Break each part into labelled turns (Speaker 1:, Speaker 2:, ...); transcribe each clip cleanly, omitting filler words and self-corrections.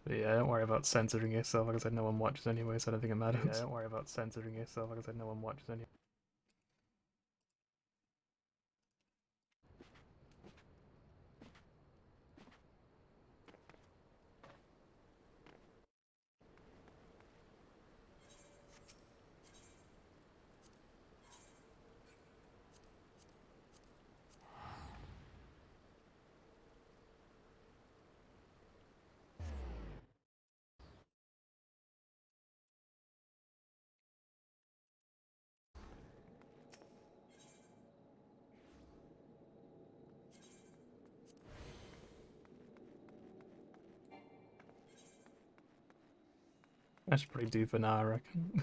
Speaker 1: But yeah, don't worry about censoring yourself. Like I said, no one watches anyway, so I don't think it matters. Yeah, don't worry about censoring yourself. Like I said, no one watches anyway. I should probably do for now, I reckon.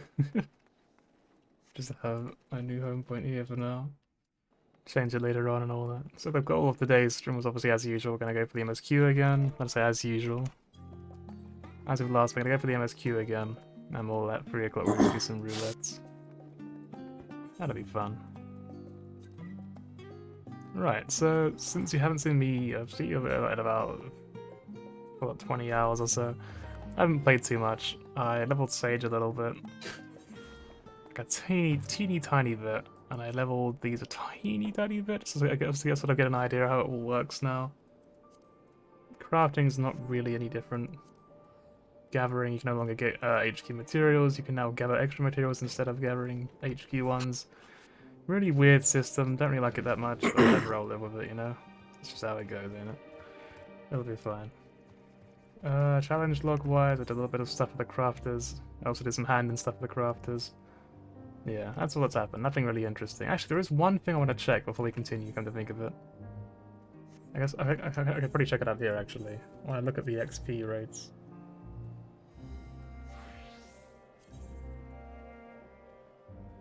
Speaker 1: Just have a new home point here for now. Change it later on and all that. So the goal of today's stream was obviously, as usual, we're going to go for the MSQ again. Let's say as usual. As with last, we're going to go for the MSQ again. And we'll at 3 o'clock we're going to do some roulettes. That'll be fun. Right, so since you haven't seen me in about 20 hours or so, I haven't played too much. I leveled Sage a little bit. Like a teeny tiny bit. And I leveled these a tiny bit, so I guess to sort of get an idea how it all works now. Crafting's not really any different. Gathering, you can no longer get HQ materials, you can now gather extra materials instead of gathering HQ ones. Really weird system, don't really like it that much, but whatever, I'll live with it, you know? It's just how it goes, ain't it? It'll be fine. Challenge log-wise, I did a little bit of stuff for the crafters. I also did some hand and stuff for the crafters. Yeah, that's all that's happened. Nothing really interesting. Actually, there is one thing I want to check before we continue, come to think of it. I guess I could probably check it out here, actually. I want to look at the XP rates.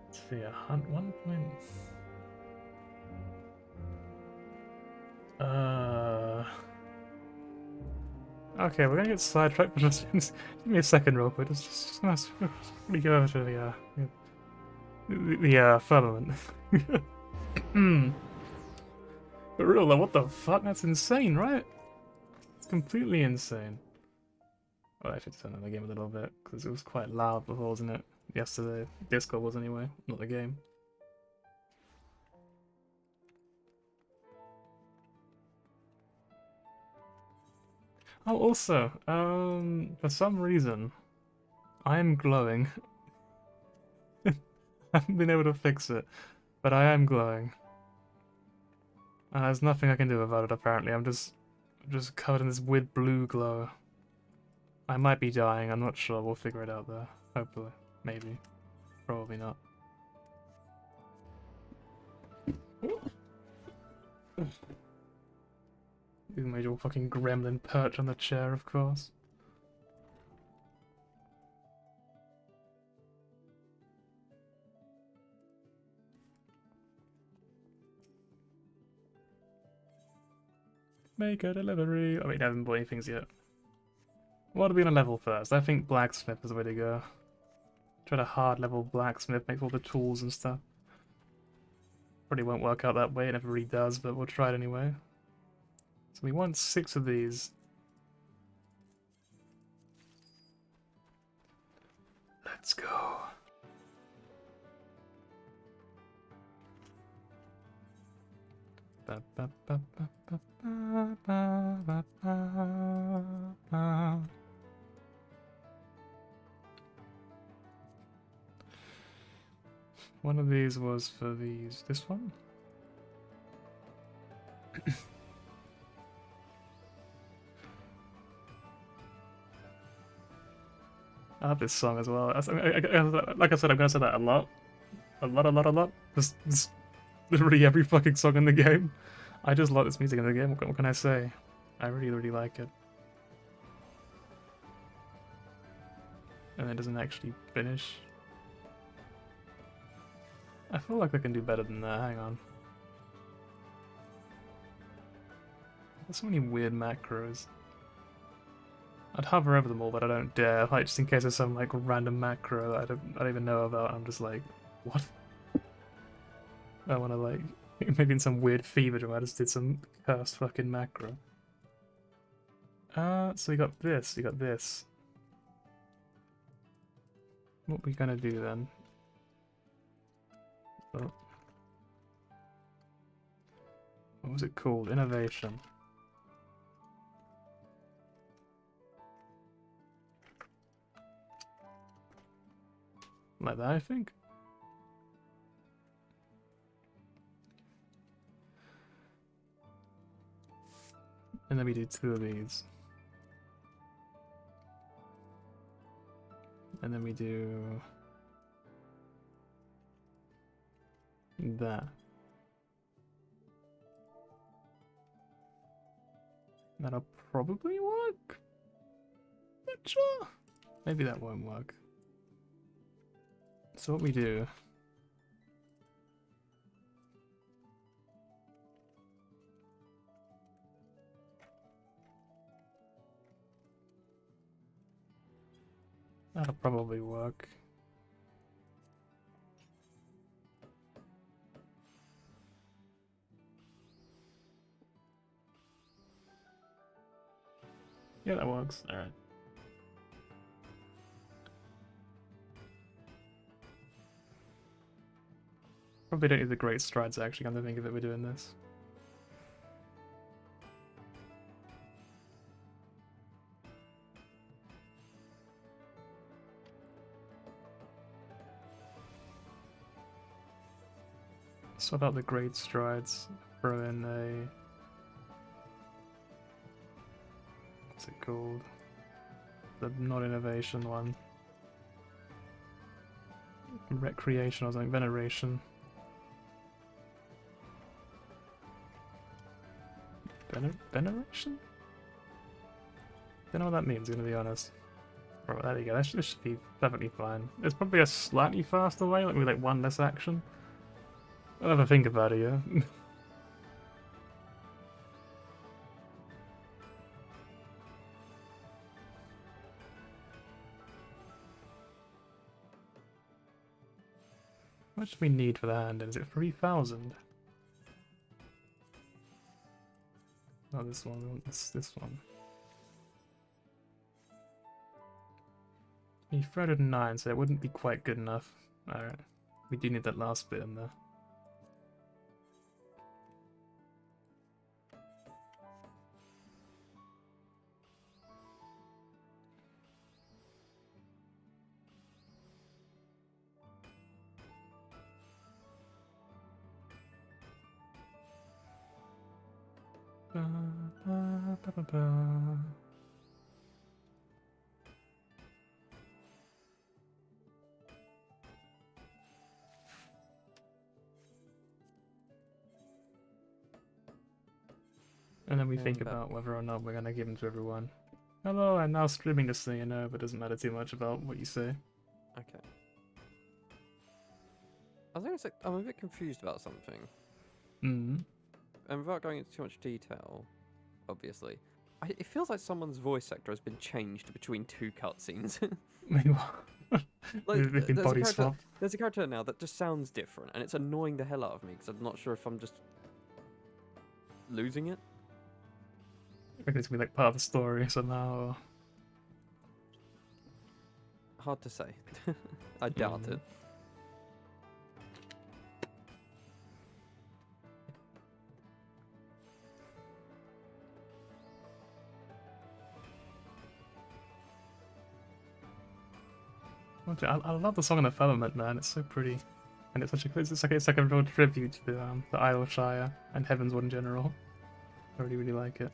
Speaker 1: Let's see, 1 point... Okay, we're gonna get sidetracked, but just give me a second real quick. Just really go over to the firmament. But real though, what the fuck? That's insane, right? It's completely insane. Well, I should turn on the game a little bit, because it was quite loud before, wasn't it? Yesterday. Discord was anyway, not the game. Oh, also, for some reason, I am glowing. I haven't been able to fix it, but I am glowing. And there's nothing I can do about it, apparently. I'm just covered in this weird blue glow. I might be dying, I'm not sure. We'll figure it out though. Hopefully. Maybe. Probably not. You made your fucking gremlin perch on the chair, of course. Make a delivery. I mean, I haven't bought any things yet. What are we gonna level first? I think blacksmith is the way to go. Try to hard level blacksmith, make all the tools and stuff. Probably won't work out that way, it never really does, but we'll try it anyway. So we want 6 of these. Let's go. One of these was for these. This one? I love this song as well. Like I said, I'm gonna say that a lot. A lot. Just literally every fucking song in the game. I just like this music in the game, what can I say? I really like it. And it doesn't actually finish. I feel like I can do better than that, hang on. There's so many weird macros. I'd hover over them all, but I don't dare, like, just in case there's some, like, random macro that I don't even know about. I'm just like, what? I wanna, like, maybe in some weird fever dream I just did some cursed fucking macro. So you got this, you got this. What we gonna do then? Oh. What was it called? Innovation. Like that, I think. And then we do 2 of these. And then we do that. That'll probably work. Not sure. Maybe that won't work. So what we do... That'll probably work. Yeah, that works. Alright. Probably don't need the great strides actually, come to think of it, we're doing this. Swap out the great strides, throw in a... What's it called? The non-innovation one. Recreation or something, veneration. Veneration? Don't know what that means, gonna be honest. Right, there you go, this should be perfectly fine. It's probably a slightly faster way, like with like 1 less action. I'll have a think about it, yeah. How much do we need for the hand? Is it 3,000? Oh, this one. We want this one. 309, so it wouldn't be quite good enough. Alright. We do need that last bit in there. Ba, ba, ba, ba, ba. And then we think about whether or not we're going to give them to everyone. Hello, I'm now streaming this thing, you know, but it doesn't matter too much about what you say.
Speaker 2: Okay. I was going to say, I'm a bit confused about something.
Speaker 1: Mm.
Speaker 2: And without going into too much detail, obviously, it feels like someone's voice actor has been changed between 2 cutscenes.
Speaker 1: Maybe what?
Speaker 2: Like,
Speaker 1: We've been body swapped.
Speaker 2: There's a character now that just sounds different, and it's annoying the hell out of me, because I'm not sure if I'm just losing it.
Speaker 1: I reckon it's going to be like part of the story somehow. Or...
Speaker 2: Hard to say. I doubt it.
Speaker 1: I love the song on the Firmament, man. It's so pretty, and it's such a it's like a real tribute to the Isle Shire and Heavenswood in general. I really like it.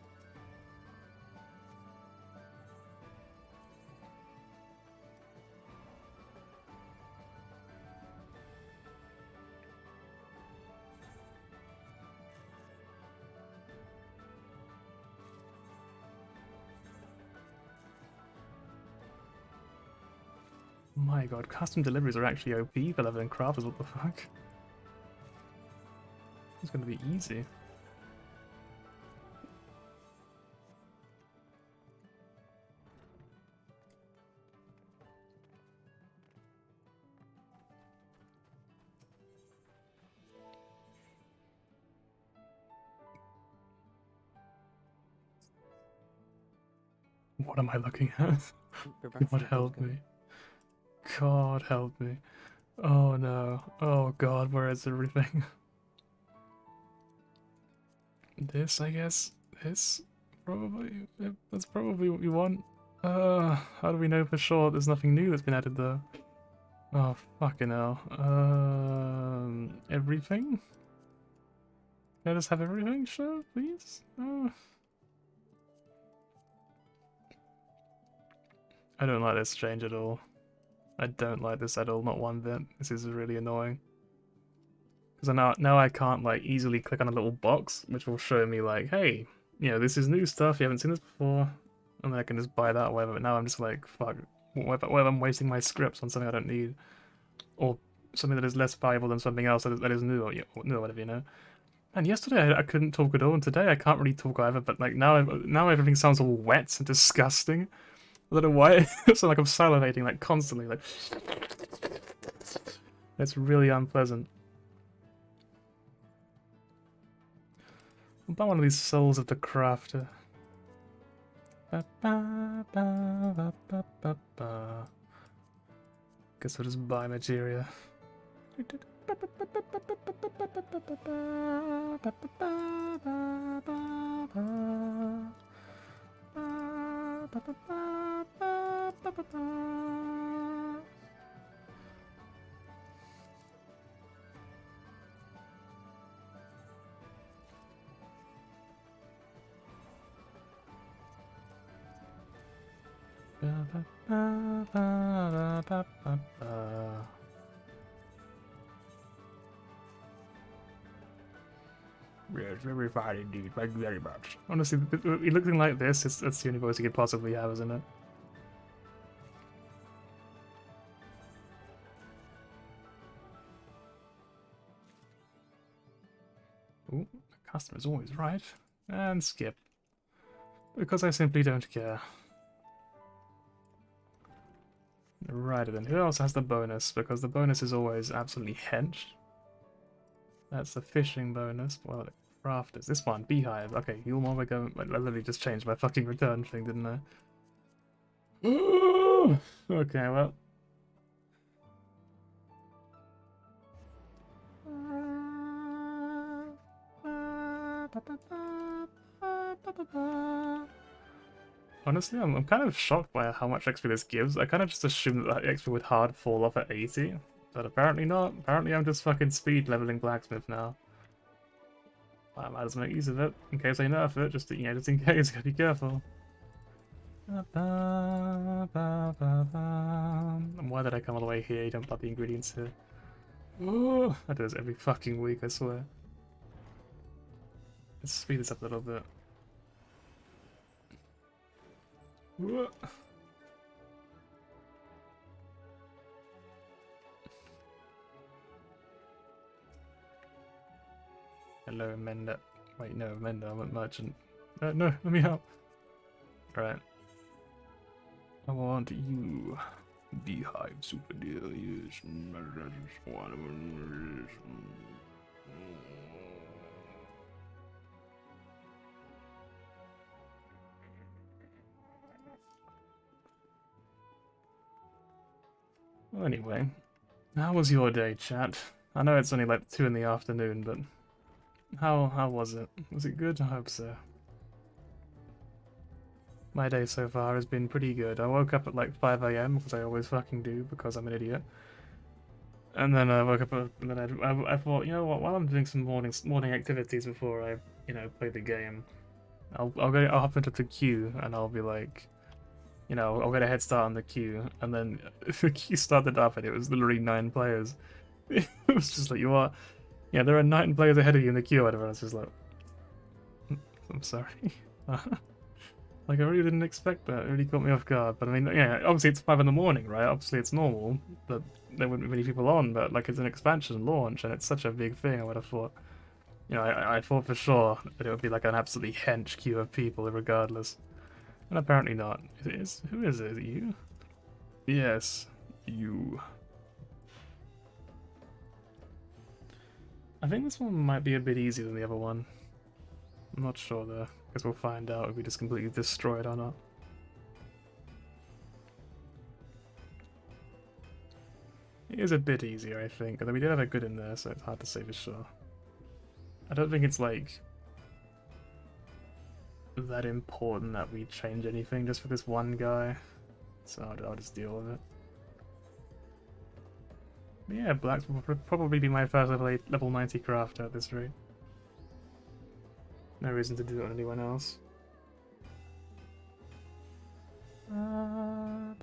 Speaker 1: My god, custom deliveries are actually OP for leveling crafters, what the fuck? It's gonna be easy. What am I looking at?
Speaker 2: Go back to
Speaker 1: God
Speaker 2: the
Speaker 1: help
Speaker 2: Glasgow.
Speaker 1: me. God help me. Oh no. Oh god, where is everything? This, I guess. This? Probably. Yep, that's probably what we want. How do we know for sure there's nothing new that's been added though? Oh, fucking hell. Everything? Let us have everything, sure, please? I don't like this change at all. I don't like this at all, not one bit. This is really annoying. Because now I can't like easily click on a little box, which will show me like, hey, you know, this is new stuff, you haven't seen this before. And then I can just buy that or whatever, but now I'm just like, fuck, what if I'm wasting my scripts on something I don't need? Or something that is less valuable than something else that is new or new or whatever, you know? And yesterday I couldn't talk at all, and today I can't really talk either, but like now everything sounds all wet and disgusting. I don't know why. It's like I'm salivating like constantly, like it's really unpleasant. I'll buy one of these Souls of the Crafter. Guess I'll just buy materia. Yes, very fine indeed. Thank you very much. Honestly, looking like this, that's the only voice you could possibly have, isn't it? Ooh, the customer's always right. And skip. Because I simply don't care. Right then, who else has the bonus? Because the bonus is always absolutely hench. That's the fishing bonus. Well, the crafters. This one, beehive. Okay, you'll more go. I literally just changed my fucking return thing, didn't I? Okay, well. Honestly, I'm kind of shocked by how much XP this gives. I kind of just assumed that XP would hard fall off at 80, but apparently not. Apparently I'm just fucking speed leveling blacksmith now. I might as well make use of it, in case I nerf it, just in case, gotta be careful. And why did I come all the way here? You don't put the ingredients here. Oh, I do this every fucking week, I swear. Let's speed this up a little bit. Hello, Mender. Wait, no, Mender, I'm a merchant. No, let me out. Right. I want you. Beehive super deal. Yes. Well, anyway, how was your day, chat? I know it's only like 2 in the afternoon, but how was it? Was it good? I hope so. My day so far has been pretty good. I woke up at like 5 AM, because I always fucking do, because I'm an idiot. And then I woke up and then I thought, you know what, while I'm doing some morning activities before I, play the game, I'll hop into the queue and I'll be like, I'll get a head start on the queue, and then the queue started up and it was literally 9 players. It was just like, there are 9 players ahead of you in the queue or whatever. I was just like, I'm sorry. Like, I really didn't expect that. It really caught me off guard. But I mean, yeah, obviously it's 5 in the morning, right? Obviously it's normal that there wouldn't be many people on, but like it's an expansion launch and it's such a big thing, I would have thought. I thought for sure that it would be like an absolutely hench queue of people regardless. And apparently not. Who is it? Is it you? Yes, you. I think this one might be a bit easier than the other one. I'm not sure though. Guess we'll find out if we just completely destroy it or not. It is a bit easier, I think, although we did have a good in there, so it's hard to say for sure. I don't think it's like that important that we change anything just for this one guy, so I'll just deal with it. But yeah, blacks will probably be my first level 90 crafter at this rate. No reason to do it on anyone else. I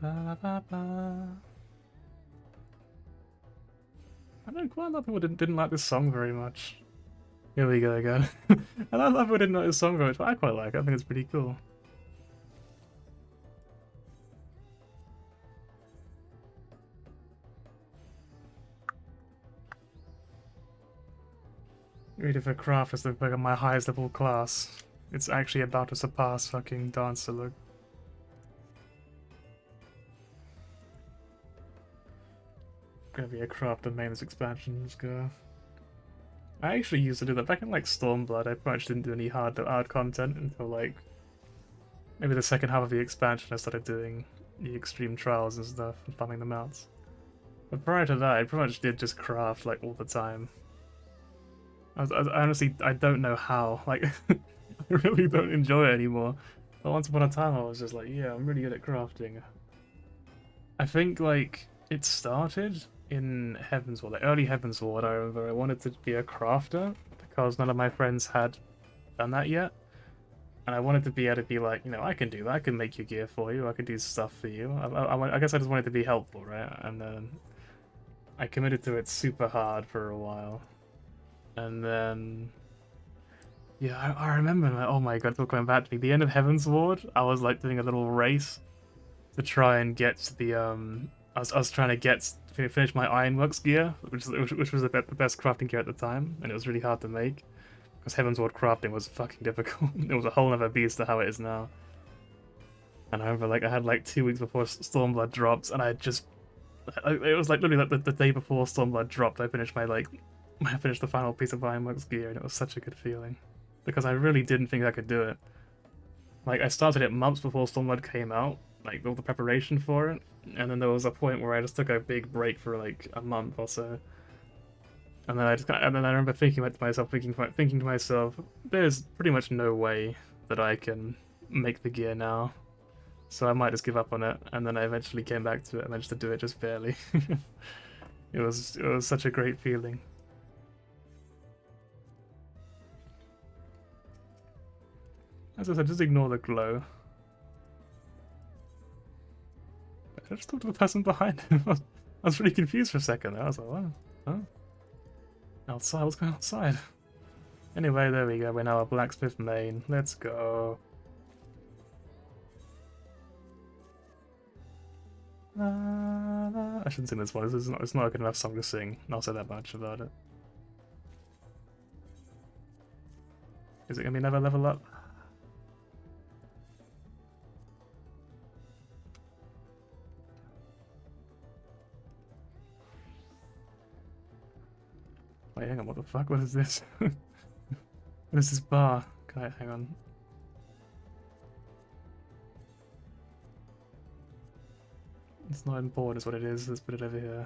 Speaker 1: know quite a lot of people didn't like this song very much. Here we go again. A lot of people didn't like this song very much, but I quite like it. I think it's pretty cool. Ready for craft is like my highest level class. It's actually about to surpass fucking Dancer, look. Gonna be a crafter main this expansion, let's go. I actually used to do that back in like Stormblood. I pretty much didn't do any hard content until like maybe the second half of the expansion. I started doing the extreme trials and stuff and farming them out. But prior to that, I pretty much did just craft like all the time. I honestly, I don't know how. Like, I really don't enjoy it anymore. But once upon a time, I was just like, yeah, I'm really good at crafting. I think like it started in Heavensward, like early Heavensward. I remember I wanted to be a crafter because none of my friends had done that yet, and I wanted to be able to be like, you know, I can do that. I can make your gear for you. I can do stuff for you. I guess I just wanted to be helpful, right? And then I committed to it super hard for a while. And then, yeah, I remember, like, oh my god, it's all coming back to me. The end of Heavensward, I was like doing a little race to try and get the I was trying to finish my Ironworks gear, which was the best crafting gear at the time, and it was really hard to make because Heavensward crafting was fucking difficult. It was a whole other beast to how it is now. And I remember, like, I had like 2 weeks before Stormblood drops, and it was like literally like the day before Stormblood dropped. I finished the final piece of Ironworks gear, and it was such a good feeling because I really didn't think I could do it. Like, I started it months before Stormblood came out, like all the preparation for it, and then there was a point where I just took a big break for like a month or so, and then I remember thinking to myself, there's pretty much no way that I can make the gear now, so I might just give up on it. And then I eventually came back to it. I managed to do it just barely. It was such a great feeling. As I said, just ignore the glow. I just talked to the person behind him. I was really confused for a second there. I was like, wow, huh? Outside? What's going on outside? Anyway, there we go. We're now a blacksmith main. Let's go. I shouldn't sing this one. It's not a good enough song to sing. I'll say that much about it. Is it gonna be another level up? Wait, hang on, what the fuck? What is this? What is this bar? Hang on. It's not important, is what it is. Let's put it over here.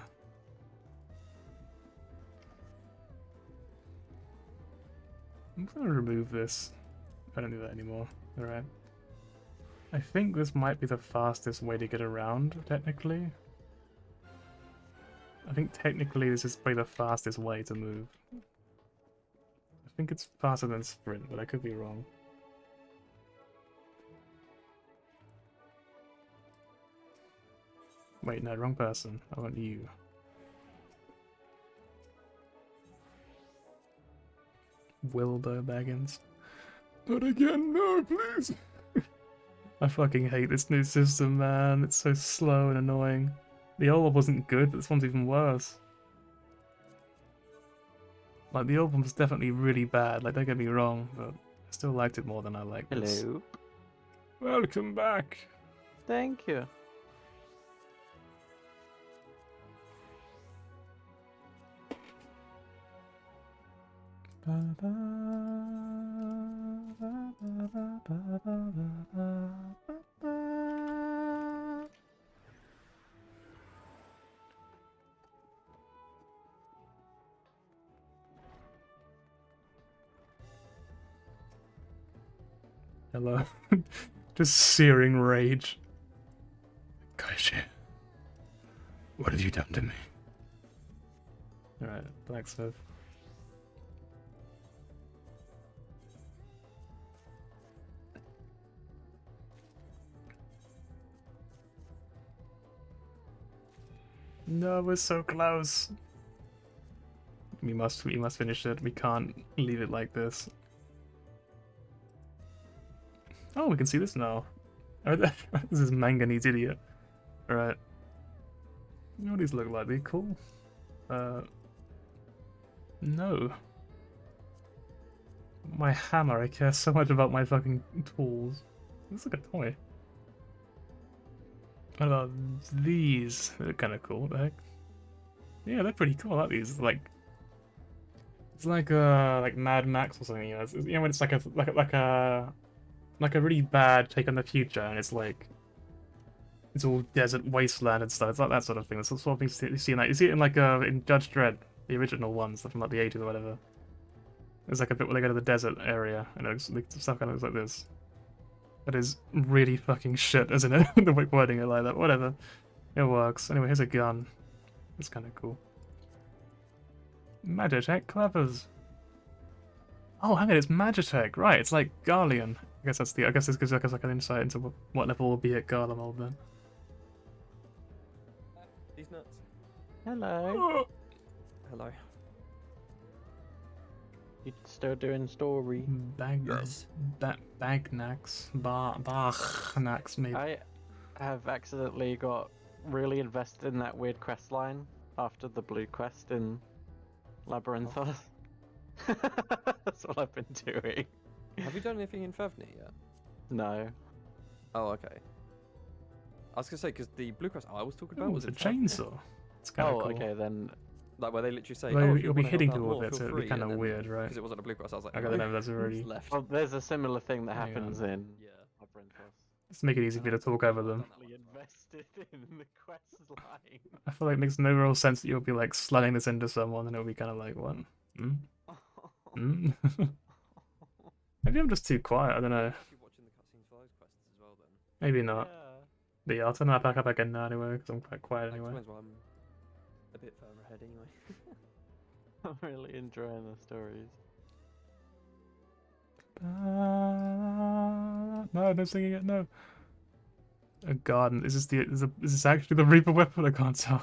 Speaker 1: I'm gonna remove this. I don't do that anymore. Alright. I think this might be the fastest way to get around, technically. I think technically this is probably the fastest way to move. I think it's faster than sprint, but I could be wrong. Wait, no, wrong person. I want you. Wilbur Baggins. Not again, no, please! I fucking hate this new system, man. It's so slow and annoying. The old one wasn't good, but this one's even worse. Like, the old one was definitely really bad, like, don't get me wrong, but I still liked it more than I liked this.
Speaker 3: Hello.
Speaker 1: Welcome back!
Speaker 3: Thank you.
Speaker 1: Hello. Just searing rage. Kaishi, what have you done to me? Alright, blacksmith. No, we're so close. We must finish it. We can't leave it like this. Oh, we can see this now. Oh, this is manganese idiot. Alright. You know what these look like? They're cool. No. My hammer, I care so much about my fucking tools. Looks like a toy. What about these? They're kind of cool. What the heck? Yeah, they're pretty cool. I like these. It's like Mad Max or something. You know, you know when it's like a really bad take on the future, and it's like it's all desert wasteland and stuff. It's like that sort of thing. It's the sort of thing you see in you see it in in Judge Dredd, the original ones from like the 80s or whatever. There's like a bit where they go to the desert area, and stuff kind of looks like this. That is really fucking shit, isn't it? The way wording it like that. Whatever. It works. Anyway, here's a gun. It's kind of cool. Magitech clevers. Oh, hang on, it's Magitech. Right, it's like Garlean. I guess this gives us like an insight into what level will be at Garlemald then.
Speaker 2: These nuts.
Speaker 3: Hello.
Speaker 2: Hello.
Speaker 3: You still doing story?
Speaker 2: Yes.
Speaker 1: Bagnacks. Barnacks, maybe.
Speaker 3: I have accidentally got really invested in that weird quest line after the blue quest in Labyrinthos. That's what I've been doing.
Speaker 2: Have you done anything in Fevney yet?
Speaker 3: No.
Speaker 2: Oh, okay. I was gonna say because the blue quest I was talking about
Speaker 1: Oh,
Speaker 2: was
Speaker 1: it's a
Speaker 2: in Fevney.
Speaker 1: chainsaw. It's kind of
Speaker 3: Oh,
Speaker 1: cool.
Speaker 3: okay then.
Speaker 2: Like where they literally say,
Speaker 1: Like,
Speaker 2: "Oh, if
Speaker 1: you'll
Speaker 2: you
Speaker 1: be
Speaker 2: want to
Speaker 1: hitting
Speaker 2: help out
Speaker 1: people
Speaker 2: more,
Speaker 1: with it,
Speaker 2: feel
Speaker 1: so it'll be
Speaker 2: free,"
Speaker 1: kind of
Speaker 2: and then-
Speaker 1: weird, right?
Speaker 2: Because it wasn't a blue quest, I was like,
Speaker 1: I don't know if that's already.
Speaker 2: left.
Speaker 3: Well, there's a similar thing that
Speaker 1: Hang
Speaker 3: happens in
Speaker 2: Yeah.
Speaker 3: Labyrinthos.
Speaker 1: Let's make it easy for you to talk over them.
Speaker 3: Really invested in the quest line.
Speaker 1: I feel like it makes no real sense that you'll be like slamming this into someone, and it'll be kind of like, what? Hmm? Hmm? Maybe I'm just too quiet. I don't know.
Speaker 2: Keep watching the cutscenes for those quests as well, then.
Speaker 1: Maybe not.
Speaker 3: Yeah.
Speaker 1: But yeah, I'll turn that back up again now anyway, because I'm quite quiet
Speaker 2: That
Speaker 1: anyway.
Speaker 2: explains why I'm a bit further ahead anyway.
Speaker 3: I'm really enjoying the stories.
Speaker 1: No, no singing it. No. A garden. Is this actually the Reaper weapon? I can't tell.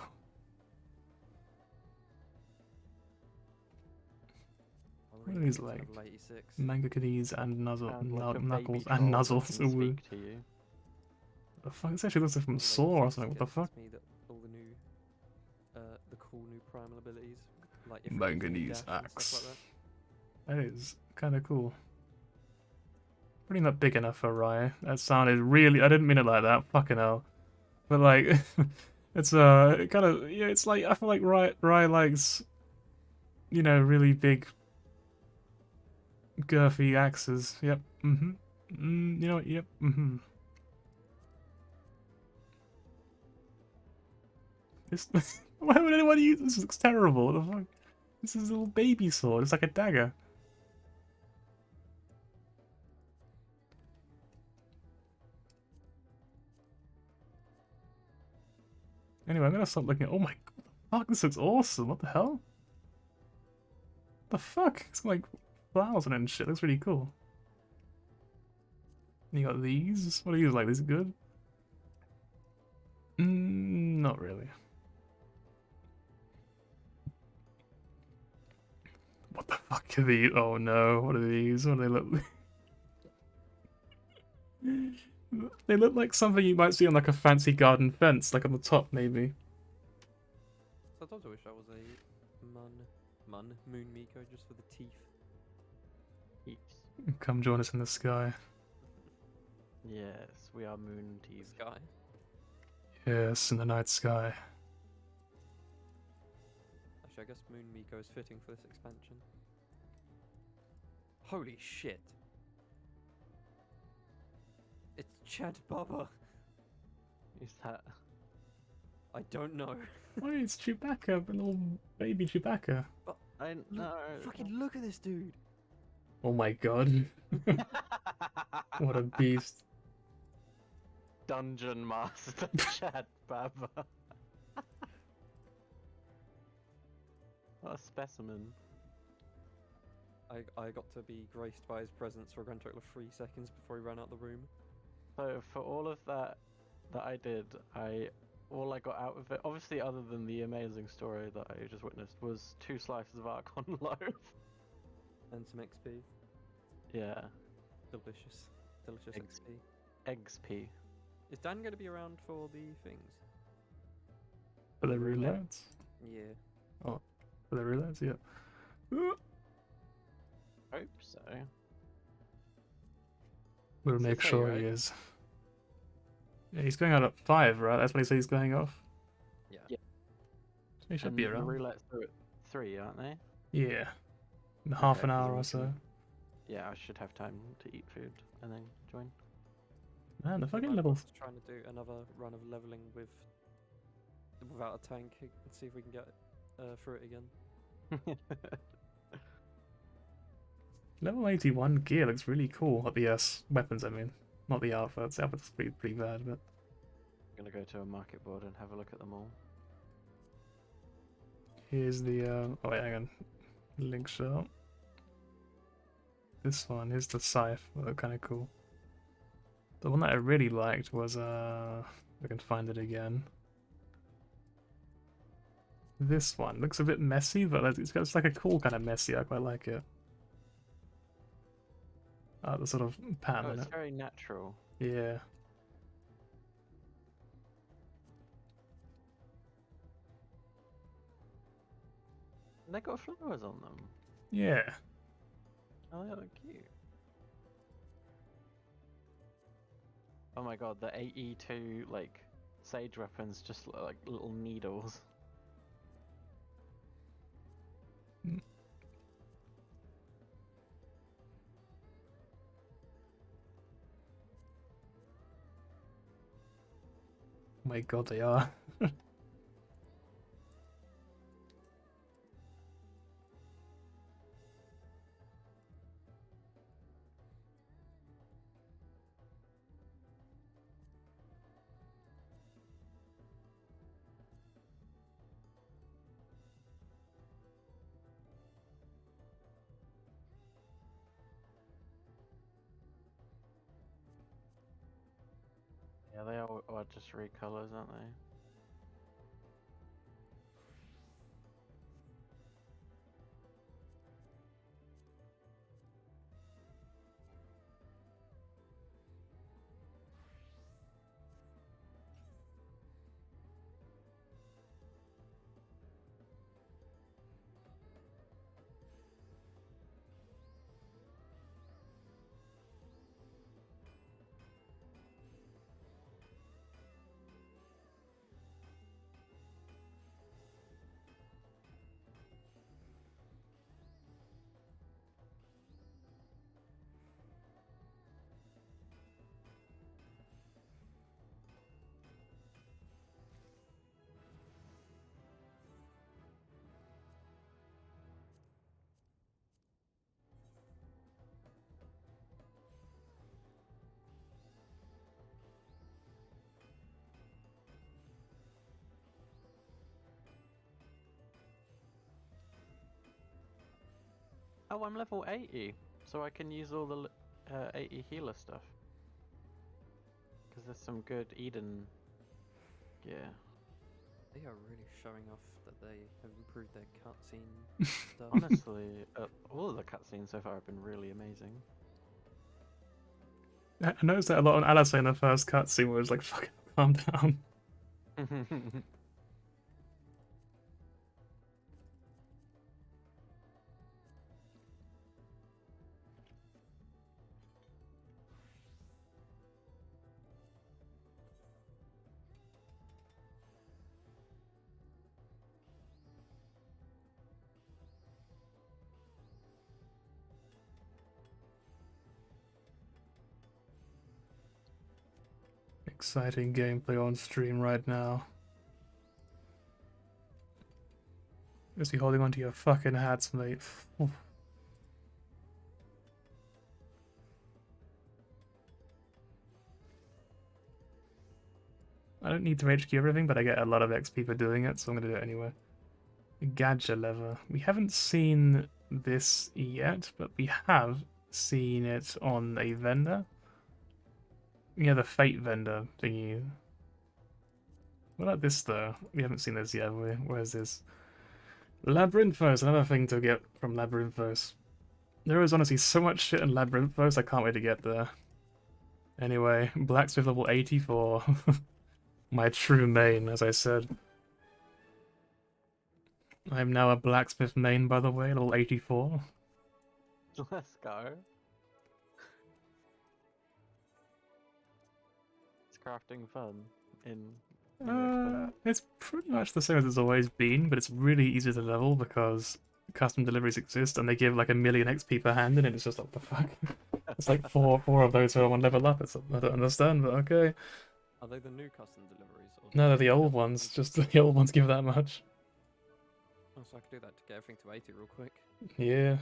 Speaker 1: What are these like?
Speaker 2: Level 86.
Speaker 1: Mangakanese and Nuzzle,
Speaker 3: Sounds like a
Speaker 1: Knuckles
Speaker 3: baby
Speaker 1: and
Speaker 3: troll
Speaker 1: Nuzzles.
Speaker 3: that can
Speaker 1: Ooh.
Speaker 3: speak to you.
Speaker 1: The fuck? This actually looks like from
Speaker 2: Level
Speaker 1: Saw or
Speaker 2: 86
Speaker 1: something. What the
Speaker 2: just
Speaker 1: fuck?
Speaker 2: tells me that all the cool new primal abilities, like if
Speaker 1: Manganese
Speaker 2: dash and
Speaker 1: axe.
Speaker 2: stuff like
Speaker 1: That is kind of cool. Probably not big enough for Rye. That sounded really. I didn't mean it like that. Fucking hell. But like, it's kind of yeah. It's like I feel like Rye likes, you know, really big, girthy axes. Yep. Mhm. You know what? Yep. Mhm. This. Why would anyone use this? This looks terrible. What the fuck? This is a little baby sword. It's like a dagger. Anyway, I'm gonna stop looking at. Oh my fuck! This looks awesome. What the hell? The fuck? It's got like flowers on it and shit. Looks really cool. You got these. What are these like? These are good. Not really. What the fuck are these? Oh no! What are these? What do they look like? They look like something you might see on like a fancy garden fence, like on the top maybe.
Speaker 2: Sometimes I wish I was a moon Miko just for the teeth.
Speaker 3: Yes.
Speaker 1: Come join us in the sky.
Speaker 3: Yes, we are moon
Speaker 2: The
Speaker 3: teeth.
Speaker 2: sky.
Speaker 1: Yes, in the night sky.
Speaker 2: Actually, I guess moon Miko is fitting for this expansion. Holy shit! It's Chad Baba.
Speaker 3: Is that?
Speaker 2: I don't know.
Speaker 1: Why it's Chewbacca, a little baby Chewbacca.
Speaker 3: I know.
Speaker 2: Fucking look at this dude.
Speaker 1: Oh my god. What a beast.
Speaker 3: Dungeon Master Chad Baba. What a specimen.
Speaker 2: I got to be graced by his presence for a grand total of 3 seconds before he ran out the room.
Speaker 3: So for all of that I did, all I got out of it, obviously other than the amazing story that I just witnessed, was 2 slices of Archon loaf.
Speaker 2: And some XP.
Speaker 3: Yeah.
Speaker 2: Delicious. Delicious
Speaker 3: Eggs.
Speaker 2: XP.
Speaker 3: XP.
Speaker 2: Is Dan going to be around for the things?
Speaker 1: For the
Speaker 3: Roulette.
Speaker 1: roulettes?
Speaker 2: Yeah.
Speaker 1: For the roulettes, yeah.
Speaker 3: Hope so.
Speaker 1: We'll
Speaker 3: What's it
Speaker 1: make
Speaker 3: say,
Speaker 1: sure
Speaker 3: right?
Speaker 1: he is. Yeah, he's going out at 5, right? That's when he said he's going off.
Speaker 2: Yeah.
Speaker 3: Yeah.
Speaker 1: So he should
Speaker 3: And
Speaker 1: be
Speaker 3: the
Speaker 1: around.
Speaker 3: roulettes are at 3, aren't they?
Speaker 1: Yeah. In half
Speaker 3: Okay,
Speaker 1: an
Speaker 3: 'cause
Speaker 1: hour
Speaker 3: I'm
Speaker 1: or
Speaker 3: just gonna-
Speaker 1: so.
Speaker 3: Yeah, I should have time to eat food and then join.
Speaker 1: Man, the fucking
Speaker 2: I'm
Speaker 1: levels.
Speaker 2: trying to do another run of leveling without a tank and see if we can get through it again.
Speaker 1: Level 81 gear looks really cool. Not the weapons, I mean. Not the outfits. The outfits pretty bad, but...
Speaker 3: I'm gonna go to a market board and have a look at them all.
Speaker 1: Here's the, oh wait, hang on. Link shot. This one, here's the scythe. Look kind of cool. The one that I really liked was, I can find it again. This one looks a bit messy, but it's like a cool kind of messy. I quite like it. The sort of pattern
Speaker 3: Oh,
Speaker 1: in
Speaker 3: it's
Speaker 1: it.
Speaker 3: very natural.
Speaker 1: Yeah.
Speaker 3: And they got flowers on them.
Speaker 1: Yeah.
Speaker 3: Oh, they look cute. Oh my god, the AE2 like sage weapons just look like little needles.
Speaker 1: Oh my god, they are.
Speaker 3: Yeah, they are just recolors, aren't they? Oh, I'm level 80, so I can use all the 80 healer stuff. Because there's some good Eden gear.
Speaker 2: They are really showing off that they have improved their cutscene stuff.
Speaker 3: Honestly, all of the cutscenes so far have been really amazing.
Speaker 1: I noticed that a lot on Alice in the first cutscene where it was like, fucking calm down. Exciting gameplay on stream right now. Is he holding onto your fucking hats, mate? Oof. I don't need to HQ everything, but I get a lot of XP for doing it, so I'm gonna do it anyway. Gadget lever. We haven't seen this yet, but we have seen it on a vendor. Yeah, the FEAT vendor thingy. What about this though? We haven't seen this yet. Where's this? Labyrinthos, another thing to get from Labyrinthos. There is honestly so much shit in Labyrinthos, I can't wait to get there. Anyway, Blacksmith level 84. My true main, as I said. I'm now a Blacksmith main, by the way, level 84.
Speaker 3: Let's go. It's crafting fun in.
Speaker 1: It's pretty much the same as it's always been, but it's really easy to level because custom deliveries exist and they give like 1,000,000 XP per hand, and it's just like, what the fuck? It's like four of those who are one level up. I don't understand, but okay.
Speaker 2: Are they the new custom deliveries? Or
Speaker 1: No, they're the old ones. Just the old ones give that much.
Speaker 2: Oh, so I could do that to get everything to 80 real quick.
Speaker 1: Yeah.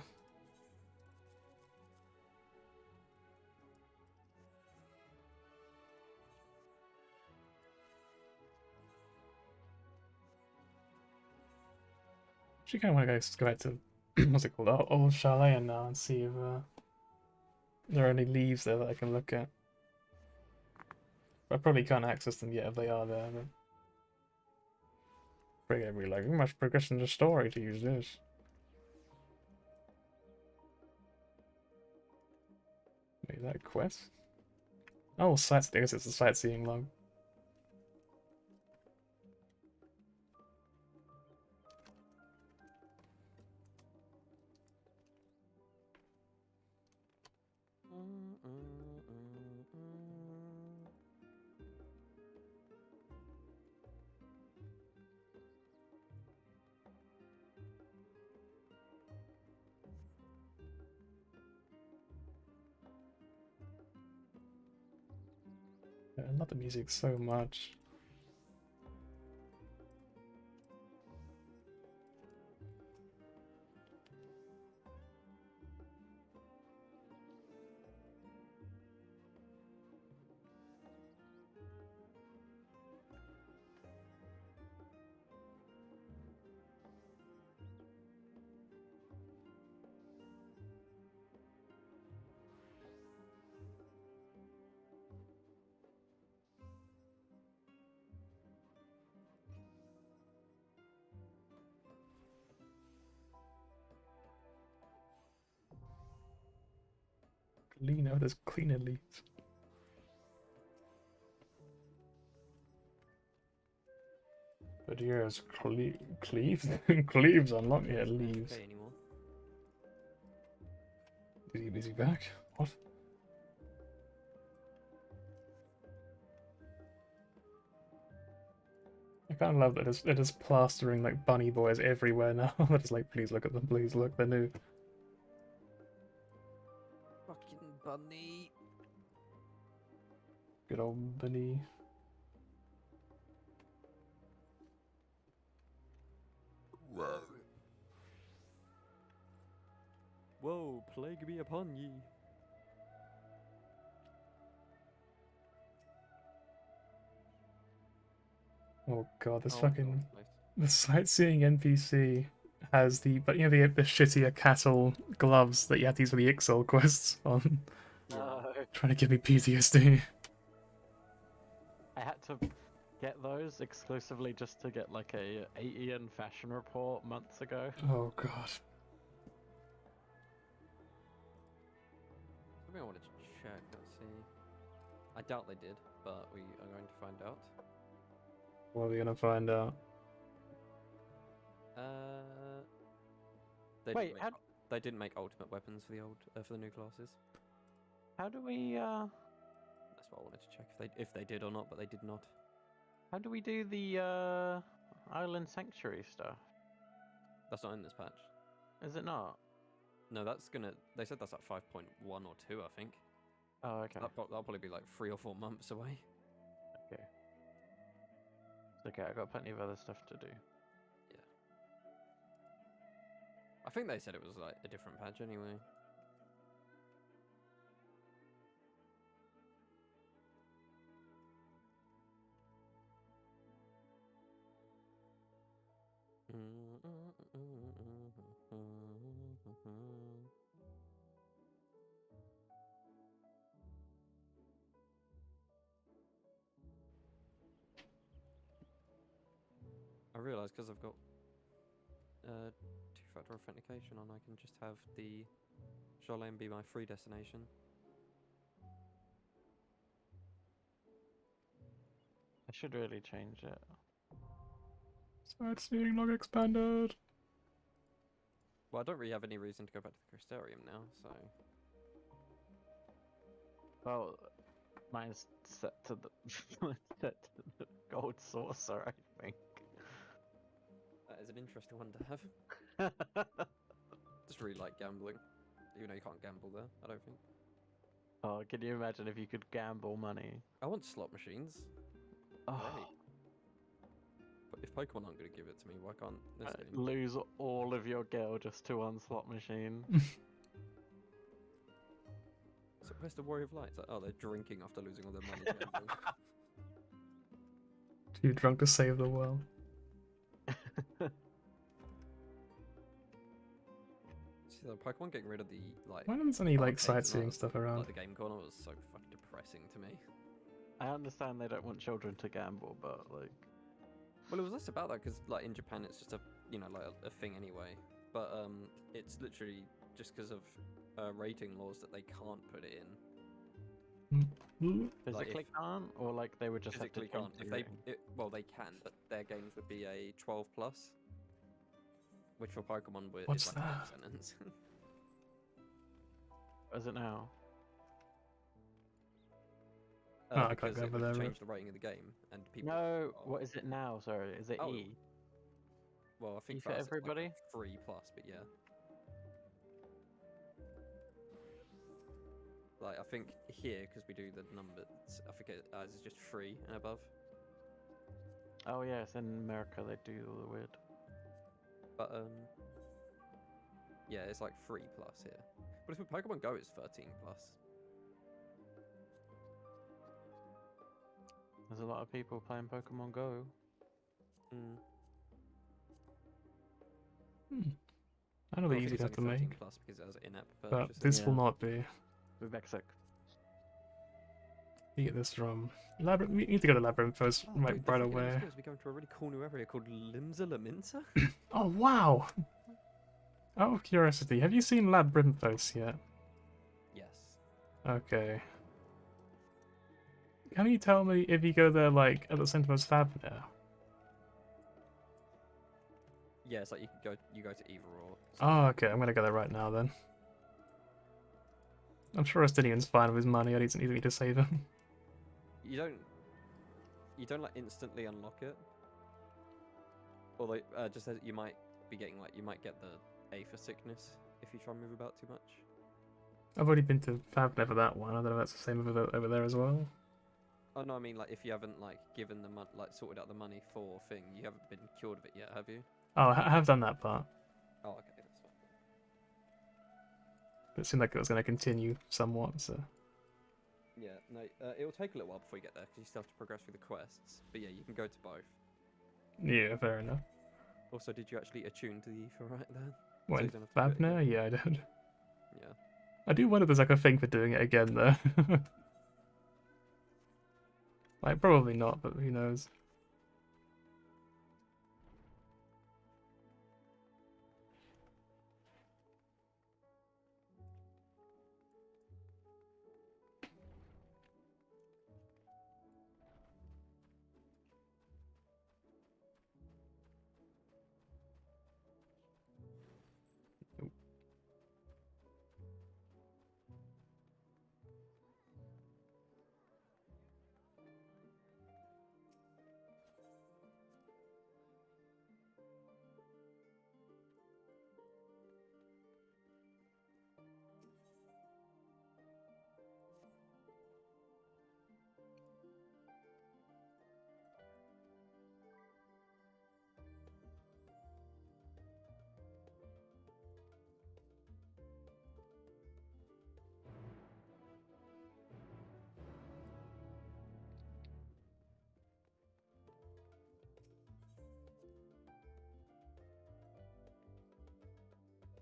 Speaker 1: Actually, kind of want to go back to what's it called, old chalet now, and see if there are any leaves there that I can look at. I probably can't access them yet if they are there. But probably gonna be like, much progression in the story to use this. Wait, is that a quest? Oh, sights. I guess it's a sightseeing log. Yeah, I love the music so much. Clean out, there's cleaner leaves. But here's cleaves? Cleaves unlock, yeah, leaves.
Speaker 2: Okay anymore.
Speaker 1: Is he back? What? I kind of love that they're just plastering like bunny boys everywhere now. They're just like, please look at them, please look, they're new.
Speaker 2: Fucking bunny.
Speaker 1: Good old bunny.
Speaker 2: Whoa, plague be upon ye.
Speaker 1: Oh god, this
Speaker 2: Oh,
Speaker 1: fucking
Speaker 2: nice.
Speaker 1: the sightseeing NPC has the the shittier cattle gloves that you have to use for the Ixol quests on.
Speaker 3: No.
Speaker 1: Trying to give me PTSD.
Speaker 3: I had to get those exclusively just to get like a Ian fashion report months ago.
Speaker 1: Oh god.
Speaker 2: Something I wanted to check, let's see. I doubt they did, but we are going to find out.
Speaker 1: What are we gonna find out?
Speaker 2: They
Speaker 3: Wait,
Speaker 2: didn't make, they didn't make ultimate weapons for the for the new classes.
Speaker 3: How do we
Speaker 2: That's what I wanted to check if they did or not, but they did not.
Speaker 3: how do we do the Island Sanctuary stuff?
Speaker 2: That's not in this patch.
Speaker 3: Is it not?
Speaker 2: No, that's gonna. They said that's at 5.1 or 2, I think.
Speaker 3: Oh, okay.
Speaker 2: That'll probably be like 3 or 4 months away.
Speaker 3: Okay. It's okay, I've got plenty of other stuff to do.
Speaker 2: I think they said it was like a different patch anyway. it's because I've got two-factor authentication on. I can just have the Jolene be my free destination.
Speaker 3: I should really change it.
Speaker 1: Sightseeing log expanded.
Speaker 2: Well, I don't really have any reason to go back to the Crystarium now, so...
Speaker 3: Well, mine's set to the set to the gold saucer, I think.
Speaker 2: That is an interesting one to have. Just really like gambling. Even though you can't gamble there, I don't think.
Speaker 3: Oh, can you imagine if you could gamble money?
Speaker 2: I want slot machines.
Speaker 3: Oh,
Speaker 2: Great. But if Pokemon aren't going to give it to me, why can't this thing?
Speaker 3: lose all of your gil just to one slot machine.
Speaker 2: So where's the Warrior of Light? It's like, oh, they're drinking after losing all their money. gambling.
Speaker 1: Too drunk to save the world.
Speaker 2: See, the Pokemon getting rid of the like.
Speaker 1: Why isn't any like
Speaker 2: arcades
Speaker 1: sightseeing
Speaker 2: and
Speaker 1: stuff
Speaker 2: like
Speaker 1: around?
Speaker 2: the game corner was so fucking depressing to me.
Speaker 3: I understand they don't want children to gamble, but like,
Speaker 2: Well, it was less about that because like in Japan it's just a like a thing anyway. But it's literally just because of rating laws that they can't put it in.
Speaker 3: physically can't, or like they would just
Speaker 2: Physically
Speaker 3: have
Speaker 2: can't.
Speaker 3: to
Speaker 2: If they well, they can, but their games would be a 12+, which for Pokemon
Speaker 1: What's
Speaker 2: is like a
Speaker 1: that?
Speaker 2: death sentence.
Speaker 3: Is it now?
Speaker 1: Oh, I can't
Speaker 2: because
Speaker 1: go
Speaker 2: it
Speaker 1: over
Speaker 2: would
Speaker 1: there,
Speaker 2: change the rating of the game, and people.
Speaker 3: No,
Speaker 2: are-
Speaker 3: what is it now? Sorry, is it
Speaker 2: Oh.
Speaker 3: E?
Speaker 2: Well, I think
Speaker 3: E for
Speaker 2: for us it's, like,
Speaker 3: everybody?
Speaker 2: 3+, but yeah. Like I think here, because we do the numbers, I forget ours is just 3 and above.
Speaker 3: Oh yes, in America they do all the weird.
Speaker 2: But yeah, it's like 3+ here. But if with Pokemon Go, it's 13+.
Speaker 3: There's a lot of people playing Pokemon Go.
Speaker 2: Mm.
Speaker 1: I know
Speaker 2: Well,
Speaker 1: they're
Speaker 2: I
Speaker 1: easy
Speaker 2: think it's
Speaker 1: to
Speaker 2: only
Speaker 1: make,
Speaker 2: 13+ because it has in-app
Speaker 1: but
Speaker 2: purchases.
Speaker 1: this will
Speaker 3: Yeah.
Speaker 1: not be.
Speaker 3: We're Mexico.
Speaker 1: You get this from Labyrinth. We need to go to Labyrinth first,
Speaker 2: Oh,
Speaker 1: right,
Speaker 2: wait, the
Speaker 1: right
Speaker 2: freaking
Speaker 1: away.
Speaker 2: We're going to a really cool new area called Limsa Laminsa?
Speaker 1: Oh wow! Out of curiosity, have you seen Labyrinthos yet?
Speaker 2: Yes.
Speaker 1: Okay. Can you tell me if you go there like at the center of Fabner?
Speaker 2: Yeah, it's like you go to either or.
Speaker 1: Oh, okay. I'm gonna go there right now then. I'm sure Estinian's fine with his money. I need me to save him.
Speaker 2: You don't like instantly unlock it. Although just as you might be getting you might get the A for sickness if you try and move about too much.
Speaker 1: I've already been to Fabner for that one. I don't know if that's the same over there as well.
Speaker 2: Oh no, I mean if you haven't given the sorted out the money for thing, you haven't been cured of it yet, have you?
Speaker 1: Oh, I have done that part.
Speaker 2: Oh, okay, that's fine.
Speaker 1: But it seemed like it was going to continue somewhat, so...
Speaker 2: Yeah, no, it will take a little while before you get there because you still have to progress through the quests. But yeah, you can go to both.
Speaker 1: Yeah, fair enough.
Speaker 2: Also, did you actually attune to the ether right there?
Speaker 1: What,
Speaker 2: So
Speaker 1: in
Speaker 2: you don't have to do it
Speaker 1: Fabner? Yeah, I did.
Speaker 2: Yeah.
Speaker 1: I do wonder if there's like a thing for doing it again, though. Like, probably not, but who knows.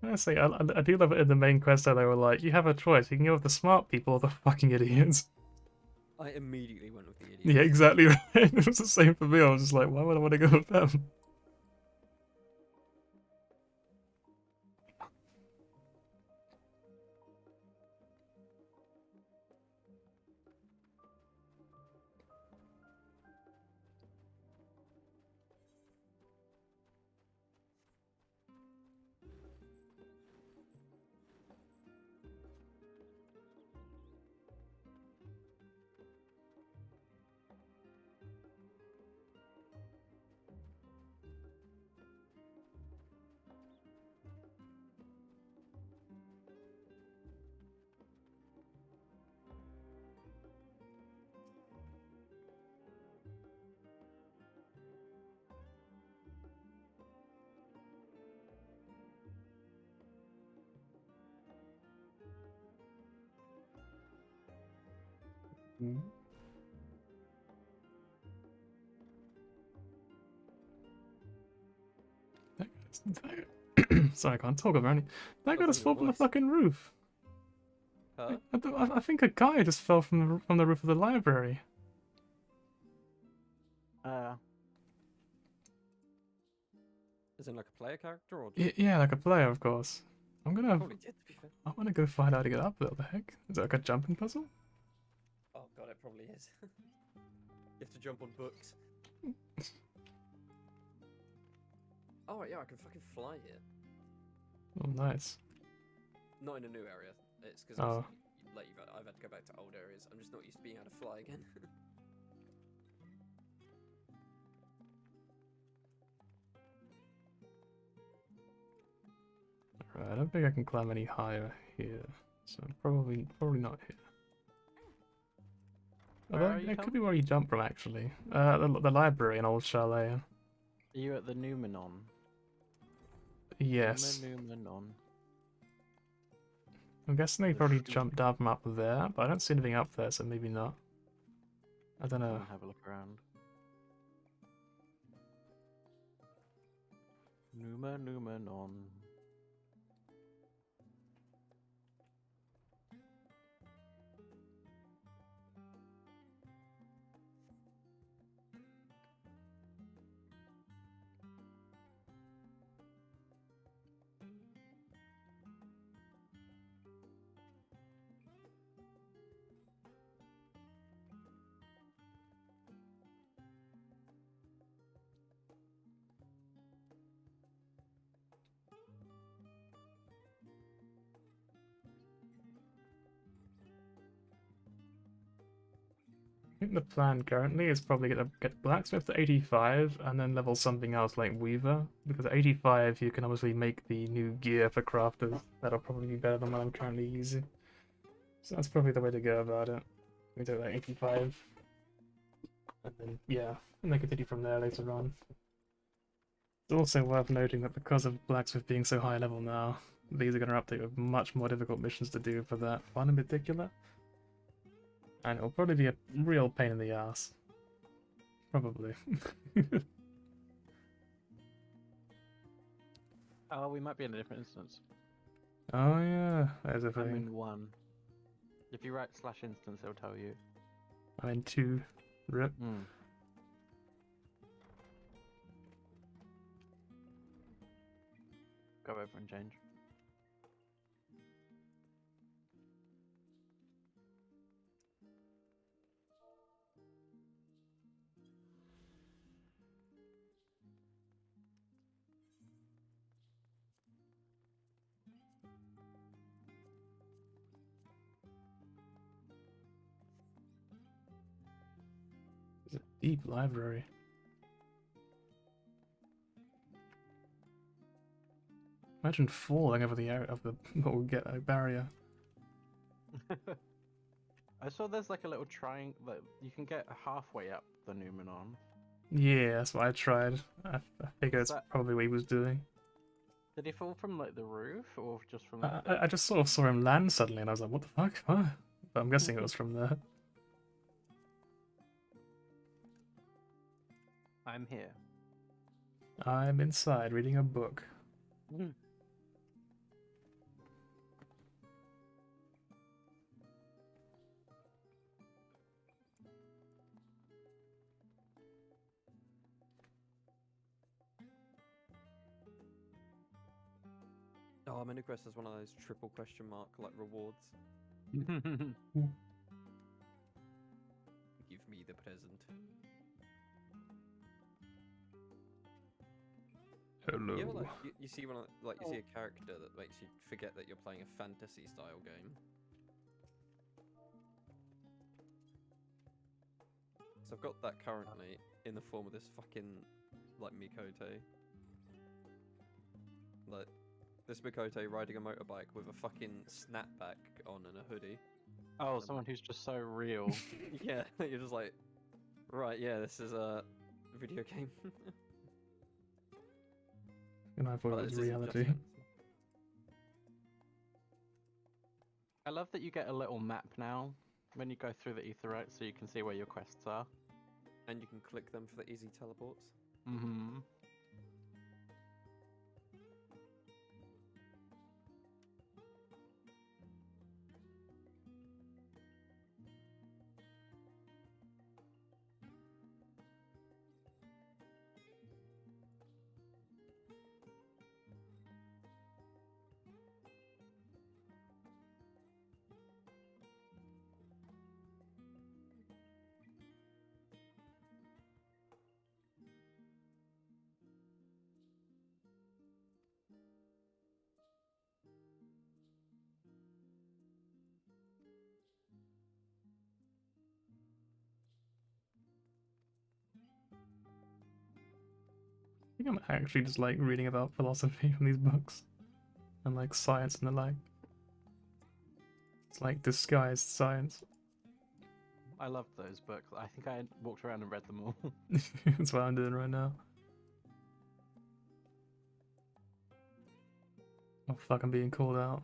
Speaker 1: Honestly, I do love it in the main quest though, they were like, you have a choice, you can go with the smart people or the fucking idiots.
Speaker 2: I immediately went with the idiot.
Speaker 1: Yeah, exactly right. It was the same for me, I was just like, why would I want to go with them? Mm. Sorry, I can't talk about it. That guy
Speaker 2: What's
Speaker 1: just
Speaker 2: on
Speaker 1: fell
Speaker 2: your
Speaker 1: from the
Speaker 2: voice?
Speaker 1: fucking roof.
Speaker 2: Huh?
Speaker 1: I think a guy just fell from the roof of the library.
Speaker 2: As in like a player character or just...
Speaker 1: Yeah, like a player, of course.
Speaker 2: Probably did, to be fair.
Speaker 1: I want to go find out how to get up there. What the heck? Is it like a jumping puzzle?
Speaker 2: Oh god, it probably is. You have to jump on books. Oh yeah, I can fucking fly here.
Speaker 1: Oh, nice.
Speaker 2: Not in a new area. It's because
Speaker 1: Oh.
Speaker 2: like I've had to go back to old areas. I'm just not used to being able to fly again.
Speaker 1: Right, I don't think I can climb any higher here, so probably not here.
Speaker 3: Where
Speaker 1: Although
Speaker 3: are you,
Speaker 1: it
Speaker 3: Tom?
Speaker 1: could be where you jump from actually. The library in Old Chalet.
Speaker 3: Are you at the Numenon?
Speaker 1: Yes.
Speaker 3: Numenon.
Speaker 1: I'm guessing they
Speaker 3: The
Speaker 1: probably
Speaker 3: shoot.
Speaker 1: jumped down from up there, but I don't see anything up there, so maybe not. I don't know.
Speaker 3: I'll have a look around. Numenon.
Speaker 1: I think the plan currently is probably get blacksmith to 85 and then level something else like Weaver, because at 85 you can obviously make the new gear for crafters. That'll probably be better than what I'm currently using. So that's probably the way to go about it. We do like 85. And then, yeah, and they continue from there later on. It's also worth noting that because of blacksmith being so high level now, these are going to update with much more difficult missions to do for that one in particular. And it'll probably be a real pain in the ass. Probably.
Speaker 3: Oh, we might be in a different instance.
Speaker 1: Oh yeah, there's a
Speaker 3: I'm
Speaker 1: thing.
Speaker 3: in 1. If you write /instance, it'll tell you.
Speaker 1: I'm in 2. Rip.
Speaker 3: Go over and change.
Speaker 1: It's a deep library. Imagine falling over the area of the what would get a barrier.
Speaker 3: I saw there's like a little triangle that you can get halfway up the Numenon.
Speaker 1: Yeah, that's what I tried. I figure
Speaker 3: Is
Speaker 1: it's
Speaker 3: that-
Speaker 1: probably what he was doing.
Speaker 3: Did he fall from like the roof or just from that?
Speaker 1: I just sort of saw him land suddenly, and I was like, "What the fuck?" Huh? But I'm guessing it was from there.
Speaker 3: I'm here.
Speaker 1: I'm inside reading a book.
Speaker 2: Oh, menu quest has one of those triple question mark like rewards. Give me the present.
Speaker 1: Hello.
Speaker 2: You ever, like, you see when you see a character that makes you forget that you're playing a fantasy style game. So I've got that currently in the form of this fucking like Mikote. Like this Mikote riding a motorbike with a fucking snapback on and a hoodie.
Speaker 3: Oh, someone who's just so real.
Speaker 2: Yeah, you're just like, right, yeah, this is a video game.
Speaker 1: And I thought
Speaker 2: But
Speaker 1: it was
Speaker 2: this isn't just
Speaker 1: reality.
Speaker 2: fantasy.
Speaker 3: I love that you get a little map now When you go through the Aetheryte, so you can see where your quests are.
Speaker 2: And you can click them for the easy teleports.
Speaker 3: Mm-hmm.
Speaker 1: I think I'm actually just like reading about philosophy from these books and like science and the like. It's like disguised science.
Speaker 3: I loved those books. I think I walked around and read them all.
Speaker 1: That's what I'm doing right now. Oh fuck, I'm being called out.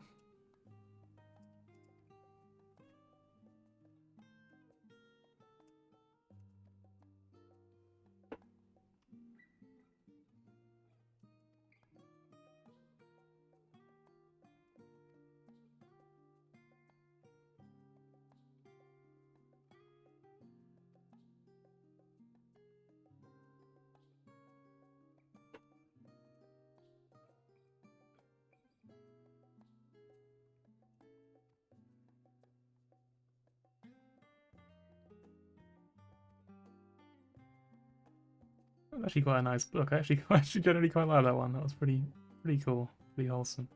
Speaker 1: Actually quite a nice book. I actually generally quite like that one. That was pretty cool, pretty wholesome.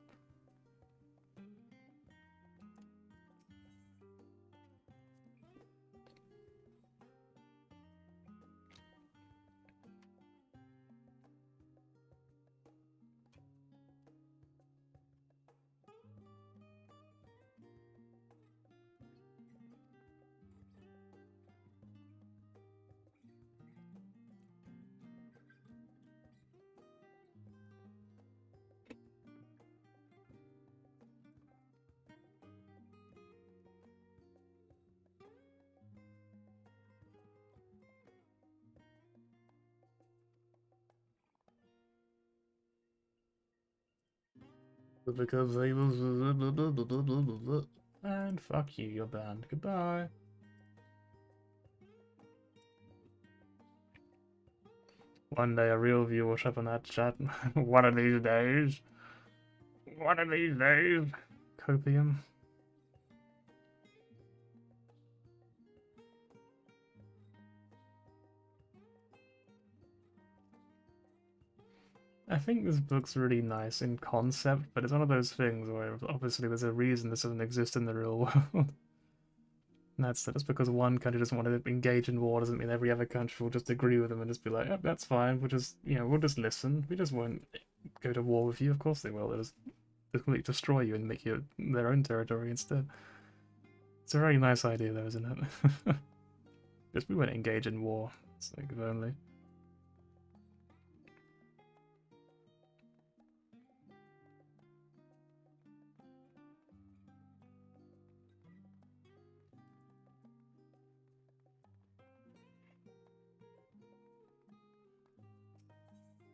Speaker 1: Because they and fuck you, you're banned. Goodbye. One day a real view will show up in that chat. One of these days. One of these days. Copium. I think this book's really nice in concept, but it's one of those things where obviously there's a reason this doesn't exist in the real world. And that's just because one country doesn't want to engage in war doesn't mean every other country will just agree with them and just be like, oh, that's fine, we'll just, we'll just listen. We just won't go to war with you. Of course they will. They'll just completely destroy you and make you their own territory instead. It's a very nice idea though, isn't it? Just we won't engage in war. It's like, if only.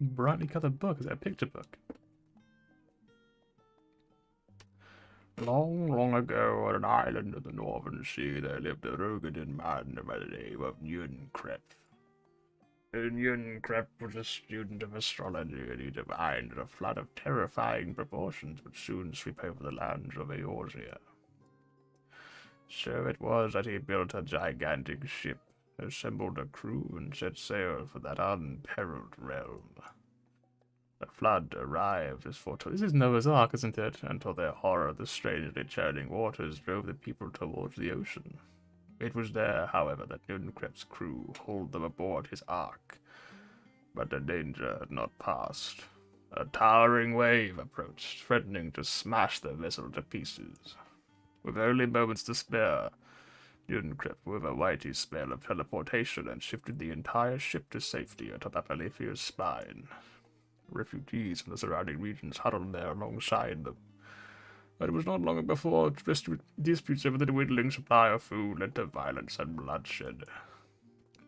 Speaker 1: Brightly coloured book. Is that a picture book? Long, long ago, on an island of the Northern Sea, there lived a rugged man by the name of Yunkrep. And Yunkrep was a student of astrology, and he divined that a flood of terrifying proportions would soon sweep over the lands of Eorzea. So it was that he built a gigantic ship, assembled a crew, and set sail for that unperilled realm. The flood arrived as foretold. This is Noah's Ark, isn't it? And to their horror, the strangely churning waters drove the people towards the ocean. It was there, however, that Nunkrep's crew hauled them aboard his ark. But the danger had not passed. A towering wave approached, threatening to smash the vessel to pieces. With only moments to spare, Nunkrep wove a mighty spell of teleportation and shifted the entire ship to safety atop Apalifier's spine. Refugees from the surrounding regions huddled there alongside them, But it was not long before disputes over the dwindling supply of food led to violence and bloodshed.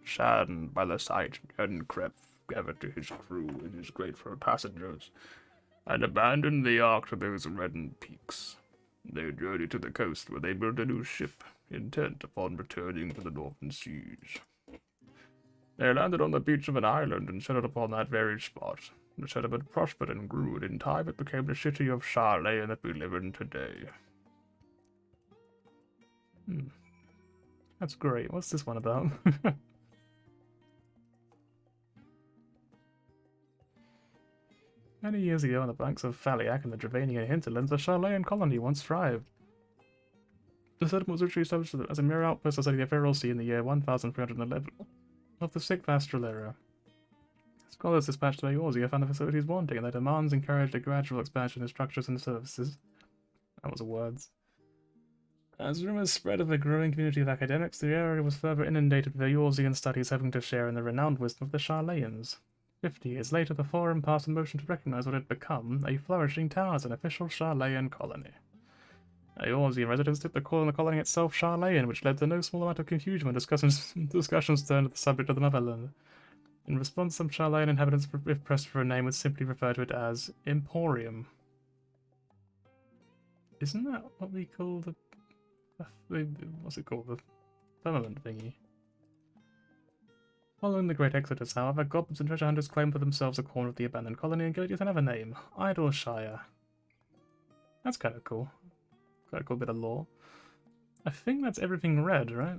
Speaker 1: Saddened by the sight, young Krep gathered to his crew and his grateful passengers, and abandoned the ark to those reddened peaks. They journeyed to the coast, where they built a new ship, intent upon returning to the northern seas. They landed on the beach of an island and settled upon that very spot. The settlement prospered and grew, and in time it became the city of Charlatan that we live in today. That's great. What's this one about? Many years ago, on the banks of Faliac in the Dravanian hinterlands, a Charlatan colony once thrived. The settlement was originally established as a mere outpost outside the Ephemeral Sea in the year 1311 of the Sick Vastral era. Scholars dispatched to Eorzea found the facilities wanting, and their demands encouraged a gradual expansion in structures and services. That was words. As rumors spread of a growing community of academics, the area was further inundated with Eorzean studies having to share in the renowned wisdom of the Charlatans. 50 years later, the Forum passed a motion to recognize what had become a flourishing town as an official Charlatan colony. Eorzean residents took the call on the colony itself Charlatan, which led to no small amount of confusion when discussions turned to the subject of the motherland. In response, some Charlatan inhabitants, if pressed for a name, would simply refer to it as Emporium. Isn't that what we call the what's it called? The firmament thingy? Following the Great Exodus, however, goblins and treasure hunters claimed for themselves a corner of the abandoned colony and gave it yet another name, Idleshire. That's kind of cool. Quite a cool bit of lore. I think that's everything red, right?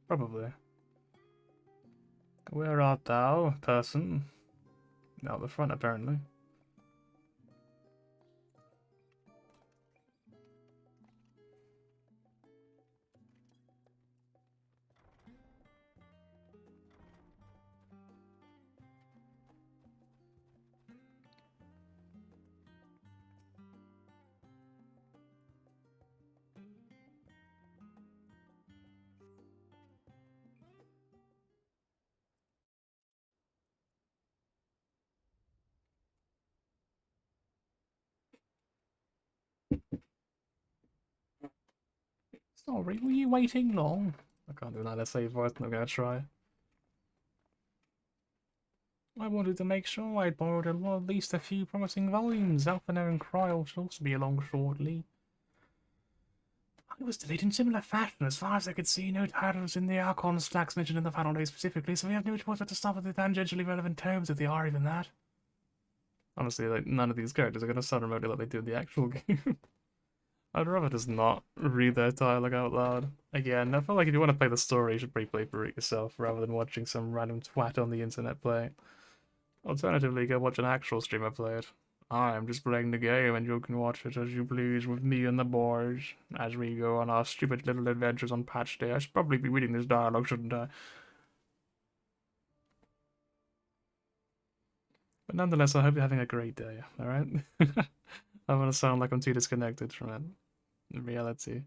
Speaker 1: Probably. Where art thou, person? Out the front, apparently. Sorry, were you waiting long? I can't do an LSA voice, I'm not gonna try. I wanted to make sure I'd borrowed at least a few promising volumes. Alphinair and Kryl should also be along shortly. I was delayed in similar fashion. As far as I could see, no titles in the Archon stacks mentioned in the final day specifically, so we have no choice but to start with the tangentially relevant terms if they are even that. Honestly, like, none of these characters are gonna sound remotely like they do in the actual game. I'd rather just not read their dialogue out loud. Again, I feel like if you want to play the story, you should probably play for it yourself, rather than watching some random twat on the internet play it. Alternatively, go watch an actual streamer play it. I'm just playing the game and you can watch it as you please with me and the boys, as we go on our stupid little adventures on patch day. I should probably be reading this dialogue, shouldn't I? But nonetheless, I hope you're having a great day, alright? I want to sound like I'm too disconnected from it. In reality,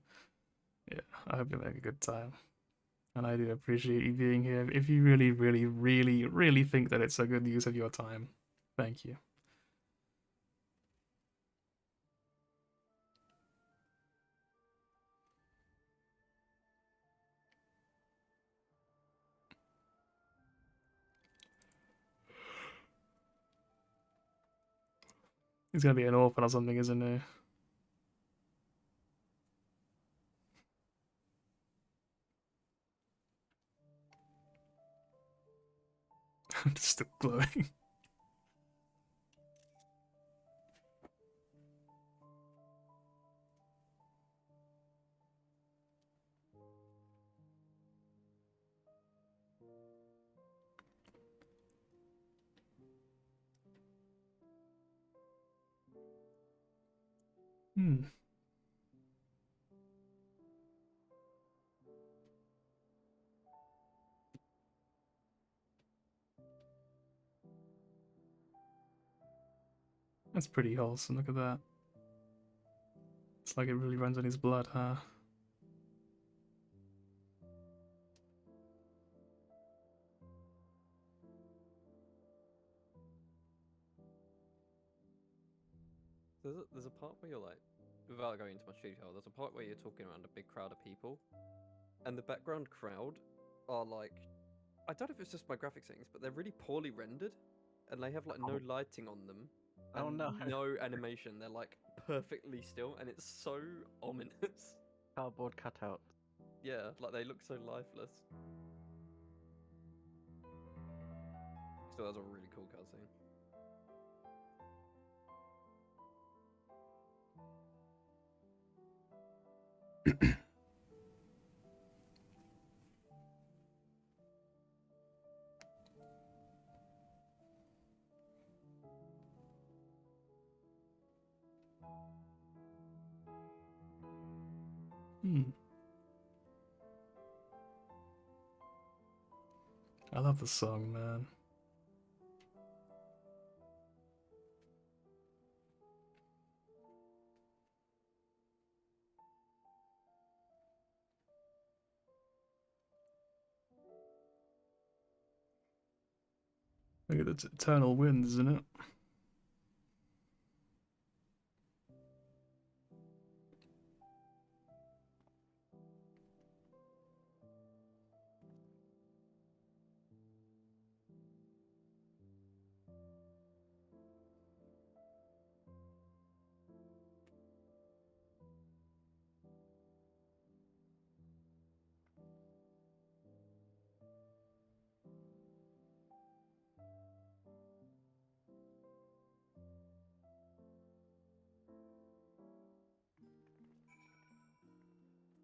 Speaker 1: yeah, I hope you're having a good time. And I do appreciate you being here. If you really, really, really, really think that it's a good use of your time, thank you. He's gonna be an orphan or something, isn't he? I'm just still glowing. That's pretty wholesome, look at that. It's like it really runs in his blood, huh?
Speaker 2: There's a part where you're like, without going into much detail, there's a part where you're talking around a big crowd of people, and the background crowd are like, I don't know if it's just my graphic settings, but they're really poorly rendered, and they have like no lighting on them,
Speaker 3: Oh,
Speaker 2: and
Speaker 3: no.
Speaker 2: no animation. They're like perfectly still, and it's so ominous.
Speaker 3: Cardboard cutout.
Speaker 2: Yeah, like they look so lifeless. Still, that's a really cool cutscene.
Speaker 1: Hmm. I love the song, man. Look at the eternal winds, isn't it?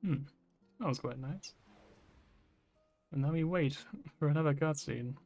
Speaker 1: Hmm. That was quite nice. And now we wait for another cutscene.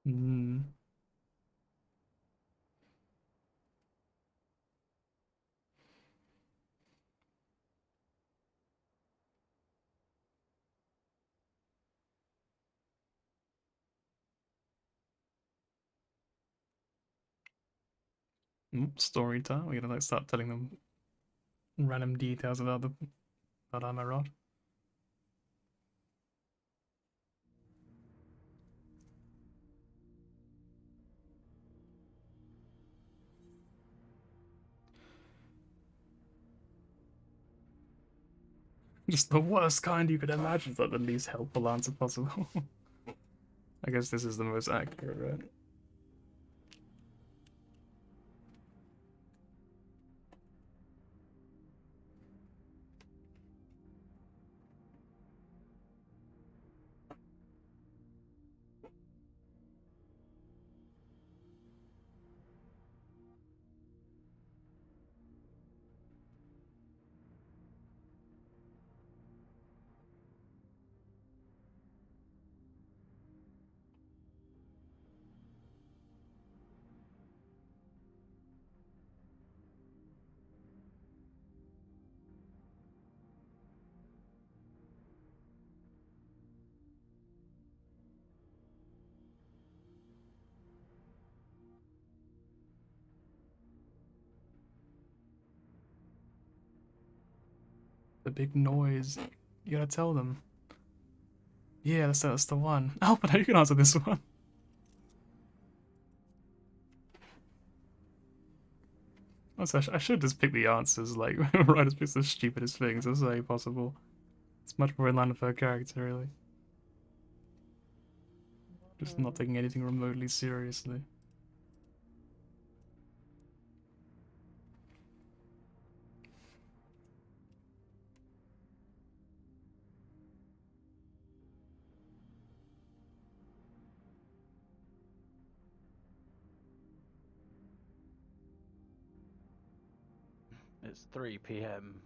Speaker 1: Hmm. Story time. We're gonna like start telling them random details about Amarot. Just the worst kind you could imagine. Is like the least helpful answer possible. I guess this is the most accurate, right? The big noise. You gotta tell them. Yeah, that's the one. Oh, but you can answer this one. Also, I should just pick the answers, like, right as pick the stupidest things. That's very possible. It's much more in line with her character, really. Just not taking anything remotely seriously.
Speaker 3: It's 3 p.m.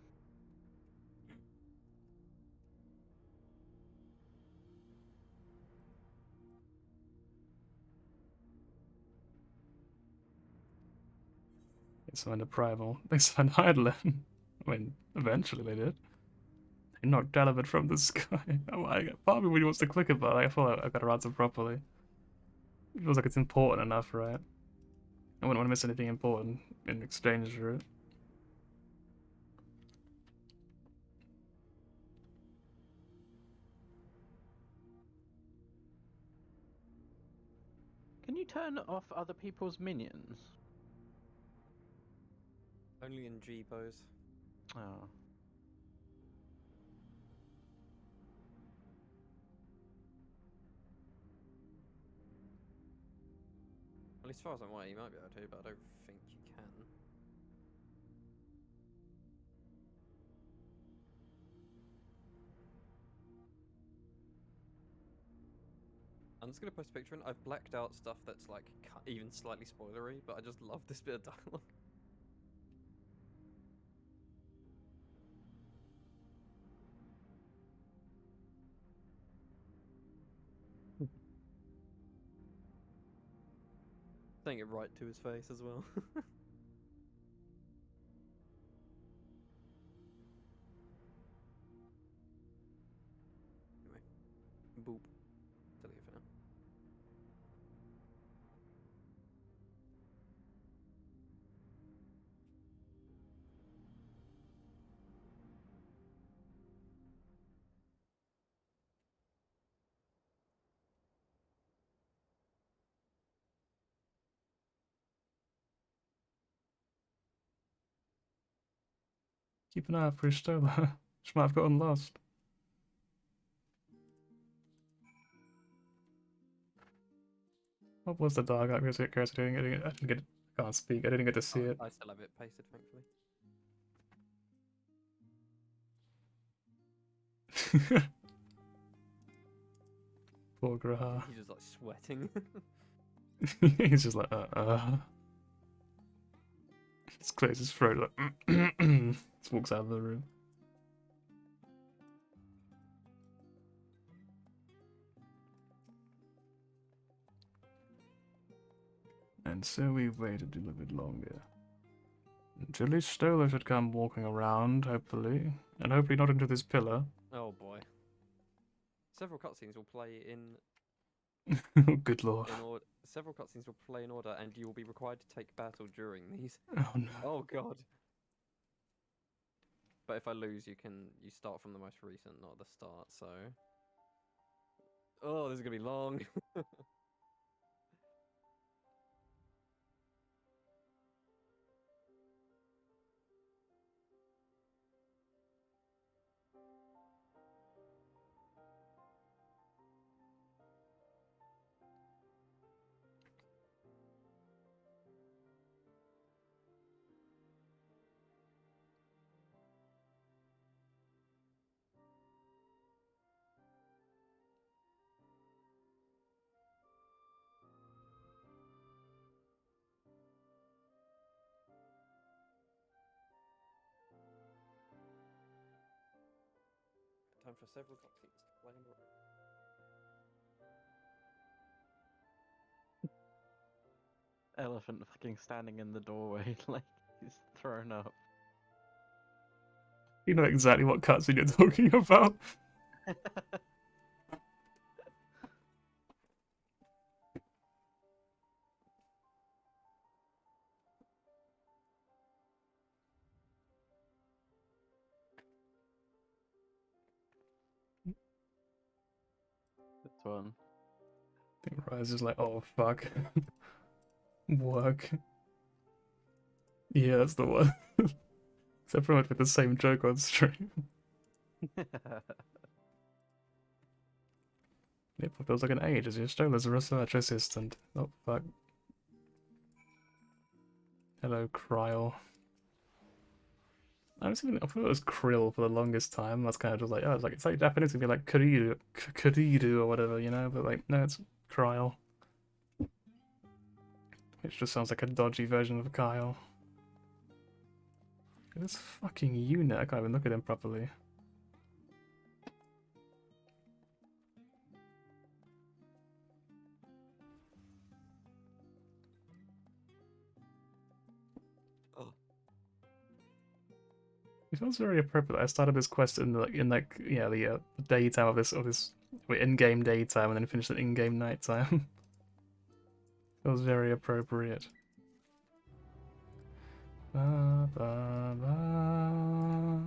Speaker 1: They signed a primal. They signed Heidelin. I mean, eventually they did. They knocked Dalibut from the sky. Part of me really wants to click it, but I feel like I've got to answer properly. It feels like it's important enough, right? I wouldn't want to miss anything important in exchange for it.
Speaker 3: Can you turn off other people's minions?
Speaker 2: Only in G pose.
Speaker 3: Oh.
Speaker 2: At least as far as I'm aware, you might be able to, but I don't think you can. I'm just gonna post a picture in. I've blacked out stuff that's like even slightly spoilery, but I just love this bit of dialogue. Saying it right to his face as well. Anyway, boop. Delete it for now.
Speaker 1: Keep an eye out for his Stola. She might have gotten lost. What was the dog? I'm curious. I didn't get. I can't speak. I didn't get to see it.
Speaker 2: I still have it pasted, thankfully.
Speaker 1: Poor Graha.
Speaker 2: He's just like sweating.
Speaker 1: He's just like, Just clears his throat, like, just walks out of the room. And so we waited a little bit longer. Until his Stola should come walking around, hopefully. And hopefully not into this pillar.
Speaker 2: Oh boy. Several cutscenes will play in
Speaker 1: Good lord.
Speaker 2: order. Several cutscenes will play in order, and you will be required to take battle during these.
Speaker 1: Oh no.
Speaker 2: Oh god. But if I lose, you start from the most recent, not the start. So. Oh, this is gonna be long. Time for several cutscenes to play in order.
Speaker 3: Elephant fucking standing in the doorway like he's thrown up.
Speaker 1: You know exactly what cutscene you're talking about.
Speaker 3: This one.
Speaker 1: I think Rise is like, oh fuck. Work. Yeah, that's the one. Except pretty much with the same joke on stream. It feels like an age as your Stola's a research assistant. Oh fuck. Hello, Kryl. I thought it was Krill for the longest time. That's kind of just like, oh, it's like Japanese would be like Kuridu or whatever, you know? But like, no, it's Kryl. Which just sounds like a dodgy version of Kyle. This fucking unit, I can't even look at him properly.
Speaker 2: Oh.
Speaker 1: It feels very appropriate that I started this quest in the daytime of this in-game daytime and then finished it in-game nighttime. Feels very appropriate. Ba, ba, ba.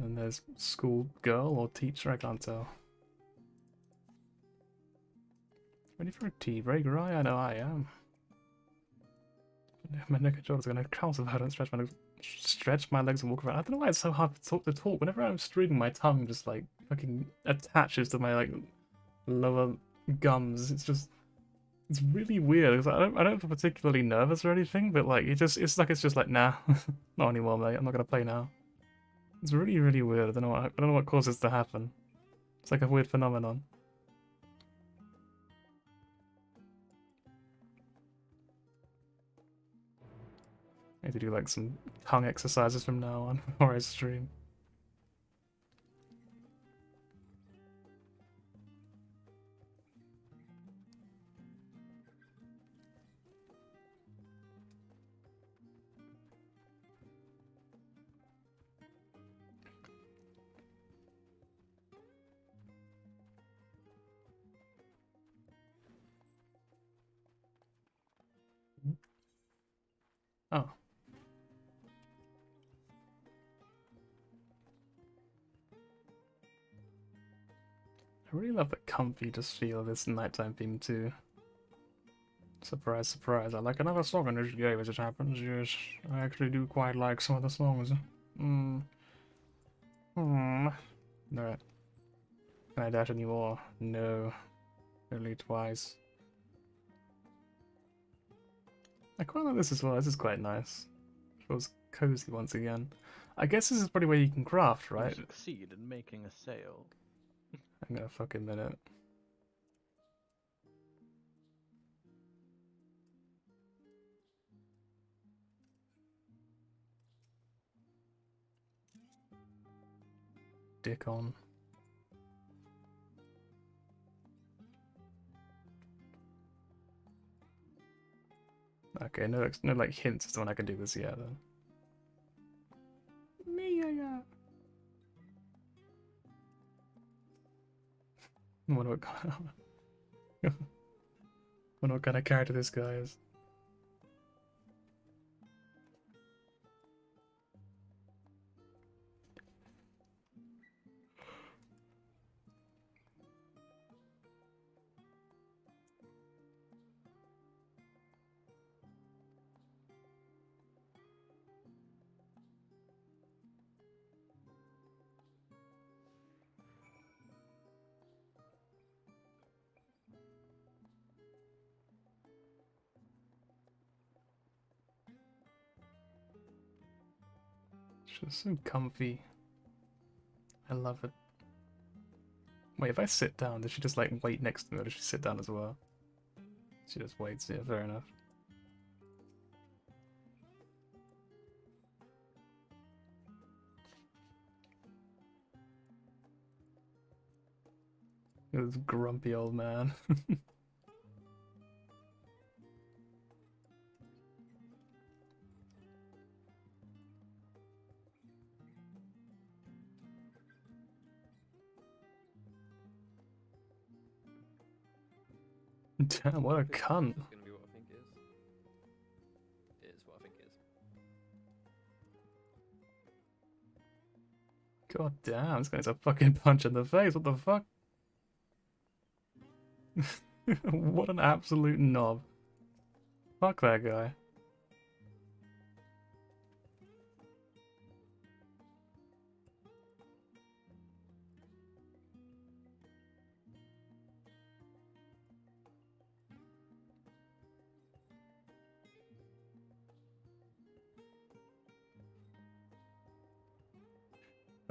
Speaker 1: And there's school girl or teacher, I can't tell. Ready for a tea break, right? I know I am. My neck and shoulders are gonna cross if I don't stretch my legs and walk around. I don't know why it's so hard to talk. Whenever I'm streaming, my tongue just like fucking attaches to my like lower gums. It's really weird. I don't feel particularly nervous or anything, but like it's just like nah, not anymore, mate. I'm not gonna play now. It's really weird. I don't know what causes it to happen. It's like a weird phenomenon. I need to do like some tongue exercises from now on before I stream. Oh. I really love the comfy just feel of this nighttime theme too. Surprise, surprise. I like another song in this game as it happens. Yes, I actually do quite like some of the songs. Alright. Can I dash anymore? No. Only twice. I quite like this as well. This is quite nice. Feels cozy once again. I guess this is probably where you can craft, right?
Speaker 3: You succeed in making a sale.
Speaker 1: I'm gonna fucking minute. Dick on. Okay, no like hints as to when I can do this yet then. Yeah. I wonder what kind of character this guy is. It's just so comfy. I love it. Wait, if I sit down, does she just like wait next to me or does she sit down as well? She just waits, yeah, fair enough. This grumpy old man. Damn, what a cunt.
Speaker 2: It's gonna be what I think it is. It is what I think it is.
Speaker 1: God damn, this guy's a fucking punch in the face. What the fuck? What an absolute knob. Fuck that guy.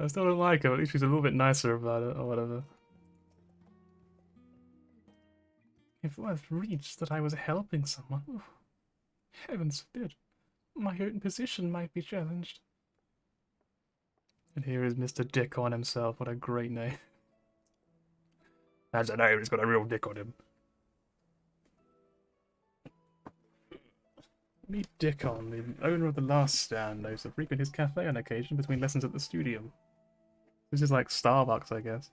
Speaker 1: I still don't like her, at least she's a little bit nicer about it, or whatever. If worth reached that I was helping someone, oh, heavens forbid, my own position might be challenged. And here is Mr. Dick on himself, what a great name. That's a name, he's got a real dick on him. Meet Dickon, the owner of the last stand. I used to frequent his cafe on occasion between lessons at the studio. This is like Starbucks, I guess.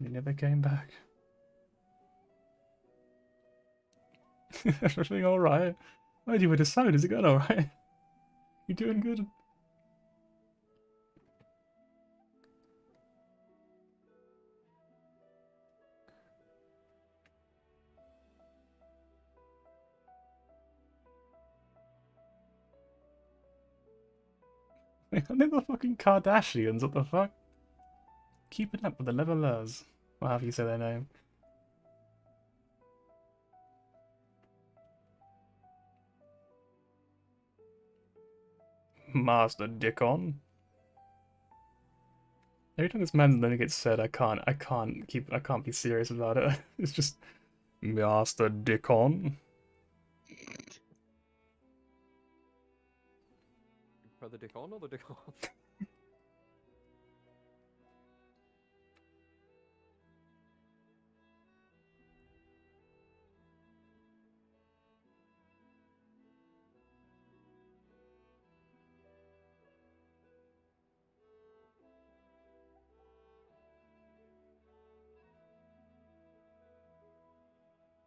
Speaker 1: He never came back. Everything alright? Why did you with his sound? Is it going alright? You doing good? They're the fucking Kardashians, what the fuck? Keeping up with the levelers. Or however you say their name. Master Dickon. Every time this man's name gets said, I can't be serious about it. It's just Master Dickon.
Speaker 2: Brother Dick on or the Dick on?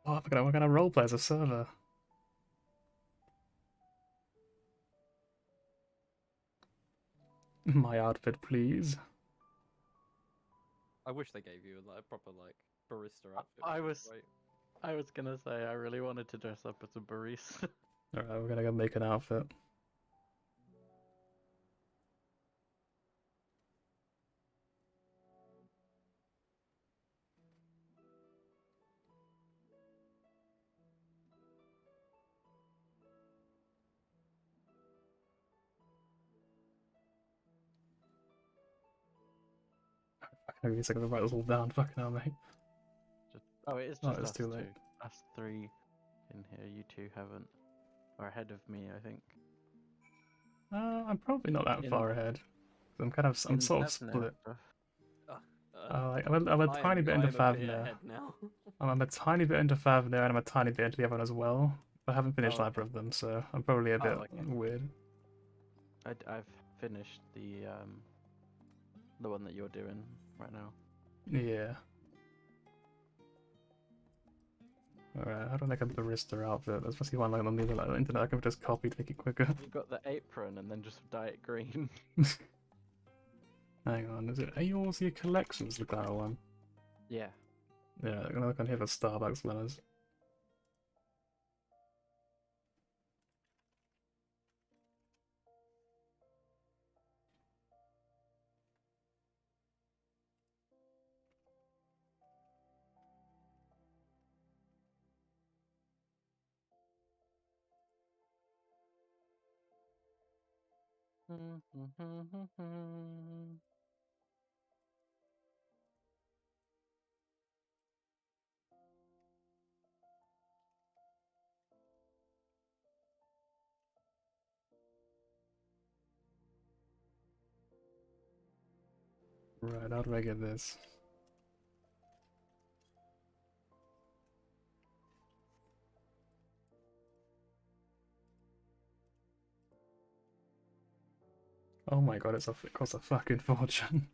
Speaker 1: Oh, we're gonna roleplay as a server. My outfit, please.
Speaker 2: I wish they gave you like a proper like barista outfit.
Speaker 3: I
Speaker 2: which
Speaker 3: was-
Speaker 2: great.
Speaker 3: I was gonna say I really wanted to dress up as a barista.
Speaker 1: Alright, we're gonna go make an outfit. Fucking give me a second to write this all down. Fucking hell, mate.
Speaker 3: Oh, it is
Speaker 1: Oh,
Speaker 3: just
Speaker 1: it's
Speaker 3: us
Speaker 1: too late.
Speaker 3: two. Us three in here. You two haven't. Or ahead of me, I think.
Speaker 1: I'm probably not that
Speaker 3: In-
Speaker 1: far ahead. I'm
Speaker 3: In
Speaker 1: sort of
Speaker 3: Favner
Speaker 1: split.
Speaker 3: stuff.
Speaker 1: I'm a tiny bit into
Speaker 2: I am a bit
Speaker 1: Favner.
Speaker 2: ahead now.
Speaker 1: I'm a tiny bit into Favner and I'm a tiny bit into the other one as well. I haven't finished
Speaker 3: Oh,
Speaker 1: either
Speaker 3: okay.
Speaker 1: of them, so I'm probably a bit
Speaker 3: Oh, okay.
Speaker 1: weird.
Speaker 3: I've finished the one that you're doing right now.
Speaker 1: Yeah. Alright, how do I make a barista outfit? There's must be one like on the internet I can just copy to make it quicker.
Speaker 3: You got the apron and then just dye it green.
Speaker 1: Hang on, is it Aorsia Collections, the Clara one?
Speaker 3: Yeah.
Speaker 1: Yeah, I'm gonna look on here for Starbucks letters. Right, how do I get this? Oh my god, it costs a fucking fortune.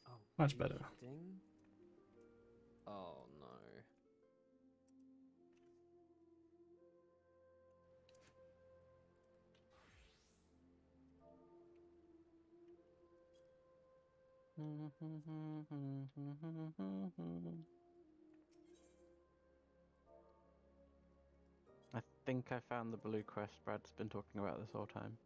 Speaker 2: Oh,
Speaker 1: Much better.
Speaker 2: ding. Oh no.
Speaker 3: I think I found the blue quest Brad's been talking about this whole time.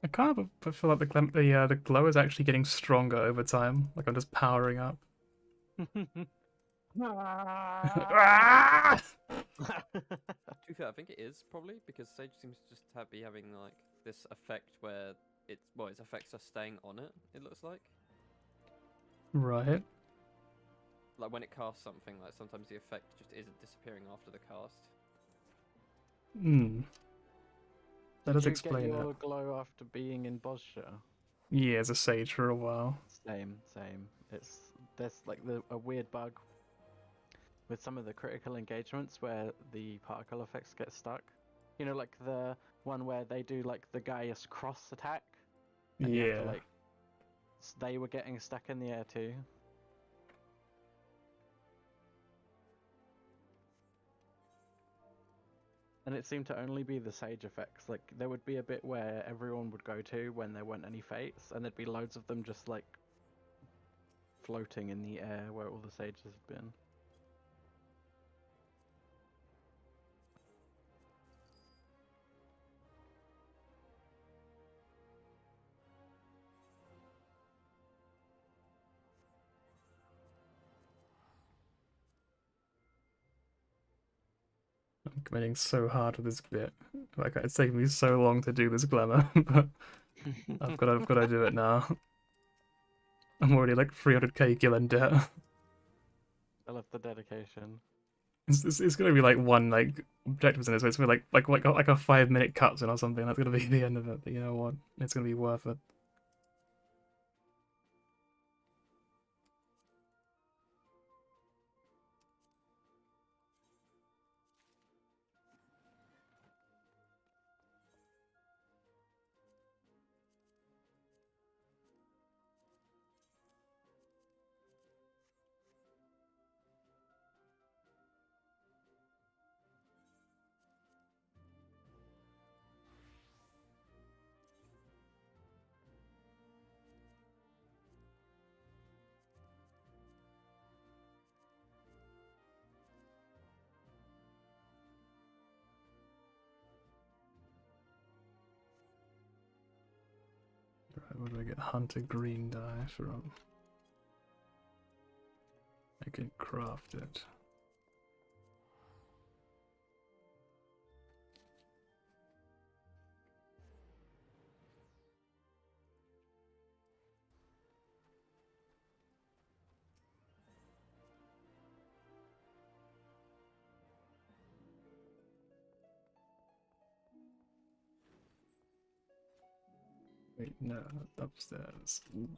Speaker 1: I kind of feel like the glow is actually getting stronger over time. Like I'm just powering up. Ah!
Speaker 2: To be fair, I think it is probably because Sage seems to just be having like this effect where its effects are staying on it. It looks like
Speaker 1: Right.
Speaker 2: when it casts something, like sometimes the effect just isn't disappearing after the cast.
Speaker 1: Hmm. That
Speaker 3: Did
Speaker 1: does
Speaker 3: you get
Speaker 1: explain it.
Speaker 3: your glow after being in Boscia?
Speaker 1: Yeah, as a sage for a while.
Speaker 3: Same, same. There's like a weird bug with some of the critical engagements where the particle effects get stuck. You know, like the one where they do like the Gaius cross attack, and you have to
Speaker 1: Yeah.
Speaker 3: like. They were getting stuck in the air too. And it seemed to only be the sage effects. Like there would be a bit where everyone would go to when there weren't any fates, and there'd be loads of them just like floating in the air where all the sages had been.
Speaker 1: I'm committing so hard to this bit. Like it's taken me so long to do this glamour, but I've got to do it now. I'm already like 300k gil in debt.
Speaker 3: I love the dedication.
Speaker 1: It's gonna be like one like objectives in this, so it's gonna be like a 5 minute cutscene or something. That's gonna be the end of it. But you know what? It's gonna be worth it. Right, where do I get Hunter Green dye from? I can craft it. Wait, no, not upstairs. Ooh.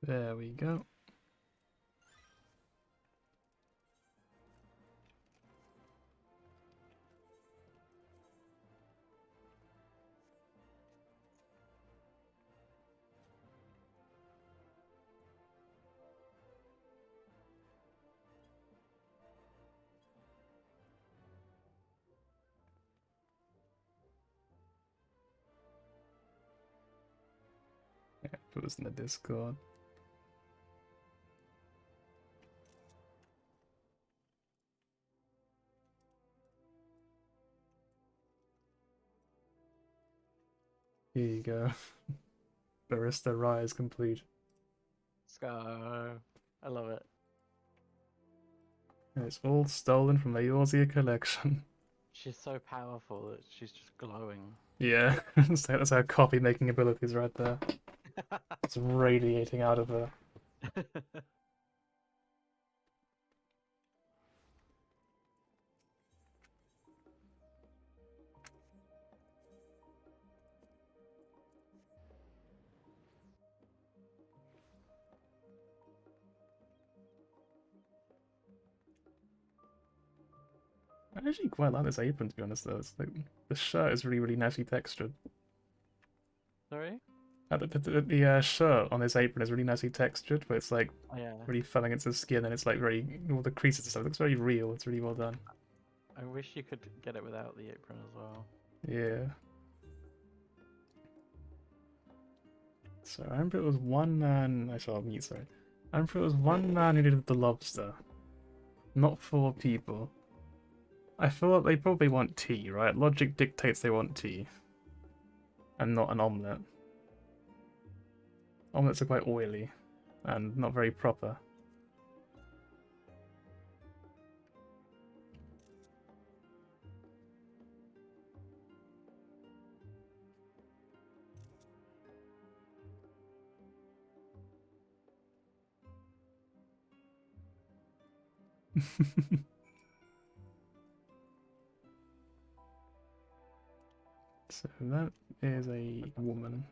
Speaker 1: There we go. Yeah, put this in the Discord. Here you go. Barista Rye is complete.
Speaker 3: Let's go. I love it.
Speaker 1: And it's all stolen from the Eorzea collection.
Speaker 3: She's so powerful that she's just glowing.
Speaker 1: Yeah, that's her copy making abilities right there. It's radiating out of her. I actually quite like this apron, to be honest, though. It's like the shirt is really, really nicely textured.
Speaker 3: Sorry?
Speaker 1: The shirt on this apron is really nicely textured, but it's like
Speaker 3: Oh, yeah.
Speaker 1: really filling into the skin, and it's like very all the creases and stuff. It looks very real. It's really well done.
Speaker 3: I wish you could get it without the apron as well.
Speaker 1: Yeah. So I remember it was one man. I saw meat. Sorry. I remember it was one man who did the lobster, not 4 people. I feel like they probably want tea, right? Logic dictates they want tea, and not an omelette. Omelettes are quite oily and not very proper. So that is a woman.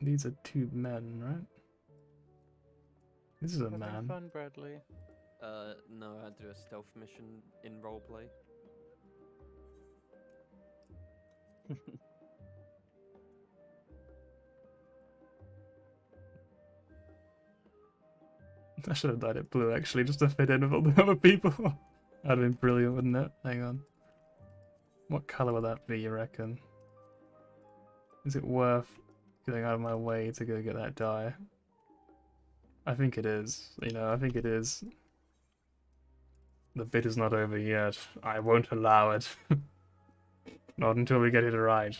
Speaker 1: These are 2 men, right? This is a
Speaker 3: Having
Speaker 1: man.
Speaker 3: fun, Bradley.
Speaker 2: No, I had to do a stealth mission in roleplay.
Speaker 1: I should have dyed it blue actually, just to fit in with all the other people. That'd have been brilliant, wouldn't it? Hang on. What colour would that be, you reckon? Is it worth going out of my way to go get that dye? I think it is. You know, I think it is. The bid is not over yet. I won't allow it. Not until we get it right.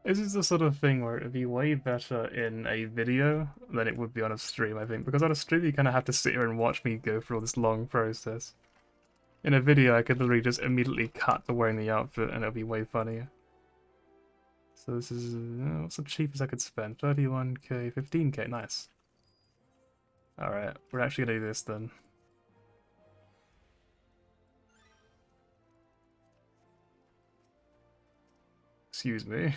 Speaker 1: This is the sort of thing where it'd be way better in a video than it would be on a stream, I think. Because on a stream you kind of have to sit here and watch me go through all this long process. In a video I could literally just immediately cut to wearing the outfit and it'll be way funnier. So this is, what's the cheapest I could spend? 31k, 15k, nice. Alright, we're actually gonna do this then. Excuse me.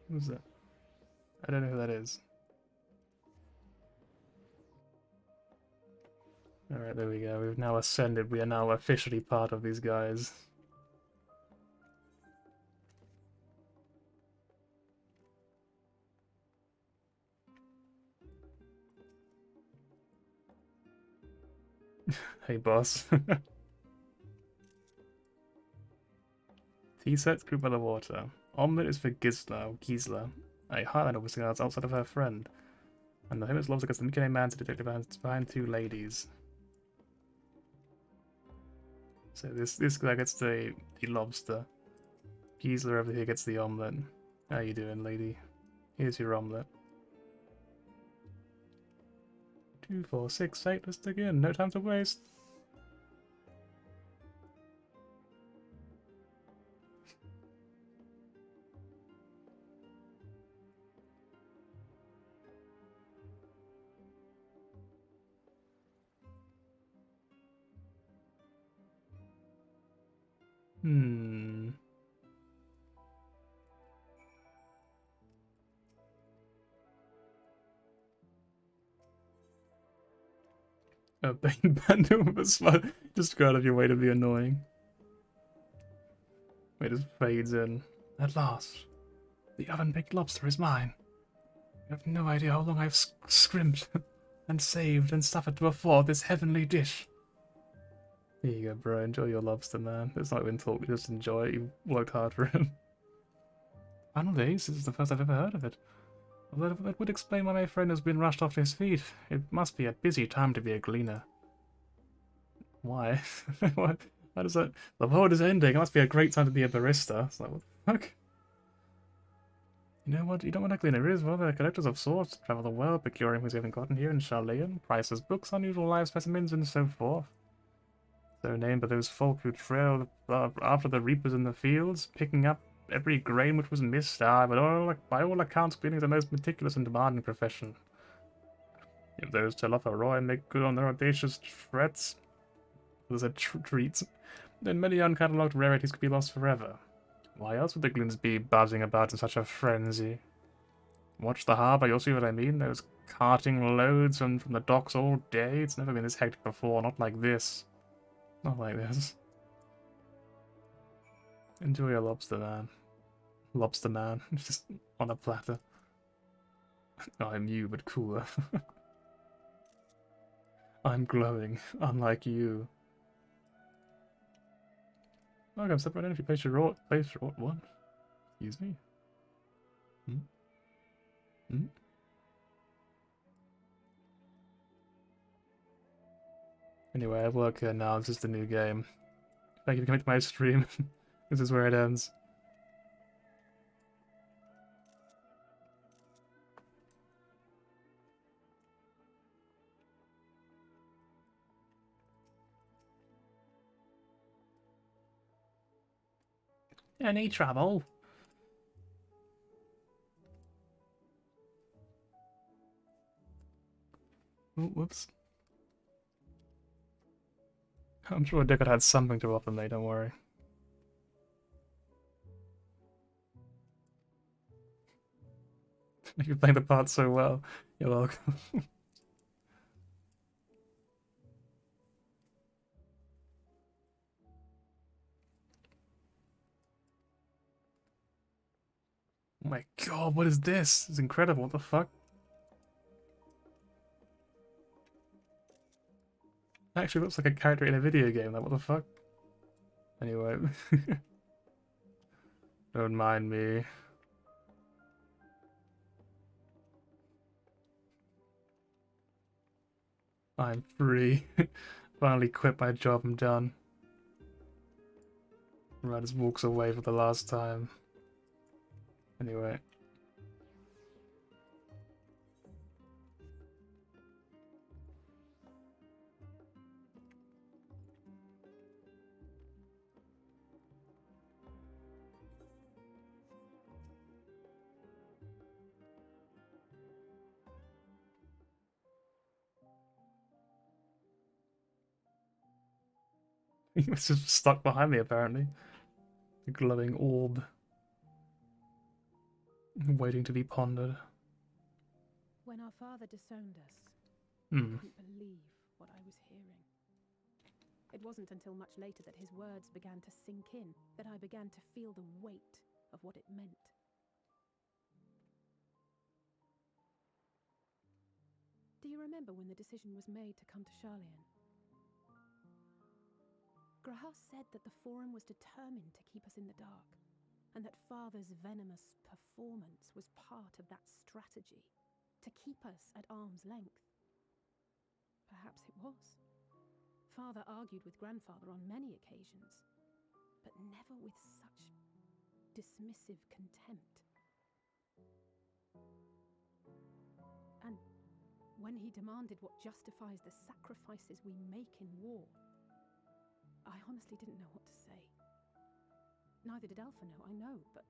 Speaker 1: Who's that? I don't know who that is. Alright, there we go. We've now ascended. We are now officially part of these guys. Hey, boss. Tea sets group by the water. Omelette is for Gisla, a Highlander with cigars outside of her friend. And the famous loves against the Mikane man to detective behind 2 ladies. So this guy gets the lobster. Gisla over here gets the omelette. How you doing, lady? Here's your omelette. 2, 4, 6, 8, let's dig in. No time to waste. Hmm. A Bane Bundle with a smile. Just go out of your way to be annoying. It just fades in. At last, the oven-baked lobster is mine. You have no idea how long I've scrimped and saved and suffered to afford this heavenly dish. Here you go, bro. Enjoy your lobster, man. It's not even talk. Just enjoy it. You worked hard for it. Final days? This is the first I've ever heard of it. Although that would explain why my friend has been rushed off to his feet. It must be a busy time to be a gleaner. Why? Why does that... The world is ending. It must be a great time to be a barista. It's like, what the fuck? You know what? You don't want a gleaner is? Well, they're collectors of sorts. Travel the world, procuring things we haven't gotten here in Charleon. Prices, books, unusual live specimens, and so forth. So named by those folk who trailed after the reapers in the fields, picking up every grain which was missed. But by all accounts, cleaning is the most meticulous and demanding profession. If those tell off a roy and make good on their audacious threats, those are treats, then many uncatalogued rarities could be lost forever. Why else would the glins be buzzing about in such a frenzy? Watch the harbour, you'll see what I mean. Those carting loads from the docks all day. It's never been this hectic before, not like this. Not like this. Enjoy your lobster, man. Lobster man, just on a platter. I'm you, but cooler. I'm glowing, unlike you. Okay, I'm separate if you place your what? Excuse me? Hmm? Anyway, I work here now, this is the new game. Thank you for coming to my stream. This is where it ends. Any trouble? Oh, whoops. I'm sure Dickard had something to offer me, don't worry. You're playing the part so well. You're welcome. Oh my god, what is this? It's incredible, what the fuck? Actually looks like a character in a video game, like what the fuck? Anyway. Don't mind me. I'm free. Finally quit my job, I'm done. Right, just walks away for the last time. Anyway. He was just stuck behind me, apparently. The glowing orb. Waiting to be pondered.
Speaker 4: When our father disowned us, I
Speaker 1: Hmm.
Speaker 4: couldn't believe what I was hearing. It wasn't until much later that his words began to sink in, that I began to feel the weight of what it meant. Do you remember when the decision was made to come to Charleon? Grahas said that the Forum was determined to keep us in the dark, and that Father's venomous performance was part of that strategy, to keep us at arm's length. Perhaps it was. Father argued with Grandfather on many occasions, but never with such dismissive contempt. And when he demanded what justifies the sacrifices we make in war, I honestly didn't know what to say. Neither did Alpha know, I know, but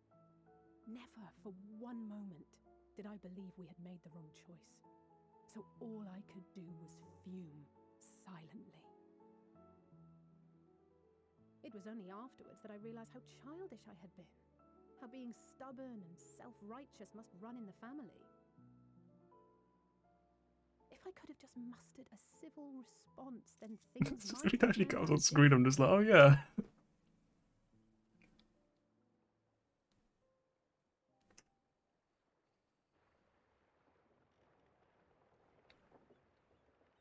Speaker 4: never for one moment did I believe we had made the wrong choice. So all I could do was fume silently. It was only afterwards that I realized how childish I had been. How being stubborn and self-righteous must run in the family. If I could have just mustered a civil response, then things
Speaker 1: It's just
Speaker 4: might
Speaker 1: every
Speaker 4: have
Speaker 1: time she
Speaker 4: turned
Speaker 1: comes
Speaker 4: out
Speaker 1: on screen, I'm just like, oh
Speaker 4: differently.
Speaker 1: yeah.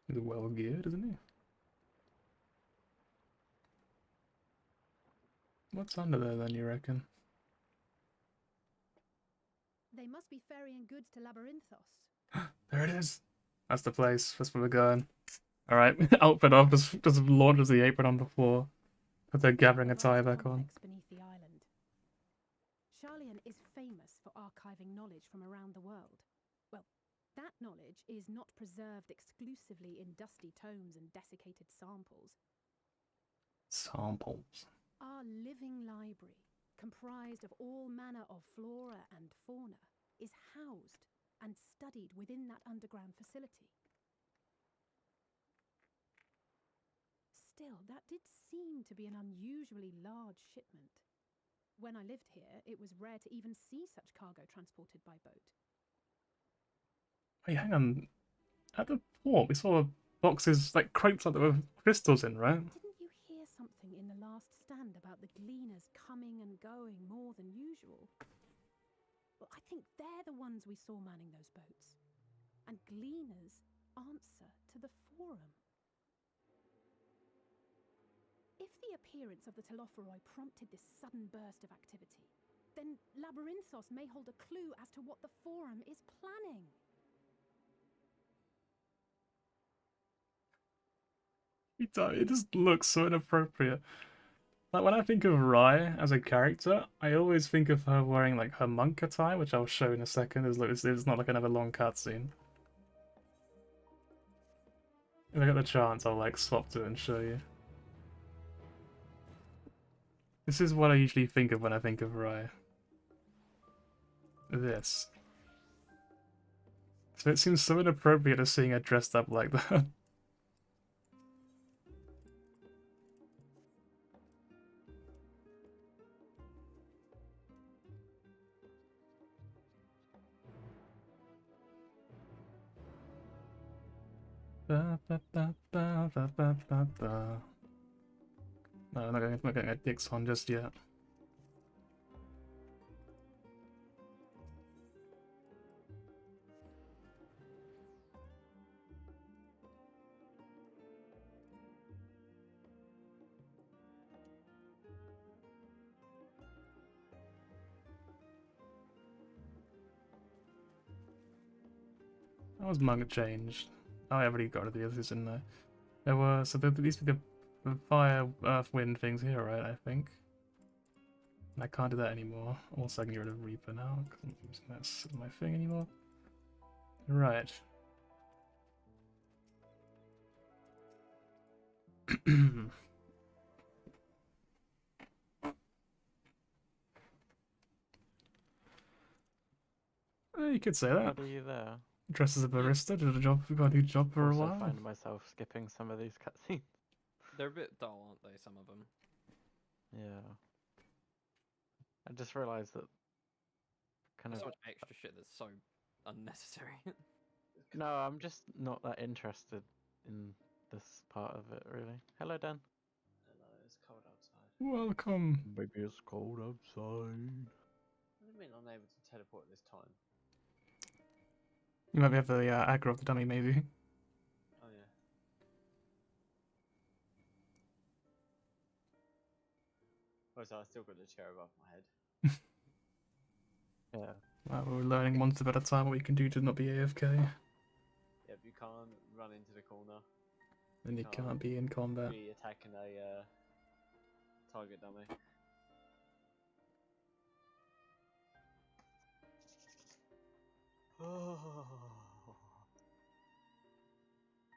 Speaker 1: He's well geared, isn't he? What's under there then, you reckon?
Speaker 4: They must be ferrying goods to Labyrinthos.
Speaker 1: There it is. That's the place. That's where we're going. Alright, outfit off, just launches the apron on the floor. Put their gathering
Speaker 4: A vast
Speaker 1: attire back on.
Speaker 4: complex beneath the island. Charlian is famous for archiving knowledge from around the world. Well, that knowledge is not preserved exclusively in dusty tomes and desiccated samples.
Speaker 1: Samples.
Speaker 4: Our living library, comprised of all manner of flora and fauna, is housed and studied within that underground facility. Still, that did seem to be an unusually large shipment. When I lived here, it was rare to even see such cargo transported by boat.
Speaker 1: Wait, hang on. At the port, we saw boxes, like crates like there were crystals in, right?
Speaker 4: Didn't you hear something in the last stand about the gleaners coming and going more than usual? Well, I think they're the ones we saw manning those boats. And gleaners answer to the forum. If the appearance of the Telophoroi prompted this sudden burst of activity, then Labyrinthos may hold a clue as to what the forum is planning.
Speaker 1: It just looks so inappropriate. Like, when I think of Rai as a character, I always think of her wearing, like, her monk attire, which I'll show in a second. It's not like another long cutscene. If I get the chance, I'll, like, swap to it and show you. This is what I usually think of when I think of Rai. This. So it seems so inappropriate to seeing her dressed up like that. Ba, ba, ba, ba, ba, ba, ba, ba. No, I'm not getting a dicks on just yet. How was manga changed? Oh, I already got rid of the others in there. There were, so these were the fire, earth, wind things here, right, I think? And I can't do that anymore. Also, I can get rid of Reaper now, because I'm not using that as my thing anymore. Right. You could say that.
Speaker 3: What are you there?
Speaker 1: Dressed as a barista, did a job, got a new job for a
Speaker 3: Also
Speaker 1: while.
Speaker 3: find myself skipping some of these cutscenes.
Speaker 2: They're a bit dull, aren't they, some of them?
Speaker 3: Yeah. I just realised that kind
Speaker 2: There's so
Speaker 3: of...
Speaker 2: much extra shit that's so unnecessary.
Speaker 3: No, I'm just not that interested in this part of it, really. Hello, Dan.
Speaker 5: Hello, it's cold outside.
Speaker 1: Welcome.
Speaker 3: Maybe it's cold outside.
Speaker 5: What do you mean unable to teleport at this time?
Speaker 1: You might be have the aggro of the dummy, maybe.
Speaker 5: Oh yeah. Also, I still got the chair above my head.
Speaker 3: Yeah.
Speaker 1: We're learning one step at a time what you can do to not be AFK.
Speaker 5: Yep, you can't run into the corner.
Speaker 1: And you can't be in combat.
Speaker 5: Be attacking a target dummy.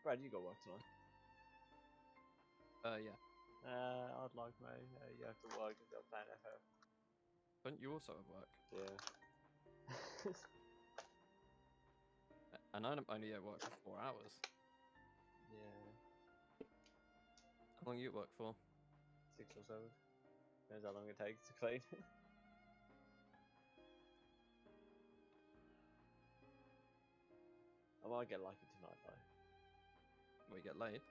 Speaker 5: Brad, you got work tonight.
Speaker 2: Yeah.
Speaker 5: I'd like me. You have to work if you're playing FF.
Speaker 2: Don't you also have work?
Speaker 5: Yeah.
Speaker 2: And I'm only at work for 4 hours.
Speaker 5: Yeah.
Speaker 2: How long you at work for?
Speaker 5: 6 or 7. Depends how long it takes to clean. I might get lucky tonight though.
Speaker 2: We get laid.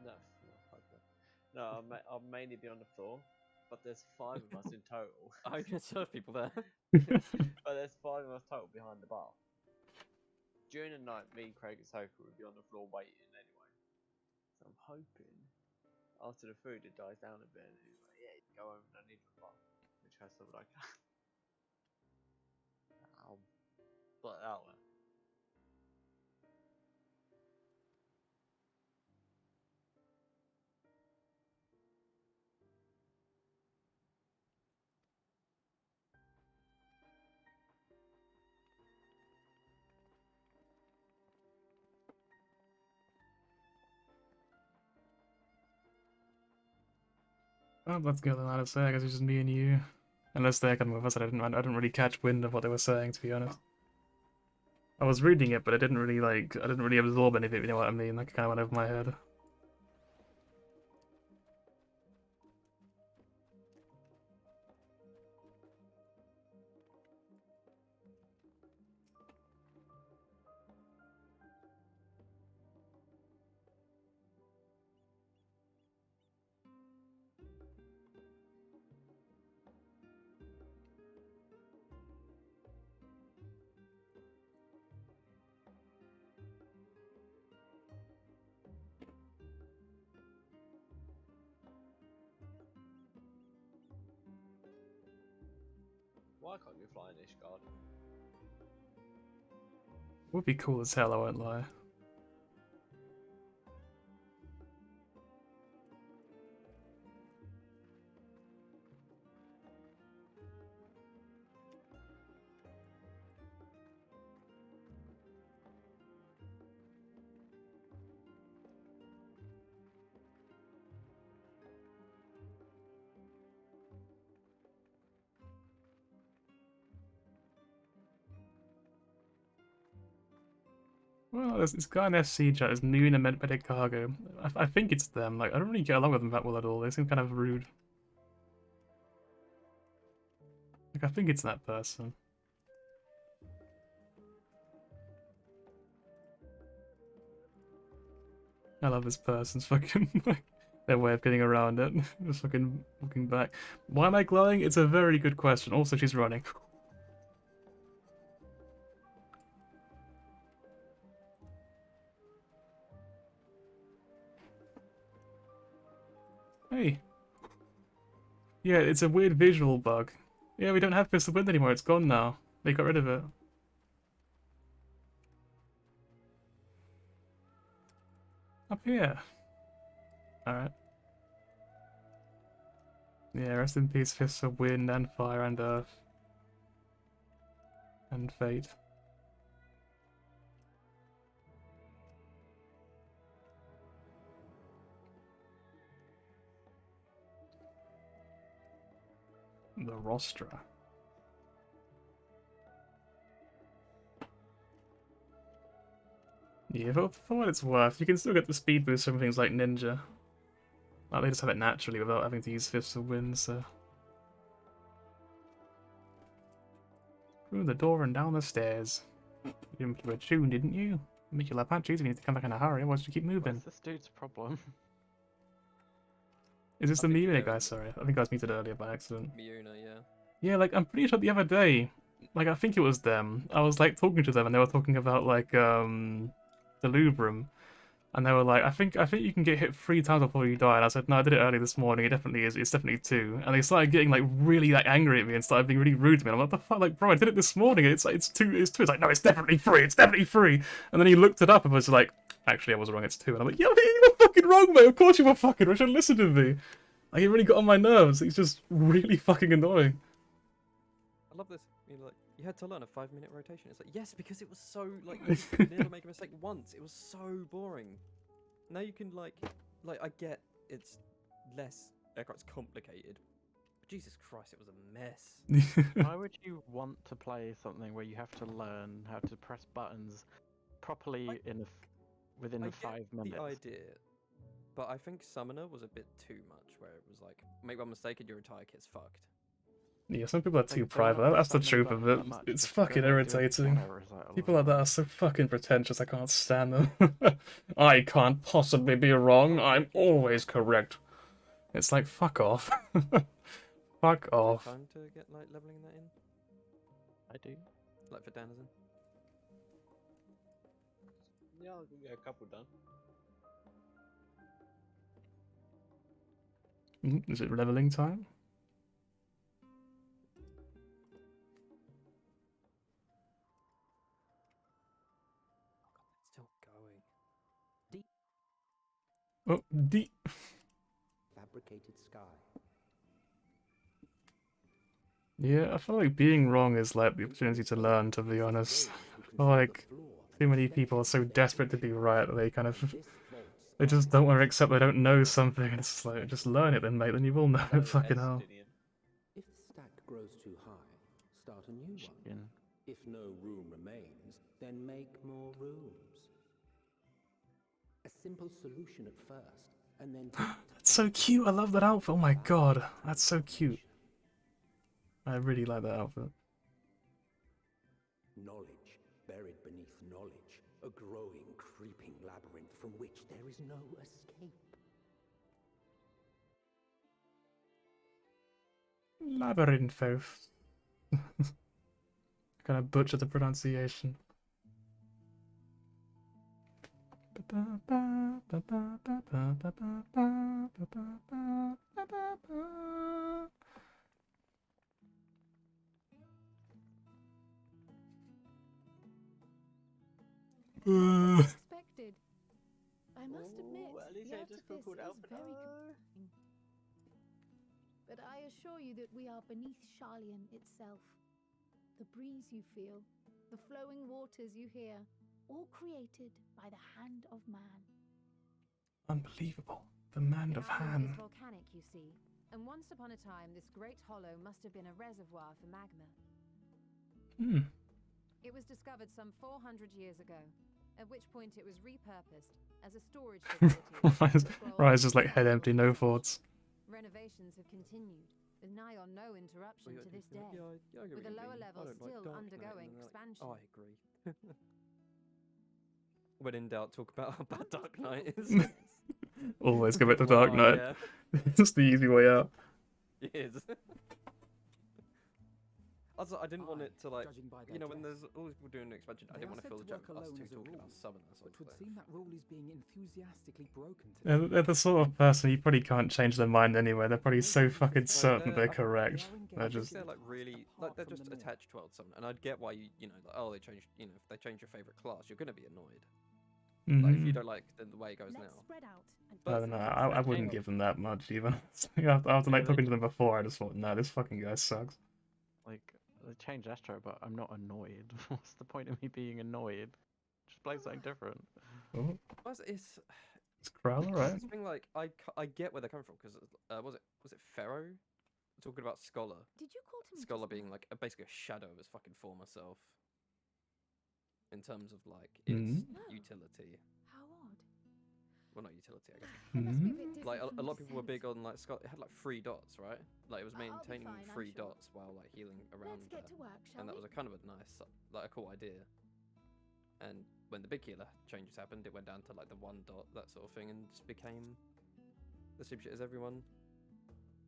Speaker 5: No, no, fuck that. No, I'll mainly be on the floor, but there's 5 of us in total.
Speaker 2: I can serve people there.
Speaker 5: But there's 5 of us total behind the bar. During the night, me, Craig, and Sophie would be on the floor waiting anyway. So I'm hoping after the food it dies down a bit and it's like, yeah, go home and I need the bar. Which has something like that. I'll put it out there.
Speaker 1: Oh, let's go then, I'd say. I guess it's just me and you. Unless they're coming with us, I didn't really catch wind of what they were saying, to be honest. I was reading it, but I didn't really absorb any of it, you know what I mean? Like, it kind of went over my head.
Speaker 5: Why can't you fly in Ishgard?
Speaker 1: Would be cool as hell, I won't lie. Well, there's this guy in SC chat is new in a medic cargo. I think it's them. Like, I don't really get along with them that well at all. They seem kind of rude. Like, I think it's that person. I love this person's fucking their way of getting around it. Just fucking looking back. Why am I glowing? It's a very good question. Also, she's running. Hey. Yeah, it's a weird visual bug. Yeah, we don't have Fist of Wind anymore. It's gone now. They got rid of it. Up here. Alright. Yeah, rest in peace, Fists of Wind and Fire and Earth. And Fate. The Rostra. Yeah, for what it's worth, you can still get the speed boost from things like Ninja. Like, they just have it naturally without having to use Fists of Wind, so... Through the door and down the stairs. You didn't play a tune, didn't you? Mitchell Apaches, you need to come back in a hurry, otherwise you keep moving.
Speaker 3: What's this dude's problem?
Speaker 1: Is this
Speaker 2: I
Speaker 1: the
Speaker 2: think
Speaker 1: Miuna
Speaker 2: they're-
Speaker 1: guy? Sorry, I think I was muted earlier by accident.
Speaker 2: Miuna, yeah.
Speaker 1: Yeah, like, I'm pretty sure the other day, like, I think it was them, I was, like, talking to them, and they were talking about, like, the Lubrum, and they were like, I think you can get hit 3 times before you die, and I said, no, I did it earlier this morning, it definitely is, it's definitely 2, and they started getting, like, really, like, angry at me, and started being really rude to me, and I'm like, what the fuck, like, bro, I did it this morning, it's like, it's 2, it's like, no, it's definitely 3, and then he looked it up and was like, actually, I was wrong, it's 2, and I'm like, yeah, you were fucking wrong, mate, of course you were fucking wrong, you should listen to me. Like, it really got on my nerves, it's just really fucking annoying.
Speaker 2: I love this. Like, you had to learn a 5-minute rotation. It's like, yes, because it was so, like, you could never make a mistake once. It was so boring. Now you can, like, I get it's less, it's complicated. But Jesus Christ, it was a mess.
Speaker 3: Why would you want to play something where you have to learn how to press buttons properly within
Speaker 2: I
Speaker 3: the
Speaker 2: get
Speaker 3: 5 minutes?
Speaker 2: the idea, But I think Summoner was a bit too much, where it was like, make one mistake and your entire kit's fucked.
Speaker 1: Yeah, some people are
Speaker 3: Like,
Speaker 1: too
Speaker 3: they were not
Speaker 1: private. That's the
Speaker 3: summoning
Speaker 1: truth of
Speaker 3: buttons
Speaker 1: it.
Speaker 3: that much,
Speaker 1: It's
Speaker 3: just go
Speaker 1: fucking
Speaker 3: and, like, do a
Speaker 1: irritating.
Speaker 3: shadow recital
Speaker 1: People
Speaker 3: or
Speaker 1: like that are
Speaker 3: something.
Speaker 1: so fucking pretentious, I can't stand them. I can't possibly be wrong, I'm always correct. It's like, fuck off. Fuck
Speaker 2: Do you have
Speaker 1: off.
Speaker 2: time to get like leveling that in?
Speaker 3: I do.
Speaker 2: Like for Danizen?
Speaker 5: Yeah, I'll get a couple done.
Speaker 1: Is it leveling time?
Speaker 2: Still going.
Speaker 1: Oh, D.
Speaker 6: Fabricated sky.
Speaker 1: Yeah, I feel like being wrong is like the opportunity to learn, to be honest. I feel like too many people are so desperate to be right that they kind of they just don't want to accept they don't know something. It's just like, just learn it then, mate, then you will know it, fucking hell.
Speaker 6: If the stack grows too high, start a new one.
Speaker 3: Chicken.
Speaker 6: If no room remains, then make more rooms. A simple solution at first, and then
Speaker 1: That's so cute, I love that outfit, oh my god, that's so cute. I really like that outfit.
Speaker 6: knowledge buried beneath knowledge, a growing, creeping labyrinth from which there is no escape.
Speaker 1: Labyrinthos. Kind of butchered the pronunciation.
Speaker 4: Unexpected. I must admit,
Speaker 5: At least
Speaker 4: the
Speaker 5: I just
Speaker 4: artifice
Speaker 5: called
Speaker 4: is
Speaker 5: Alpha.
Speaker 4: very compelling. But I assure you that we are beneath Sharlayan itself. The breeze you feel, the flowing waters you hear, all created by the hand of man.
Speaker 1: Unbelievable. The man of
Speaker 7: Albion
Speaker 1: Han.
Speaker 7: is volcanic, you see, and once upon a time this great hollow must have been a reservoir for magma.
Speaker 1: Hmm.
Speaker 7: It was discovered some 400 years ago, at which point it was repurposed as a storage facility.
Speaker 1: Rise is like head empty, no thoughts.
Speaker 7: Renovations have continued, with nigh on no interruption to this day,
Speaker 2: I get
Speaker 7: with
Speaker 2: what
Speaker 7: the
Speaker 2: you
Speaker 7: lower
Speaker 2: mean. I
Speaker 7: levels
Speaker 2: don't like
Speaker 7: still
Speaker 2: Dark Knight, and
Speaker 7: undergoing
Speaker 2: then they're like,
Speaker 7: expansion.
Speaker 2: oh, I agree. When in doubt, talk about how bad Dark Knight is.
Speaker 1: Always go back to Dark Knight.
Speaker 2: Yeah,
Speaker 1: It's the easy way out.
Speaker 2: it is. Also, I didn't want it to like,
Speaker 8: judging by
Speaker 2: you know,
Speaker 8: their
Speaker 2: when
Speaker 8: dress.
Speaker 2: there's all these people doing an expansion, I
Speaker 8: They
Speaker 2: didn't
Speaker 8: are
Speaker 2: want to
Speaker 8: said
Speaker 2: feel
Speaker 8: to
Speaker 2: the joke
Speaker 8: work
Speaker 2: of us
Speaker 8: alone
Speaker 2: two
Speaker 8: as a
Speaker 2: talking
Speaker 8: rule,
Speaker 2: about summoners on
Speaker 8: But 'twould
Speaker 2: Cliff.
Speaker 8: seem that rule is being enthusiastically broken today.
Speaker 1: They're the sort of person you probably can't change their mind anyway. They're probably so fucking certain they're
Speaker 2: I-
Speaker 1: correct.
Speaker 8: they are
Speaker 1: They're
Speaker 2: I think
Speaker 1: just
Speaker 2: they're like really, like they're just attached to old summon, and I'd get why you know, like, oh, they changed, you know, if they change your favorite class, you're gonna be annoyed. Like if you don't like the way it goes
Speaker 4: Let's
Speaker 2: now.
Speaker 4: spread out and
Speaker 1: I don't know. I wouldn't
Speaker 3: Change-
Speaker 1: give them that much even. After like
Speaker 3: Yeah,
Speaker 1: talking to them before, I just thought, nah, this fucking guy sucks.
Speaker 3: Like, they changed Astro, but I'm not annoyed. What's the point of me being annoyed? Just play something different.
Speaker 1: Oh,
Speaker 2: Plus, it's
Speaker 1: it's Crowl, alright.
Speaker 2: this thing like I get where they're coming from because was it Pharaoh talking about Scholar?
Speaker 4: Did you call to me?
Speaker 2: Scholar
Speaker 4: just
Speaker 2: being
Speaker 4: now?
Speaker 2: like basically a shadow of his fucking former self. In terms of like its
Speaker 1: Mhm.
Speaker 2: utility,
Speaker 4: How odd.
Speaker 2: well not utility, I guess.
Speaker 4: It must be a bit different
Speaker 2: Like
Speaker 4: from
Speaker 2: a lot of people were
Speaker 4: descent.
Speaker 2: big on like Scholar. It had like 3 dots, right? Like it was
Speaker 4: I'll be
Speaker 2: maintaining
Speaker 4: fine, I'm
Speaker 2: 3
Speaker 4: sure.
Speaker 2: dots while like healing around
Speaker 4: Let's get
Speaker 2: there.
Speaker 4: to work, shall
Speaker 2: And that
Speaker 4: we?
Speaker 2: was a kind of a nice, like a cool idea. And when the big healer changes happened, it went down to like the 1 dot, that sort of thing, and just became the same shit as everyone.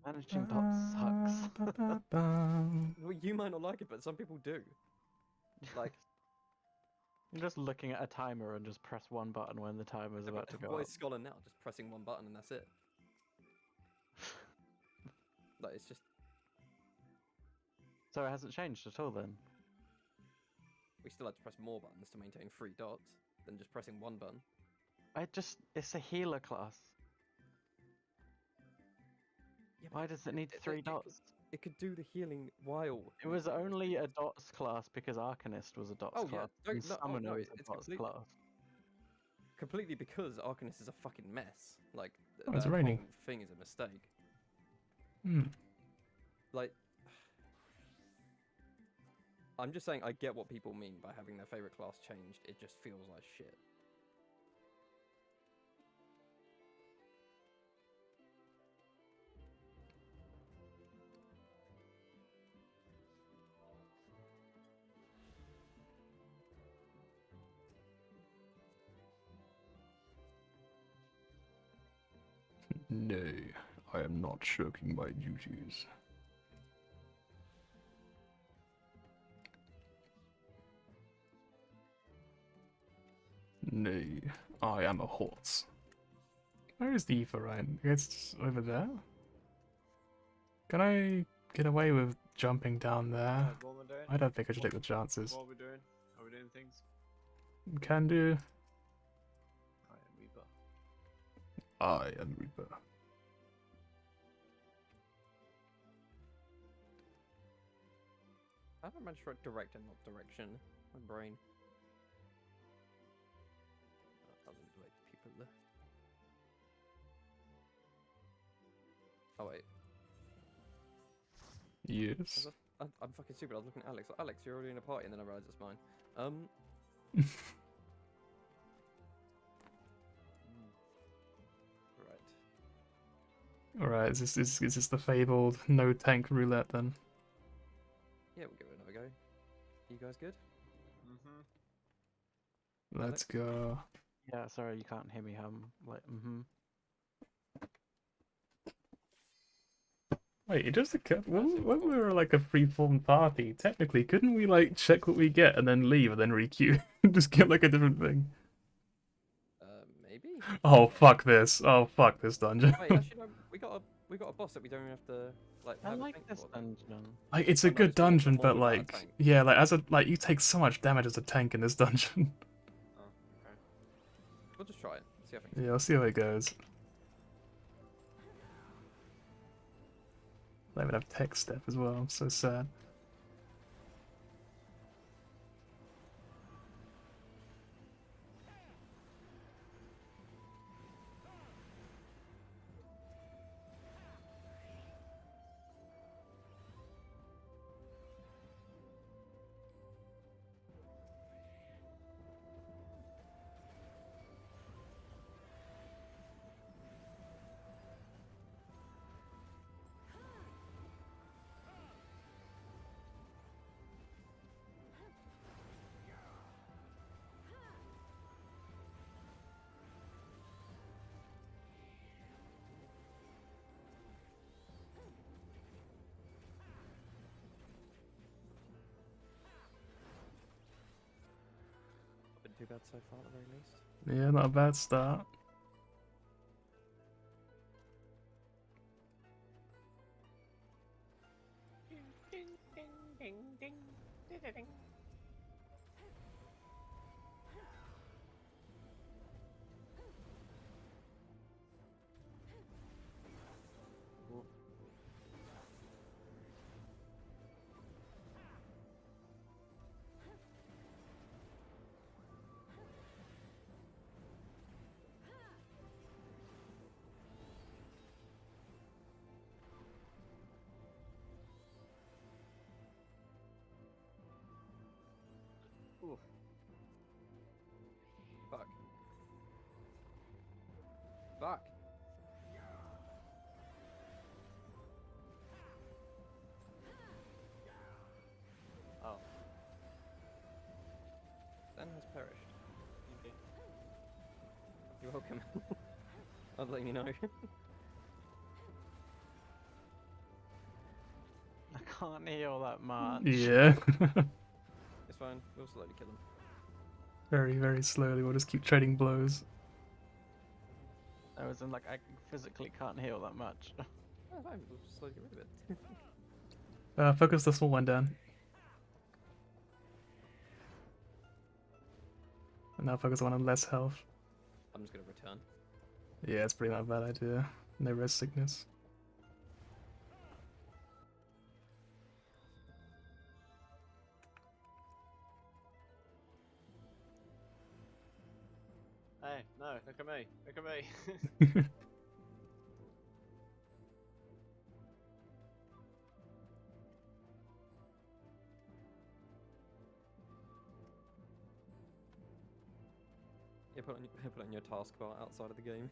Speaker 3: Managing dots sucks.
Speaker 2: Well, you might not like it, but some people do. Like,
Speaker 3: You're just looking at a timer and just press one button when the timer's about to go
Speaker 2: what
Speaker 3: up.
Speaker 2: is Scholar now? Just pressing 1 button and that's it. Like, it's just,
Speaker 3: So it hasn't changed at all then?
Speaker 2: we still had to press more buttons to maintain 3 dots than just pressing 1 button.
Speaker 3: It's a healer class.
Speaker 2: Yeah,
Speaker 3: Why does it need 3 dots?
Speaker 2: It could do the healing while.
Speaker 3: It was only a dots class because Arcanist was a dots
Speaker 2: Oh, yeah,
Speaker 3: class.
Speaker 2: don't-
Speaker 3: And
Speaker 2: no, oh,
Speaker 3: Summoner
Speaker 2: no,
Speaker 3: was a
Speaker 2: it's
Speaker 3: dots
Speaker 2: completely-
Speaker 3: class.
Speaker 2: Completely because Arcanist is a fucking mess. Like,
Speaker 1: Oh, it's
Speaker 2: that
Speaker 1: raining.
Speaker 2: whole thing is a mistake.
Speaker 1: Hmm.
Speaker 2: Like, I'm just saying I get what people mean by having their favorite class changed. It just feels like shit.
Speaker 1: Nay, I am not shirking my duties. Nay, I am a horse. Where is the ether right? It's over there? Can I get away with jumping down there?
Speaker 5: What am I doing?
Speaker 1: I don't think I should take the chances.
Speaker 5: What are we doing? Are we doing things?
Speaker 1: Can do.
Speaker 5: I am Reaper.
Speaker 1: I am Reaper.
Speaker 2: I haven't managed to write direct and not direction. My brain. Other than direct people there. Oh wait.
Speaker 1: Yes.
Speaker 2: I'm fucking stupid. I was looking at Alex. Like, Alex, you're already in a party, and then I realised it's mine. Right.
Speaker 1: Alright, is this the fabled no tank roulette then?
Speaker 2: Yeah, we'll give it another go. You guys good?
Speaker 1: Let's
Speaker 2: Alex?
Speaker 1: go.
Speaker 3: Yeah, sorry, you can't hear me. Like,
Speaker 1: Wait, it just occurred when we were like a free-form party, technically, couldn't we like check what we get and then leave and then re-queue? Just get like a different thing.
Speaker 2: Maybe.
Speaker 1: Oh fuck this. Oh fuck this dungeon.
Speaker 2: Wait, actually, no, we got a boss that we don't even have to like.
Speaker 3: I
Speaker 2: have a
Speaker 3: like
Speaker 2: tank
Speaker 3: this
Speaker 2: for, though.
Speaker 3: dungeon.
Speaker 1: Like it's
Speaker 2: Oh,
Speaker 1: a
Speaker 2: no,
Speaker 1: good
Speaker 2: it's not
Speaker 1: dungeon,
Speaker 2: more
Speaker 1: but
Speaker 2: without a
Speaker 1: like
Speaker 2: tank.
Speaker 1: yeah, like as a like you take so much damage as a tank in this dungeon.
Speaker 5: Oh, okay.
Speaker 2: We'll just try it. See how things.
Speaker 1: Yeah, I'll see how it goes. I even have tech step as well. I'm so sad.
Speaker 2: Been too bad so far, at the very least.
Speaker 1: Yeah, not a bad start.
Speaker 5: Oof.
Speaker 2: Fuck. Fuck.
Speaker 5: Oh.
Speaker 2: Dan has perished.
Speaker 5: Okay.
Speaker 2: You're welcome. I'll let you know.
Speaker 3: I can't heal that much.
Speaker 1: Yeah.
Speaker 2: It's fine. We'll slowly kill him.
Speaker 1: Very, very slowly. We'll just keep trading blows.
Speaker 3: I was in like I physically can't heal that much.
Speaker 2: Oh, fine. We'll just slowly get rid of it.
Speaker 1: Focus the small one down. And now focus the one on less health.
Speaker 2: I'm just gonna return.
Speaker 1: Yeah, it's pretty not a bad idea. No rest sickness.
Speaker 5: Hey, no, look at me. Look at me.
Speaker 2: Yeah, put on your taskbar outside of the game.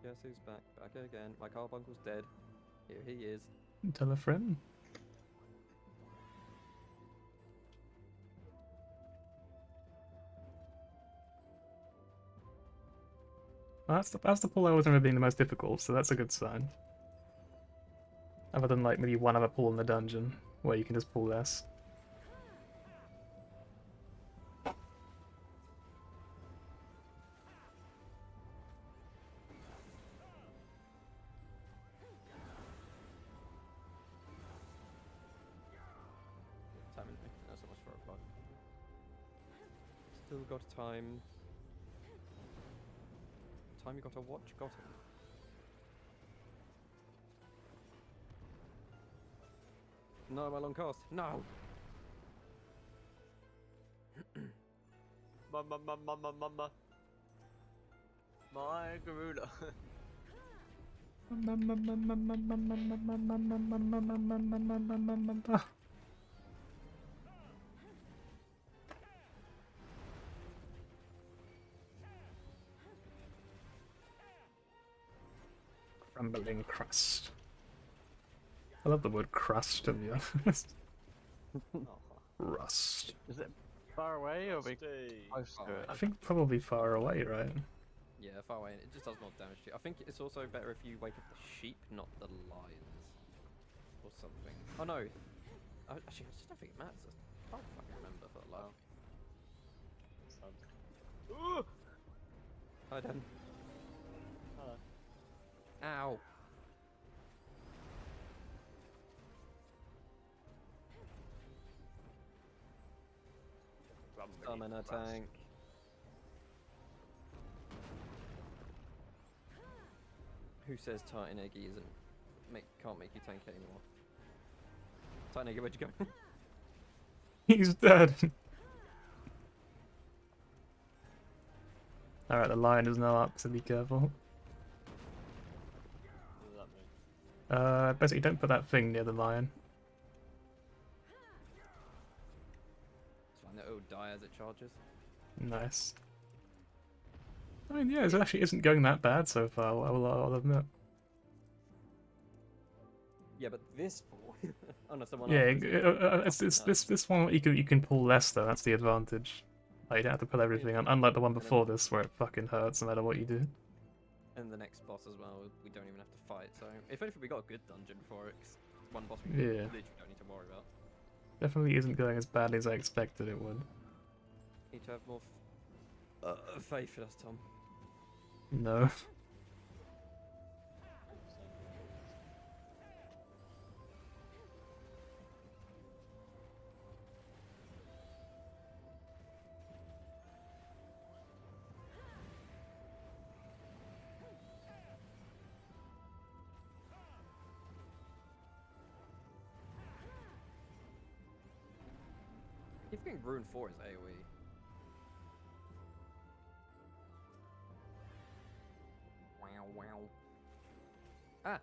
Speaker 2: Guess who's back? Back again. My carbuncle's dead. Here he is.
Speaker 1: Tell a friend. That's the pull I always remember being the most difficult, so that's a good sign. Other than like maybe one other pull in the dungeon, where you can just pull less.
Speaker 2: Timing thing. That's so much for a bug. Still got time. Time you got to watch, got him. No, my long cast. No!
Speaker 5: Mama. My gorilla.
Speaker 1: Crumbling crust. I love the word crust, to be honest. Rust.
Speaker 3: Is it far away or be
Speaker 5: Stay.
Speaker 3: close to it?
Speaker 1: I think probably far away, right?
Speaker 2: Yeah, far away. It just does more damage to you. I think it's also better if you wake up the sheep, not the lions. Or something. Oh no! Actually, I just don't think it matters. I can't fucking remember for the life.
Speaker 5: Ooh!
Speaker 2: Hi, Dan.
Speaker 5: Hello.
Speaker 2: Ow! Summon a tank. Who says Titan Eggy can't make you tank anymore? Titan Eggy, where'd you go?
Speaker 1: He's dead. Alright, the lion is now up, so be careful.
Speaker 5: What does that mean?
Speaker 1: Basically don't put that thing near the lion.
Speaker 2: It's fine, it'll die as it charges.
Speaker 1: Nice. I mean, yeah, it actually isn't going that bad so far, I'll admit.
Speaker 2: Yeah, but this ball. Oh no, it's the one.
Speaker 1: Yeah,
Speaker 2: after is
Speaker 1: this one you can pull less though. That's the advantage. Like, you don't have to pull everything, unlike the one before this where it fucking hurts no matter what you do.
Speaker 2: And the next boss as well, we don't even have to fight. So if anything, we got a good dungeon for it. 'Cause one boss we
Speaker 1: Yeah.
Speaker 2: literally don't need to worry about.
Speaker 1: Definitely isn't going as badly as I expected it would.
Speaker 2: Need to have more faith in us, Tom.
Speaker 1: No.
Speaker 2: Keep getting Rune 4 is AoE. Wow, wow. Ah!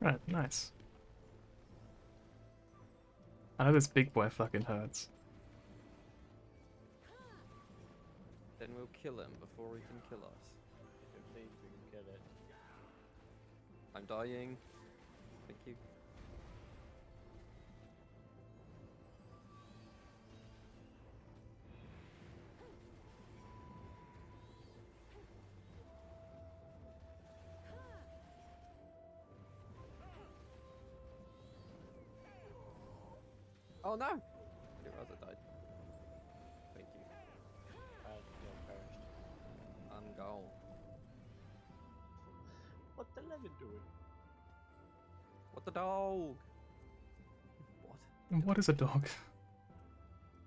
Speaker 1: Right, nice. I know this big boy fucking hurts.
Speaker 2: Then we'll kill him before he can kill us.
Speaker 5: If it means we can kill it.
Speaker 2: I'm dying. Thank you. Oh no! I didn't realize I died. Thank you.
Speaker 5: And you're perished.
Speaker 2: I'm gone.
Speaker 5: What the lemon doing?
Speaker 2: What the dog? What?
Speaker 1: What is a dog?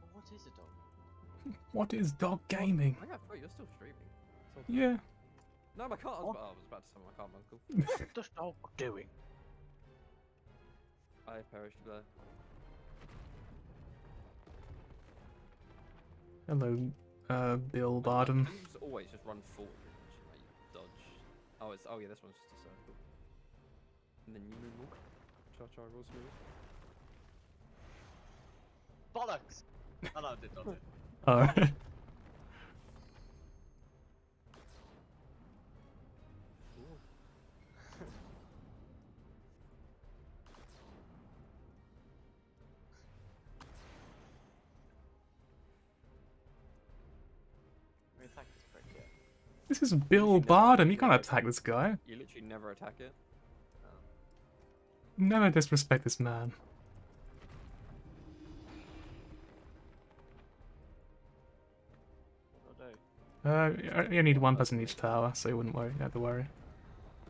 Speaker 5: Well, what is a dog?
Speaker 1: What is dog gaming?
Speaker 2: Oh yeah, I forgot you're still streaming. So-
Speaker 1: Yeah.
Speaker 2: No, my car. I was about to say my car, uncle.
Speaker 3: What's this dog doing?
Speaker 2: I perished there.
Speaker 1: Hello, Bill Barden.
Speaker 2: You just always just run forward, like you dodge. Oh, oh yeah, this one's just a circle. And then you move. Cha-cha real smooth.
Speaker 5: Bollocks! Oh no, I did dodge it.
Speaker 1: Alright.
Speaker 5: Let me attack this prick here.
Speaker 1: This is Bill Bardem. You can't attack this guy.
Speaker 2: You literally never attack it.
Speaker 1: Never disrespect this man.
Speaker 5: What do I do?
Speaker 1: You need one person in each tower, so you wouldn't worry. You don't have to worry.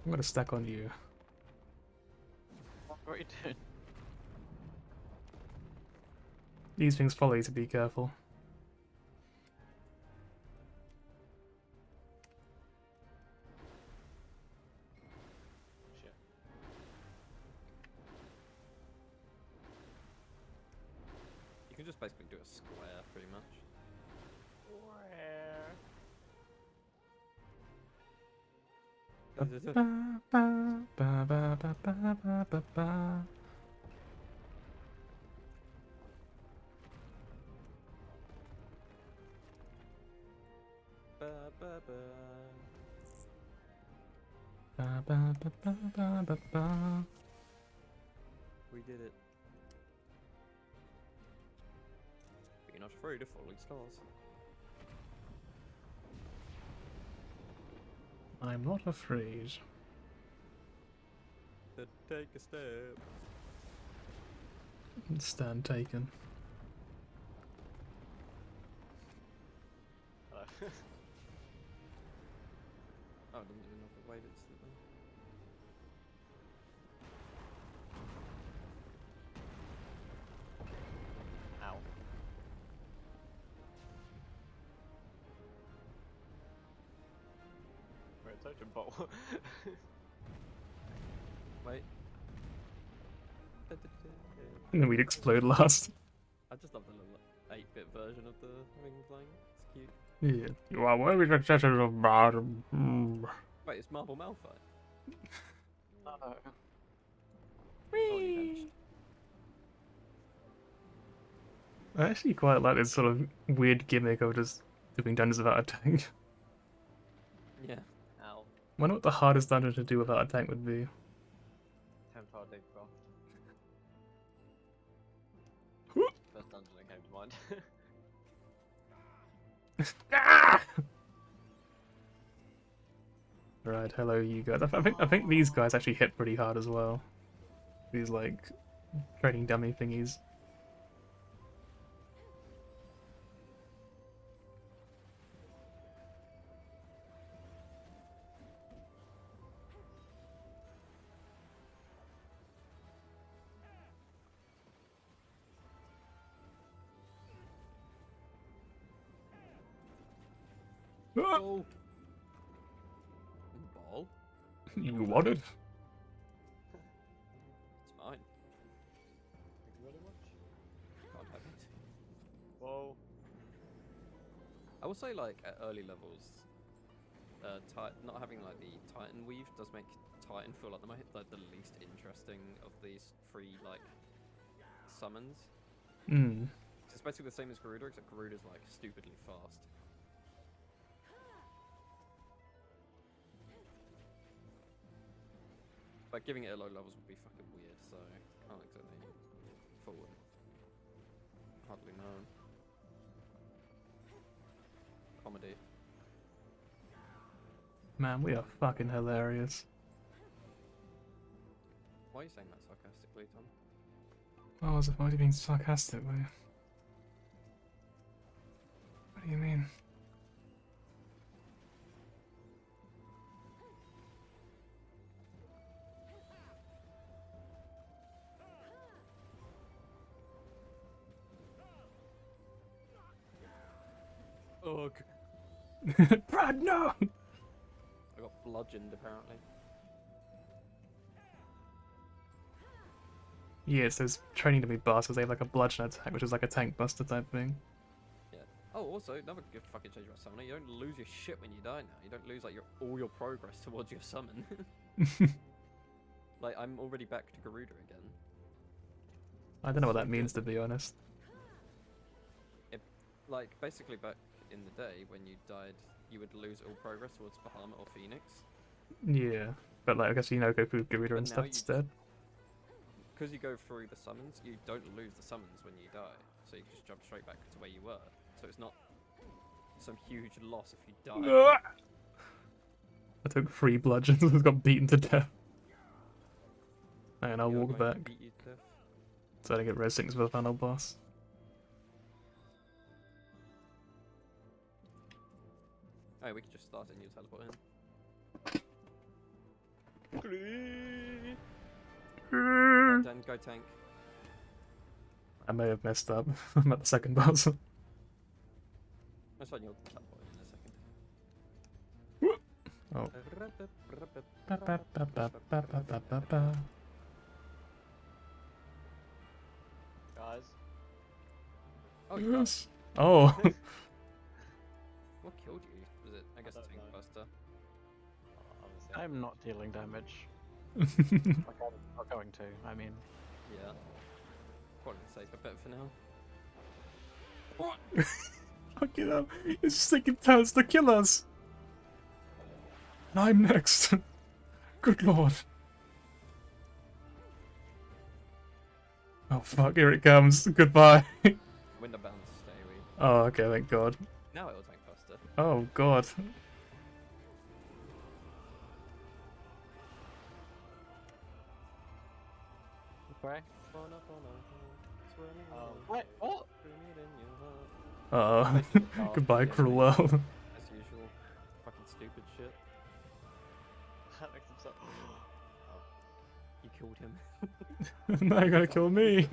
Speaker 1: I'm gonna stack on you.
Speaker 5: What are you doing?
Speaker 1: These things follow you, to be careful.
Speaker 5: Shit.
Speaker 2: You can just basically do a square, pretty much.
Speaker 1: Ba, ba, ba, ba, ba, ba, ba, ba, ba.
Speaker 2: Ba, ba, ba.
Speaker 1: Ba, ba, ba, ba, ba, ba, ba.
Speaker 2: We did it. Be not afraid of falling stars.
Speaker 1: I'm not afraid.
Speaker 2: Then take a step.
Speaker 1: Stand taken.
Speaker 5: Hello.
Speaker 2: Oh, I didn't even know if it waved instantly.
Speaker 5: Ow. We're a totem pole.
Speaker 2: Wait.
Speaker 1: And then we'd explode last.
Speaker 2: I just love the little 8-bit version of the ring thing. It's cute.
Speaker 1: Yeah. You are wearing a chest of bottom.
Speaker 2: Wait, it's Marble Malphite.
Speaker 3: No.
Speaker 2: Oh, you vanished.
Speaker 1: I actually quite like this sort of weird gimmick of just doing dungeons without a tank.
Speaker 2: Yeah.
Speaker 5: Ow.
Speaker 1: Wonder what the hardest dungeon to do without a tank would be.
Speaker 5: Templar Digcraft. First dungeon that came to mind.
Speaker 1: Ah! Right, hello you guys. I think these guys actually hit pretty hard as well. These like trading dummy thingies. Ah!
Speaker 2: Oh! Ball?
Speaker 1: You want it?
Speaker 2: It's mine.
Speaker 5: Thank you very much.
Speaker 2: Can't have it.
Speaker 5: Whoa.
Speaker 2: I will say, like, at early levels, not having like the Titan weave does make Titan feel like the least interesting of these three like summons.
Speaker 1: Hmm.
Speaker 2: It's basically the same as Garuda, except Garuda's like stupidly fast. But giving it at low levels would be fucking weird, so can't exactly forward. Hardly known. Comedy.
Speaker 1: Man, we are fucking hilarious.
Speaker 2: Why are you saying that sarcastically, Tom?
Speaker 1: Oh, as if I was being sarcastic, were you? What do you mean?
Speaker 2: Ugh.
Speaker 1: Brad, no!
Speaker 2: I got bludgeoned apparently.
Speaker 1: Yeah, it's those training to be bastards. They have like a bludgeon attack, which is like a tank buster type thing.
Speaker 2: Yeah. Oh, Also, another good fucking change about summoner, you don't lose your shit when you die now. You don't lose like all your progress towards your summon. Like, I'm already back to Garuda again.
Speaker 1: I don't know what
Speaker 2: So
Speaker 1: that means, to
Speaker 2: good.
Speaker 1: be honest.
Speaker 2: Like, basically back in the day, when you died, you would lose all progress towards Bahamut or Phoenix.
Speaker 1: Yeah, but like I guess go through Garuda
Speaker 2: But
Speaker 1: and
Speaker 2: now
Speaker 1: stuff
Speaker 2: you
Speaker 1: instead.
Speaker 2: Because you go through the summons, you don't lose the summons when you die. So you just jump straight back to where you were. So it's not some huge loss if you die.
Speaker 1: I took 3 bludgeons and got beaten to death. And I'll
Speaker 2: You're
Speaker 1: walk
Speaker 2: going to
Speaker 1: back.
Speaker 2: beat you to death.
Speaker 1: So I don't get res 6 for the final boss.
Speaker 2: Oh, we could just start and you teleport in. Then go tank.
Speaker 1: I may have messed up. I'm at the second boss.
Speaker 2: That's fine, you'll teleport in a second.
Speaker 1: Oh. Ba, ba, ba, ba, ba, ba, ba, ba, ba.
Speaker 5: Guys,
Speaker 2: Oh, you died.
Speaker 1: Yes. Oh.
Speaker 2: What killed you? Was it, I guess,
Speaker 5: don't
Speaker 2: tank
Speaker 5: know.
Speaker 2: buster?
Speaker 5: obviously.
Speaker 3: I'm not dealing damage.
Speaker 1: Oh.
Speaker 3: Like, I'm not going to. I mean,
Speaker 2: Yeah. Probably the safer bet for now.
Speaker 1: Fucking hell. It's taking turns to kill us. And I'm next. Good lord. Oh fuck, here it comes. Goodbye.
Speaker 2: Window bounce, stay away.
Speaker 1: Oh, okay, thank god.
Speaker 2: Now it'll tank buster.
Speaker 1: Oh god.
Speaker 3: okay.
Speaker 5: Wait, what?
Speaker 1: Oh. Goodbye,
Speaker 2: yeah,
Speaker 1: cruel
Speaker 2: mate.
Speaker 1: world.
Speaker 2: As usual. Fucking stupid shit.
Speaker 5: That makes him so.
Speaker 2: You killed him.
Speaker 1: Now you're gonna kill me.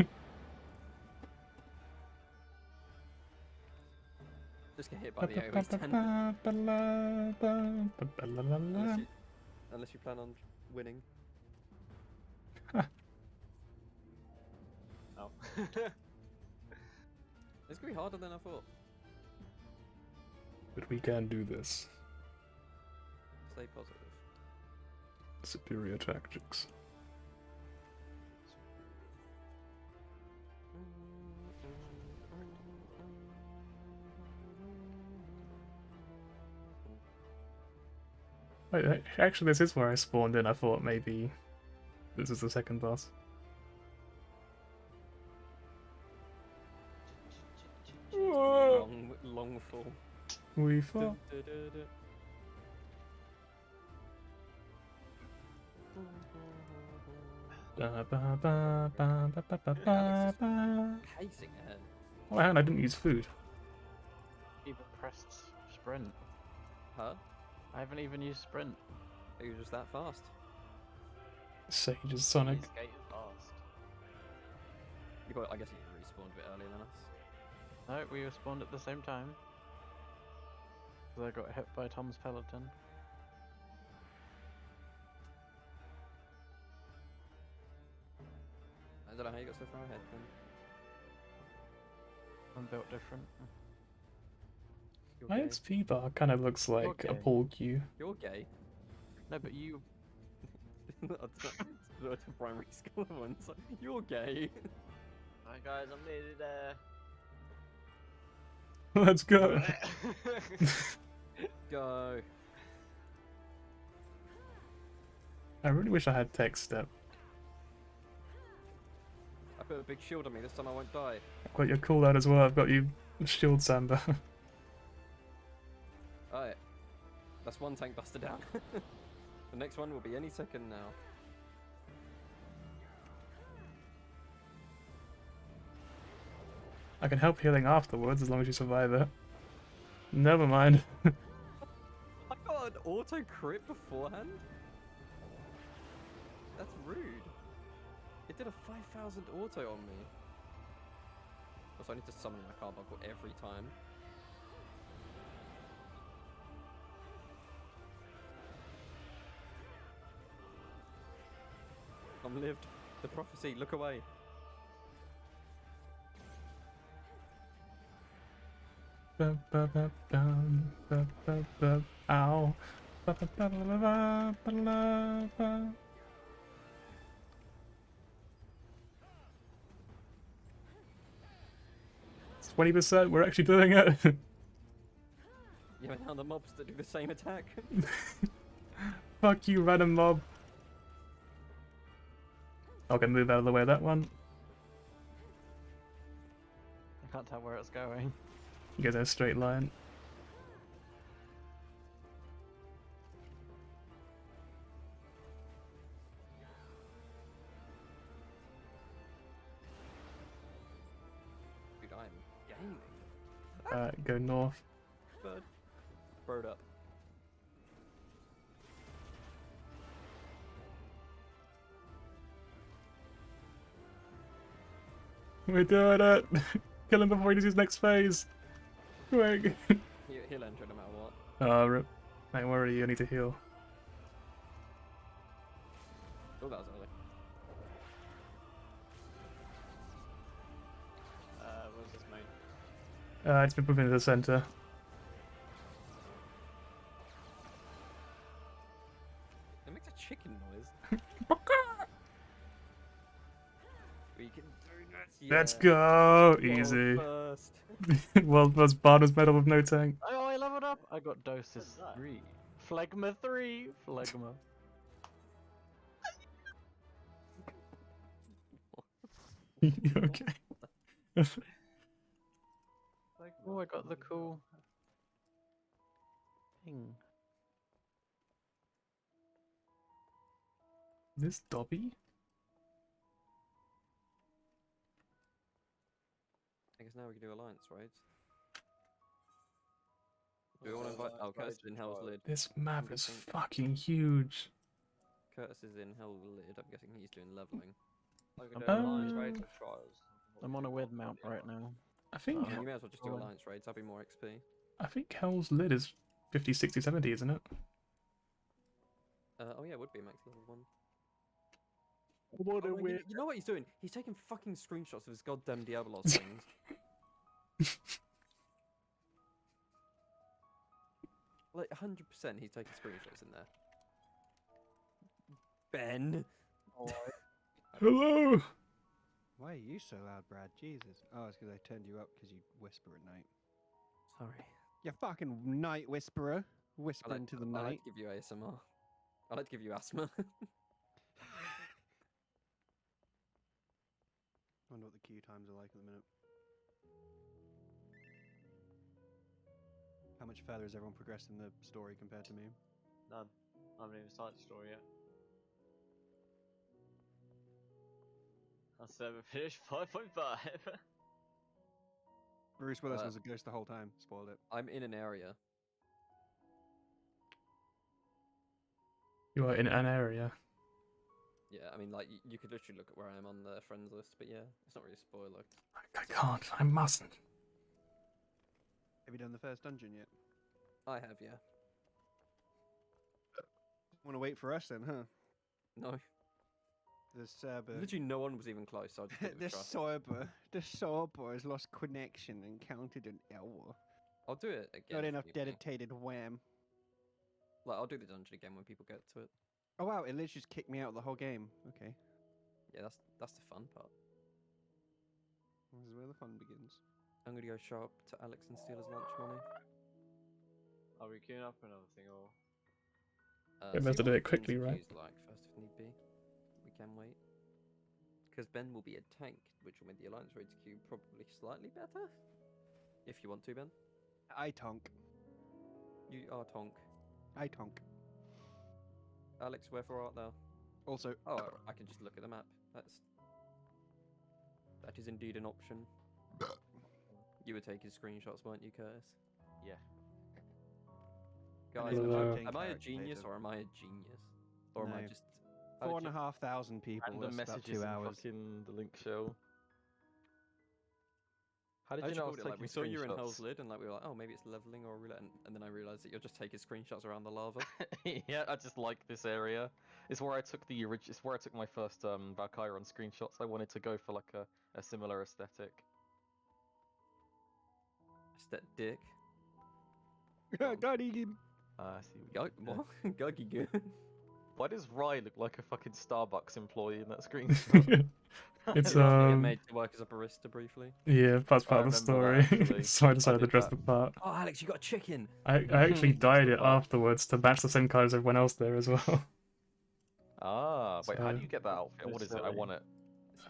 Speaker 2: Just get hit by the AoE 10. Unless you plan on winning.
Speaker 5: Oh.
Speaker 2: It's gonna be harder than I thought.
Speaker 1: But we can do this.
Speaker 2: Stay positive.
Speaker 1: Superior tactics. Wait, actually, this is where I spawned in. I thought maybe this is the second boss.
Speaker 2: Long fall.
Speaker 1: We fall. Ba, ba, ba, ba, ba, ba, ba, ba, ba.
Speaker 2: Pacing ahead.
Speaker 1: Oh, hang on, I didn't use food.
Speaker 3: Even pressed sprint.
Speaker 2: Huh?
Speaker 3: I haven't even used sprint.
Speaker 2: Are you just that fast?
Speaker 1: Sage's Sonic.
Speaker 5: He's skating fast.
Speaker 2: You got, I guess you respawned a bit earlier than us.
Speaker 3: No, we were spawned at the same time. Because I got hit by Tom's Peloton.
Speaker 2: I don't know how you got so far ahead then.
Speaker 3: I'm built different.
Speaker 2: You're
Speaker 1: My
Speaker 2: gay.
Speaker 1: XP bar kind of looks like a
Speaker 3: Okay.
Speaker 1: pool cue.
Speaker 2: You're gay.
Speaker 3: No, but you.
Speaker 2: That's a primary school one. So you're gay.
Speaker 5: Alright guys, I'm nearly there.
Speaker 1: Let's go.
Speaker 2: Go.
Speaker 1: I really wish I had tech step.
Speaker 2: I put a big shield on me. This time I won't die.
Speaker 1: I've got your cooldown as well. I've got you shield Samba.
Speaker 2: Alright. That's one tank buster down. The next one will be any second now.
Speaker 1: I can help healing afterwards as long as you survive it. Never mind.
Speaker 2: I got an auto crit beforehand? That's rude. It did a 5,000 auto on me. Also, I need to summon my carbuncle every time. I'm lived. The prophecy, look away.
Speaker 1: Ow. Ba, ba, ba, ba, ba, ba, ba, ba. It's 20%, we're actually doing it.
Speaker 2: Yeah, but now the mobs that do the same attack.
Speaker 1: Fuck you, random mob. Okay, move out of the way of that one.
Speaker 3: I can't tell where it's going.
Speaker 1: You guys have a straight line.
Speaker 2: Dude, I'm gaming.
Speaker 1: Go north.
Speaker 2: Bird. Bird up.
Speaker 1: We're doing it! Kill him before he does his next phase! Quick!
Speaker 2: He'll enter no matter what.
Speaker 1: Oh, rip. Don't worry, you need to heal.
Speaker 2: Oh, that was early.
Speaker 5: Where's this main?
Speaker 1: It's been moved into the center.
Speaker 2: It makes a chicken noise. We can do this.
Speaker 1: Let's
Speaker 2: Yeah.
Speaker 1: go!
Speaker 2: World
Speaker 1: Easy.
Speaker 2: First.
Speaker 1: World first Barnes medal with no tank.
Speaker 3: Oh, I leveled up! I got doses
Speaker 5: What's that?
Speaker 3: 3. Phlegma 3! Phlegma.
Speaker 1: You okay?
Speaker 3: Oh, I got the cool thing.
Speaker 1: Is this Dobby?
Speaker 2: I guess now we can do alliance raids. Do we want to invite? Oh, Curtis is in Hell's Lid.
Speaker 1: This map
Speaker 2: I'm
Speaker 1: is
Speaker 2: guessing-
Speaker 1: fucking huge.
Speaker 2: Curtis is in Hell's Lid. I'm guessing he's doing leveling.
Speaker 5: I can do
Speaker 3: Um,
Speaker 5: alliance raids or trials.
Speaker 3: I'm on a weird mount right now.
Speaker 1: I think
Speaker 2: I mean, you may as well just do
Speaker 3: Oh.
Speaker 2: alliance raids. That'll be more XP.
Speaker 1: I think Hell's Lid is 50, 60, 70, isn't it?
Speaker 2: Oh yeah, it would be max level 1.
Speaker 3: What
Speaker 2: Oh, wait, you know what he's doing? He's taking fucking screenshots of his goddamn Diablos things. Like 100% he's taking screenshots in there. Ben!
Speaker 1: Hello!
Speaker 9: Why are you so loud, Brad? Jesus. Oh, it's because I turned you up because you whisper at night.
Speaker 2: Sorry.
Speaker 9: You fucking night whisperer. Whisper into the
Speaker 2: I
Speaker 9: night.
Speaker 2: like to give you ASMR. I like to give you asthma.
Speaker 9: I wonder what the queue times are like at the minute. How much further has everyone progressed in the story compared to me?
Speaker 5: None. I haven't even started the story yet. I still haven't finished 5.5.
Speaker 9: Bruce Willis
Speaker 2: Uh,
Speaker 9: was a ghost the whole time. Spoiled it.
Speaker 2: I'm in an area.
Speaker 1: You are in an area.
Speaker 2: Yeah, I mean, like, you could literally look at where I am on the friends list, but yeah, it's not really a spoiler.
Speaker 1: I can't. I mustn't.
Speaker 9: Have you done the first dungeon yet?
Speaker 2: I have, yeah.
Speaker 9: Want to wait for us then, huh?
Speaker 2: No.
Speaker 9: The server.
Speaker 2: Literally no one was even close, so I just did it
Speaker 9: the
Speaker 2: with trust.
Speaker 9: the server has lost connection and counted an hour.
Speaker 2: I'll do it again.
Speaker 9: Not
Speaker 2: if
Speaker 9: enough
Speaker 2: need be.
Speaker 9: dedicated wham.
Speaker 2: Like, I'll do the dungeon again when people get to it.
Speaker 9: Oh wow, it literally just kicked me out of the whole game. Okay.
Speaker 2: Yeah, that's the fun part.
Speaker 9: This is where the fun begins.
Speaker 2: I'm gonna go show up to Alex and steal his lunch money.
Speaker 5: Are we queuing up for another thing or?
Speaker 1: We
Speaker 2: see
Speaker 1: have to
Speaker 2: what
Speaker 1: do it
Speaker 2: Ben's
Speaker 1: quickly, right?
Speaker 2: queue's like first if need be. We can wait. Because Ben will be a tank, which will make the Alliance Raids queue probably slightly better. If you want to, Ben.
Speaker 9: I tonk.
Speaker 2: You are Tonk.
Speaker 9: I tonk.
Speaker 2: Alex, wherefore art thou?
Speaker 9: Also,
Speaker 2: Oh, I can just look at the map. That is indeed an option. You were taking screenshots, weren't you, Curtis?
Speaker 5: Yeah.
Speaker 2: Guys,
Speaker 9: it's a
Speaker 1: Hello.
Speaker 9: floating
Speaker 2: am I a
Speaker 9: character,
Speaker 2: genius
Speaker 9: Peter.
Speaker 2: or am I a genius? Or am I
Speaker 9: No.
Speaker 2: just
Speaker 9: 4,500 people.
Speaker 3: Random
Speaker 9: That's about
Speaker 3: messages
Speaker 9: 2
Speaker 3: in
Speaker 9: hours.
Speaker 3: fucking the link show. How did
Speaker 2: I
Speaker 3: you know I
Speaker 2: called
Speaker 3: was
Speaker 2: it,
Speaker 3: taking
Speaker 2: like, we saw you were in Hell's
Speaker 3: screenshots?
Speaker 2: Lid, and like we were like, oh, maybe it's leveling or roulette, and then I realized that you're just taking screenshots around the lava.
Speaker 3: Yeah, I just like this area. It's where I took the It's where I took my first Valkyron screenshots. I wanted to go for like a similar aesthetic.
Speaker 2: that dick.
Speaker 9: God eat him.
Speaker 5: I see.
Speaker 2: Gug, what? Guggy good.
Speaker 5: Why does Rye look like a fucking Starbucks employee in that screenshot?
Speaker 1: It's
Speaker 2: Get made to work as a barista briefly.
Speaker 1: yeah, that's
Speaker 5: I
Speaker 1: part of the
Speaker 5: remember that,
Speaker 1: story.
Speaker 5: actually.
Speaker 1: So I decided to
Speaker 5: did
Speaker 1: dress
Speaker 5: that.
Speaker 1: the part.
Speaker 2: Oh, Alex, you got a chicken.
Speaker 1: I actually dyed it
Speaker 5: Oh.
Speaker 1: afterwards to match the same colour as everyone else there as well.
Speaker 5: Ah, wait, how do
Speaker 1: So-
Speaker 5: you get that outfit? What is it? I want it.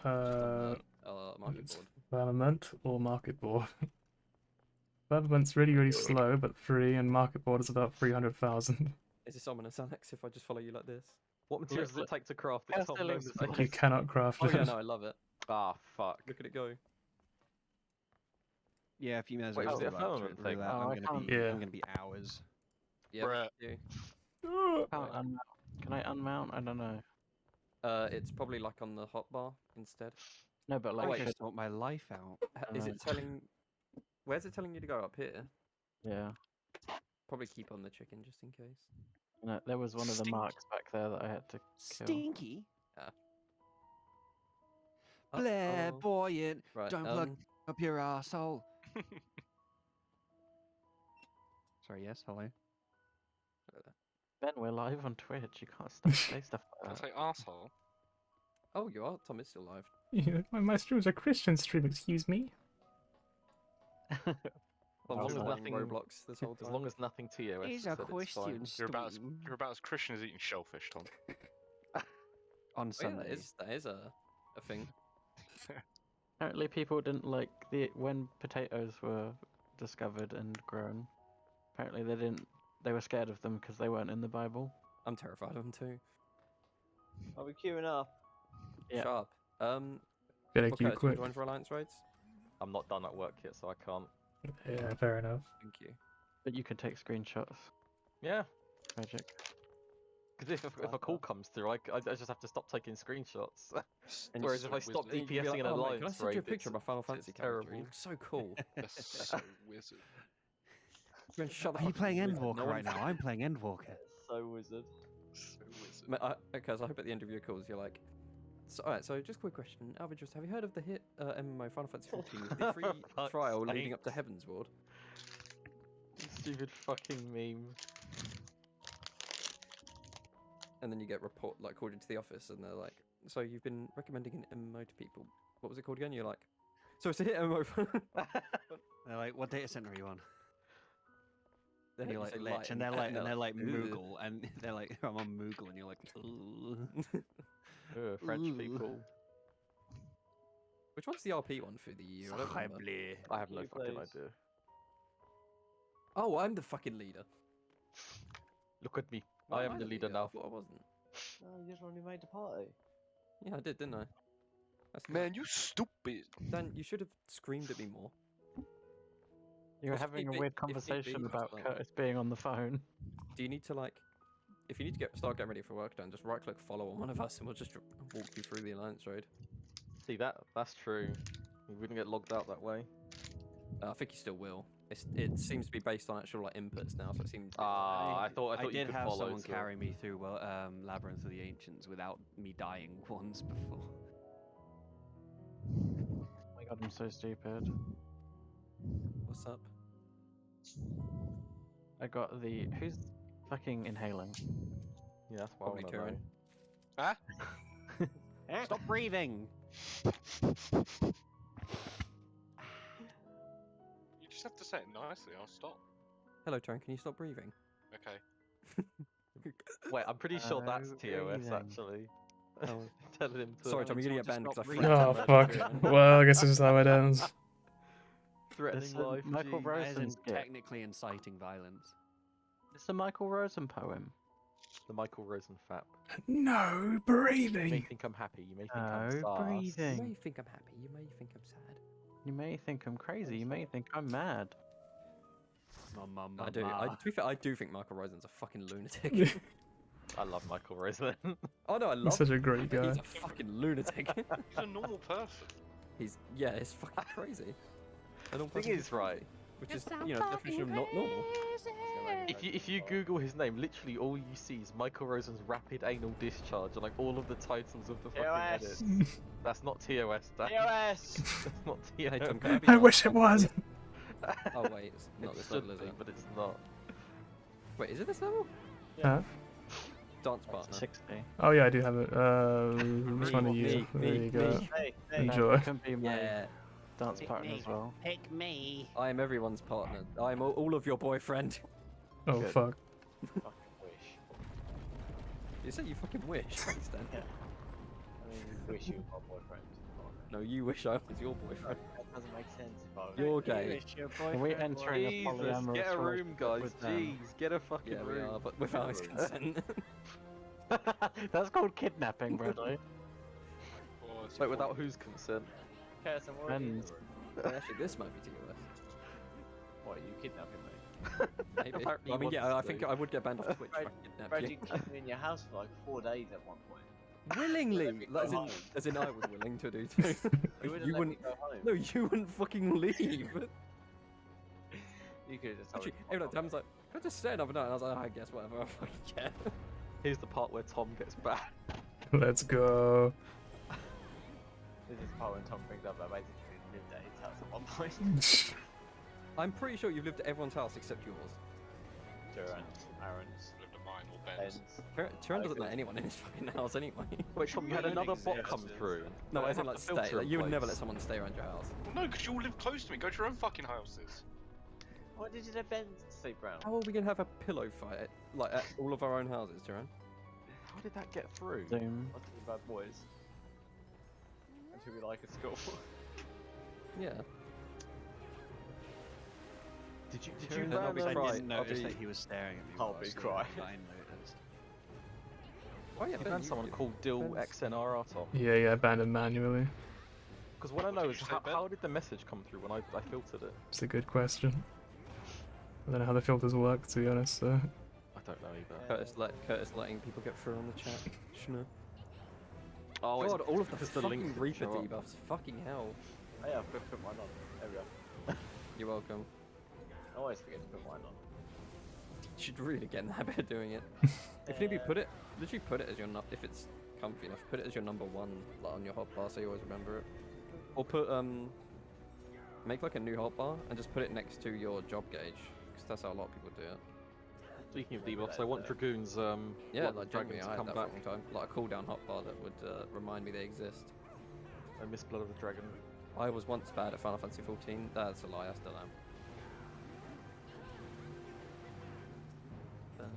Speaker 2: Market
Speaker 1: It's
Speaker 2: board.
Speaker 1: Firmament or Market Board. Firmament's really slow, but free, and Market Board is about 300,000.
Speaker 2: Is this ominous, Alex, if I just follow you like this?
Speaker 5: What materials does it take to craft it?
Speaker 3: How's
Speaker 5: Tom?
Speaker 3: the
Speaker 5: No,
Speaker 3: links
Speaker 5: this-
Speaker 3: like
Speaker 1: You cannot craft
Speaker 2: Oh
Speaker 1: it.
Speaker 2: yeah, no, I love it.
Speaker 5: Ah, fuck.
Speaker 2: Look at it go.
Speaker 9: Yeah, if you may as
Speaker 5: Wait,
Speaker 9: well
Speaker 5: is
Speaker 9: do
Speaker 5: it a
Speaker 9: like
Speaker 5: firmament thing?
Speaker 9: roulette,
Speaker 3: Oh, I
Speaker 9: I'm gonna
Speaker 3: can't-
Speaker 9: be
Speaker 1: Yeah.
Speaker 9: I'm gonna be hours.
Speaker 2: Yeah.
Speaker 10: Bruh.
Speaker 2: you.
Speaker 3: Can't unmount. Can I unmount? I don't know.
Speaker 2: It's probably like on the hotbar instead.
Speaker 3: No, but like,
Speaker 2: wait,
Speaker 9: I
Speaker 3: should-
Speaker 9: sort my life out.
Speaker 2: Is it telling? Where's it telling you to go? Up here?
Speaker 3: yeah.
Speaker 2: Probably keep on the chicken just in case.
Speaker 3: No, there was one of the
Speaker 10: Stink.
Speaker 3: marks back there that I had to kill.
Speaker 9: Stinky.
Speaker 2: Uh-oh.
Speaker 9: Buoyant.
Speaker 2: Right.
Speaker 9: Don't plug up your arsehole. Sorry, yes, hello.
Speaker 3: Ben, we're live on Twitch. You can't say stuff
Speaker 10: Can I
Speaker 3: like that.
Speaker 10: say arsehole?
Speaker 2: Oh, you are. Tom is still live.
Speaker 1: Yeah, my stream's a Christian stream, excuse me.
Speaker 2: Tom's
Speaker 5: long
Speaker 2: been
Speaker 5: as
Speaker 2: playing
Speaker 5: nothing-
Speaker 2: Roblox this whole
Speaker 5: As
Speaker 2: time.
Speaker 5: long as nothing TOS
Speaker 9: He's
Speaker 5: is
Speaker 9: a
Speaker 5: said, it's fine.
Speaker 9: question.
Speaker 10: You're about as Christian as eating shellfish, Tom.
Speaker 9: On
Speaker 2: Oh, yeah,
Speaker 9: Sunday.
Speaker 2: that is a thing.
Speaker 3: Apparently, people didn't like when potatoes were discovered and grown. Apparently, they didn't. They were scared of them because they weren't in the Bible.
Speaker 2: I'm terrified of them too.
Speaker 5: Are we queuing up?
Speaker 3: Yeah.
Speaker 2: Sharp.
Speaker 1: Better
Speaker 2: Okay,
Speaker 1: queue
Speaker 2: so
Speaker 1: quick.
Speaker 2: join for alliance raids.
Speaker 5: I'm not done at work yet, so I can't.
Speaker 1: Yeah, fair enough.
Speaker 2: Thank you.
Speaker 3: But you can take screenshots.
Speaker 5: Yeah,
Speaker 3: Magic.
Speaker 5: because if a call comes through, I just have to stop taking screenshots.
Speaker 2: And
Speaker 5: Whereas
Speaker 10: so
Speaker 5: if I stop
Speaker 10: wizard.
Speaker 2: You'd be
Speaker 5: DPSing an
Speaker 2: "Oh, mate,
Speaker 5: alliance
Speaker 2: can I send
Speaker 5: raid,
Speaker 2: you a picture of my Final
Speaker 5: it's
Speaker 2: Fantasy character? You
Speaker 5: terrible.
Speaker 2: look so cool.
Speaker 10: That's so wizard.
Speaker 2: Man, shut the
Speaker 9: Are you
Speaker 2: fuck up,
Speaker 9: playing
Speaker 2: wizard.
Speaker 9: Endwalker
Speaker 2: No
Speaker 9: right
Speaker 2: one-
Speaker 9: now? I'm playing Endwalker.
Speaker 5: So wizard.
Speaker 10: So wizard.
Speaker 2: Okay, so I hope at the end of your calls you're like, alright, so just a quick question. Alvin, just have you heard of the hit MMO Final Fantasy 14 with the free
Speaker 5: Fuck's
Speaker 2: trial
Speaker 5: sake.
Speaker 2: leading up to Heaven's Ward?
Speaker 5: Stupid fucking meme.
Speaker 2: And then you get called into the office and they're like, so you've been recommending an MMO to people. What was it called again? You're like, so it's a hit MMO.
Speaker 9: They're like, what data center are you on?
Speaker 2: Then
Speaker 9: And you're like, Lich, and they're like Moogle, and they're like, I'm on Moogle, and you're like, ooh.
Speaker 5: Ugh, French
Speaker 9: Ooh.
Speaker 5: people.
Speaker 2: Which one's the RP one for the EU? I don't remember.
Speaker 9: Sacre
Speaker 5: I have no You fucking
Speaker 3: please.
Speaker 5: idea.
Speaker 2: Oh, I'm the fucking leader.
Speaker 5: Look at me.
Speaker 2: Why
Speaker 5: I
Speaker 2: am
Speaker 5: am the leader now.
Speaker 2: I thought I wasn't.
Speaker 5: No, you just only made the party.
Speaker 2: Yeah, I did, didn't I? That's
Speaker 10: Man, you stupid.
Speaker 2: Dan, you should have screamed at me more.
Speaker 3: You were
Speaker 2: If
Speaker 3: having a
Speaker 2: need be-
Speaker 3: weird
Speaker 2: if need be,
Speaker 3: conversation
Speaker 2: just
Speaker 3: about
Speaker 2: like-
Speaker 3: Curtis being on the phone.
Speaker 2: Do you need to if you need to start getting ready for work, Dan, just right-click follow on one of us, and we'll just walk you through the alliance raid.
Speaker 5: See that's true. We wouldn't get logged out that way.
Speaker 2: I think you still will. It seems to be based on actual inputs now, so it seems.
Speaker 5: I thought you
Speaker 9: did
Speaker 5: could
Speaker 9: have
Speaker 5: follow.
Speaker 9: someone
Speaker 5: so-
Speaker 9: carry me through Labyrinth of the Ancients without me dying once before.
Speaker 3: Oh my god, I'm so stupid.
Speaker 2: What's up?
Speaker 3: I got the. Who's fucking inhaling?
Speaker 5: Yeah, that's why I
Speaker 2: Probably
Speaker 5: wanna know.
Speaker 2: Kieran.
Speaker 10: Huh?
Speaker 9: Stop breathing!
Speaker 10: You just have to say it nicely. I'll stop.
Speaker 2: Hello, Taryn. Can you stop breathing?
Speaker 10: Okay.
Speaker 5: Wait, I'm pretty sure that's
Speaker 3: No
Speaker 5: TOS
Speaker 3: breathing.
Speaker 5: actually.
Speaker 2: Oh.
Speaker 5: Telling him to
Speaker 2: Sorry, Tom, you're gonna get
Speaker 9: Someone
Speaker 2: banned
Speaker 9: just
Speaker 2: because I
Speaker 9: stop
Speaker 2: freaked
Speaker 1: Oh,
Speaker 2: out.
Speaker 1: fuck.
Speaker 2: about
Speaker 1: Well, I guess this is how it ends.
Speaker 5: threatening
Speaker 3: This is
Speaker 5: life.
Speaker 3: Michael
Speaker 5: G.
Speaker 3: Rose.
Speaker 9: As in
Speaker 3: Rosen's gift.
Speaker 9: technically inciting violence.
Speaker 3: It's a Michael Rosen poem.
Speaker 5: The Michael Rosen fap.
Speaker 1: No
Speaker 5: You may
Speaker 1: breathing.
Speaker 5: think I'm happy. You may think I'm
Speaker 3: No
Speaker 5: sus.
Speaker 2: You
Speaker 3: breathing.
Speaker 2: may think I'm happy. You may think I'm sad.
Speaker 3: You may think I'm crazy. You may think I'm mad.
Speaker 2: I do. To be fair, I do think Michael Rosen's a fucking lunatic.
Speaker 5: I love Michael Rosen.
Speaker 2: Oh no, I
Speaker 1: He's
Speaker 2: love.
Speaker 1: such a great
Speaker 2: him, but
Speaker 1: guy.
Speaker 2: He's a fucking lunatic.
Speaker 10: He's a normal person.
Speaker 2: It's fucking crazy. I don't
Speaker 5: Thing is, right,
Speaker 2: which is the definition of not normal.
Speaker 5: if you Google his name, literally all you see is Michael Rosen's rapid anal discharge and like all of the titles of the fucking
Speaker 3: TOS.
Speaker 5: edits. That's not TOS. Dan.
Speaker 3: TOS!
Speaker 5: That's not
Speaker 2: Hey,
Speaker 5: TOS.
Speaker 2: Tom, can I be
Speaker 1: I
Speaker 2: nice?
Speaker 1: wish it was.
Speaker 2: Oh wait, it's not
Speaker 3: It
Speaker 2: this
Speaker 3: should
Speaker 2: level, is
Speaker 3: be,
Speaker 2: it?
Speaker 3: but it's not.
Speaker 2: Wait, is it this level?
Speaker 1: Huh?
Speaker 2: Dance partner.
Speaker 3: 60.
Speaker 1: Oh yeah, I do have it. Which one are
Speaker 2: Me,
Speaker 1: you? There
Speaker 2: me,
Speaker 1: you go.
Speaker 2: me.
Speaker 5: Hey,
Speaker 1: Enjoy.
Speaker 3: You can be my
Speaker 2: Yeah.
Speaker 3: dance
Speaker 9: Pick
Speaker 3: partner
Speaker 9: me.
Speaker 3: as well.
Speaker 9: Pick me.
Speaker 2: I am everyone's partner. I am all of your boyfriend.
Speaker 1: Oh
Speaker 3: Good.
Speaker 1: fuck.
Speaker 5: Fucking wish.
Speaker 2: You say you fucking wish. Thanks, Dan.
Speaker 5: Yeah. I mean, wish you were my boyfriend.
Speaker 2: No, you wish I was your boyfriend.
Speaker 5: That doesn't make sense if I was.
Speaker 2: You're gay.
Speaker 3: Are we entering a polyamorous
Speaker 5: get a room,
Speaker 3: relationship
Speaker 5: guys.
Speaker 3: with them?
Speaker 5: Jeez, get a fucking
Speaker 2: Yeah, we
Speaker 5: room.
Speaker 2: are, but without his consent.
Speaker 3: That's called kidnapping, Bradley.
Speaker 10: Or it's
Speaker 5: Wait,
Speaker 10: a
Speaker 5: without
Speaker 10: boy.
Speaker 5: whose consent? Yes, I'm already in the
Speaker 3: Friends.
Speaker 5: room.
Speaker 2: Actually, this might be TOS.
Speaker 5: What, you kidnapping me?
Speaker 2: Maybe.
Speaker 5: Apparently
Speaker 2: I mean,
Speaker 5: he
Speaker 2: yeah, I
Speaker 5: wants
Speaker 2: think
Speaker 5: to.
Speaker 2: I would get banned off Twitch if I
Speaker 5: Brad,
Speaker 2: kidnapped
Speaker 5: Brad,
Speaker 2: you.
Speaker 5: you kept me in your house for like 4 days at one point.
Speaker 2: Willingly!
Speaker 5: Let me go
Speaker 2: As in,
Speaker 5: home.
Speaker 2: as in I was willing to do too.
Speaker 5: You wouldn't
Speaker 2: You
Speaker 5: let
Speaker 2: wouldn't-
Speaker 5: me go home.
Speaker 2: No, you wouldn't fucking leave.
Speaker 5: You could have just told
Speaker 2: Actually,
Speaker 5: me.
Speaker 2: every time was like, can I just stay another night? And I was like, I guess whatever, I fucking care.
Speaker 5: Here's the part where Tom gets back.
Speaker 1: Let's go.
Speaker 5: This is the part when Tom brings up that basically lived at his house at one point.
Speaker 2: I'm pretty sure you've lived at everyone's house except yours.
Speaker 5: Durant, Aaron's,
Speaker 10: Lived at mine or Ben's.
Speaker 5: Ben's.
Speaker 2: Tyrann doesn't let anyone in his fucking house anyway.
Speaker 5: Wait, Tom, you had another bot come through.
Speaker 2: No,
Speaker 5: I
Speaker 2: as in
Speaker 5: have
Speaker 2: like
Speaker 5: the
Speaker 2: stay.
Speaker 5: filter
Speaker 2: Like,
Speaker 5: in
Speaker 2: you would never let
Speaker 5: place.
Speaker 2: someone stay around your house.
Speaker 10: Well, no, because you all live close to me. Go to your own fucking houses.
Speaker 5: Why did you let Ben sleep round?
Speaker 2: How are we gonna have a pillow fight at, like at all of our own houses, Tyrann?
Speaker 5: How did that get through?
Speaker 3: Zoom.
Speaker 5: Onto the bad boys. Until we like at school.
Speaker 2: Yeah.
Speaker 5: Did you
Speaker 2: Tyrann,
Speaker 5: ban
Speaker 2: I'll be
Speaker 9: I
Speaker 2: right,
Speaker 9: didn't
Speaker 2: I'll
Speaker 9: notice
Speaker 2: be-
Speaker 9: that he was staring at me.
Speaker 5: I'll
Speaker 9: while I
Speaker 5: be
Speaker 9: was
Speaker 5: crying.
Speaker 9: sleeping, but I noticed.
Speaker 2: Oh yeah,
Speaker 5: You
Speaker 2: Ben,
Speaker 5: banned someone called Dill
Speaker 2: Ben's-
Speaker 5: XNR Tom.
Speaker 1: Yeah, yeah, abandoned manually.
Speaker 5: Because what I
Speaker 10: What
Speaker 5: know
Speaker 10: did
Speaker 5: is
Speaker 10: you say, Ben?
Speaker 5: how did the message come through when I filtered it?
Speaker 1: It's a good question. I don't know how the filters work, to be honest. So.
Speaker 5: I don't know either.
Speaker 2: Curtis letting people get through on the chat. Shno.
Speaker 5: Oh,
Speaker 2: God, all of the
Speaker 5: because
Speaker 2: fucking
Speaker 5: links
Speaker 2: Reaper
Speaker 5: show up.
Speaker 2: debuffs. Fucking hell.
Speaker 5: Oh yeah, I've put mine on. There we go.
Speaker 2: You're welcome.
Speaker 5: I always forget to put mine on.
Speaker 2: You should really get in the habit of doing it. If maybe put it, literally put it as your if it's comfy enough, put it as your number one like, on your hotbar so you always remember it. Or put make like a new hotbar and just put it next to your job gauge because that's how a lot of people do it.
Speaker 5: Speaking of debuffs, I want Dragoons.
Speaker 2: Yeah,
Speaker 5: Blood
Speaker 2: like
Speaker 5: Dragon
Speaker 2: genuinely,
Speaker 5: to
Speaker 2: I had
Speaker 5: come
Speaker 2: that
Speaker 5: back.
Speaker 2: for a long time. Like a cooldown hotbar that would remind me they exist.
Speaker 5: I miss Blood of the Dragon.
Speaker 2: I was once bad at Final Fantasy 14. That's a lie. I still am.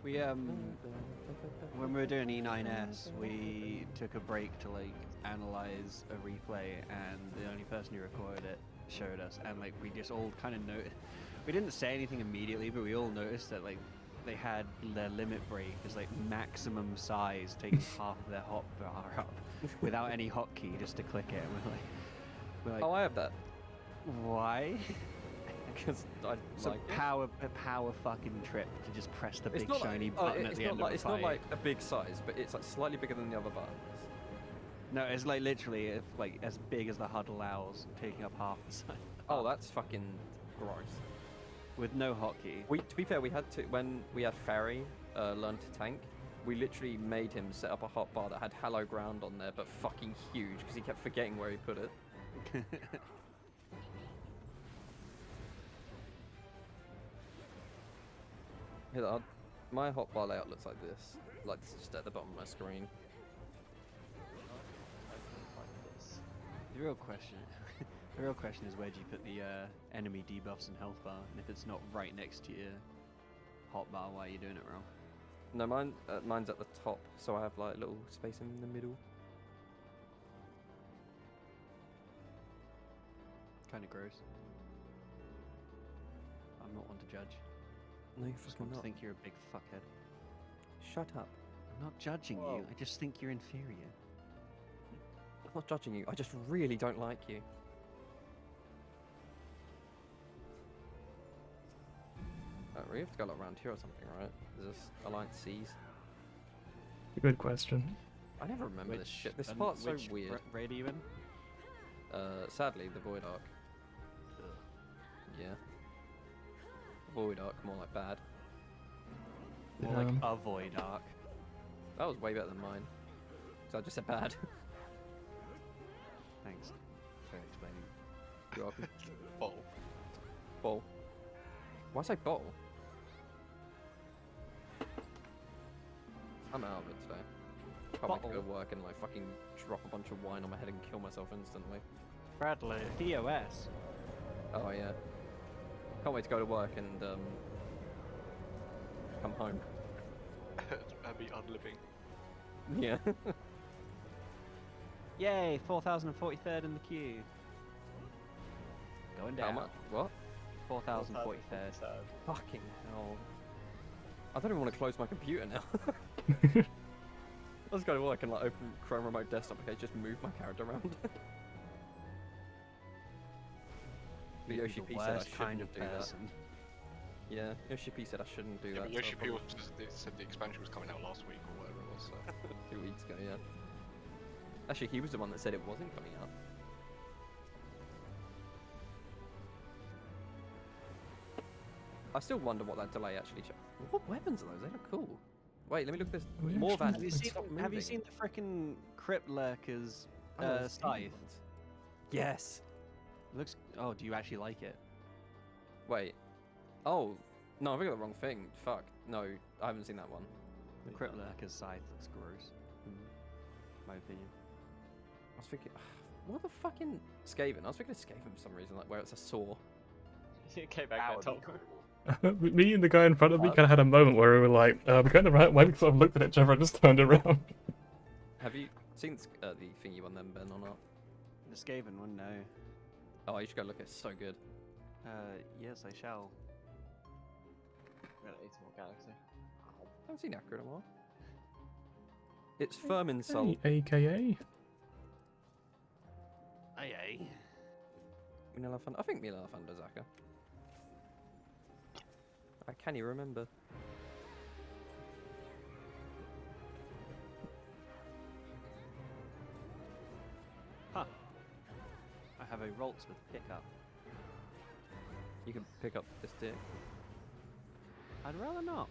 Speaker 9: We when we were doing E9S, we took a break to like analyze a replay, and the only person who recorded it showed us, and like we just all kind of noticed. We didn't say anything immediately, but we all noticed that like they had their limit break as like maximum size, taking half of their hotbar up without any hotkey just to click it. And we're like,
Speaker 2: Oh, I have that
Speaker 9: why?
Speaker 2: because I
Speaker 9: So
Speaker 2: like it.
Speaker 9: power fucking trip to just press the
Speaker 2: It's
Speaker 9: big
Speaker 2: not like,
Speaker 9: shiny button at
Speaker 2: it's
Speaker 9: the
Speaker 2: not
Speaker 9: end
Speaker 2: like
Speaker 9: of a
Speaker 2: it's
Speaker 9: fight.
Speaker 2: not like a big size, but it's like slightly bigger than the other buttons.
Speaker 9: No, it's like literally like as big as the HUD allows, taking up half the size.
Speaker 2: Oh, that's fucking gross.
Speaker 9: With no hotkey.
Speaker 2: To be fair, we had to when we had Ferry learn to tank. We literally made him set up a hotbar that had Hallow Ground on there, but fucking huge because he kept forgetting where he put it. Here, my hotbar layout looks like this. Like this is just at the bottom of my screen.
Speaker 9: The real question, the real question is where do you put the enemy debuffs and health bar, and if it's not right next to your hotbar, why are you doing it wrong?
Speaker 2: No, mine's at the top, so I have like a little space in the middle.
Speaker 9: Kind of gross. I'm not one to judge.
Speaker 2: No, you
Speaker 9: I just
Speaker 2: fucking
Speaker 9: want to
Speaker 2: not.
Speaker 9: think you're a big fuckhead.
Speaker 2: Shut up.
Speaker 9: I'm not judging
Speaker 5: Whoa.
Speaker 9: you. I just think you're inferior.
Speaker 2: I'm not judging you. I just really don't like you. We have to go like, around here or something, right? Is this Alliance C's?
Speaker 1: Good question.
Speaker 2: I never remember this shit. This
Speaker 9: and
Speaker 2: part's so
Speaker 9: which
Speaker 2: weird.
Speaker 9: Raid are you in?
Speaker 2: Sadly, the Void Arc. Yeah. Void Arc, more like bad.
Speaker 9: More like a void arc.
Speaker 2: That was way better than mine. So I just said bad.
Speaker 9: Thanks for explaining.
Speaker 2: You're welcome.
Speaker 10: Ball.
Speaker 2: Ball. Why say bottle? I'm out of it today. Can't wait to go to work and like fucking drop a bunch of wine on my head and kill myself instantly.
Speaker 3: Bradley.
Speaker 9: POS.
Speaker 2: Oh yeah. Can't wait to go to work and come home.
Speaker 10: I'd be unliving.
Speaker 2: Yeah.
Speaker 9: Yay, 4,043rd in the queue. Going down.
Speaker 2: How much? What?
Speaker 9: 4,043rd.
Speaker 2: Fucking hell. I don't even want to close my computer now. Let's go to work and like open Chrome Remote Desktop. Okay, just move my character around. But
Speaker 9: You're
Speaker 2: Yoshi
Speaker 9: the
Speaker 2: P said I
Speaker 9: worst
Speaker 2: shouldn't
Speaker 9: kind of
Speaker 2: do
Speaker 9: person.
Speaker 2: that. Yeah, Yoshi P said I shouldn't do
Speaker 10: Yeah,
Speaker 2: that.
Speaker 10: but
Speaker 2: so
Speaker 10: Yoshi
Speaker 2: I'll
Speaker 10: P
Speaker 2: probably-
Speaker 10: said the expansion was coming out last week or whatever it was. So.
Speaker 2: 2 weeks ago, yeah. Actually, he was the one that said it wasn't coming out. I still wonder what that delay actually. What weapons are those? They look cool. Wait, let me look at this.
Speaker 1: We
Speaker 2: More
Speaker 1: actually-
Speaker 2: van.
Speaker 9: Have you seen? Have you seen the frickin' Crypt Lurker's scythe?
Speaker 2: Yes.
Speaker 9: Looks. Oh, do you actually like it?
Speaker 2: Wait. Oh. No, I got the wrong thing. Fuck. No, I haven't seen that one.
Speaker 9: The Crypt Lurker's scythe looks gross. My opinion.
Speaker 2: I was thinking. What the fucking Skaven? I was thinking of Skaven for some reason, like where it's a saw.
Speaker 5: You came back there, Tom.
Speaker 1: Me and the guy in front of me kind of had a moment where we were like, we're going the right way. We sort of looked at each other and just turned around.
Speaker 2: Have you seen the thingy one then, Ben, or not?
Speaker 9: The Skaven one, no.
Speaker 2: Oh, you should go look. It's so good.
Speaker 9: Yes, I shall.
Speaker 5: We're gonna eat some more Galaxy.
Speaker 2: I haven't seen Acro in a while. It's Firmin Soul.
Speaker 1: AKA.
Speaker 9: Aye.
Speaker 2: I think Mila Thunder Zaka. Can you remember?
Speaker 9: Huh. I have a Rolts with pickup.
Speaker 2: You can pick up this dick.
Speaker 9: I'd rather not.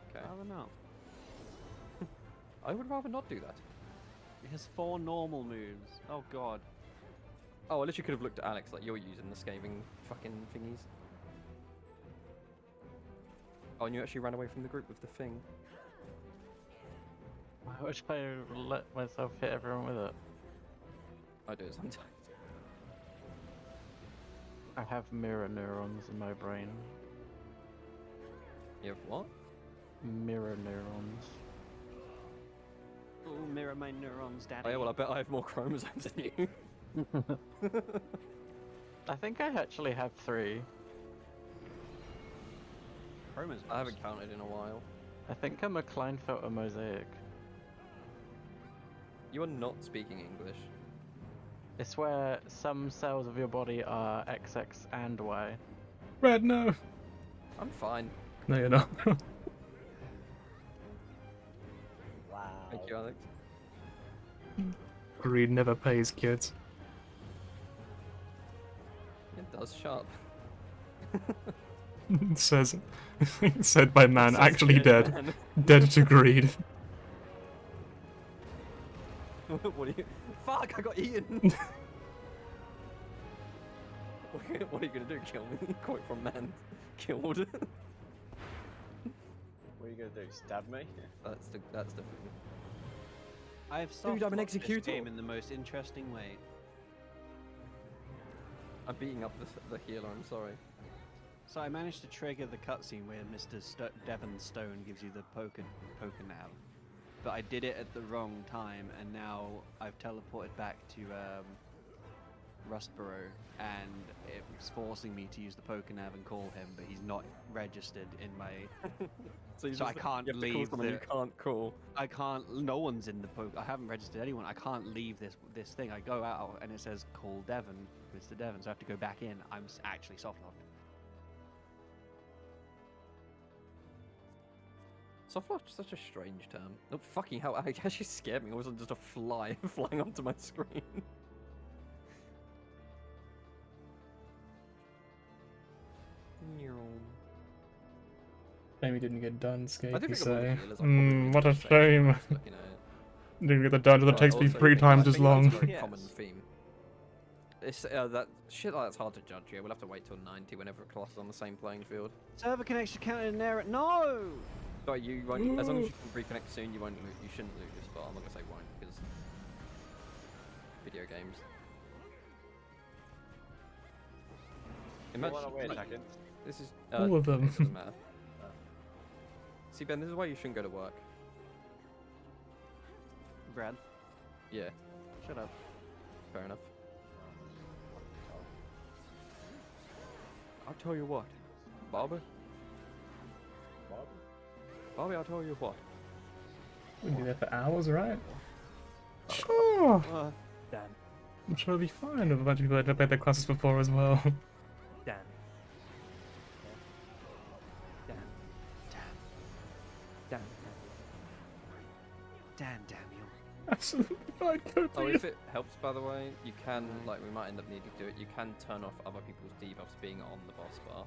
Speaker 2: Okay.
Speaker 9: Rather not.
Speaker 2: I would rather not do that.
Speaker 9: It has 4 normal moves. Oh god.
Speaker 2: Oh, I literally could have looked at Alex like you're using the scathing fucking thingies. Oh, and you actually ran away from the group with the thing.
Speaker 3: Why would I let myself hit everyone with it?
Speaker 2: I do it sometimes.
Speaker 3: I have mirror neurons in my brain.
Speaker 2: You have what?
Speaker 3: Mirror neurons.
Speaker 9: Oh, mirror my neurons, daddy.
Speaker 2: Oh yeah, well I bet I have more chromosomes than you.
Speaker 3: I think I actually have 3.
Speaker 9: Chromosomes.
Speaker 2: I haven't counted in a while.
Speaker 3: I think I'm a Klinefelter mosaic.
Speaker 2: You are not speaking English.
Speaker 3: It's where some cells of your body are XX and Y.
Speaker 1: Red, no.
Speaker 2: I'm fine.
Speaker 1: No, you're not.
Speaker 5: Wow.
Speaker 2: Thank you, Alex.
Speaker 1: Greed never pays, kids.
Speaker 2: It does sharp.
Speaker 1: Says, said by man
Speaker 2: Says
Speaker 1: actually dead.
Speaker 2: man.
Speaker 1: Dead to greed.
Speaker 2: What are you? Fuck! I got eaten. What are you gonna do? Kill me? Quote from man. Killed.
Speaker 5: What are you gonna do? Stab me?
Speaker 2: That's the.
Speaker 9: I have
Speaker 2: Dude,
Speaker 9: soft
Speaker 2: I'm an
Speaker 9: locked this
Speaker 2: executor.
Speaker 9: game in the most interesting way.
Speaker 2: I'm beating up the healer. I'm sorry.
Speaker 9: So I managed to trigger the cutscene where Mr. Devon Stone gives you the poker nav, but I did it at the wrong time, and now I've teleported back to Rustboro, and it's forcing me to use the poker nav and call him, but he's not registered in my. So I can't
Speaker 2: you have to call
Speaker 9: leave
Speaker 2: someone
Speaker 9: the.
Speaker 2: you can't call.
Speaker 9: I can't. No one's in the poker. I haven't registered anyone. I can't leave this thing. I go out and it says call Devon, Mr. Devon. So I have to go back in. I'm actually soft locked.
Speaker 2: Softlock is such a strange term. Oh, fucking hell, it actually scared me. It wasn't just a fly flying onto my screen.
Speaker 1: Maybe didn't get done, Skate,
Speaker 2: I do
Speaker 1: you
Speaker 2: think of all the
Speaker 1: say.
Speaker 2: healers, I probably really
Speaker 1: What a
Speaker 2: respect
Speaker 1: shame.
Speaker 2: them, but, you know,
Speaker 1: Didn't get the dungeon that
Speaker 2: but
Speaker 1: takes me
Speaker 2: also
Speaker 1: 3
Speaker 2: think- I
Speaker 1: times as
Speaker 2: think that's
Speaker 1: long.
Speaker 2: a very
Speaker 9: Yes.
Speaker 2: common theme. It's that shit like that's hard to judge. Yeah, we'll have to wait till 90 whenever a class is on the same playing field.
Speaker 9: Server connection counted in there. No.
Speaker 2: But you won't. As long as you can reconnect soon, you won't. You shouldn't lose. But I'm not gonna say won't because video games.
Speaker 5: Wanna wait a second?
Speaker 2: This is
Speaker 1: All of them.
Speaker 2: It doesn't matter. See, Ben, this is why you shouldn't go to work.
Speaker 9: Brad,
Speaker 2: Yeah,
Speaker 9: shut up.
Speaker 2: fair enough. I'll tell you what, Bobby. Bobby, I'll tell you what.
Speaker 1: We'll be there for hours, right? Sure.
Speaker 8: Dan.
Speaker 1: I'm sure it'll be fine with a bunch of people that have played their classes before as well.
Speaker 8: Dan. Dan. Dan.
Speaker 9: Dan, damn you.
Speaker 1: Absolutely fine, go
Speaker 2: Oh,
Speaker 1: for
Speaker 2: if it helps, by the way, you can, like, we might end up needing to do it, you can turn off other people's debuffs being on the boss bar.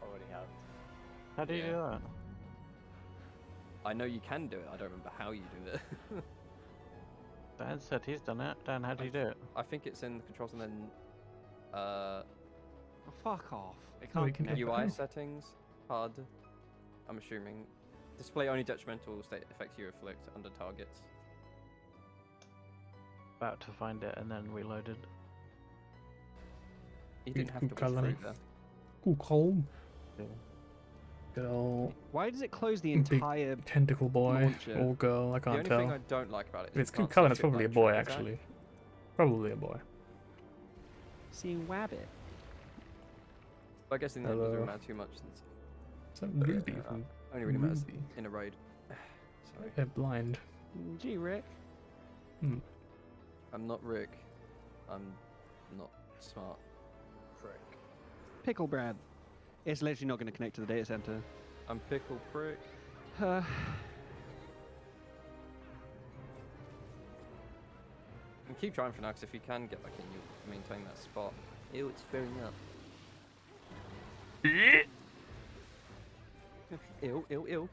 Speaker 5: Already have.
Speaker 3: How do you do that?
Speaker 2: I know you can do it, I don't remember how you do it.
Speaker 3: Dan said he's done it. Dan, how do you do it?
Speaker 2: I think it's in the controls and then,
Speaker 9: Fuck off. It
Speaker 1: Oh, we
Speaker 9: can't
Speaker 1: can
Speaker 9: connect.
Speaker 1: do
Speaker 2: UI
Speaker 1: Oh.
Speaker 2: settings, HUD, I'm assuming. Display only detrimental state effects you inflict under targets.
Speaker 3: About to find it and then reloaded.
Speaker 2: You didn't have to wait
Speaker 1: Colour.
Speaker 2: through there.
Speaker 1: Ooh, cold.
Speaker 3: Yeah.
Speaker 1: Good old
Speaker 9: Why does it close the
Speaker 1: Big
Speaker 9: entire?
Speaker 1: tentacle boy
Speaker 9: Launcher.
Speaker 1: or girl, I
Speaker 2: The
Speaker 1: can't
Speaker 2: only
Speaker 1: tell.
Speaker 2: thing I don't like about it is
Speaker 1: If it's
Speaker 2: you
Speaker 1: good
Speaker 2: can't
Speaker 1: colour,
Speaker 2: see
Speaker 1: it's
Speaker 2: shit
Speaker 1: probably a
Speaker 2: like
Speaker 1: boy,
Speaker 2: transact.
Speaker 1: actually. Probably a boy.
Speaker 9: Seeing Wabbit.
Speaker 2: But I guess in the end it
Speaker 1: Hello.
Speaker 2: doesn't matter too much since
Speaker 1: Is that Ruby from
Speaker 2: only really matters
Speaker 1: Ruby?
Speaker 2: in a raid. Sorry.
Speaker 1: They're blind.
Speaker 9: Gee, Rick.
Speaker 1: Hmm.
Speaker 2: I'm not Rick. I'm not smart.
Speaker 5: Frick.
Speaker 9: Pickle Brad. It's literally not going to connect to the data center.
Speaker 2: I'm pickle prick. And keep trying for now, because if you can get back in, you maintain that spot. Ew, it's filling up. Ew, ew, ew.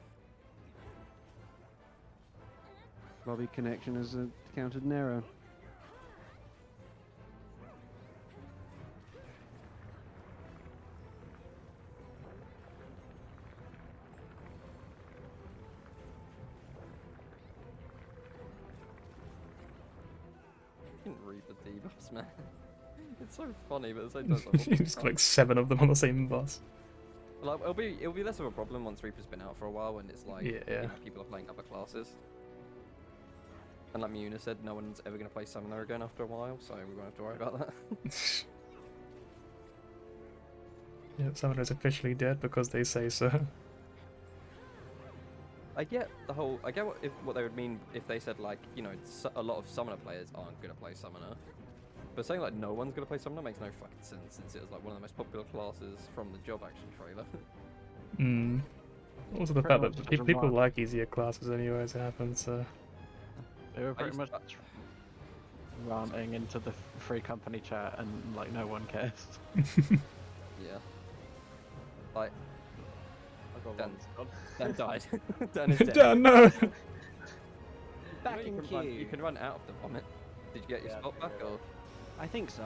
Speaker 9: Lobby connection is counted an error.
Speaker 2: I didn't read the debuffs, man. It's so funny, but at the same time, it's like,
Speaker 1: You just got like 7 of them on the same boss.
Speaker 2: like, it'll be less of a problem once Reaper's been out for a while, and it's like
Speaker 1: Yeah.
Speaker 2: you know, people are playing other classes. And like Muna said, no one's ever going to play Summoner again after a while, so we won't have to worry about that.
Speaker 1: Yeah, Summoner's officially dead because they say so.
Speaker 2: I get what they would mean if they said like, you know, a lot of Summoner players aren't going to play Summoner. But saying like no one's going to play Summoner makes no fucking sense, since it was like one of the most popular classes from the job action trailer.
Speaker 1: Hmm. Also the
Speaker 3: Pretty
Speaker 1: fact
Speaker 3: much
Speaker 1: that
Speaker 3: doesn't
Speaker 1: people
Speaker 3: matter.
Speaker 1: like easier classes anyway as it happens, so...
Speaker 3: They were pretty
Speaker 2: used
Speaker 3: much
Speaker 2: to-
Speaker 3: ranting into the free company chat and like no one cares.
Speaker 2: Yeah. Like,
Speaker 5: I got
Speaker 2: Dan-
Speaker 5: one.
Speaker 2: Dan died. Dan is dead.
Speaker 1: Dan, no!
Speaker 9: Back
Speaker 2: You
Speaker 9: in
Speaker 2: can run-
Speaker 9: queue.
Speaker 2: You can run out of the vomit. Did you get your
Speaker 5: Yeah,
Speaker 2: spot back,
Speaker 5: yeah.
Speaker 2: or...?
Speaker 9: I think so.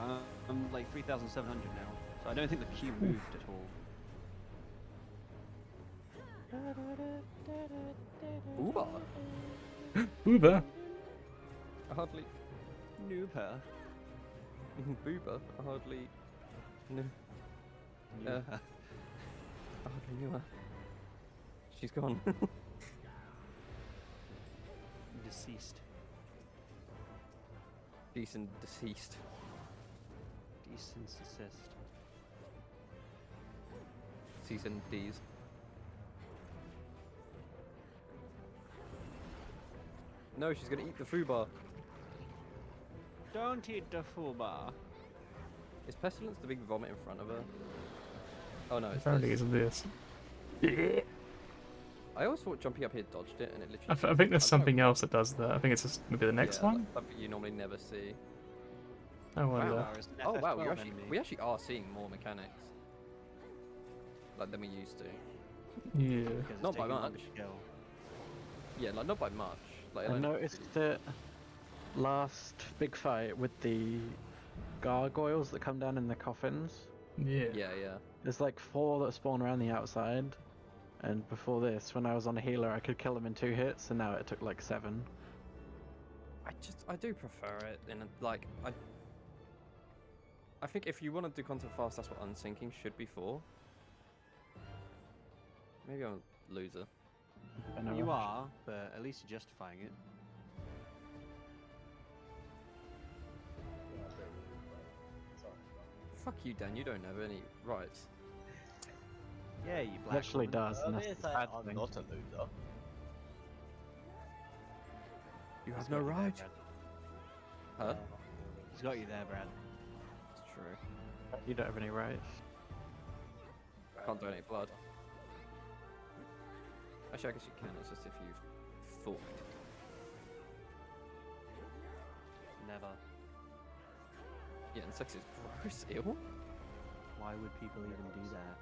Speaker 9: I'm like 3,700 now, so I don't think the queue moved at all.
Speaker 2: Ooba!
Speaker 1: Uber!
Speaker 2: I hardly...
Speaker 9: Nooper.
Speaker 2: Booba. I hardly... knew. I hardly knew her. She's gone.
Speaker 9: Deceased.
Speaker 2: Decent deceased.
Speaker 9: Decent assist.
Speaker 2: Season D's. No, she's gonna eat the foobar.
Speaker 9: Don't eat the full bar.
Speaker 2: Is Pestilence the big vomit in front of her? Oh no, it's
Speaker 1: Apparently
Speaker 2: this.
Speaker 1: it's this.
Speaker 2: I always thought jumping up here dodged it, and it literally...
Speaker 1: I think there's
Speaker 2: don't know.
Speaker 1: something else that does that. I think it's just maybe the next
Speaker 2: Yeah,
Speaker 1: one?
Speaker 2: Something you normally never see.
Speaker 1: I wonder.
Speaker 9: Wow, it's an
Speaker 2: Oh wow,
Speaker 9: FF12
Speaker 2: we actually are seeing more mechanics. Like than we used to.
Speaker 1: Yeah.
Speaker 9: Because it's
Speaker 2: Not by
Speaker 9: taking longer
Speaker 2: much.
Speaker 9: to kill.
Speaker 2: Yeah, like not by much. Like
Speaker 3: I
Speaker 2: only-
Speaker 3: noticed it last big fight with the gargoyles that come down in the coffins.
Speaker 1: Yeah.
Speaker 2: Yeah, yeah.
Speaker 3: There's like 4 that spawn around the outside. And before this, when I was on a healer, I could kill them in 2 hits, and now it took like 7.
Speaker 2: I do prefer it in a, like I think if you want to do content fast, that's what unsinking should be for. Maybe I'm a loser.
Speaker 9: You are, but at least you're justifying it.
Speaker 2: Fuck you, Dan. You don't have any rights.
Speaker 9: Yeah, you
Speaker 3: It
Speaker 9: black
Speaker 3: actually
Speaker 9: woman.
Speaker 3: does,
Speaker 5: I
Speaker 3: and
Speaker 5: didn't
Speaker 3: that's
Speaker 5: say
Speaker 3: the bad
Speaker 5: I'm
Speaker 3: thing.
Speaker 5: not a loser.
Speaker 2: You have
Speaker 9: He's
Speaker 2: no
Speaker 9: got you there,
Speaker 2: right.
Speaker 9: Brad.
Speaker 2: Huh?
Speaker 9: He's got you there, Brad.
Speaker 2: It's true.
Speaker 3: You don't have any rights.
Speaker 2: Can't donate blood. Actually, I guess you can. It's just if you've thought.
Speaker 9: Never.
Speaker 2: Yeah, and sex is gross. Ew.
Speaker 9: Why would people even do that?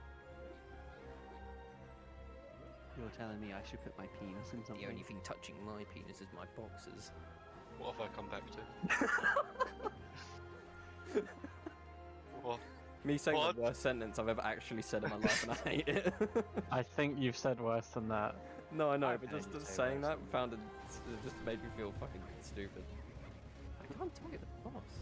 Speaker 9: You're telling me I should put my penis in something?
Speaker 2: The only thing touching my penis is my boxes.
Speaker 10: What have I come back to? What?
Speaker 2: Me saying
Speaker 10: What?
Speaker 2: the worst sentence I've ever actually said in my life, and I hate it.
Speaker 3: I think you've said worse than that.
Speaker 2: No, I know,
Speaker 9: I've
Speaker 2: but
Speaker 9: heard
Speaker 2: just
Speaker 9: you
Speaker 2: just
Speaker 9: say
Speaker 2: saying
Speaker 9: worse
Speaker 2: that it just made me feel fucking stupid. I can't target the boss.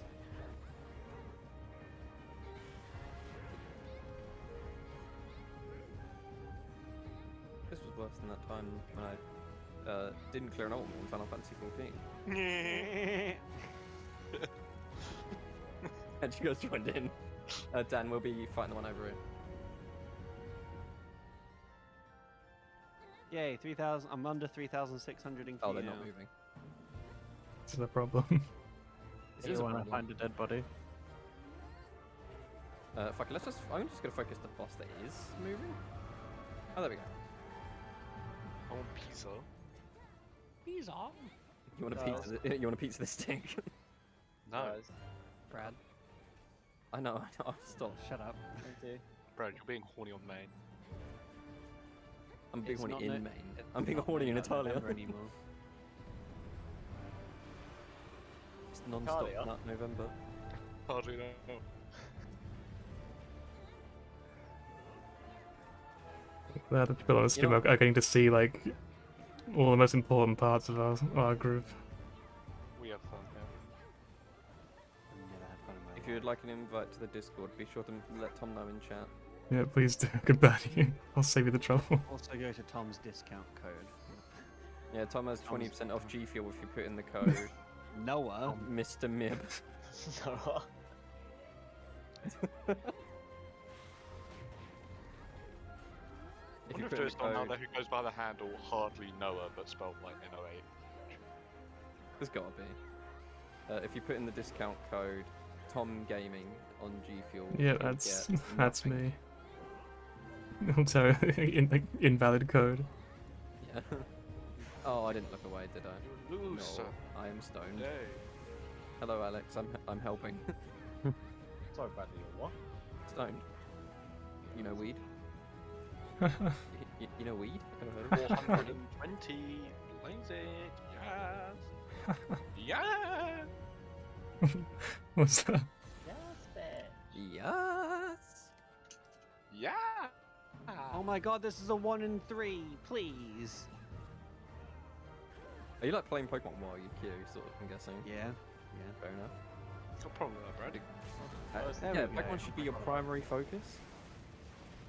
Speaker 2: This was worse than that time when I didn't clear an ultimate in Final Fantasy 14. And you guys joined in. Dan will be fighting the one over here.
Speaker 9: Yay, 3,000. I'm under 3,600 in Q
Speaker 2: Oh, they're
Speaker 9: now.
Speaker 2: not moving.
Speaker 1: This is the problem.
Speaker 2: This
Speaker 3: You
Speaker 2: is a
Speaker 3: want to
Speaker 2: problem.
Speaker 3: find a dead body?
Speaker 2: Fuck it, I'm just gonna focus the boss that is moving. Oh, there we go.
Speaker 10: I want pizza.
Speaker 9: Pizza.
Speaker 2: You want a
Speaker 5: No.
Speaker 2: pizza? You want a pizza this stick?
Speaker 10: No,
Speaker 5: Guys,
Speaker 9: Brad,
Speaker 2: I know. Stop.
Speaker 9: shut up.
Speaker 5: thank you.
Speaker 10: bro, you're being horny on main.
Speaker 2: I'm being
Speaker 9: It's
Speaker 2: horny
Speaker 9: not
Speaker 2: in
Speaker 9: no-
Speaker 2: Maine.
Speaker 9: it's
Speaker 2: I'm being
Speaker 9: not
Speaker 2: horny in
Speaker 9: not
Speaker 2: Italia.
Speaker 9: November anymore.
Speaker 2: It's non-stop
Speaker 5: Italia?
Speaker 2: not November.
Speaker 10: Hardly know.
Speaker 1: Glad that people on the stream are getting to see like all the most important parts of our group.
Speaker 10: We have fun, yeah.
Speaker 9: I've never had fun in my
Speaker 2: If you would like an invite to the Discord, be sure to let Tom know in chat.
Speaker 1: Yeah, please do. Goodbye to you. I'll save you the trouble.
Speaker 9: Also go to Tom's discount code.
Speaker 2: Yeah, Tom has
Speaker 9: Tom's
Speaker 2: 20% off G Fuel if you put in the code
Speaker 9: Noah.
Speaker 2: Mr. Mib.
Speaker 5: No.
Speaker 10: I
Speaker 2: If you
Speaker 10: wonder if
Speaker 2: put in
Speaker 10: there's
Speaker 2: the
Speaker 10: someone out
Speaker 2: code,
Speaker 10: there who goes by the handle Hardly Noah, but spelled like N-O-A.
Speaker 2: there's gotta be. If you put in the discount code Tom Gaming on G Fuel,
Speaker 1: Yeah,
Speaker 2: you'll
Speaker 1: that's
Speaker 2: get
Speaker 1: that's
Speaker 2: nothing.
Speaker 1: me. Also, invalid code.
Speaker 2: Yeah. Oh, I didn't look away, did I?
Speaker 10: You're a loser.
Speaker 2: No, I am stoned.
Speaker 10: Yay.
Speaker 2: Hello, Alex. I'm helping.
Speaker 5: Sorry, Bradley, you're what?
Speaker 2: Stoned. You know weed? You know weed? Ever heard of it?
Speaker 10: 420. Lazy. Yes. Yeah.
Speaker 1: What's that?
Speaker 5: Yes, bitch.
Speaker 2: Yes.
Speaker 10: Yeah.
Speaker 9: Oh my god, this is a 1 in 3, please.
Speaker 2: Are you like playing Pokemon while you queue, sort of, I'm guessing?
Speaker 9: Yeah.
Speaker 2: Fair enough.
Speaker 10: No problem with that, Brad.
Speaker 9: There
Speaker 2: Yeah,
Speaker 9: we go.
Speaker 2: Pokemon should be your primary focus.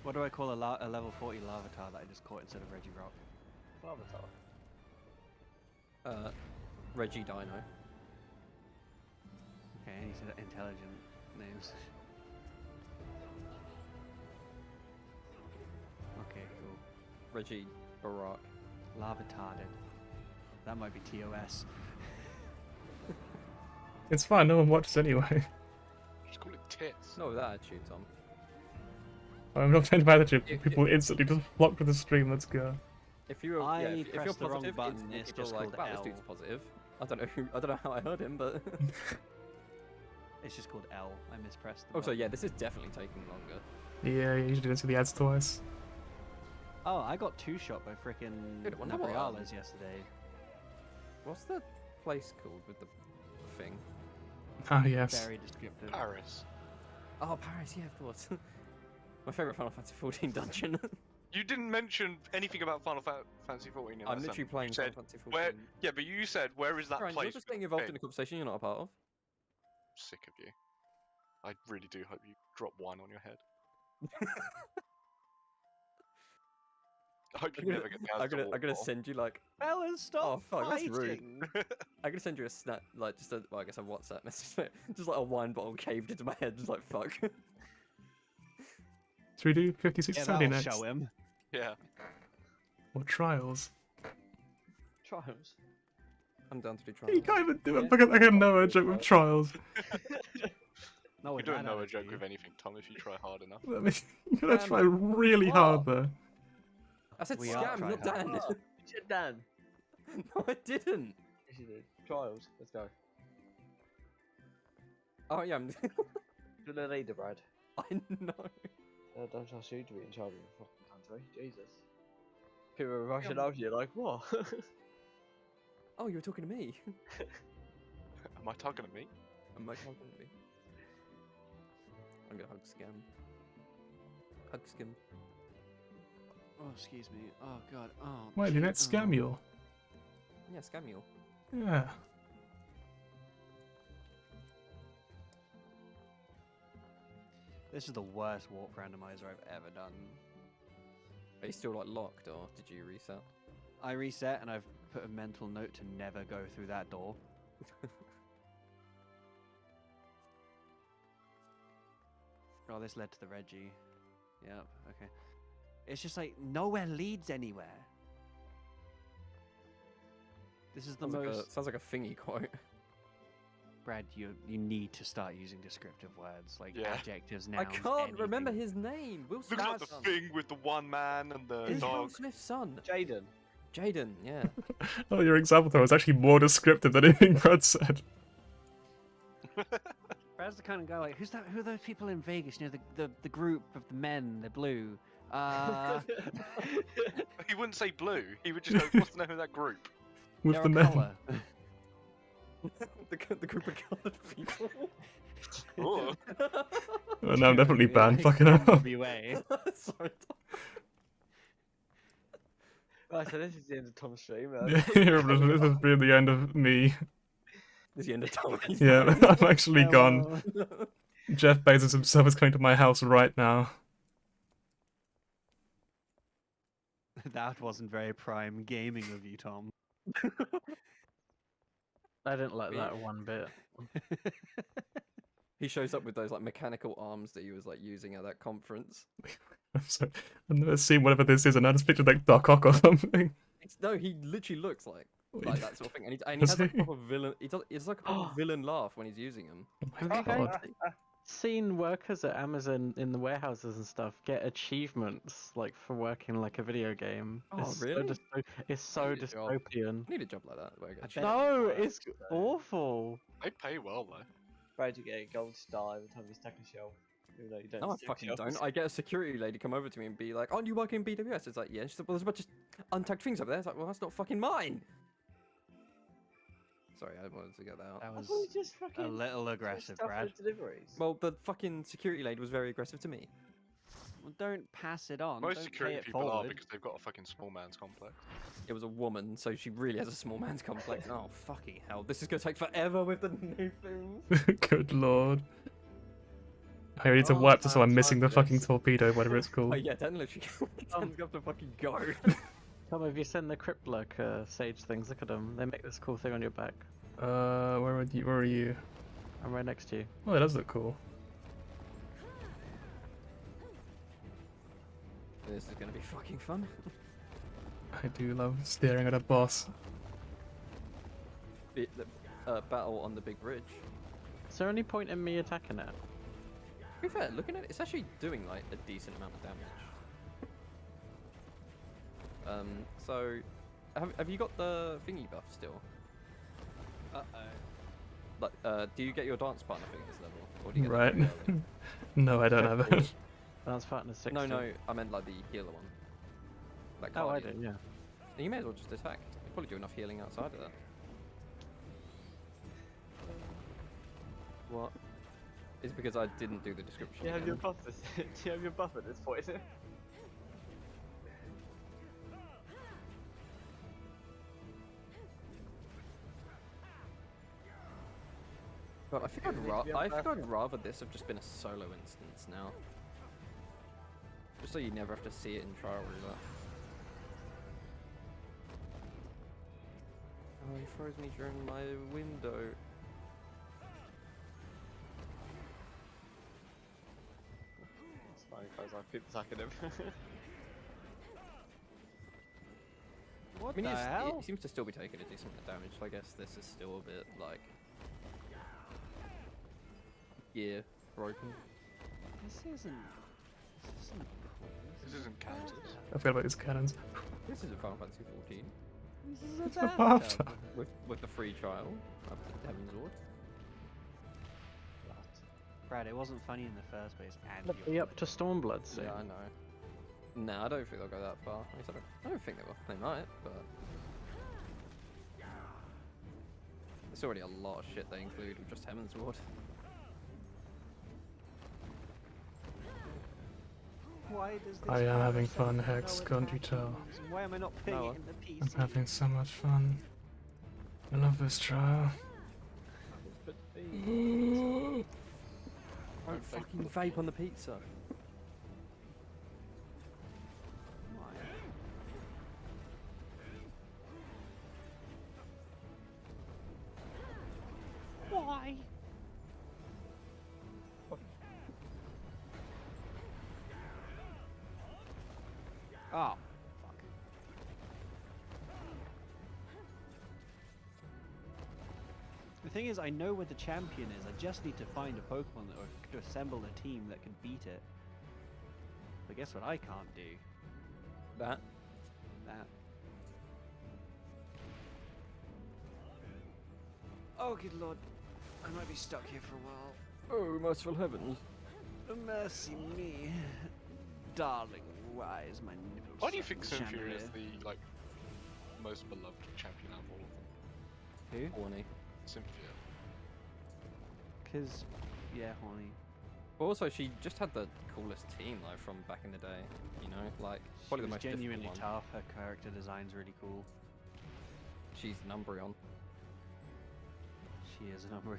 Speaker 9: What do I call a level 40 Larvitar that I just caught instead of Regirock?
Speaker 5: Avatar.
Speaker 2: Reggie Dino.
Speaker 9: Okay, any sort of intelligent names. Okay, cool.
Speaker 2: Reggie Barack.
Speaker 9: Larvitarded. That might be TOS.
Speaker 1: It's fine. No one watches anyway.
Speaker 10: Just call it tits.
Speaker 2: Not with that attitude, Tom.
Speaker 1: I'm not trying to bad attitude.
Speaker 2: Yeah,
Speaker 1: People instantly just flock to the stream. Let's go.
Speaker 2: If you were,
Speaker 9: I
Speaker 2: yeah, if you're
Speaker 9: pressed the wrong
Speaker 2: positive,
Speaker 9: button,
Speaker 2: instantly
Speaker 9: it's
Speaker 2: people
Speaker 9: just
Speaker 2: are like,
Speaker 9: called
Speaker 2: wow, this
Speaker 9: L.
Speaker 2: dude's positive. I don't know how I heard him, but
Speaker 9: It's just called L. I mispressed the
Speaker 2: also,
Speaker 9: button.
Speaker 2: yeah, this is definitely taking longer.
Speaker 1: Yeah, you usually don't see the ads twice.
Speaker 9: Oh, I got 2-shot by frickin'
Speaker 2: Dude, I wonder what,
Speaker 9: Nabrialas yesterday.
Speaker 2: What's the place called with the thing?
Speaker 1: Ah, yes.
Speaker 9: Very descriptive.
Speaker 10: Paris.
Speaker 2: Oh, Paris, yeah, of course. My favourite Final Fantasy 14 dungeon.
Speaker 10: You didn't mention anything about Final Fantasy 14 in
Speaker 2: I'm
Speaker 10: that
Speaker 2: literally
Speaker 10: sentence.
Speaker 2: playing
Speaker 10: You
Speaker 2: Final
Speaker 10: said,
Speaker 2: Fantasy 14.
Speaker 10: where? Yeah, but you said, where is that
Speaker 2: Ryan,
Speaker 10: place?
Speaker 2: you're just
Speaker 10: with
Speaker 2: getting
Speaker 10: the
Speaker 2: involved
Speaker 10: pig?
Speaker 2: in a conversation you're not a part of.
Speaker 10: Sick of you. I really do hope you drop wine on your head. I hope you never get the
Speaker 2: I'm gonna
Speaker 10: bottle.
Speaker 2: send you like,
Speaker 9: Fellas, stop
Speaker 2: oh fuck, that's rude.
Speaker 9: fighting!
Speaker 2: I'm gonna send you a snap, like just a, well, I guess a WhatsApp message, just like a wine bottle caved into my head, just like fuck.
Speaker 1: Should we do 56
Speaker 9: Yeah,
Speaker 1: Saturday
Speaker 9: that'll
Speaker 1: next?
Speaker 9: show him.
Speaker 10: Yeah.
Speaker 1: Or trials?
Speaker 5: Trials.
Speaker 2: I'm down to do
Speaker 1: You
Speaker 2: trials.
Speaker 1: can't even do it.
Speaker 5: Yeah.
Speaker 1: Look at like a Noah joke with trials.
Speaker 9: No,
Speaker 10: You
Speaker 9: with
Speaker 10: don't
Speaker 9: that
Speaker 10: know a joke
Speaker 9: attitude.
Speaker 10: with anything, Tom, if you try hard enough.
Speaker 1: I mean, you gotta
Speaker 2: Dan,
Speaker 1: try really hard though.
Speaker 2: I said
Speaker 9: We are
Speaker 2: scam, not
Speaker 9: trying
Speaker 2: Dan.
Speaker 5: You said Dan.
Speaker 2: No, I didn't.
Speaker 5: Yes, you did. Trials. Let's go.
Speaker 2: Oh yeah, I'm...
Speaker 5: You're the leader, Brad.
Speaker 2: I know.
Speaker 5: Don't trust you to be in charge of the fucking country. Jesus. People are rushing over you like, what?
Speaker 2: Oh, you were talking to me.
Speaker 10: Am I talking to me?
Speaker 2: Am I talking to me? I'm gonna hug scam. Hug scam.
Speaker 9: Oh, excuse me. Oh god. Oh.
Speaker 1: Wait,
Speaker 9: shit.
Speaker 1: didn't that scam you?
Speaker 2: Yeah, scam you.
Speaker 1: Yeah.
Speaker 9: This is the worst warp randomizer I've ever done.
Speaker 2: Are you still like locked, or did you reset?
Speaker 9: I reset and I've put a mental note to never go through that door. Oh, this led to the Reggie. Yep, okay. It's just like nowhere leads anywhere. This is the most.
Speaker 2: Sounds like a thingy quote.
Speaker 9: Brad, you need to start using descriptive words like
Speaker 10: Yeah.
Speaker 9: adjectives,
Speaker 2: I
Speaker 9: nouns.
Speaker 2: can't remember
Speaker 9: anything.
Speaker 2: his name. Will
Speaker 10: Looks like
Speaker 2: Smith's
Speaker 10: the
Speaker 2: son.
Speaker 10: thing with the one man and the
Speaker 2: It's Will
Speaker 10: dog.
Speaker 2: Smith's son.
Speaker 5: Jaden.
Speaker 2: Jaden, yeah.
Speaker 1: Oh, your example though was actually more descriptive than anything Brad said.
Speaker 9: Brad's the kind of guy like, who's that? Who are those people in Vegas? You know, the group of the men, the blue.
Speaker 10: He wouldn't say blue. He would just go, what's the name of that group?
Speaker 1: With
Speaker 9: they're
Speaker 1: the
Speaker 9: a
Speaker 1: men.
Speaker 9: colour.
Speaker 2: the group of coloured people.
Speaker 10: Oh.
Speaker 1: Oh, no, I'm definitely banned. Fucking hell.
Speaker 9: NWA.
Speaker 2: Sorry.
Speaker 5: Right, so this is the end of Tom's stream.
Speaker 1: Yeah, this has been the end of me.
Speaker 2: This is the end of Tom.
Speaker 1: Yeah, I'm actually gone. Jeff Bezos himself is coming to my house right now.
Speaker 9: That wasn't very prime gaming of you, Tom.
Speaker 3: I didn't like that one bit.
Speaker 2: He shows up with those like mechanical arms that he was like using at that conference.
Speaker 1: I'm sorry. I've never seen whatever this is, and I just pictured like Doc Ock or something.
Speaker 2: No, he literally looks like
Speaker 1: Wait.
Speaker 2: that sort of thing, and he
Speaker 1: Does
Speaker 2: has like a
Speaker 1: he?
Speaker 2: proper villain. It's like a proper villain laugh when he's using them.
Speaker 1: Oh my
Speaker 3: Have you
Speaker 1: God.
Speaker 3: guys seen workers at Amazon in the warehouses and stuff get achievements like for working like a video game?
Speaker 2: Oh,
Speaker 3: It's
Speaker 2: really?
Speaker 3: It's so
Speaker 2: Need a job.
Speaker 3: dystopian.
Speaker 2: I need a job like that. Where I get
Speaker 9: I bet
Speaker 2: shit.
Speaker 3: No,
Speaker 5: works,
Speaker 3: it's
Speaker 5: though.
Speaker 3: awful.
Speaker 10: They pay well, though.
Speaker 5: Brad, you get a gold star every time you stack a shelf. Even though you don't
Speaker 2: No, I
Speaker 5: stack
Speaker 2: fucking
Speaker 5: shelves.
Speaker 2: don't. I get a security lady come over to me and be like, "Aren't you working in BWS?" It's like, "Yeah." She's like, "Well, there's a bunch of untagged things over there." It's like, "Well, that's not fucking mine." Sorry, I wanted to get that out.
Speaker 9: That
Speaker 5: I
Speaker 9: was
Speaker 5: thought you just fucking
Speaker 9: a little
Speaker 5: took
Speaker 9: aggressive,
Speaker 5: stuff
Speaker 9: Brad.
Speaker 5: for deliveries.
Speaker 2: Well, the fucking security lady was very aggressive to me.
Speaker 9: Well, don't pass it on.
Speaker 10: Most
Speaker 9: don't
Speaker 10: security
Speaker 9: pay it
Speaker 10: people are
Speaker 9: forward.
Speaker 10: because they've got a fucking small man's complex.
Speaker 2: It was a woman, so she really has a small man's complex. Oh, fucking hell. This is going to take forever with the new things.
Speaker 1: Good lord. I need to
Speaker 5: Oh,
Speaker 1: wipe this so
Speaker 5: man,
Speaker 1: I'm missing the
Speaker 5: fabulous.
Speaker 1: fucking torpedo, whatever it's
Speaker 2: Oh,
Speaker 1: called.
Speaker 2: yeah, Dan literally Dan's got to fucking go.
Speaker 3: Tom, if you send the crypt lurker sage things, look at them. They make this cool thing on your back.
Speaker 1: Where are you?
Speaker 3: I'm right next to you.
Speaker 1: Oh, that does look cool.
Speaker 2: This is going to be fucking fun.
Speaker 1: I do love staring at a boss.
Speaker 2: The battle on the big bridge.
Speaker 3: Is there any point in me attacking it?
Speaker 2: To be fair, looking at it, it's actually doing like a decent amount of damage. So, have you got the thingy buff still? Like, do you get your dance partner thing at this level, or do you get that
Speaker 1: Right.
Speaker 2: very early?
Speaker 1: No, I don't have it.
Speaker 3: Dance partner 60.
Speaker 2: No, I meant like the healer one. Like
Speaker 3: Oh, I
Speaker 2: Guardian.
Speaker 3: do, yeah.
Speaker 2: You may as well just attack. You probably do enough healing outside of that. What? It's because I didn't do the description.
Speaker 5: Do you have
Speaker 2: again.
Speaker 5: your buff? Do you have your buff at this point?
Speaker 2: But I think
Speaker 5: It needs to be
Speaker 2: I think I'd
Speaker 5: perfect.
Speaker 2: rather this have just been a solo instance now. Just so you never have to see it in trial roulette. Oh, he froze me during my window.
Speaker 5: It's fine, guys. I keep attacking him.
Speaker 9: What
Speaker 2: I mean,
Speaker 9: the hell?
Speaker 2: he seems to still be taking a decent amount of damage, so I guess this is still a bit like broken.
Speaker 9: This isn't
Speaker 10: This isn't Kansas.
Speaker 1: I forgot about these cannons.
Speaker 2: This is a Final Fantasy 14
Speaker 9: This is
Speaker 1: It's
Speaker 9: a
Speaker 1: a
Speaker 9: bathtub.
Speaker 1: bathtub.
Speaker 2: with the free trial up to Heaven's Lord.
Speaker 9: Brad, it wasn't funny in the first place, and
Speaker 3: They'll be up to Stormblood soon.
Speaker 2: Yeah, I know. No, I don't think they'll go that far. At least I don't think they will. They might, but it's already a lot of shit they include with just Heaven's Ward.
Speaker 9: Why does this
Speaker 1: I am
Speaker 9: guy
Speaker 1: having
Speaker 9: sound
Speaker 1: fun,
Speaker 9: like
Speaker 1: Hex,
Speaker 9: no
Speaker 1: can't you tell?
Speaker 9: attacks? Why am I not putting
Speaker 2: No.
Speaker 9: it in the PC?
Speaker 1: I'm having so much fun. I love this trial.
Speaker 2: Don't fucking vape on the pizza.
Speaker 9: Why? Oh, fuck. The thing is, I know where the champion is. I just need to find a Pokemon or to assemble a team that can beat it. But guess what I can't do?
Speaker 2: That.
Speaker 9: That. Oh, good lord. I might be stuck here for a while.
Speaker 2: Oh, merciful heavens.
Speaker 9: Mercy me. Darling, why is my nipple
Speaker 10: Why do you
Speaker 9: stuck
Speaker 10: think
Speaker 9: in the
Speaker 10: Cynthia is
Speaker 9: chandelier?
Speaker 10: the like most beloved champion out of all of them?
Speaker 9: Who?
Speaker 2: Horny.
Speaker 10: Cynthia.
Speaker 9: Because, yeah, horny.
Speaker 2: But also, she just had the coolest team though from back in the day. You know, like probably
Speaker 9: She
Speaker 2: the
Speaker 9: was
Speaker 2: most
Speaker 9: genuinely
Speaker 2: difficult one.
Speaker 9: tough. Her character design's really cool.
Speaker 2: She's an Umbreon.
Speaker 9: She is an Umbreon.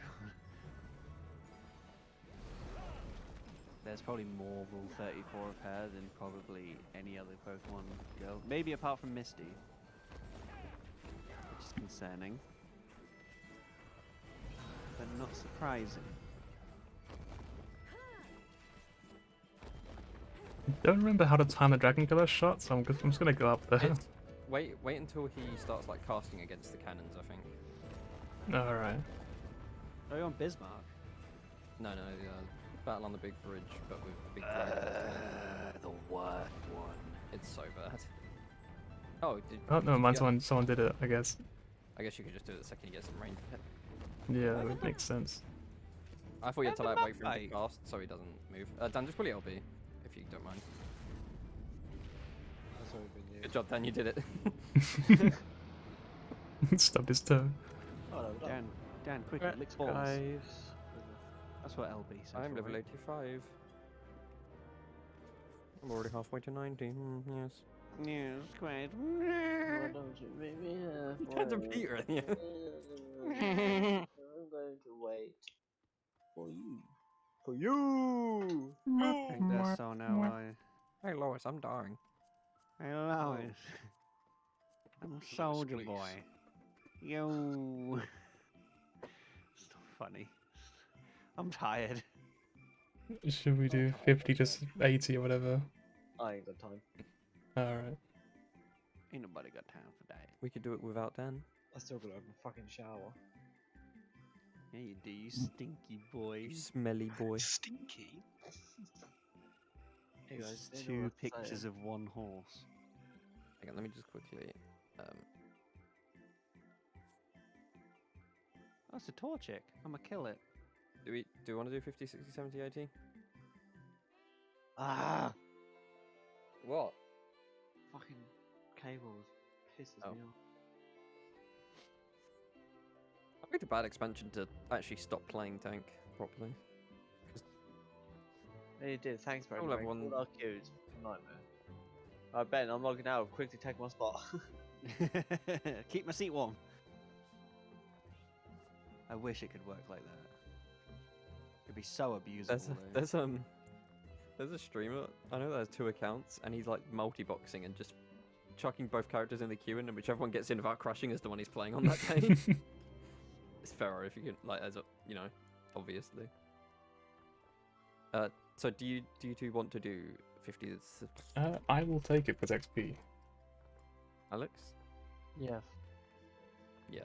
Speaker 9: There's probably more Rule 34 of her than probably any other Pokemon girl. Maybe apart from Misty. Which is concerning. But not surprising.
Speaker 1: Don't remember how to time the Dragon Killer shot, so I'm just gonna go up there.
Speaker 2: It's- wait until he starts like casting against the cannons. I think.
Speaker 1: Alright.
Speaker 9: Are you on Bismarck?
Speaker 2: No, battle on the big bridge, but with big dragons.
Speaker 9: The worst one.
Speaker 2: It's so bad. Oh,
Speaker 1: Oh, no, mind
Speaker 2: yeah.
Speaker 1: someone did it, I guess.
Speaker 2: I guess you could just do it the second you get some range.
Speaker 1: Yeah, that makes sense.
Speaker 2: I thought you had to like wait for him to
Speaker 9: Fight.
Speaker 2: cast so he doesn't move. Dan, just pull your LB if you don't mind.
Speaker 5: That's already been used.
Speaker 2: Good job, Dan. You did it.
Speaker 1: Stubbed his toe.
Speaker 5: Oh, no, we're done.
Speaker 9: Dan, quickly, lick balls.
Speaker 3: Guys.
Speaker 9: That's what LB says.
Speaker 2: I'm level
Speaker 9: right?
Speaker 2: 85. I'm already halfway to 90. Yes.
Speaker 9: Yes, quite.
Speaker 5: Why don't you make me
Speaker 2: Dan's a Peter. Yeah.
Speaker 5: I'm going to wait for you. For you!
Speaker 9: I think that's so now.
Speaker 2: Hey, Lois, I'm dying.
Speaker 9: Hey, Lois. I'm
Speaker 10: Lois,
Speaker 9: Soldier
Speaker 10: please.
Speaker 9: Boy. Yo. It's not funny. I'm tired.
Speaker 1: Should we do 50 to 80 or whatever?
Speaker 5: I ain't got time.
Speaker 1: Alright.
Speaker 9: Ain't nobody got time for that.
Speaker 2: We could do it without Dan.
Speaker 5: I still gotta have a fucking shower.
Speaker 9: Yeah, you do, you stinky boy.
Speaker 2: You smelly boy.
Speaker 10: Stinky.
Speaker 5: Hey
Speaker 9: This
Speaker 5: guys,
Speaker 9: is
Speaker 5: you know
Speaker 9: two
Speaker 5: what I'm
Speaker 9: pictures
Speaker 5: saying?
Speaker 9: of one horse.
Speaker 2: Hang on, let me just quickly.
Speaker 9: Oh, it's a Torchic. I'ma kill it.
Speaker 2: Do we want to do 50, 60, 70, 80?
Speaker 5: Ah!
Speaker 2: What?
Speaker 5: Fucking cables pisses
Speaker 2: Oh.
Speaker 5: me off.
Speaker 2: I picked a bad expansion to actually stop playing tank. properly.
Speaker 5: Yeah, you did. Thanks, bro.
Speaker 2: I'll have one-
Speaker 5: All our queues. Nightmare. Alright, Ben, I'm logging out. Quickly take my spot.
Speaker 9: Keep my seat warm. I wish it could work like that. It'd be so abusable.
Speaker 2: There's a streamer. I know there's 2 accounts, and he's like multi-boxing and just chucking both characters in the queue, and whichever one gets in without crashing is the one he's playing on that day. It's fairer if you can, like, as a, you know, obviously. So do you two want to do 50?
Speaker 1: I will take it with XP.
Speaker 2: Alex?
Speaker 3: Yes.
Speaker 2: Yes.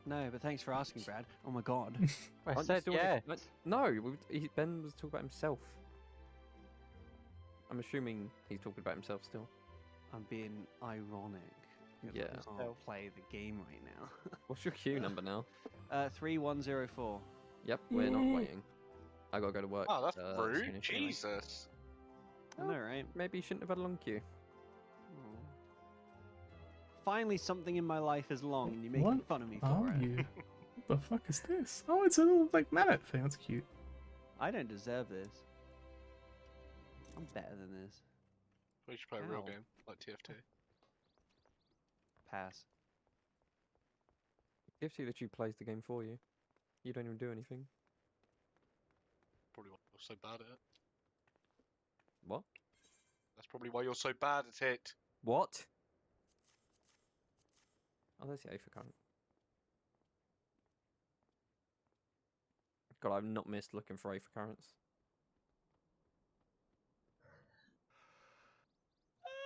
Speaker 9: No, but thanks for asking, Brad. Oh my god.
Speaker 3: I
Speaker 2: Aren't you
Speaker 3: said
Speaker 2: still
Speaker 3: yeah.
Speaker 2: No, Ben was talking about himself. I'm assuming he's talking about himself still.
Speaker 9: I'm being ironic. because
Speaker 2: Yeah.
Speaker 9: I can't play the game right now.
Speaker 2: What's your queue number now?
Speaker 9: 3104.
Speaker 2: Yep, we're not waiting. I gotta go to work.
Speaker 10: Oh, that's rude.
Speaker 2: soonish anyway.
Speaker 10: Jesus.
Speaker 9: I know, right?
Speaker 2: Maybe you shouldn't have had a long queue.
Speaker 9: Oh. Finally, something in my life is long, and you're making
Speaker 1: What
Speaker 9: fun of me
Speaker 1: are
Speaker 9: for it.
Speaker 1: you? What the fuck is this? Oh, it's a little like mammoth thing. That's cute.
Speaker 9: I don't deserve this. I'm better than this.
Speaker 10: We should play a real
Speaker 9: Ow.
Speaker 10: game, like TFT.
Speaker 9: Pass.
Speaker 2: TFT literally plays the game for you. You don't even do anything.
Speaker 10: Probably why you're so bad at it.
Speaker 2: What?
Speaker 10: That's probably why you're so bad at it.
Speaker 2: What? Oh, there's the Aether current. God, I've not missed looking for Aether currents.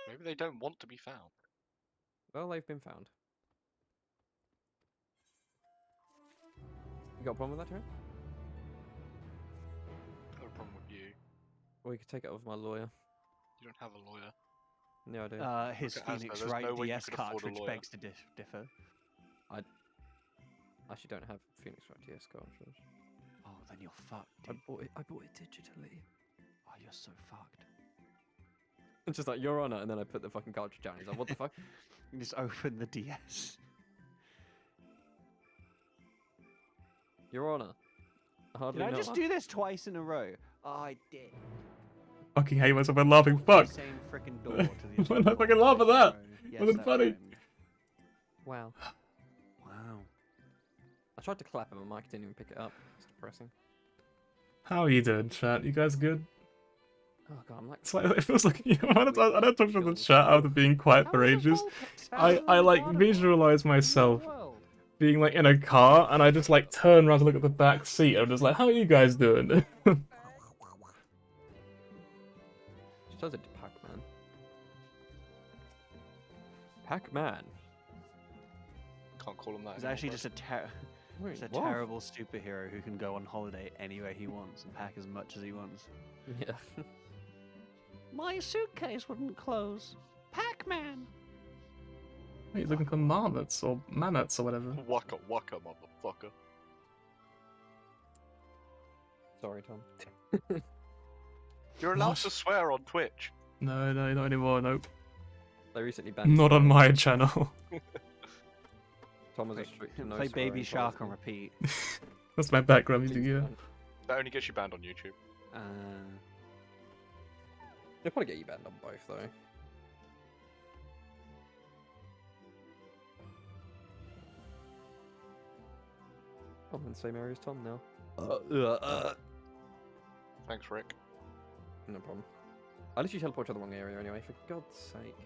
Speaker 10: Maybe they don't want to be found.
Speaker 2: Well, they've been found. You got a problem with that, Terry?
Speaker 10: Got a problem with you.
Speaker 2: Or you could take it off with my lawyer.
Speaker 10: You don't have a lawyer.
Speaker 2: Yeah, I do.
Speaker 9: His
Speaker 10: Look at Asda,
Speaker 9: Phoenix
Speaker 10: there's
Speaker 9: Wright
Speaker 10: no way you
Speaker 9: DS
Speaker 10: could afford a
Speaker 9: cartridge
Speaker 10: lawyer.
Speaker 9: begs to differ.
Speaker 2: I actually don't have Phoenix Wright DS cartridge.
Speaker 9: Oh, then you're fucked.
Speaker 2: I
Speaker 9: Dude.
Speaker 2: bought it digitally.
Speaker 9: Oh, you're so fucked.
Speaker 2: It's just like, Your Honor, and then I put the fucking cartridge down. He's like, what the fuck?
Speaker 9: You just open the DS.
Speaker 2: Your Honor. I hardly
Speaker 9: Did I
Speaker 2: know.
Speaker 9: just do this twice in a row? Oh, I did.
Speaker 1: Fucking hate myself. I'm laughing. Fuck.
Speaker 9: The same freaking door to the
Speaker 1: Why did I
Speaker 9: other
Speaker 1: fucking
Speaker 9: door
Speaker 1: laugh at
Speaker 9: in a
Speaker 1: that?
Speaker 9: row. Yes,
Speaker 1: Wasn't
Speaker 9: that
Speaker 1: funny.
Speaker 9: rhymed.
Speaker 2: Wow.
Speaker 9: Wow.
Speaker 2: I tried to clap and my mic didn't even pick it up. It's depressing.
Speaker 1: How are you doing, chat? You guys good?
Speaker 2: Oh god, I'm like...
Speaker 1: It's like, it feels like I don't talk to the chat after being quiet for ages. I like visualize myself being like in a car and I just like turn around to look at the back seat. I'm just like, how are you guys doing?
Speaker 2: She does it to Pac-Man. Pac-Man?
Speaker 10: Can't call him that.
Speaker 9: He's
Speaker 10: anymore,
Speaker 9: actually
Speaker 10: bro.
Speaker 9: just
Speaker 2: Wait,
Speaker 9: a
Speaker 2: what?
Speaker 9: terrible superhero who can go on holiday anywhere he wants and pack as much as he wants.
Speaker 2: Yeah.
Speaker 9: My suitcase wouldn't close. Pac-Man!
Speaker 1: Wait, he's looking for marmots or mammoths or whatever.
Speaker 10: Waka waka, motherfucker.
Speaker 2: Sorry, Tom.
Speaker 10: You're allowed
Speaker 1: What?
Speaker 10: to swear on Twitch.
Speaker 1: No, not anymore. Nope.
Speaker 2: They recently banned...
Speaker 1: Not on my channel.
Speaker 2: Tom has a strict no
Speaker 9: Play Baby
Speaker 2: swearing
Speaker 9: Shark on
Speaker 2: policy.
Speaker 9: repeat.
Speaker 1: That's my background music.
Speaker 2: Please
Speaker 1: Yeah.
Speaker 2: don't.
Speaker 10: That only gets you banned on YouTube.
Speaker 2: They'll probably get you banned on both, though. I'm in the same area as Tom now.
Speaker 10: Thanks, Rick.
Speaker 2: No problem. I literally teleported to the wrong area anyway, for God's sake.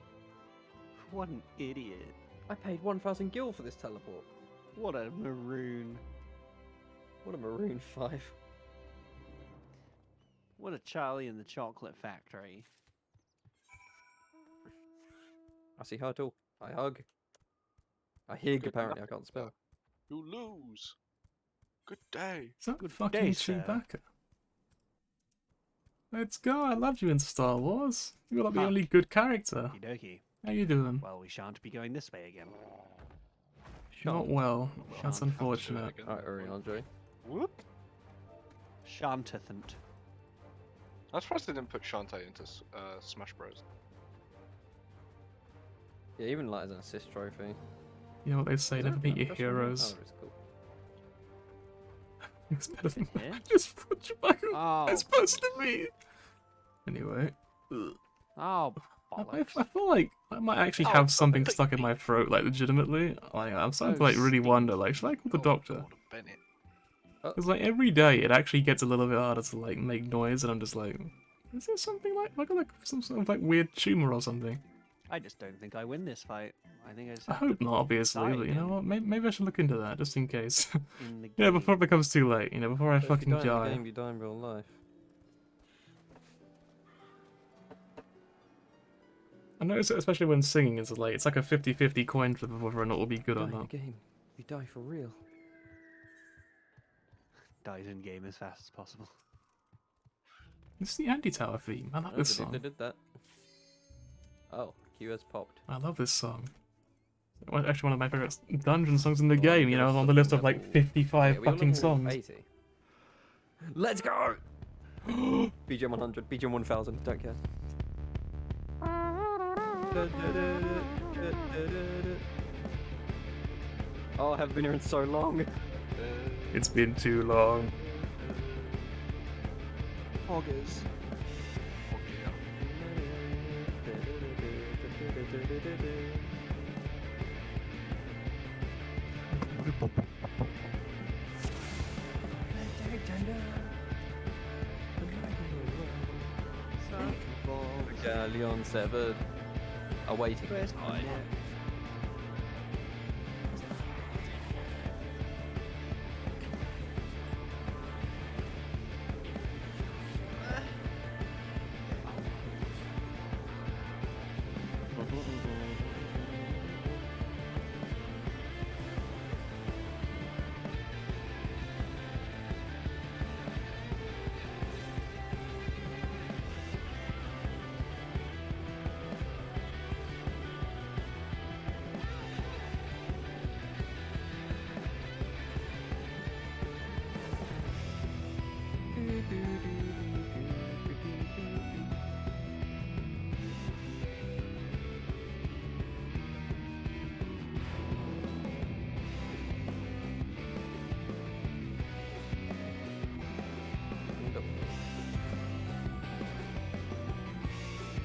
Speaker 9: What an idiot.
Speaker 2: I paid 1,000 gil for this teleport.
Speaker 9: What a maroon.
Speaker 2: What a maroon 5.
Speaker 9: What a Charlie in the Chocolate Factory.
Speaker 2: I see hurdle. I hug. I hig,
Speaker 10: Good
Speaker 2: apparently. I
Speaker 10: luck.
Speaker 2: can't spell.
Speaker 10: You lose. Good day.
Speaker 1: Is that
Speaker 9: Good
Speaker 1: fucking
Speaker 9: day, sir.
Speaker 1: Chewbacca? Let's go. I loved you in Star Wars. You're like the
Speaker 9: Huh.
Speaker 1: only good character.
Speaker 9: Okie dokie.
Speaker 1: How you doing?
Speaker 9: Well, we shan't be going this way again.
Speaker 1: Not well. That's
Speaker 9: Shan't.
Speaker 1: unfortunate.
Speaker 10: Again.
Speaker 2: Alright, Uri, Andre.
Speaker 10: Whoop.
Speaker 9: Shantithant.
Speaker 10: I'm surprised they didn't put Shantae into Smash Bros.
Speaker 2: Yeah, even like as an assist trophy.
Speaker 1: You know what they say,
Speaker 2: Is
Speaker 1: never
Speaker 2: there
Speaker 1: meet
Speaker 2: a
Speaker 1: your
Speaker 2: custom one?
Speaker 1: heroes.
Speaker 2: Oh, it's cool.
Speaker 1: It's better than
Speaker 9: Yeah?
Speaker 1: just put your back
Speaker 9: Oh.
Speaker 1: It's supposed to be. Anyway. Ugh.
Speaker 9: Oh,
Speaker 1: I
Speaker 9: bollocks.
Speaker 1: feel like I might actually
Speaker 9: Oh,
Speaker 1: have something
Speaker 9: God.
Speaker 1: stuck in my throat, like legitimately. Like I'm starting to
Speaker 9: Oh,
Speaker 1: like really wonder,
Speaker 9: stinky.
Speaker 1: like, should I call the
Speaker 10: Oh,
Speaker 1: doctor?
Speaker 10: God, Bennett.
Speaker 1: Because like every day it actually gets a little bit harder to like make noise, and I'm just like, is there something like I got like some sort of like weird tumor or something?
Speaker 9: I just don't think I win this fight. I think I just
Speaker 1: I
Speaker 9: have
Speaker 1: hope
Speaker 9: to
Speaker 1: not, obviously,
Speaker 9: die
Speaker 1: but you know
Speaker 9: again
Speaker 1: what? Maybe I should look into that just in case.
Speaker 9: in the
Speaker 1: Yeah,
Speaker 9: game.
Speaker 1: before it becomes too late. You know, before I
Speaker 2: But if you
Speaker 1: fucking
Speaker 2: die in the
Speaker 1: die.
Speaker 2: game, you die in real life.
Speaker 1: I notice it especially when singing, it's like a 50-50 coin flip of whether or not it will be good
Speaker 2: Die
Speaker 1: or
Speaker 2: in the
Speaker 1: not.
Speaker 2: game, you die for real.
Speaker 9: Dies in game as fast as possible.
Speaker 1: This is the anti-tower theme. I love
Speaker 2: I
Speaker 1: this
Speaker 2: believe they
Speaker 1: song.
Speaker 2: did that. Oh, Q has popped.
Speaker 1: I love this song. Well, actually, one of my favorite dungeon songs in the
Speaker 2: Oh,
Speaker 1: game. You
Speaker 2: give
Speaker 1: know,
Speaker 2: us
Speaker 1: on the list of
Speaker 2: something
Speaker 1: like
Speaker 2: level-
Speaker 1: 55
Speaker 2: Yeah, we are
Speaker 1: fucking
Speaker 2: level
Speaker 1: songs.
Speaker 2: 80. Let's go! BGM 100, BGM 1000, don't care. Oh, I haven't been here in so long.
Speaker 1: It's been too long.
Speaker 9: Hoggers.
Speaker 10: Oh, yeah.
Speaker 2: Galleon severed. Awaiting
Speaker 9: Where's
Speaker 2: time.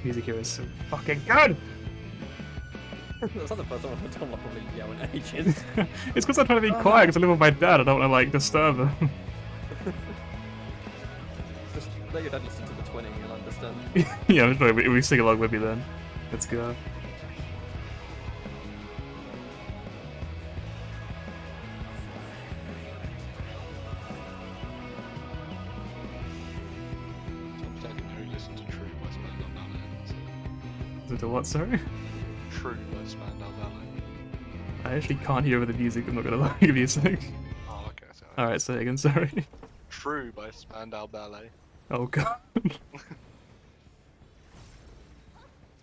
Speaker 1: Music here is so fucking good!
Speaker 2: That's not the first time I've done like probably yell in ages.
Speaker 1: It's because I'm trying to be quiet because I live with my dad. I don't want to like disturb him.
Speaker 2: Just let your dad listen to the twinning, you'll understand.
Speaker 1: Yeah, I'm sorry, we sing along with you then. Let's go.
Speaker 10: I'm taking who listened to True by Spandau Ballet.
Speaker 1: Is it a what, sorry?
Speaker 10: True by Spandau Ballet.
Speaker 1: I actually can't hear over the music, I'm not gonna lie. Give me a sec.
Speaker 10: Oh, okay. So
Speaker 1: Alright, say again, sorry.
Speaker 10: True by Spandau Ballet.
Speaker 1: Oh god.
Speaker 2: Is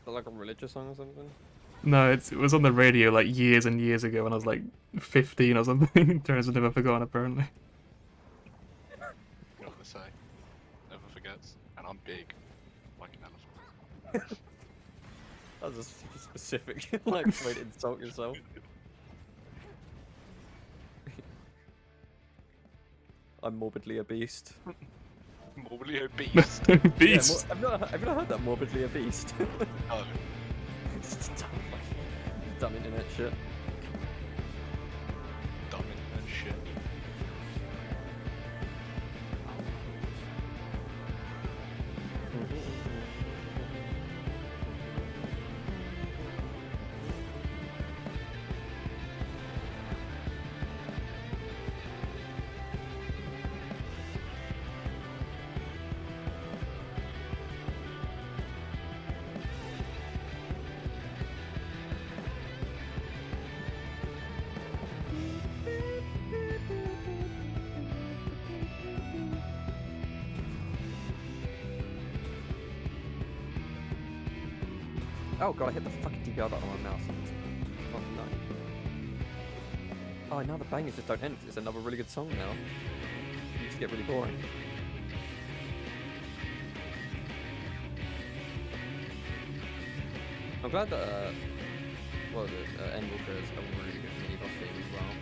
Speaker 2: that like a religious song or something?
Speaker 1: No, it was on the radio like years and years ago when I was like 15 or something. Turns out I've never forgotten apparently.
Speaker 10: You know what they say? Never forgets. And I'm big, like an elephant.
Speaker 2: That was a specific like way to insult yourself. I'm morbidly a beast.
Speaker 10: Morbidly obese.
Speaker 1: Beast!
Speaker 2: Yeah, have you not heard that morbidly a beast?
Speaker 10: No.
Speaker 2: It's just dumb, like, dumb internet shit.
Speaker 10: Dumb internet shit.
Speaker 2: Oh god, I hit the fucking DPI button on my mouse. Oh no. Oh, now the bangers just don't end. It's another really good song now. You just get really boring. I'm glad that, well, the Endwalker is a really good mini boss theme as well.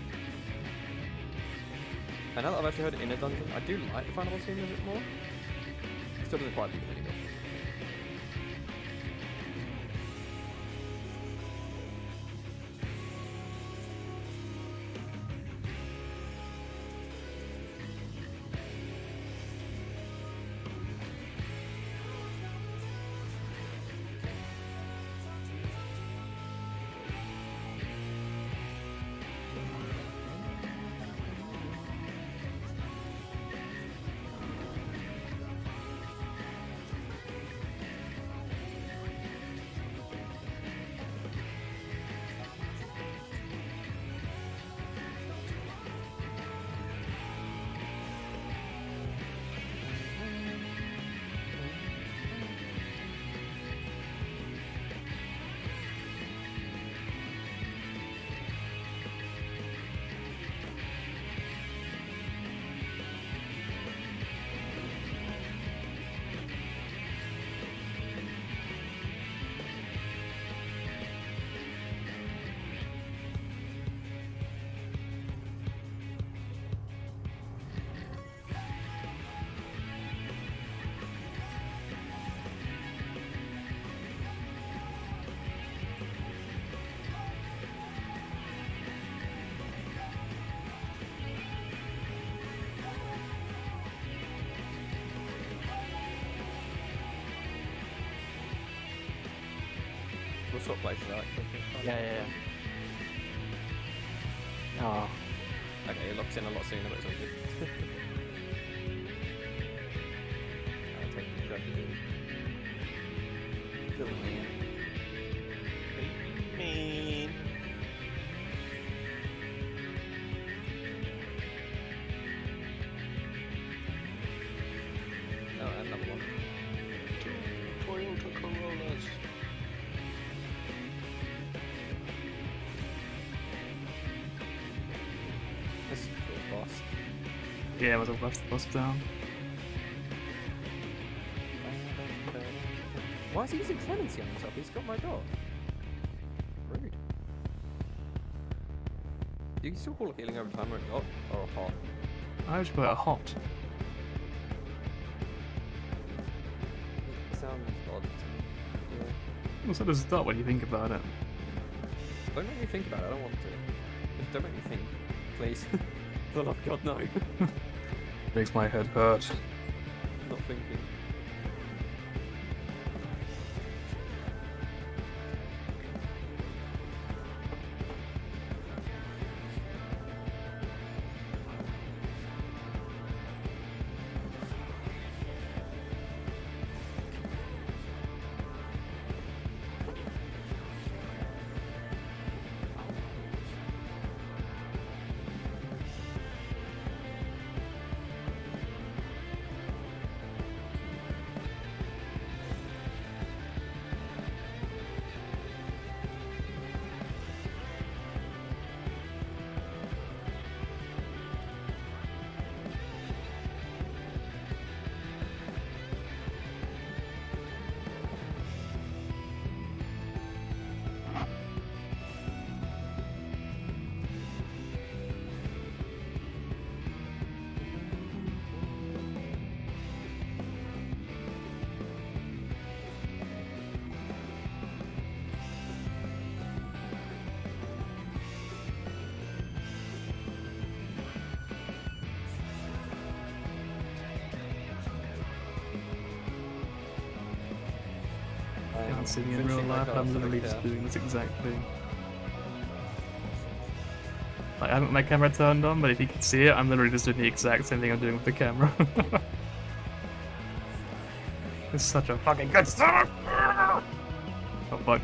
Speaker 2: And now that I've actually heard it in a dungeon, I do like the final boss theme a bit more. It still doesn't quite beat the mini boss. We'll swap places out.
Speaker 3: Yeah. Oh,
Speaker 2: Okay, it locks in a lot sooner, but it's all good. I'll take the drug.
Speaker 5: Little man. Mean.
Speaker 2: Oh, and another one.
Speaker 10: Toyota Corollas.
Speaker 2: This is a cool boss.
Speaker 1: Yeah, might as well bust the boss down.
Speaker 2: Why is he using clemency on himself? He's got my dog. Rude. You can still call it healing over time or not, or hot.
Speaker 1: I would call it a hot.
Speaker 2: It sounds odd. Yeah.
Speaker 1: Well, so does that when you think about it.
Speaker 2: Don't make me think about it, I don't want to. Don't make me think. Please. For the love of God, no.
Speaker 1: Makes my head hurt.
Speaker 2: Not thinking.
Speaker 1: You can't see me in real life, I'm literally just doing this exact thing. Like, I haven't my camera turned on, but if you can see it, I'm literally just doing the exact same thing I'm doing with the camera. It's such a fucking good start! Oh fuck.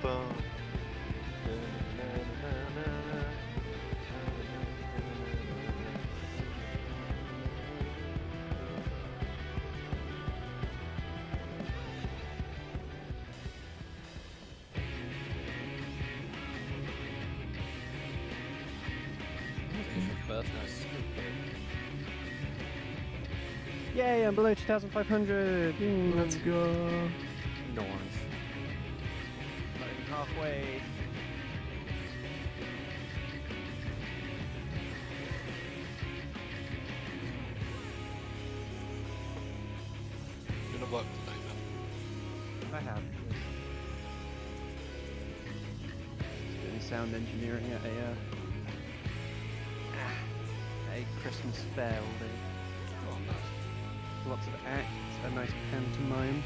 Speaker 10: bum.
Speaker 2: First, nice.
Speaker 9: Yay, I'm below 2,500.
Speaker 1: Let's go.
Speaker 2: Nice.
Speaker 9: Not even halfway.
Speaker 10: You're gonna work today then?
Speaker 9: I have. Doing sound engineering at a Christmas fair all day.
Speaker 10: Oh, nice.
Speaker 9: Lots of acts, a nice pantomime.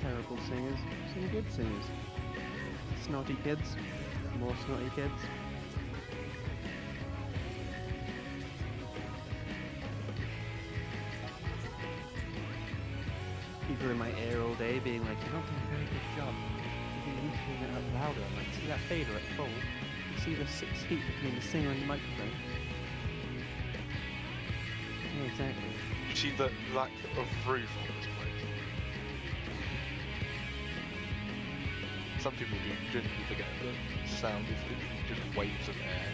Speaker 9: Terrible singers, some good singers. Snotty kids, more snotty kids. People in my ear all day being like, "You're not doing a very good job. You need to do it up louder." I'm like, see that fader at full? You see the 6 feet between the singer and the microphone? Yeah, exactly.
Speaker 10: You see the lack of roof on this place? Some people do genuinely forget that sound is literally just waves of air.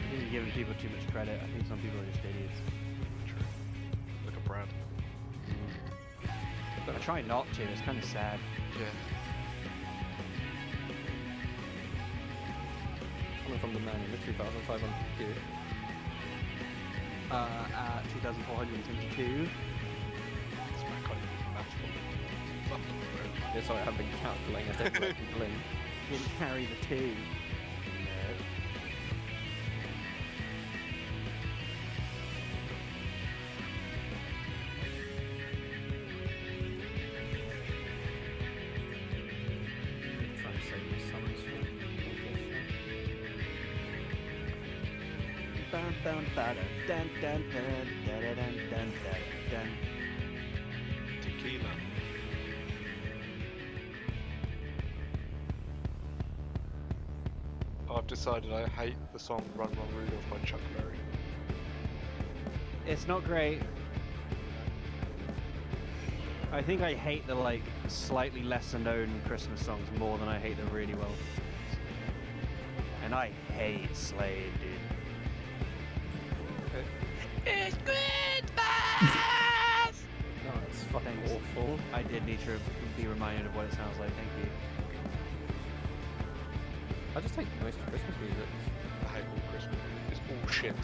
Speaker 9: I think you're giving people too much credit. I think some people are just idiots.
Speaker 10: True. Look at Brad.
Speaker 9: I try not to, it's kind of sad.
Speaker 10: Yeah.
Speaker 2: Coming from the man in the 2,500 queue.
Speaker 9: At 2,422.
Speaker 10: This man can't even do maths properly. Fuck the road.
Speaker 2: Yeah, sorry, I have been calculating. I don't like people in.
Speaker 9: Didn't carry the 2.
Speaker 2: Try and save my sums for
Speaker 9: Dun dun dun dun dun dun dun dun dun dun.
Speaker 10: Tequila. I've decided I hate the song Run Run Rudolph by Chuck Berry.
Speaker 9: It's not great. I think I hate the like slightly lesser known Christmas songs more than I hate the really well. And I hate Slade, dude.
Speaker 10: It's Christmas!
Speaker 2: No, it's fucking
Speaker 9: Thanks.
Speaker 2: awful.
Speaker 9: I did need to be reminded of what it sounds like, thank you.
Speaker 2: I just hate most Christmas music.
Speaker 10: I hate all Christmas. It's all shit.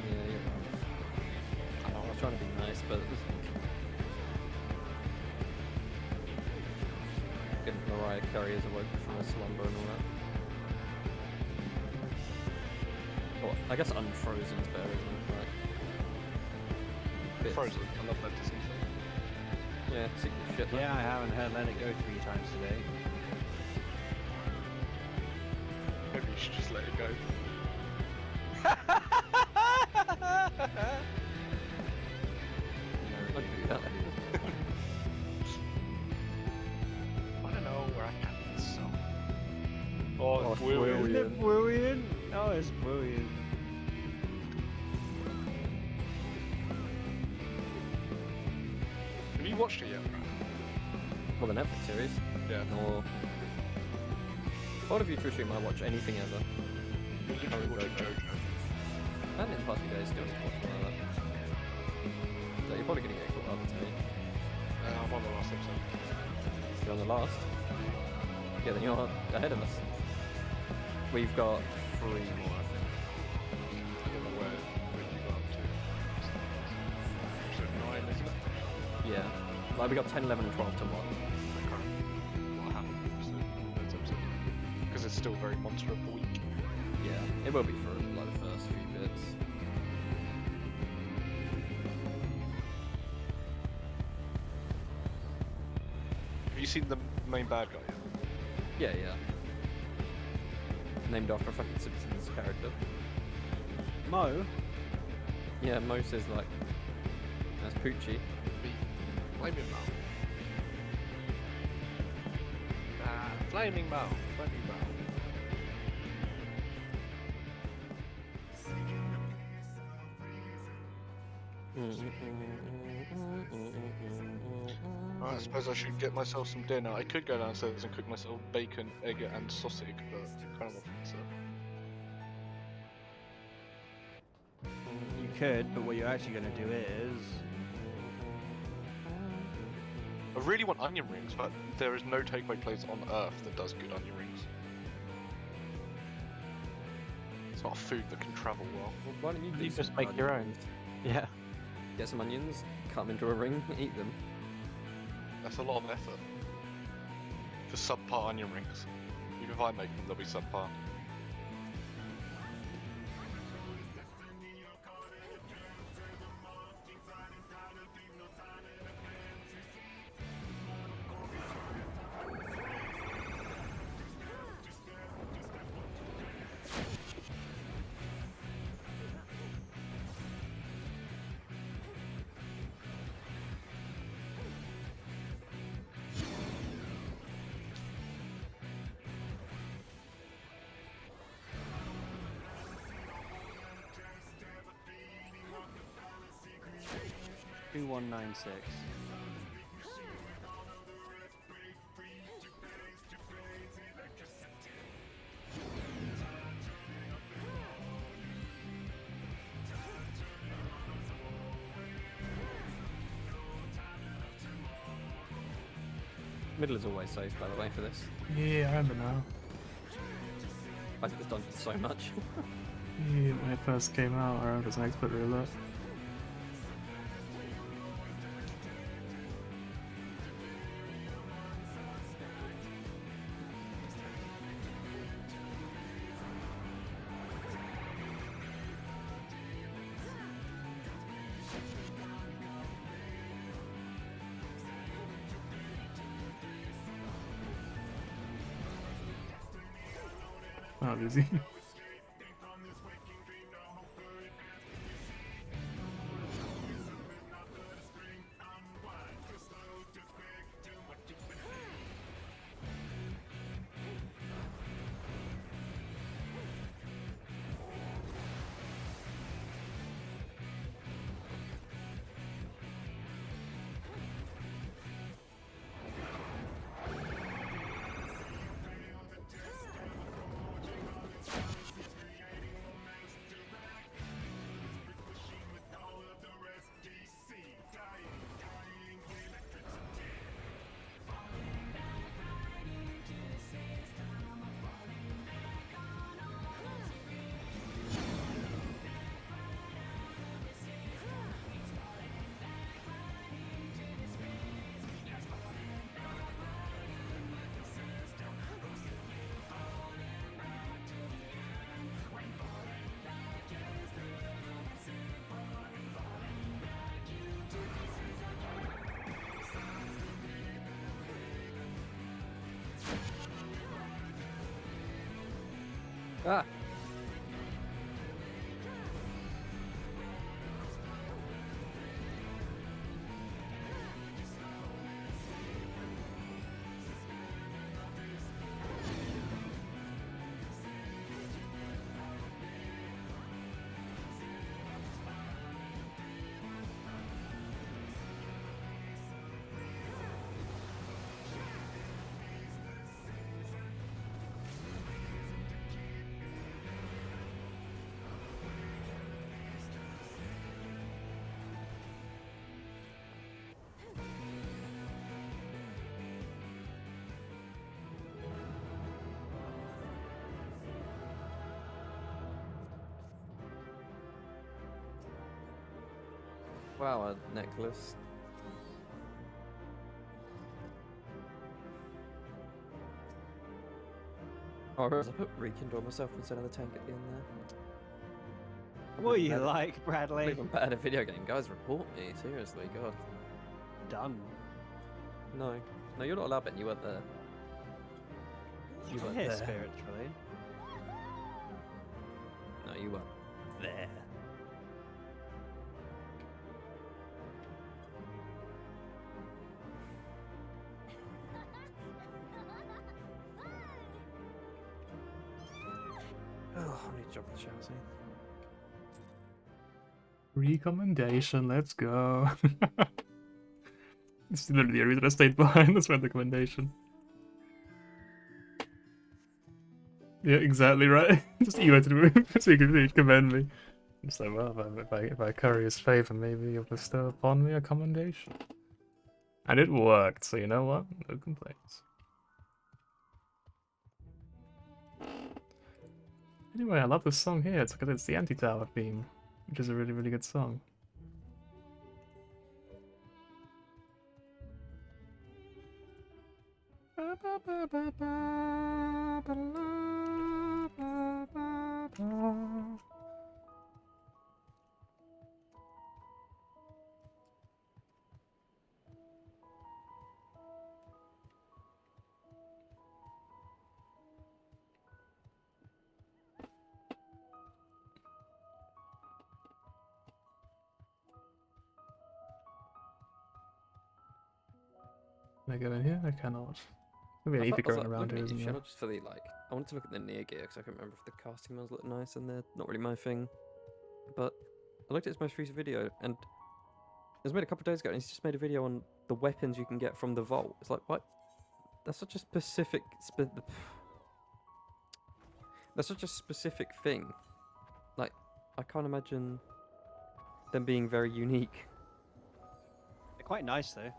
Speaker 2: Yeah, you're right. I know, I was trying to be nice, but getting Mariah Carey as awoke from her slumber and all that. Well, I guess Unfrozen's better, isn't it? Right. Bits.
Speaker 10: Frozen. I love that Disney song.
Speaker 2: Yeah, secret shit.
Speaker 9: Yeah, I haven't heard Let It Go 3 times today.
Speaker 10: Maybe you should just let it go.
Speaker 2: I'd do that.
Speaker 10: I don't know where I can this song. Oh,
Speaker 2: Oh,
Speaker 10: it's weird.
Speaker 2: William.
Speaker 9: Isn't it brilliant? Oh, it's brilliant.
Speaker 10: Have you watched it yet?
Speaker 2: Well, the Netflix series.
Speaker 10: Yeah.
Speaker 2: Or what of you two might watch anything ever?
Speaker 10: You're literally watching JoJo.
Speaker 2: And in the past few days, still just watching all that. So you're probably gonna get caught up to me.
Speaker 10: I'm on the last episode.
Speaker 2: You're on the last. Yeah, then you're ahead of us. We've got 3 more, I think.
Speaker 10: I don't know where you got up to. Episode 9, isn't it?
Speaker 2: Yeah. Like we got 10, 11, and 12 to watch.
Speaker 10: I can't remember what happened in those episodes. Because it's still very monster of the week.
Speaker 2: Yeah, it will be for like the first few bits.
Speaker 10: Have you seen the main bad guy yet?
Speaker 2: Yeah. Named after a fucking Simpsons character.
Speaker 9: Mo?
Speaker 2: Yeah, Mo says like That's Poochie.
Speaker 10: Flaming Bow. Flaming Bow. Flaming Bow. I suppose I should get myself some dinner. I could go downstairs and cook myself bacon, egg, and sausage, but kind of offensive.
Speaker 9: You could, but what you're actually going to do is...
Speaker 10: I really want onion rings, but there is no takeaway place on Earth that does good onion rings. It's not a food that can travel well.
Speaker 2: Well, why don't you do
Speaker 3: You just
Speaker 2: some
Speaker 3: make your own.
Speaker 2: onions?
Speaker 3: Yeah.
Speaker 2: Get some onions, cut them into a ring, eat them.
Speaker 10: That's a lot of effort. For subpar onion rings. Even if I make them, they'll be subpar.
Speaker 9: Do 196.
Speaker 2: Middle is always safe, by the way, for this.
Speaker 1: Yeah, I remember now.
Speaker 2: I did this dungeon so much.
Speaker 1: Yeah, when it first came out, I remember as an expert roulette. Not easy.
Speaker 2: Ah! Wow, a necklace. Oh, I realised I put rekindle myself instead of the tank at the end there.
Speaker 9: What are you
Speaker 2: Better-
Speaker 9: like,
Speaker 2: I'm
Speaker 9: Bradley?
Speaker 2: even bad at a video game. Guys, report me. Seriously, God.
Speaker 9: Done.
Speaker 2: No. No, you're not allowed, Ben. You weren't there. You weren't
Speaker 9: Here,
Speaker 2: there.
Speaker 9: spiritually.
Speaker 2: No, you weren't there. Oh, I need to jump in the shower soon.
Speaker 1: Recommendation, let's go. It's literally the reason I stayed behind. That's my recommendation. Yeah, exactly right. Just you had to move so you could commend me. It's like, well, if I curry his favor, maybe you'll bestow upon me a commendation. And it worked, so you know what? No complaints. Anyway, I love this song here. It's the Anti-Tower theme, which is a really, really good song. Can I go in here? I cannot. Maybe an
Speaker 2: I
Speaker 1: ether
Speaker 2: was
Speaker 1: going around
Speaker 2: looking
Speaker 1: here,
Speaker 2: at
Speaker 1: isn't
Speaker 2: you,
Speaker 1: there?
Speaker 2: channel just for the I wanted to look at the near gear because I couldn't remember if the casting ones look nice, and they're not really my thing. But I looked at his most recent video, and it was made a couple of days ago, and he's just made a video on the weapons you can get from the vault. It's like, what? That's such a specific. That's such a specific thing. Like, I can't imagine them being very unique.
Speaker 9: They're quite nice though.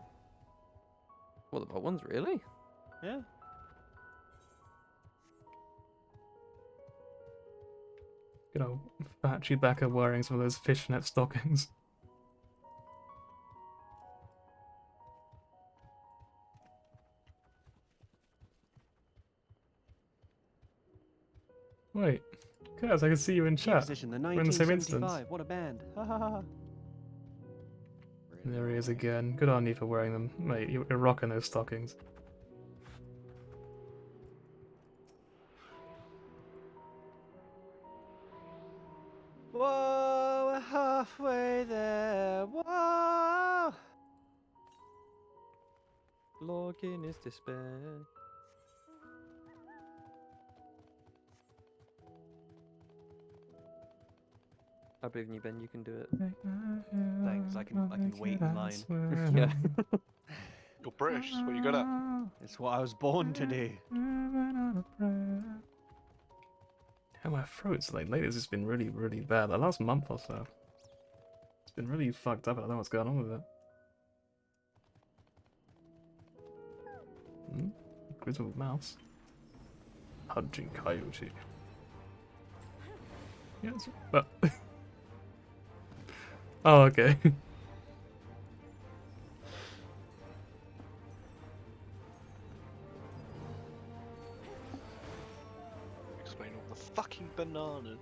Speaker 2: Well, the vault ones, really?
Speaker 9: Yeah.
Speaker 1: Good old fat Chewbacca wearing some of those fishnet stockings. Wait, Kaz, I can see you in
Speaker 9: Key
Speaker 1: chat.
Speaker 9: position, the
Speaker 1: We're in the same instance.
Speaker 9: 1975. What a band. Ha ha ha.
Speaker 1: And there he is again. Good on you for wearing them. Mate, you're rocking those stockings.
Speaker 9: Whoa, we're halfway there. Whoa.
Speaker 2: Log in his despair. I believe in you, Ben. You can do it.
Speaker 9: Thanks, I can wait in line.
Speaker 2: Yeah.
Speaker 10: You're British, that's what you got at.
Speaker 9: It's what I was born to do.
Speaker 1: Yeah, my throat's like lately. It's just been really, really bad. The last month or so, it's been really fucked up. I don't know what's going on with it. Grizzled mouse. Hunting coyote. Yes, but. Oh, okay.
Speaker 10: Explain all the fucking bananas.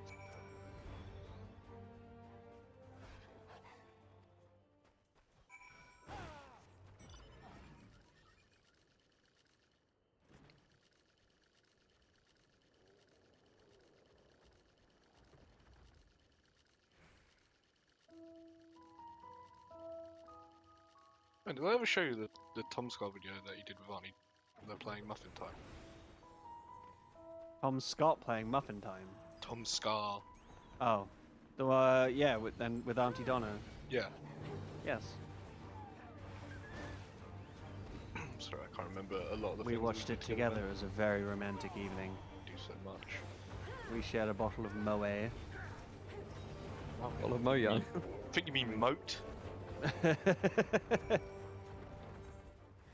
Speaker 10: And did I ever show you the Tom Scott video that you did with Arnie? They're playing Muffin Time.
Speaker 9: Tom Scott playing Muffin Time.
Speaker 10: Tom Scar.
Speaker 9: Oh. Yeah, with Auntie Donna.
Speaker 10: Yeah.
Speaker 9: Yes.
Speaker 10: Sorry, I can't remember a lot of the
Speaker 9: We
Speaker 10: things
Speaker 9: watched
Speaker 10: we
Speaker 9: it
Speaker 10: did
Speaker 9: together. It was a very romantic evening.
Speaker 10: Do so much.
Speaker 9: We shared a bottle of Moët.
Speaker 2: All of Mo Young.
Speaker 10: I think you mean moat.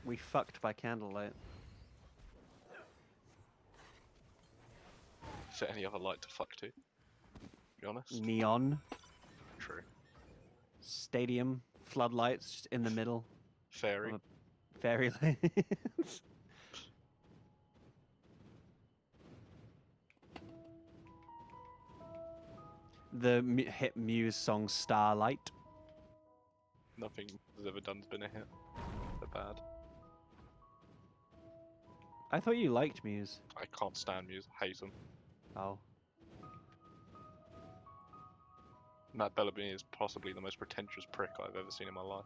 Speaker 9: We fucked by candlelight.
Speaker 10: Is there any other light to fuck to? Be honest.
Speaker 9: Neon.
Speaker 10: True.
Speaker 9: Stadium. Floodlights just in the middle.
Speaker 10: Fairy.
Speaker 9: of a Fairyland. The hit Muse song Starlight.
Speaker 10: Nothing has ever done's been a hit. They're bad.
Speaker 9: I thought you liked Muse.
Speaker 10: I can't stand Muse. Hate them.
Speaker 9: Oh.
Speaker 10: Matt Bellamy is possibly the most pretentious prick I've ever seen in my life.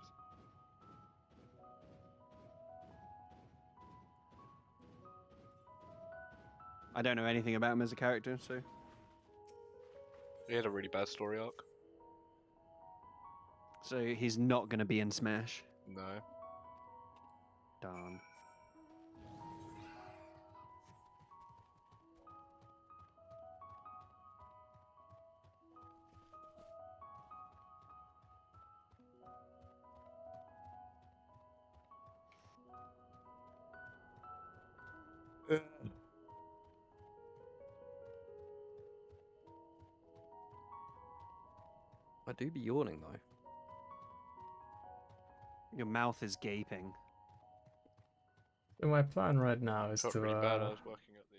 Speaker 9: I don't know anything about him as a character, so.
Speaker 10: He had a really bad story arc.
Speaker 9: So he's not going to be in Smash.
Speaker 10: No.
Speaker 9: Darn.
Speaker 2: I do be yawning though.
Speaker 9: Your mouth is gaping.
Speaker 1: So my plan right now is
Speaker 10: Felt
Speaker 1: to
Speaker 10: really bad. I was working at the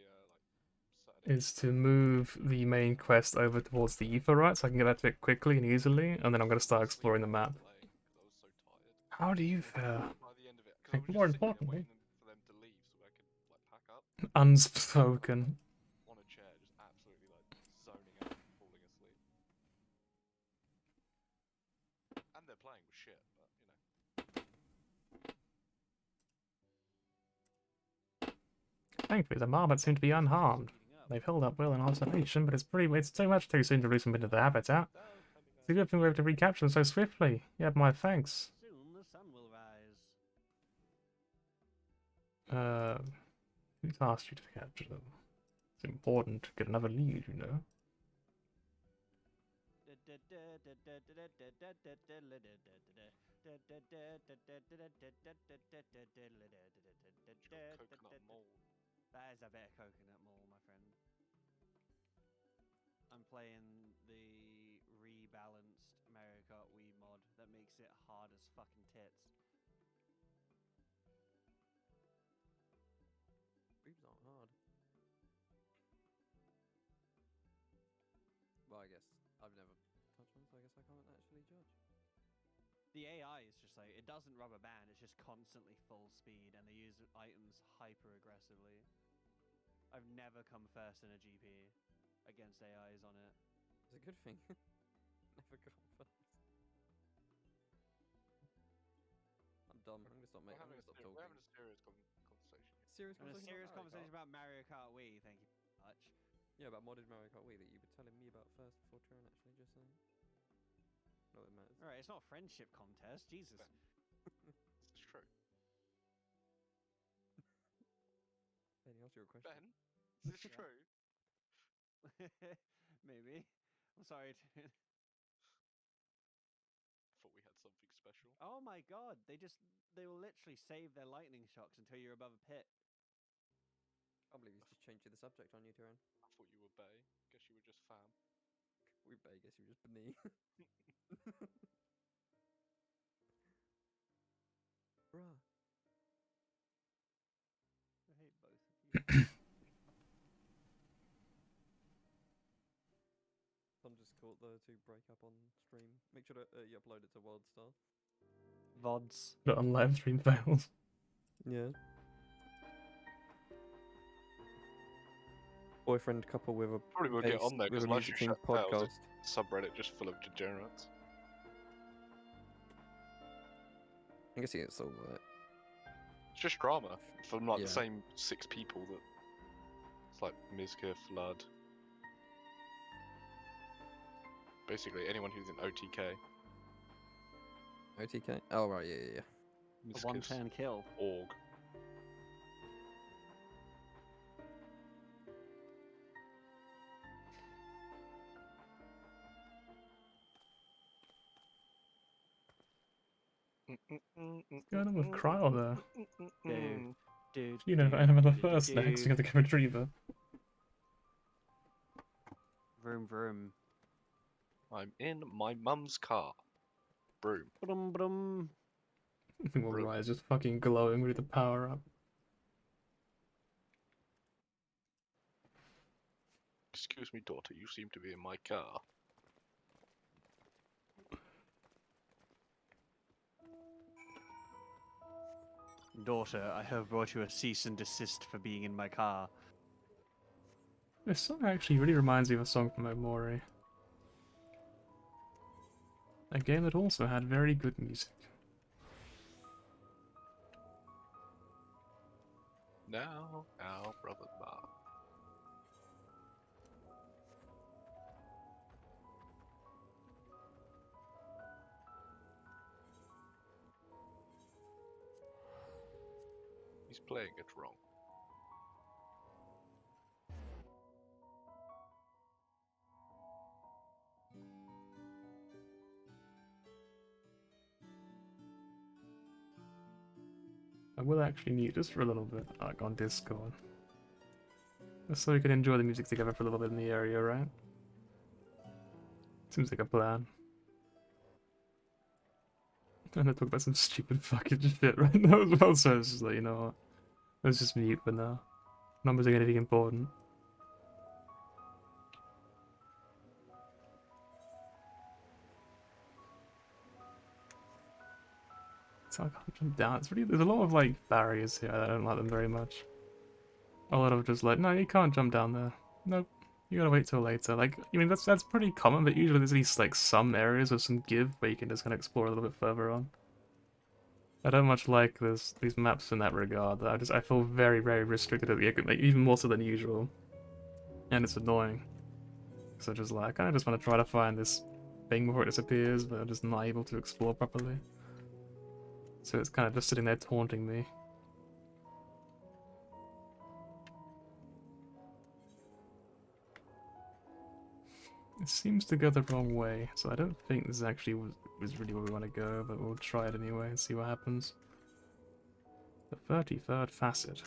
Speaker 10: like Saturday.
Speaker 1: is to move the main quest over towards the ether, right? So I can get that to it quickly and easily, and then I'm gonna start exploring the map.
Speaker 10: Playing 'cause I was so tired.
Speaker 1: How do you fare?
Speaker 10: By the end of it, 'cause I
Speaker 1: Like,
Speaker 10: was
Speaker 1: more
Speaker 10: just sitting there
Speaker 1: importantly,
Speaker 10: waiting for them to leave so I could like pack up
Speaker 1: unspoken.
Speaker 10: on a chair, just absolutely like zoning out, and falling asleep. And their playing was shit, but you know.
Speaker 1: Thankfully, the marmots seem to be unharmed. They've held up well in isolation, but it's too much too soon to release them into the habitat. It's a good thing we were able to recapture them so swiftly. You have my thanks.
Speaker 9: Soon the sun will rise.
Speaker 1: Who's asked you to capture them? It's important to get another lead, you know.
Speaker 10: Coconut mold.
Speaker 9: That is a bit of coconut mole, my friend. I'm playing the rebalanced Mario Kart Wii mod that makes it hard as fucking tits.
Speaker 2: Boobs aren't hard. Well, I guess I've never touched one, so I guess I can't actually judge.
Speaker 9: The AI is just like, it doesn't rubber band, it's just constantly full speed and they use items hyper aggressively. I've never come first in a GP against AIs on it.
Speaker 2: It's a good thing. Never got first. I'm dumb. I'm gonna stop
Speaker 10: We're
Speaker 2: making. I'm
Speaker 10: having
Speaker 2: gonna stop
Speaker 10: we're
Speaker 2: talking.
Speaker 10: having a serious conversation here.
Speaker 2: Serious
Speaker 9: And a
Speaker 2: conversation.
Speaker 9: serious
Speaker 2: about Mario
Speaker 9: conversation
Speaker 2: Kart?
Speaker 9: about Mario Kart Wii, thank you very much.
Speaker 2: Yeah, about modded Mario Kart Wii that you were telling me about first before Turin actually just saying. Not that it matters.
Speaker 9: Alright, it's not a friendship contest, Jesus.
Speaker 10: This is true.
Speaker 2: Any answer your question?
Speaker 10: Ben, is this
Speaker 9: Yeah.
Speaker 10: true?
Speaker 9: Maybe. I'm sorry.
Speaker 10: Thought we had something special.
Speaker 9: Oh my god, they will literally save their lightning shocks until you're above a pit.
Speaker 2: I believe he's just changed the subject on you, Turin.
Speaker 10: I thought you were Bay. Guess you were just fam.
Speaker 2: We bet. Guess you were just beneath. Bruh.
Speaker 9: I hate both of you.
Speaker 2: Tom just caught the two break up on stream. Make sure that you upload it to Worldstar.
Speaker 9: VODs.
Speaker 1: But on live stream fails.
Speaker 2: Yeah. Boyfriend couple with a
Speaker 10: Probably will get on there
Speaker 2: with
Speaker 10: because
Speaker 2: a
Speaker 10: live
Speaker 2: music
Speaker 10: stream
Speaker 2: themed podcast.
Speaker 10: subreddit just full of degenerates.
Speaker 2: I guess it's all
Speaker 10: It's just drama from like
Speaker 2: Yeah.
Speaker 10: the same 6 people that. It's like Mizka, Flood. Basically, anyone who's in OTK.
Speaker 2: OTK. Oh right, yeah.
Speaker 9: A
Speaker 10: Mizka's
Speaker 9: one-turn kill.
Speaker 10: org.
Speaker 1: What's going on with Cryo there?
Speaker 9: Dude.
Speaker 1: You know, I'm the first next, we have to go retriever.
Speaker 9: Vroom vroom.
Speaker 10: I'm in my mum's car. Broom.
Speaker 9: Brum brum.
Speaker 1: Well, right, it's just fucking glowing with the power up.
Speaker 10: Excuse me, daughter, you seem to be in my car.
Speaker 9: Daughter, I have brought you a cease and desist for being in my car.
Speaker 1: This song actually really reminds me of a song from Omori. A game that also had very good music.
Speaker 10: Now, brother Mark. he's playing it wrong.
Speaker 1: I will actually mute just for a little bit, like on Discord. Just so we can enjoy the music together for a little bit in the area, right? Seems like a plan. And I talk about some stupid fucking shit right now as well, so it's just like, you know what? Let's just mute for now. Numbers are gonna be important. So I can't jump down. It's really, there's a lot of like barriers here. I don't like them very much. A lot of just like, no, you can't jump down there. Nope. You gotta wait till later. Like, I mean, that's pretty common, but usually there's at least like some areas with some give where you can just kind of explore a little bit further on. I don't much like these maps in that regard. I feel very, very restricted at the like, even more so than usual, and it's annoying. So just like I just want to try to find this thing before it disappears, but I'm just not able to explore properly. So it's kind of just sitting there taunting me. It seems to go the wrong way, so I don't think this actually was really where we want to go, but we'll try it anyway and see what happens. The 33rd facet.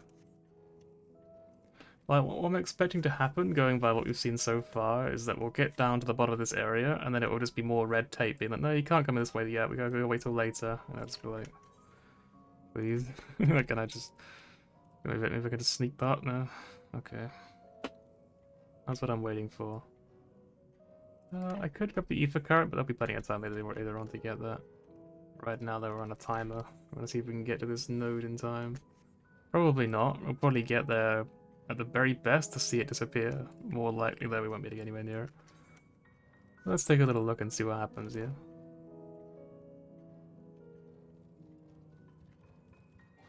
Speaker 1: Like, what I'm expecting to happen, going by what we've seen so far, is that we'll get down to the bottom of this area, and then it will just be more red tape, being like, no, you can't come in this way yet, we gotta go wait till later. And I'll just be like, please? Like, can I just... Maybe I can just sneak past? No? Okay. That's what I'm waiting for. I could grab the ether current, but there'll be plenty of time later on to get that. Right now, though, we're on a timer. I want to see if we can get to this node in time. Probably not. We'll probably get there at the very best to see it disappear. More likely, though, we won't be getting anywhere near it. Let's take a little look and see what happens here.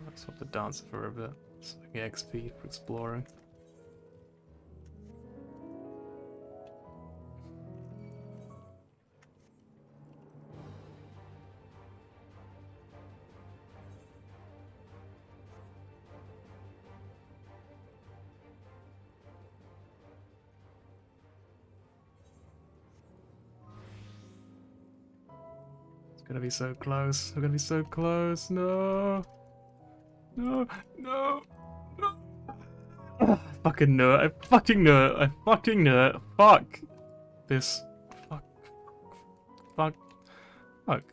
Speaker 1: Let's swap the dancer for a bit. So I can get XP for exploring. Gonna be so close. We're gonna be so close. No. No. No. No. I fucking knew it. I fucking knew it. I fucking knew it. Fuck. This. Fuck. Fuck. Fuck.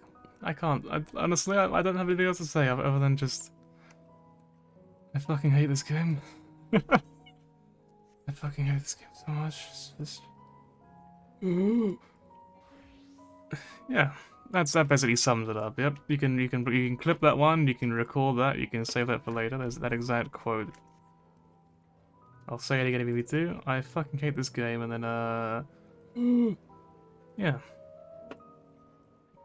Speaker 1: I can't. Honestly, I don't have anything else to say other than just... I fucking hate this game. I fucking hate this game so much. It's just... Yeah. That basically sums it up. Yep, you can clip that one. You can record that. You can save that for later. There's that exact quote. I'll say it again if you need to. I fucking hate this game, and then yeah.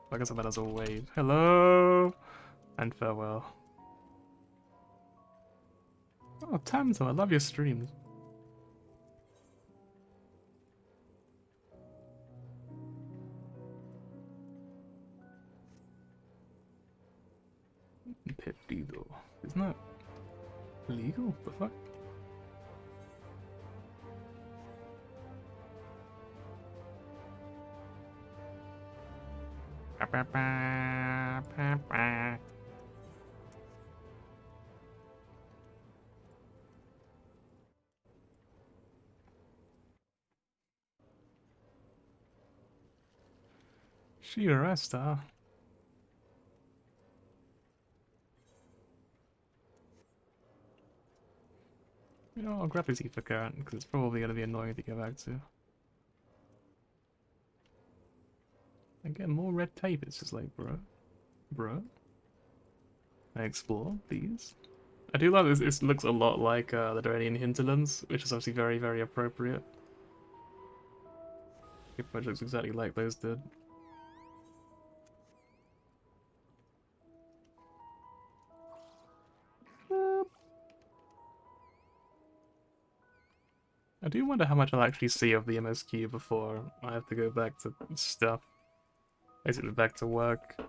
Speaker 1: I guess I might as well wave. Hello and farewell. Oh, Tamto, I love your streams. Perdido. Isn't that illegal? The fuck? She arrested her. You know, I'll grab this ether current because it's probably going to be annoying to go back to. Again, more red tape. It's just like, bro. I explore, please. I do like this. It looks a lot like the Doranian hinterlands, which is obviously very, very appropriate. It pretty much looks exactly like those did. I do wonder how much I'll actually see of the MSQ before I have to go back to stuff. Basically back to work.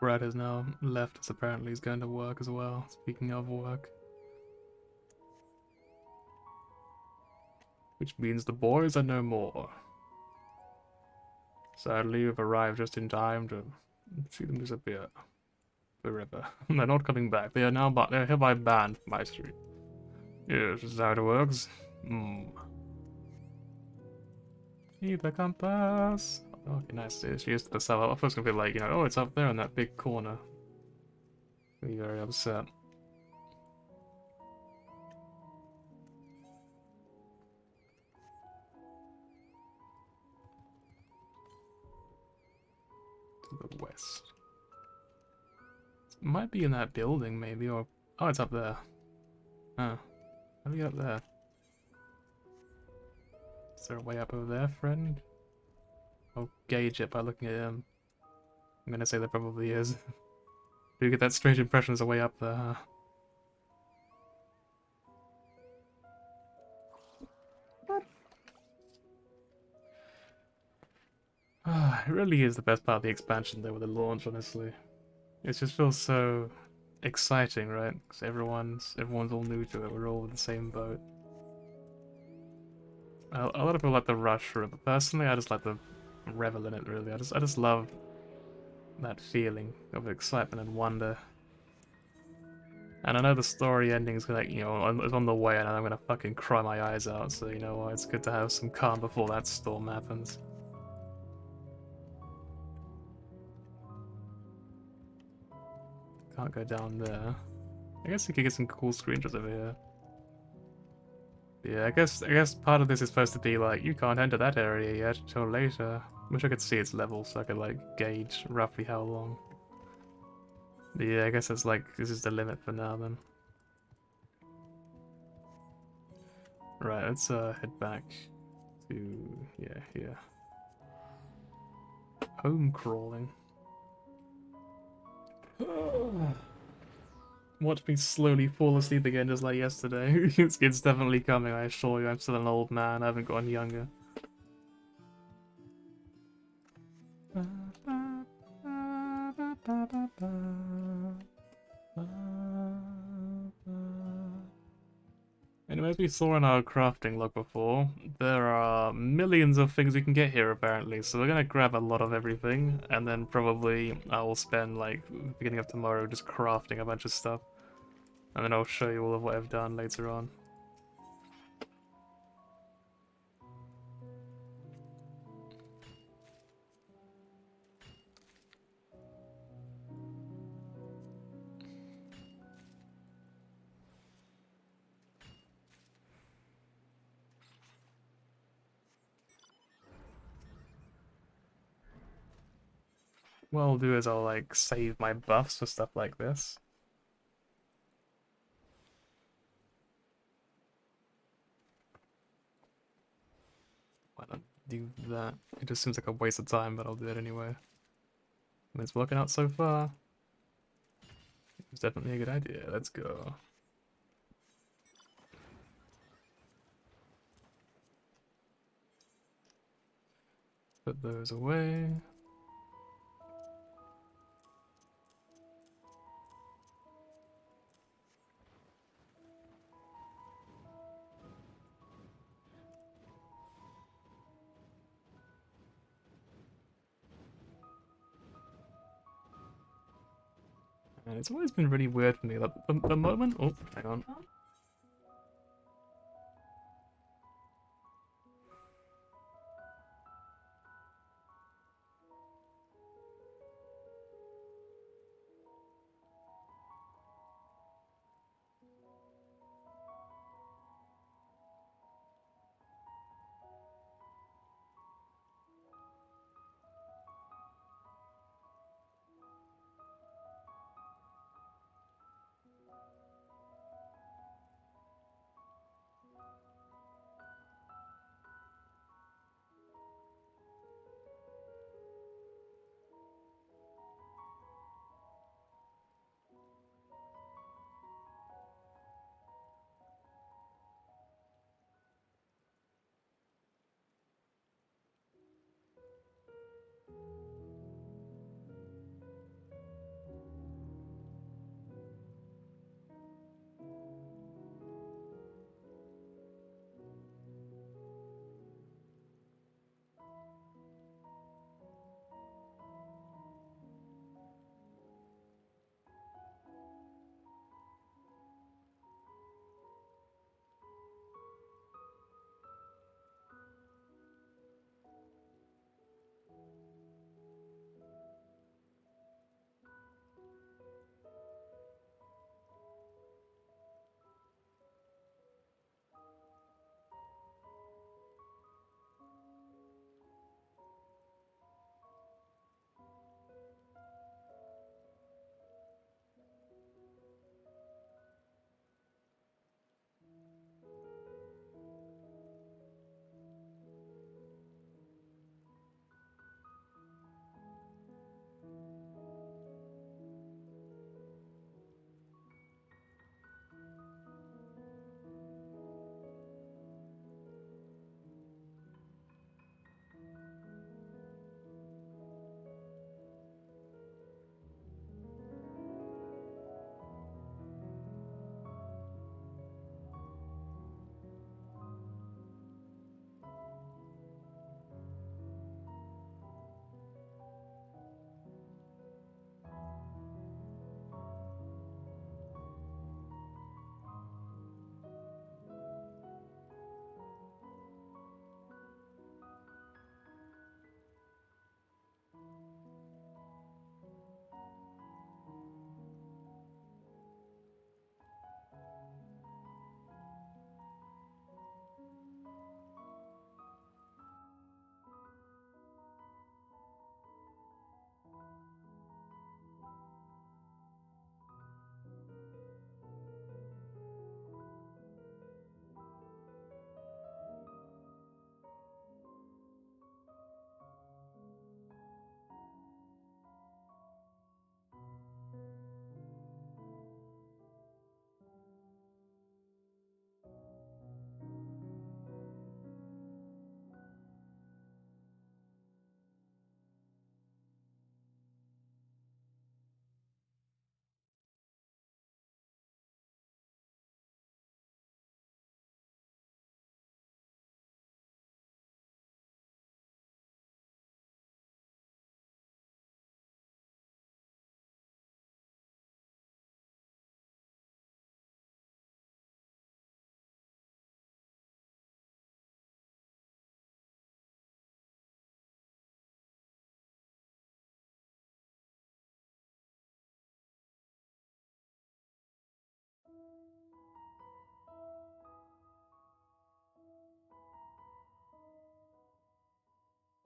Speaker 1: Brad has now left us. Apparently he's going to work as well. Speaking of work. Which means the boys are no more. Sadly, we've arrived just in time to see them disappear. Forever. They're not coming back. They are now they're hereby banned from my street. Yes, this is how it works. Need the compass. Oh, okay, nice. She used to the south. I thought it was gonna be like, you know, oh, it's up there in that big corner. Be very upset. To the west. It might be in that building, maybe, or oh, it's up there. Oh, how do we get up there? Is there a way up over there, friend? I'll gauge it by looking at him. I'm gonna say there probably is. Do you get that strange impression there's a way up there, huh? It really is the best part of the expansion though with the launch, honestly. It just feels so exciting, right? Because everyone's all new to it, we're all in the same boat. A lot of people like the rush for it, but personally I just like the revel in it really. I just love that feeling of excitement and wonder. And I know the story ending is gonna, you know, is on the way and I'm gonna fucking cry my eyes out, so you know what, it's good to have some calm before that storm happens. Can't go down there. I guess you could get some cool screenshots over here. Yeah, I guess part of this is supposed to be like, you can't enter that area yet until later. Wish I could see its level so I could like gauge roughly how long. But yeah, I guess it's like, this is the limit for now then. Right, let's head back to, yeah, here. Home crawling. Watch me slowly fall asleep again just like yesterday. it's definitely coming, I assure you. I'm still an old man, I haven't gotten younger. Anyway, as we saw in our crafting log before, there are millions of things we can get here apparently, so we're gonna grab a lot of everything, and then probably I will spend like the beginning of tomorrow just crafting a bunch of stuff. And then I'll show you all of what I've done later on. What I'll do is I'll like save my buffs for stuff like this. Why not do that? It just seems like a waste of time, but I'll do it anyway. And it's working out so far. It's definitely a good idea. Let's go. Put those away. And it's always been really weird for me, like the moment. Oh, hang on.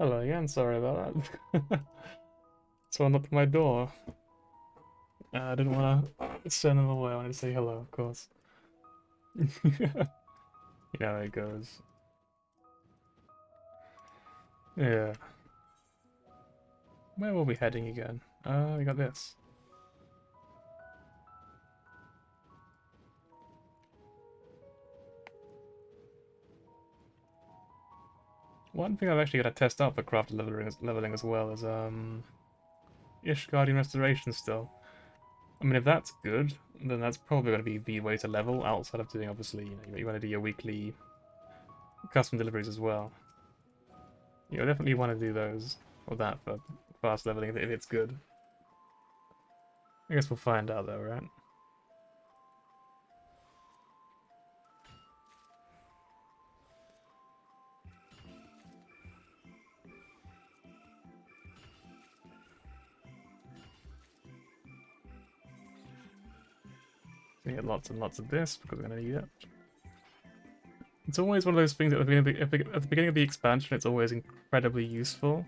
Speaker 1: Hello again, sorry about that. Someone knocked on my door. I didn't want to send them away, I wanted to say hello, of course. You know how it goes. Yeah. Where were we heading again? We got this. One thing I've actually got to test out for craft leveling as well is Ishgardian Restoration still. I mean, if that's good, then that's probably going to be the way to level outside of doing, obviously, you want to do your weekly custom deliveries as well. You'll definitely want to do those, or that, for fast leveling if it's good. I guess we'll find out though, right? So you get lots and lots of this, because we're going to need it. It's always one of those things at the beginning of the expansion, it's always incredibly useful.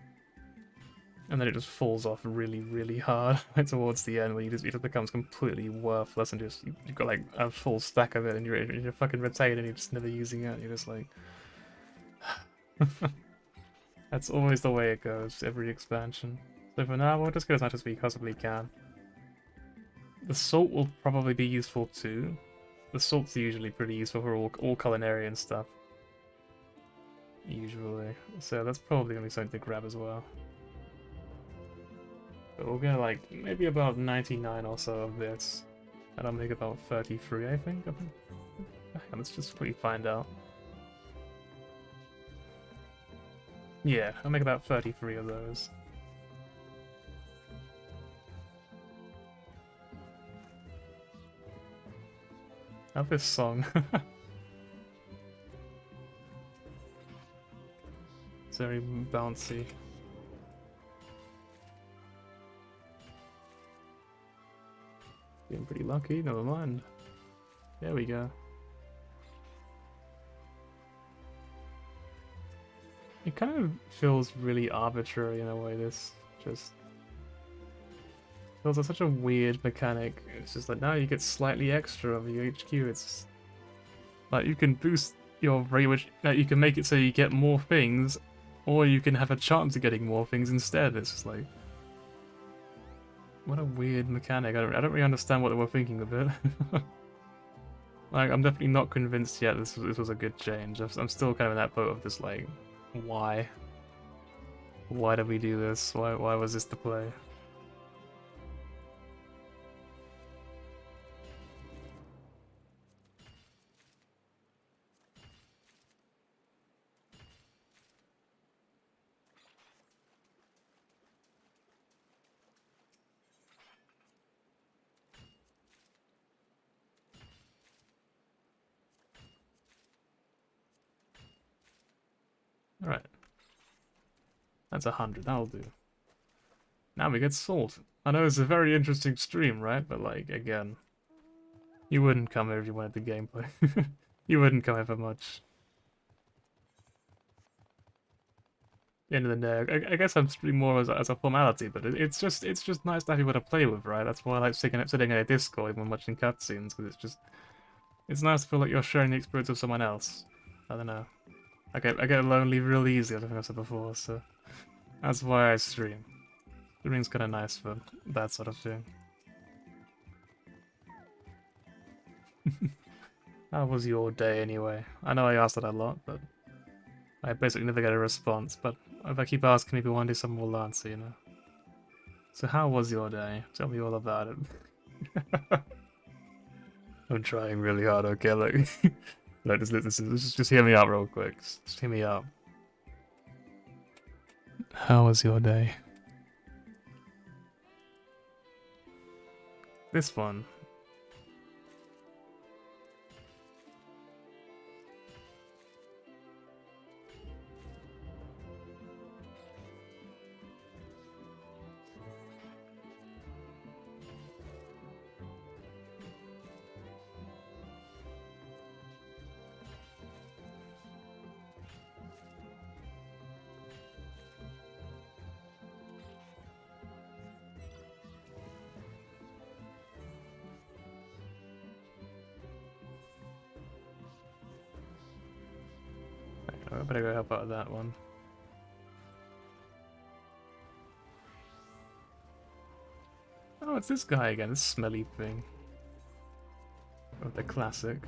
Speaker 1: And then it just falls off really, really hard towards the end, where it just becomes completely worthless, and you've got like a full stack of it, and you're fucking retained, and you're just never using it. You're just like, that's always the way it goes every expansion. So for now, we'll just get as much as we possibly can. The salt will probably be useful too. The salt's usually pretty useful for all culinary and stuff. Usually, so that's probably gonna be something to grab as well. But we'll get like maybe about 99 or so of this, and I'll make about 33, I think. Let's just quickly find out. Yeah, I'll make about 33 of those. I love this song. It's very bouncy. Being pretty lucky, never mind. There we go. It kind of feels really arbitrary in a way, this just feels like such a weird mechanic. It's just like now you get slightly extra of your HQ. It's like you can boost your rate, which you can make it so you get more things, or you can have a chance of getting more things instead. It's just like, what a weird mechanic. I don't really understand what they were thinking of it. Like, I'm definitely not convinced yet this was a good change. I'm still kind of in that boat of just like, why? Why did we do this? Why was this the play? Alright. That's 100, that'll do. Now we get salt. I know it's a very interesting stream, right? But like, again, you wouldn't come here if you wanted the gameplay. You wouldn't come here for much. At the end of the day, I guess I'm streaming more as a formality, but it's just nice to have people to play with, right? That's why I like sitting in a Discord when watching cutscenes, because it's nice to feel like you're sharing the experience of someone else. I don't know. I get lonely real easy, I think I've said before, so that's why I stream. Streaming's kind of nice for that sort of thing. How was your day anyway? I know I asked that a lot, but I basically never get a response, but if I keep asking, maybe one day someone will answer, you know? So how was your day? Tell me all about it. I'm trying really hard, okay? Look, look, just hear me out real quick. Just hear me out. How was your day? This one. Oh, I better go help out with that one. Oh, it's this guy again, this smelly thing. Oh, the classic.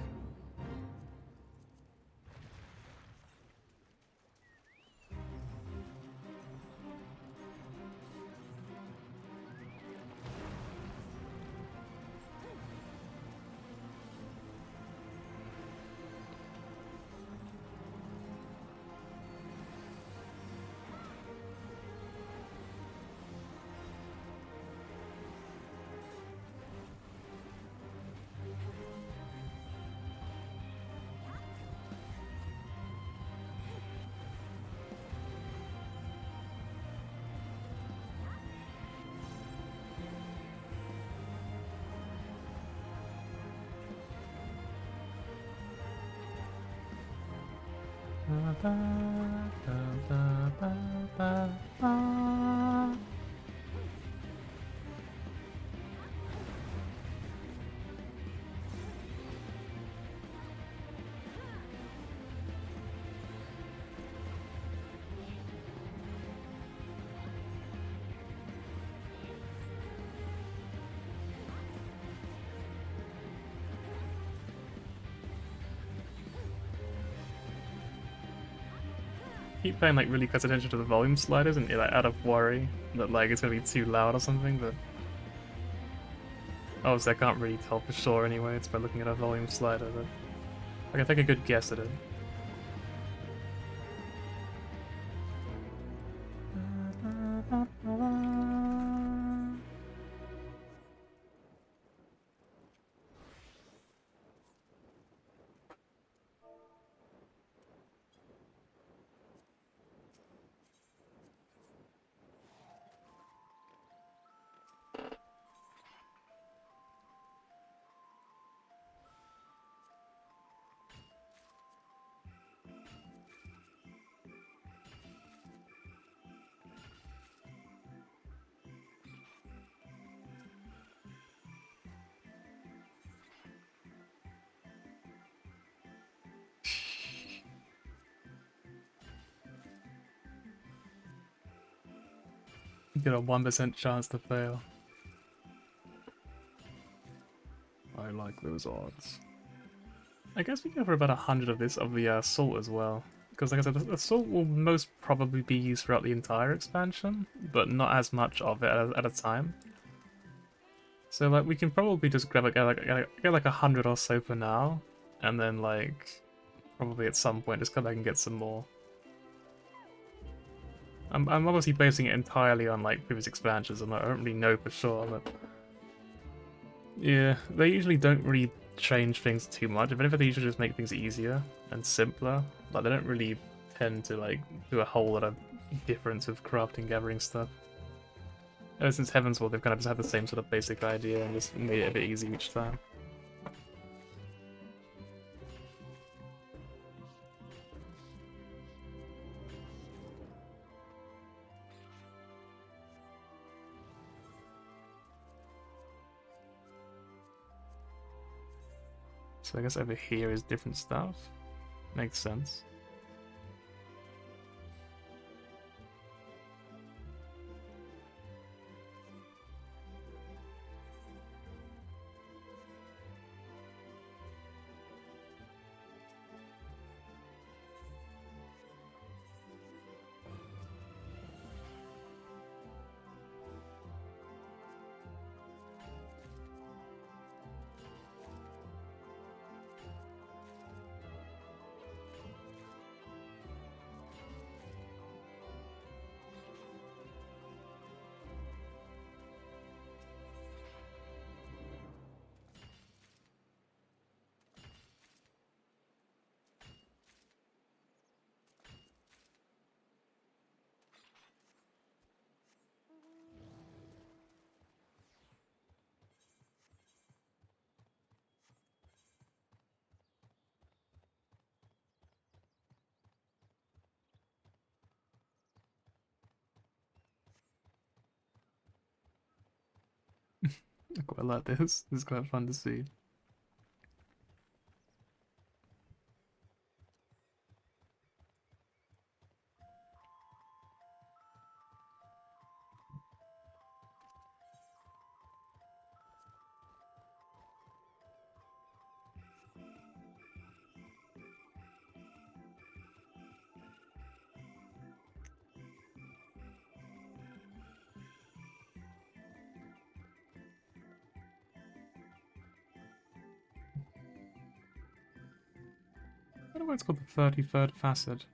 Speaker 1: Keep playing like really close attention to the volume sliders and you're like out of worry that like it's gonna be too loud or something, but obviously I can't really tell for sure anyway, it's by looking at a volume slider, but I can take a good guess at it. You get a 1% chance to fail. I like those odds. I guess we go for about 100 of this, of the salt as well. Because like I said, the salt will most probably be used throughout the entire expansion, but not as much of it at a time. So like we can probably just grab get like 100 or so for now, and then like probably at some point just come back and get some more. I'm obviously basing it entirely on like previous expansions, and I don't really know for sure, but yeah, they usually don't really change things too much. If anything, they usually just make things easier and simpler. Like they don't really tend to like do a whole lot of difference with crafting, gathering stuff. Ever since Heavensward, they've kind of just had the same sort of basic idea and just made it a bit easy each time. So I guess over here is different stuff. Makes sense. I quite like this. This is quite fun to see. wonder why it's called the 33rd facet.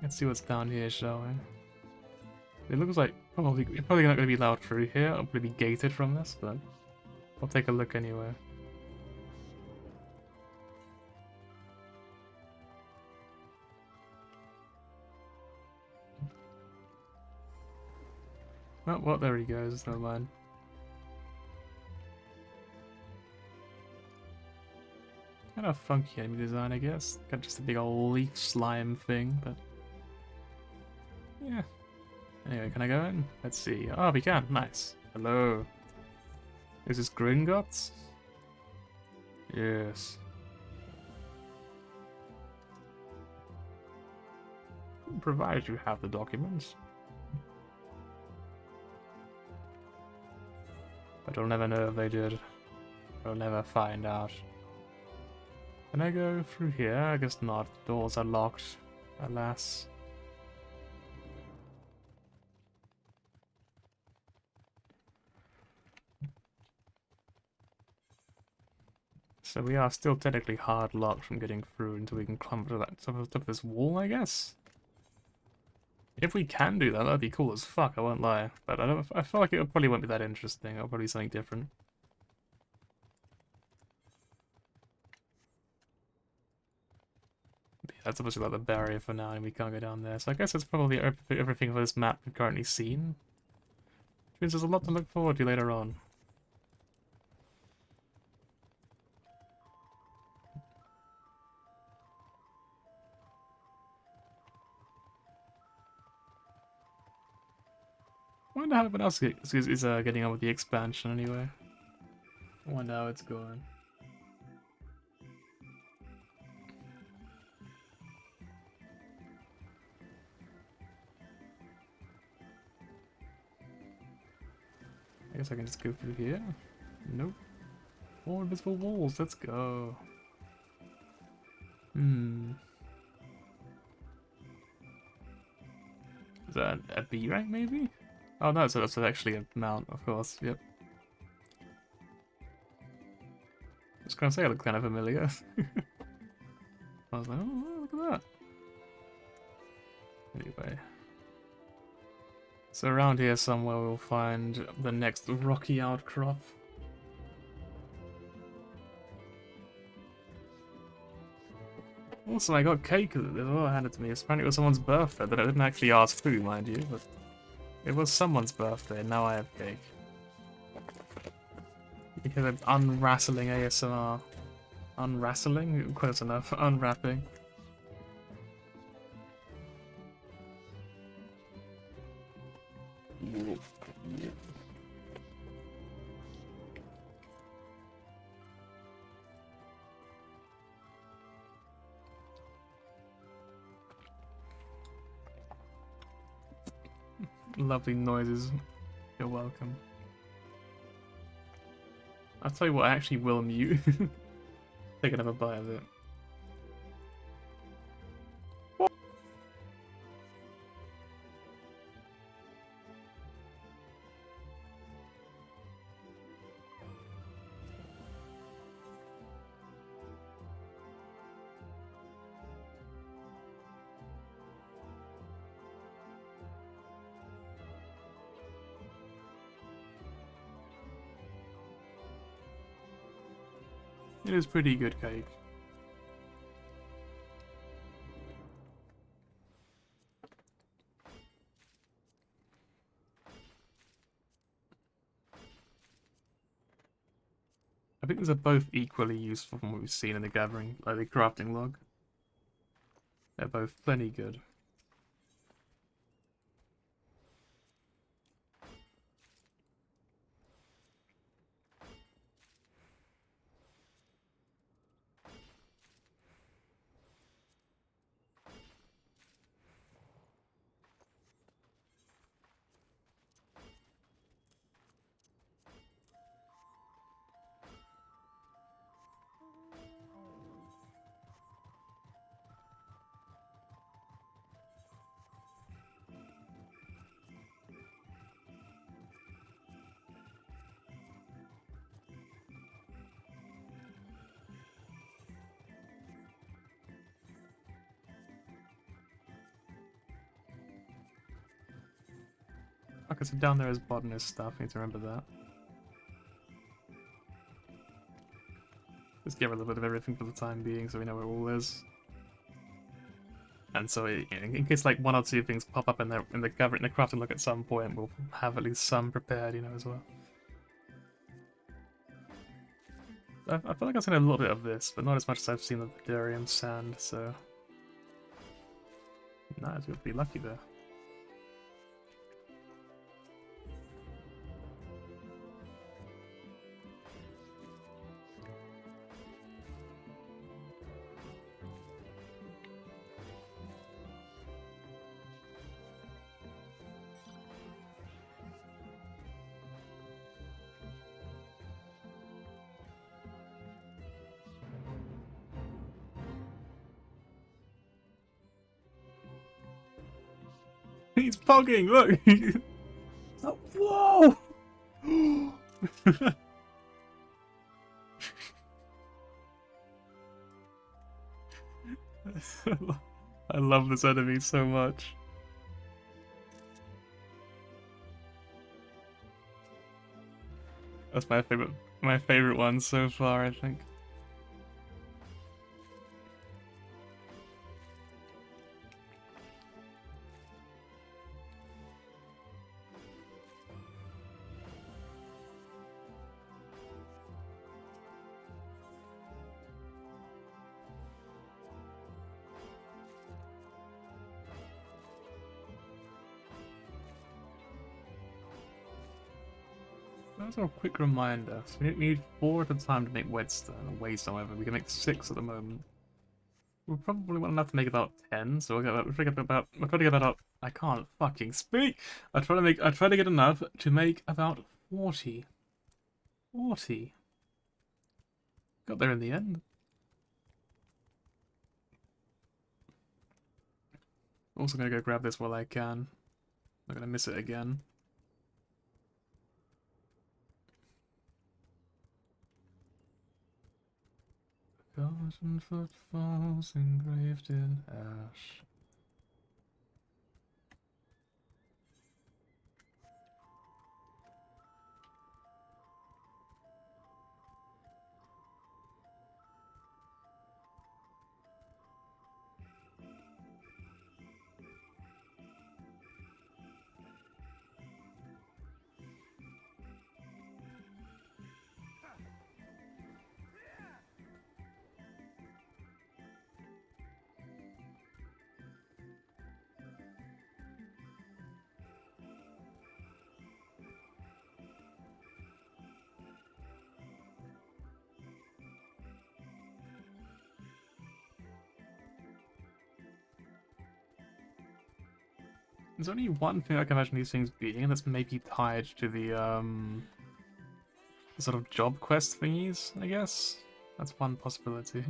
Speaker 1: Let's see what's down here, shall we? It looks like probably not going to be allowed through here. I'll probably be gated from this, but I'll take a look anyway. Oh, well, there he goes. Never mind. Kind of funky enemy design, I guess. Got just a big old leaf slime thing, but yeah. Anyway, can I go in? Let's see. Oh, we can. Nice. Hello. Is this Gringotts? Yes. Provided you have the documents. But you'll never know if they did. You'll never find out. Can I go through here? I guess not. Doors are locked. Alas. So we are still technically hard locked from getting through until we can climb to that top of this wall, I guess. If we can do that, that'd be cool as fuck, I won't lie. But I feel like it probably won't be that interesting. It'll probably be something different. But yeah, that's obviously like the barrier for now, and we can't go down there. So I guess that's probably everything for this map we've currently seen. Which means there's a lot to look forward to later on. I wonder how everyone else is getting on with the expansion anyway. I wonder how it's going. I guess I can just go through here. Nope. More invisible walls, let's go. Is that a B rank maybe? Oh no, so that's actually a mount, of course, yep. I was gonna say it looked kind of familiar. I was like, oh, look at that. Anyway. So around here somewhere we'll find the next rocky outcrop. Also, I got cake as well handed to me. Apparently it was someone's birthday, but I didn't actually ask who, mind you, but it was someone's birthday, and now I have cake. You hear that unwrestling ASMR. Unwrestling? Close enough. Unwrapping. Lovely noises. You're welcome. I'll tell you what, I actually will mute. Take another bite of it. It is pretty good cake. think these are both equally useful from what we've seen in the gathering, like the crafting log. They're both plenty good. Okay, so down there is botanist stuff, I need to remember that. Just get a little bit of everything for the time being so we know where it all is. And so, in case like one or two things pop up in the crafting look at some point, we'll have at least some prepared, you know, as well. I feel like I've seen a little bit of this, but not as much as I've seen of the Durian sand, so... Nice, we'll be lucky there. He's pogging, look! Oh, whoa! I love this enemy so much. That's my favorite one so far, I think. Also a quick reminder, so we need 4 at a time to make Whetstone and Waystone, however, we can make 6 at the moment. We'll probably want enough to make about 10, so we'll try to get about I can't fucking speak! I try to get enough to make about 40. 40. Got there in the end. Also gonna go grab this while I can. Not gonna miss it again. Forgotten footfalls engraved in ash. There's only one thing I can imagine these things being, and that's maybe tied to the sort of job quest thingies, I guess. That's one possibility.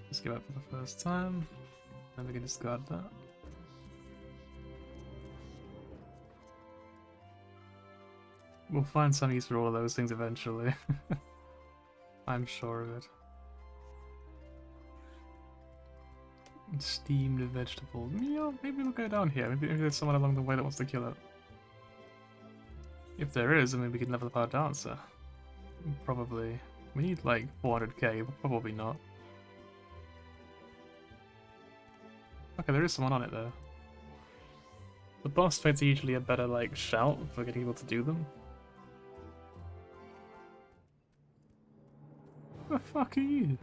Speaker 1: Just give up for the first time, and we can discard that. We'll find some use for all of those things eventually. I'm sure of it. Steamed vegetables. Yeah, maybe we'll go down here. Maybe there's someone along the way that wants to kill it. If there is, I mean, we can level up our dancer. Probably. We need like 400k, but probably not. Okay, there is someone on it though. The boss fights are usually a better like shout for getting people to do them. The fuck are you?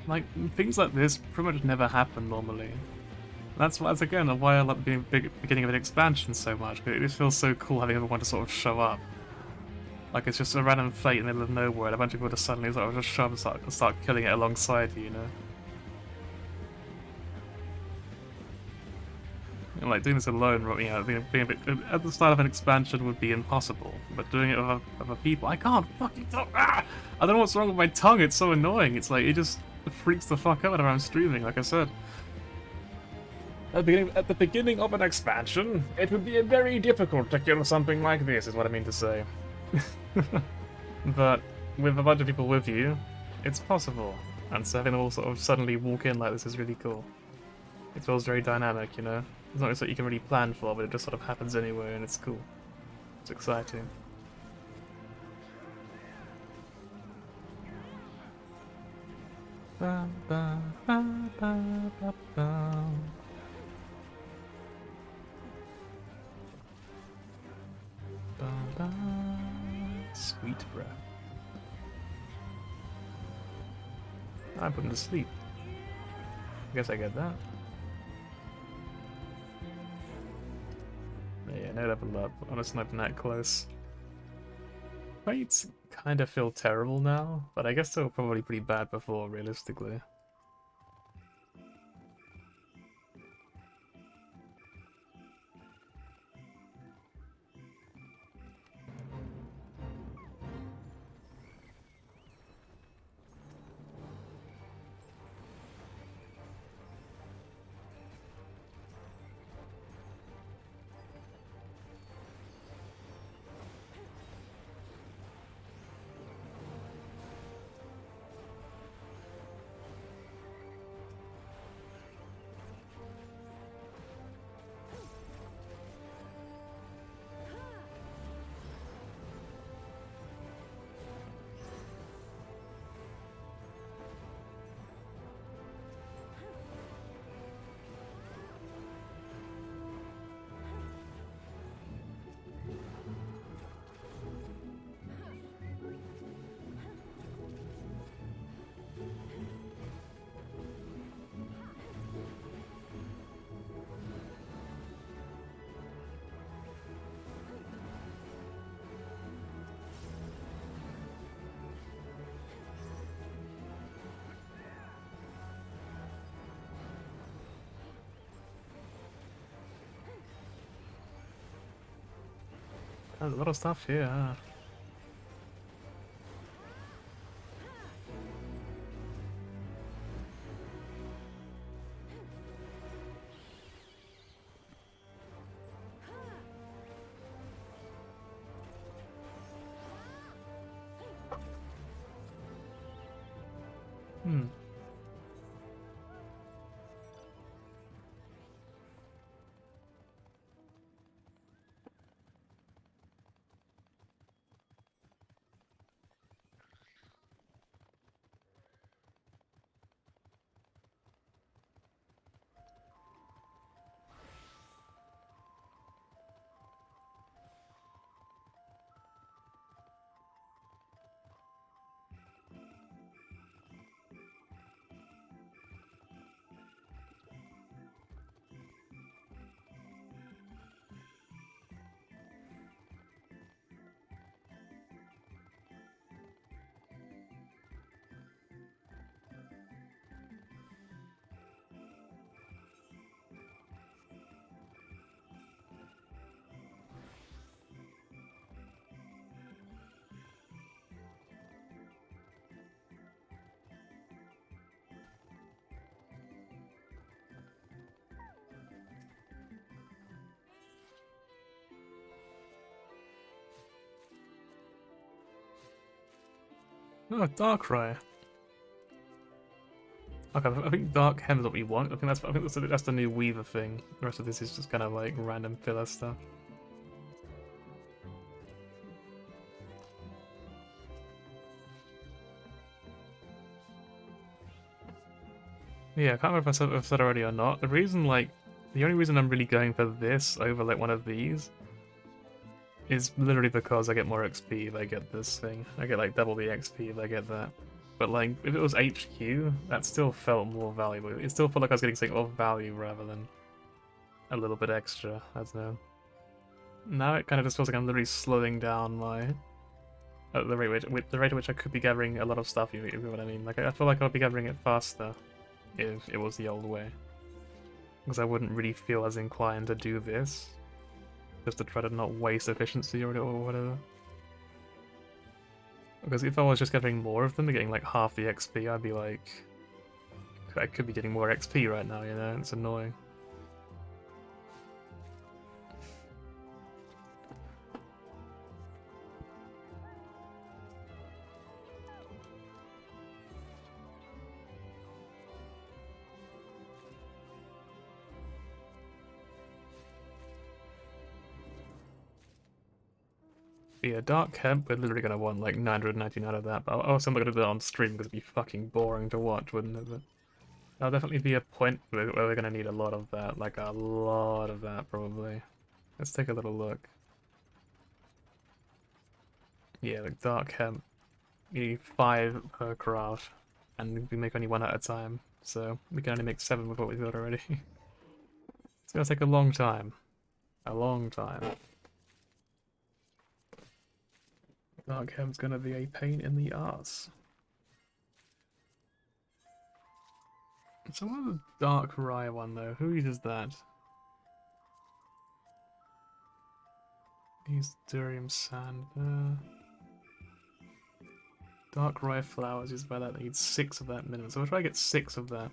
Speaker 1: Like, things like this pretty much never happen normally. That's again why I like the beginning of an expansion so much, because it just feels so cool having everyone to sort of show up. Like it's just a random fate in the middle of nowhere, and a bunch of people just suddenly sort of just show up and start killing it alongside you, you know? And like doing this alone, you know, being a bit, at the start of an expansion would be impossible, but doing it with other people, I can't fucking talk. Ah! I don't know what's wrong with my tongue. It's so annoying. It's like it just freaks the fuck out whenever I'm streaming. Like I said, at the beginning of an expansion, it would be very difficult to kill something like this. Is what I mean to say. But with a bunch of people with you, it's possible. And so having them all sort of suddenly walk in like this is really cool. It feels very dynamic, you know? It's not something you can really plan for, but it just sort of happens anyway, and it's cool. It's exciting. Ba, ba, ba, ba, ba, ba. Ba, ba. Sweet breath. I put him to sleep. I guess I get that. Yeah, no level up on a sniper that close. Fights kind of feel terrible now, but I guess they were probably pretty bad before, realistically. There's a lot of stuff here. Huh? Hmm. Oh, Darkrai. Okay, I think Dark Hem is what we want. I think that's the new Weaver thing. The rest of this is just kind of like random filler stuff. Yeah, I can't remember if I said already or not. The only reason I'm really going for this over like one of these is literally because I get more XP if I get this thing. I get like double the XP if I get that. But like, if it was HQ, that still felt more valuable. It still felt like I was getting something of value rather than a little bit extra. I don't know. Now it kind of just feels like I'm literally slowing down my at the rate at which I could be gathering a lot of stuff. If you know what I mean. Like I feel like I'd be gathering it faster if it was the old way, because I wouldn't really feel as inclined to do this just to try to not waste efficiency or whatever. Because if I was just gathering more of them and getting like half the XP, I'd be like, I could be getting more XP right now, you know? It's annoying. Yeah, Dark Hemp, we're literally gonna want like 999 of that, but I'm also not gonna do that on stream because it'd be fucking boring to watch, wouldn't it? But there'll definitely be a point where we're gonna need a lot of that, like a lot of that probably. Let's take a little look. Yeah, like Dark Hemp, you need 5 per craft, and we make only 1 at a time, so we can only make 7 with what we've got already. It's gonna take a long time. A long time. Dark Hemp's gonna be a pain in the ass. So what the Dark Rye one though? Who uses that? Use Durium Sand. Dark Rye Flowers used by that. They need 6 of that minimum. So we'll try to get 6 of that.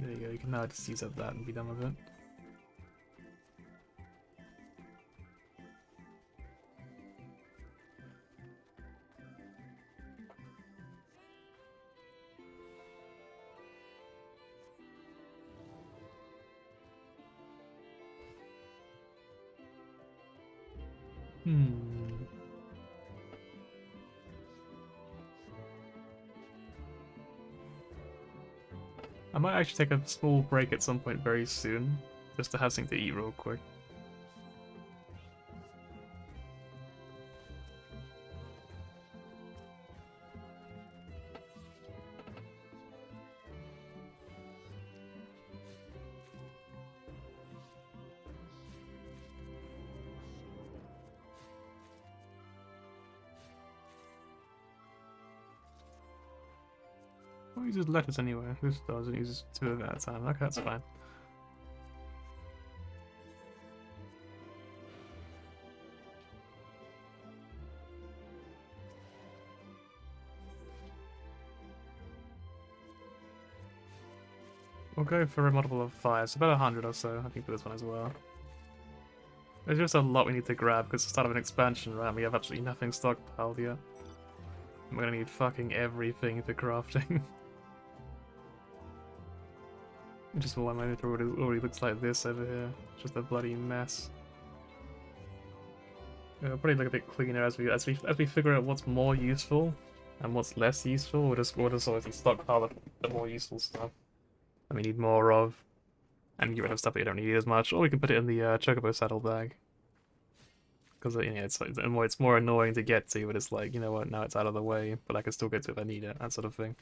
Speaker 1: There you go, you can now just use up that and be done with it. I might actually take a small break at some point very soon, just to have something to eat real quick. Well, he uses lettuce anyway. This does, it uses 2 of it at a time. Okay, that's fine. We'll go for a multiple of 5, so about 100 or so, I think, for this one as well. There's just a lot we need to grab, because it's the start of an expansion, right? We have absolutely nothing stockpiled yet. And we're gonna need fucking everything for crafting. Just while my inventory already looks like this over here. Just a bloody mess. It'll probably look a bit cleaner as we figure out what's more useful and what's less useful. We'll just obviously stockpile the more useful stuff that we need more of, and get rid of stuff that you don't need as much. Or we can put it in the Chocobo saddlebag, because you know it's more annoying to get to, but it's like, you know what, now it's out of the way, but I can still get to it if I need it, that sort of thing.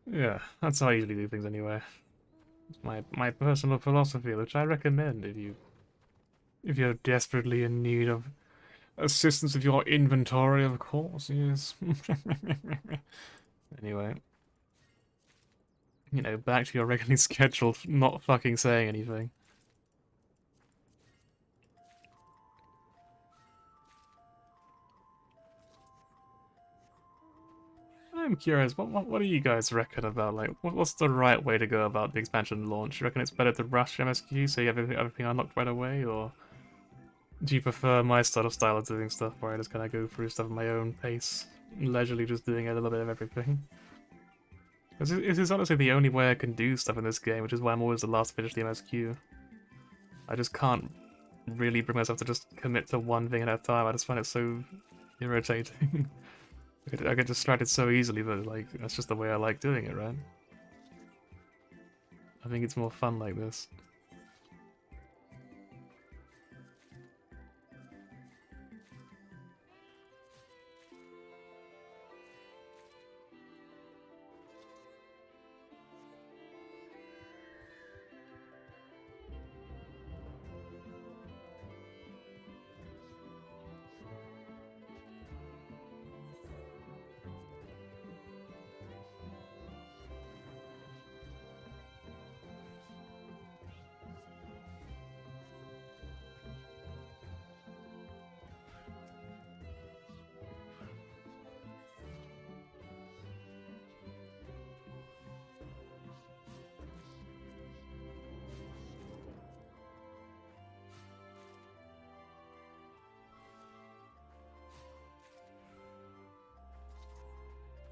Speaker 1: Yeah, that's how I usually do things anyway. It's my personal philosophy, which I recommend if you're desperately in need of assistance with your inventory, of course, yes. Anyway. You know, back to your regularly scheduled not fucking saying anything. I'm curious, what do you guys reckon about, like, what's the right way to go about the expansion launch? You reckon it's better to rush MSQ so you have everything unlocked right away, or do you prefer my style of doing stuff where I just kind of go through stuff at my own pace, leisurely just doing a little bit of everything? This is honestly the only way I can do stuff in this game, which is why I'm always the last to finish the MSQ. I just can't really bring myself to just commit to one thing at a time. I just find it so irritating. I get distracted so easily, but like that's just the way I like doing it, right? I think it's more fun like this.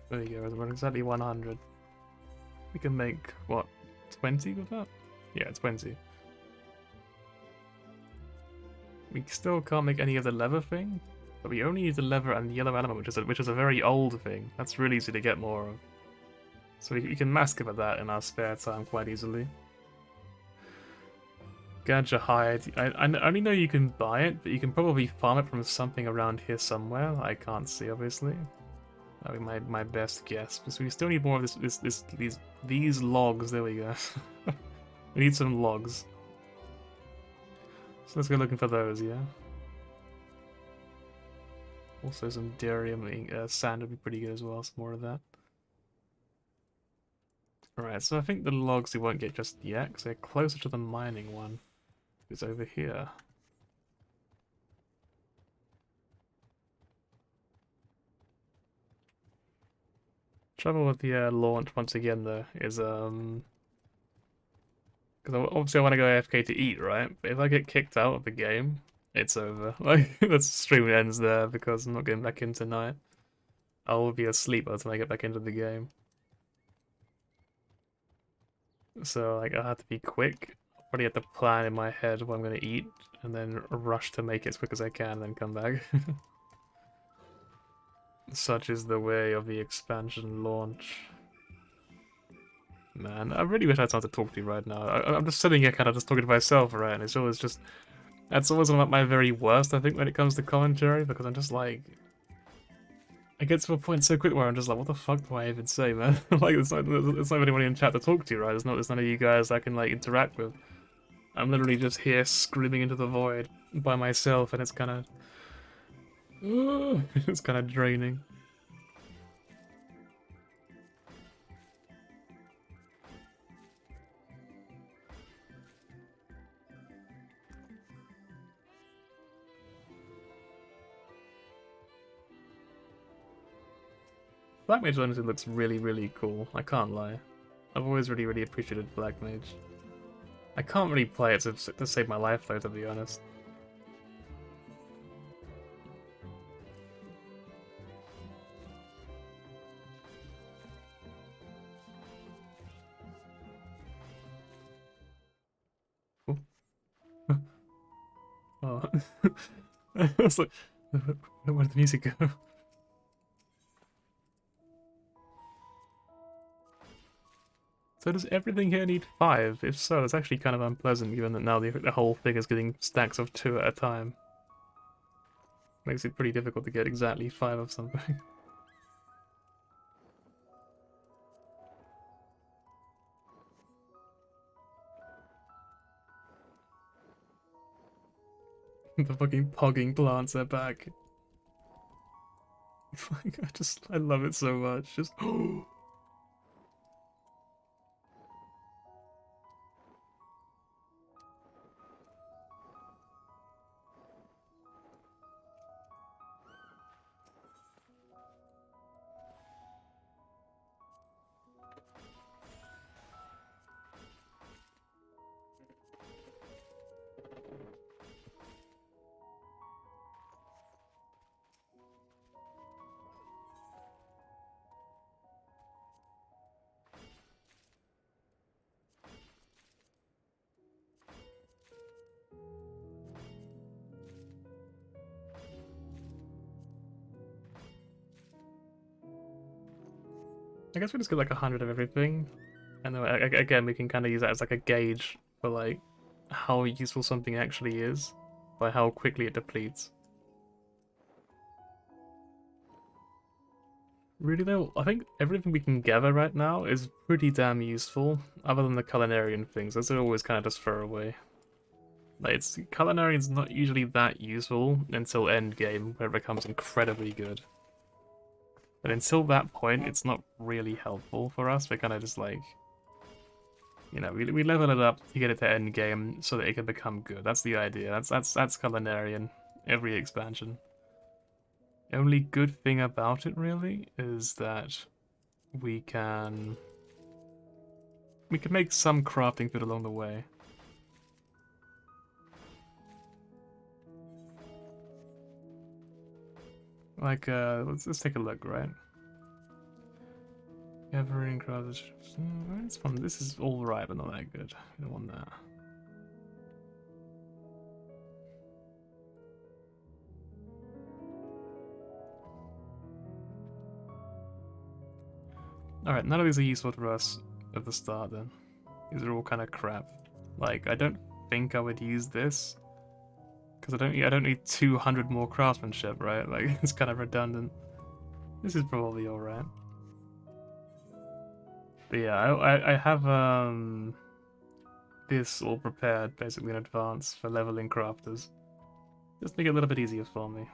Speaker 1: There you go, we're exactly 100. We can make, what, 20 with that? Yeah, 20. We still can't make any of the leather thing, but we only need the leather and the yellow element, which is a very old thing. That's really easy to get more of. So we can mass cover that in our spare time quite easily. Gadget hide. I only know you can buy it, but you can probably farm it from something around here somewhere. I can't see, obviously. That would be my best guess. Because we still need more of these logs. There we go. We need some logs. So let's go looking for those, yeah. Also some durium sand would be pretty good as well. Some more of that. Alright, so I think the logs we won't get just yet, because they're closer to the mining one. It's over here. Trouble with the launch once again though is because obviously I want to go AFK to eat, right? But if I get kicked out of the game, it's over. Like the stream ends there because I'm not getting back in tonight. I will be asleep by the time I get back into the game. So like I have to be quick. I already have to plan in my head what I'm gonna eat, and then rush to make it as quick as I can, and then come back. Such is the way of the expansion launch. Man, I really wish I had someone to talk to right now. I'm just sitting here kind of just talking to myself, right? And it's always just... That's always one of my very worst, I think, when it comes to commentary, because I'm just like... I get to a point so quick where I'm just like, what the fuck do I even say, man? Like, it's not anybody in chat to talk to, right? There's none of you guys I can, like, interact with. I'm literally just here screaming into the void by myself, and it's kind of... It's kind of draining. Black Mage honestly looks really, really cool. I can't lie. I've always really, really appreciated Black Mage. I can't really play it to save my life, though, to be honest. Oh. I was like, where did the music go? So does everything here need 5? If so, it's actually kind of unpleasant given that now the whole thing is getting stacks of 2 at a time. Makes it pretty difficult to get exactly 5 of something. The fucking pogging plants are back. Like, I love it so much. Just I guess we just get like 100 of everything, and then again we can kind of use that as like a gauge for like how useful something actually is by how quickly it depletes. Really though, I think everything we can gather right now is pretty damn useful, other than the culinarian things. Those are always kind of just throwaway. Like, culinarian's not usually that useful until endgame, where it becomes incredibly good. But until that point, it's not really helpful for us. We're kind of just like, you know, we level it up to get it to endgame so that it can become good. That's the idea. That's culinarian. Every expansion. Only good thing about it really is that we can make some crafting food along the way. Like let's take a look, right? Gathering crowds. It's fun. This is all right, but not that good. We don't want that. Alright, none of these are useful to us at the start then. These are all kind of crap. Like, I don't think I would use this. Because I don't need 200 more craftsmanship, right? Like, it's kind of redundant. This is probably alright. But yeah, I have this all prepared basically in advance for leveling crafters. Just make it a little bit easier for me.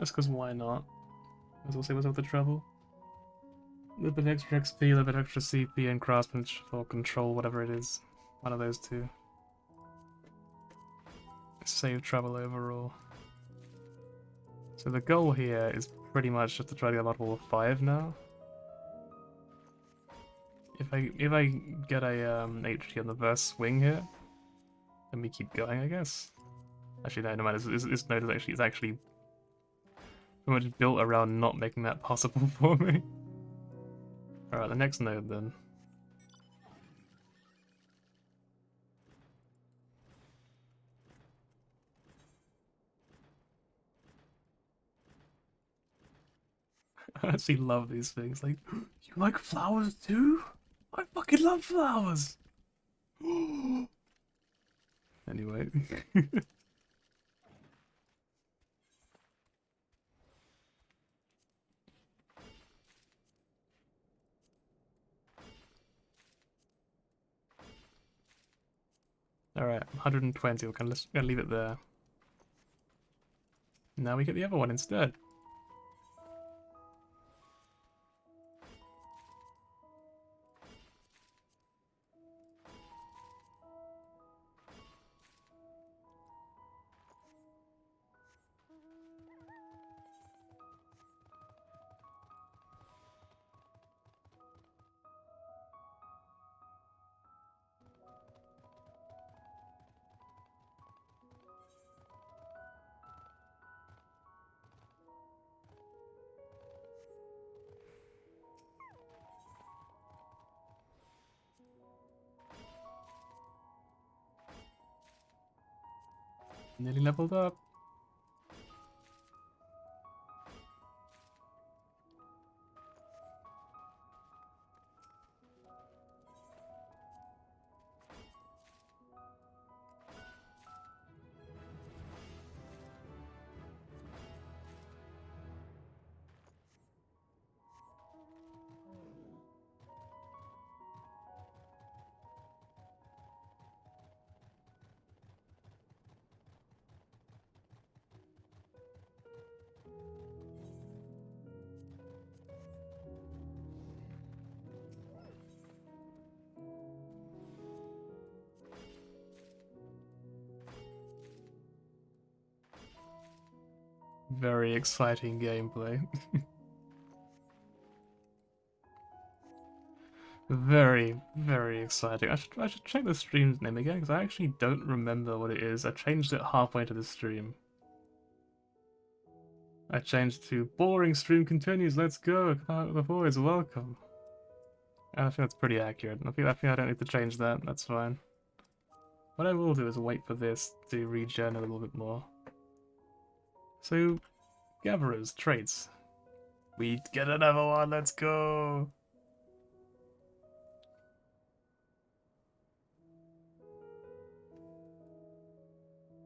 Speaker 1: Just because why not? As we'll see what's up the trouble. A little bit extra XP, a little bit extra CP, and craftsmanship or control, whatever it is. One of those two. Save trouble overall. So the goal here is pretty much just to try to get level 5 now. If I get a HG on the first swing here, then we keep going, I guess. Actually, no matter. This node is actually pretty much built around not making that possible for me. Alright, the next node then. I actually love these things. Like, you like flowers too? I fucking love flowers! Anyway. Alright, 120. We're gonna leave it there. Now we get the other one instead. Nearly leveled up. Very exciting gameplay. Very, very exciting. I should check the stream's name again, because I actually don't remember what it is. I changed it halfway to the stream. I changed to boring stream continues, let's go, the boys, welcome. And I think that's pretty accurate. I think I don't need to change that, that's fine. What I will do is wait for this to regen a little bit more. So, gatherers, traits. We get another one, let's go!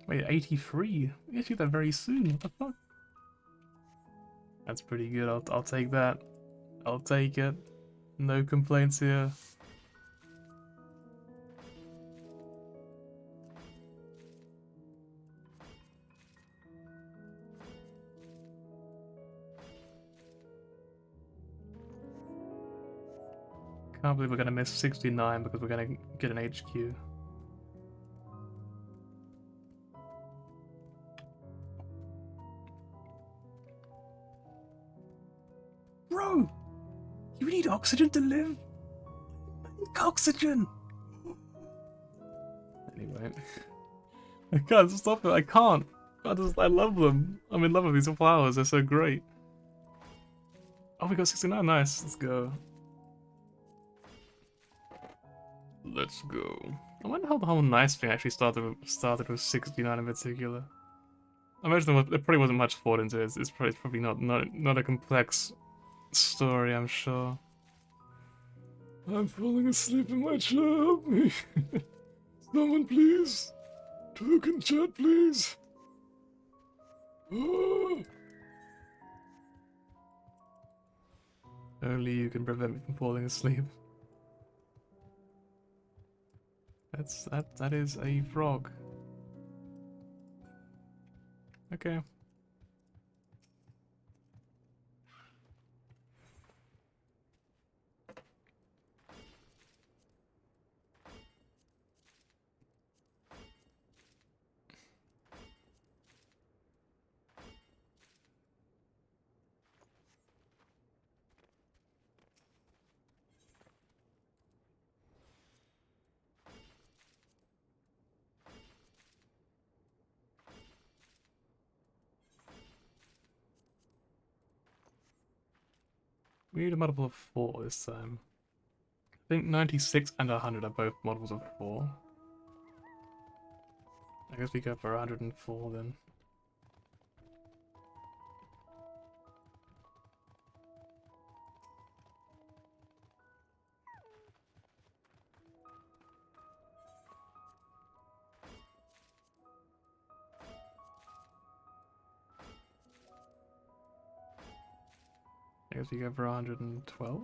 Speaker 1: Wait, 83? We get that very soon, what the fuck? That's pretty good, I'll take that. I'll take it. No complaints here. Can't believe we're gonna miss 69 because we're gonna get an HQ. Bro! You need oxygen to live? I need oxygen! Anyway. I can't stop it, I can't! I love them. I'm in love with these flowers, they're so great. Oh, we got 69, nice, let's go. Let's go. I wonder how the whole nice thing actually started with 69 in particular. I imagine there probably wasn't much thought into it. It's probably not a complex story, I'm sure. I'm falling asleep in my chair, help me. Someone please. Talk in chat, please. Oh. Only you can prevent me from falling asleep. That is a frog. Okay. We need a multiple of 4 this time. I think 96 and 100 are both multiples of 4. I guess we go for 104 then. I guess we go for 112.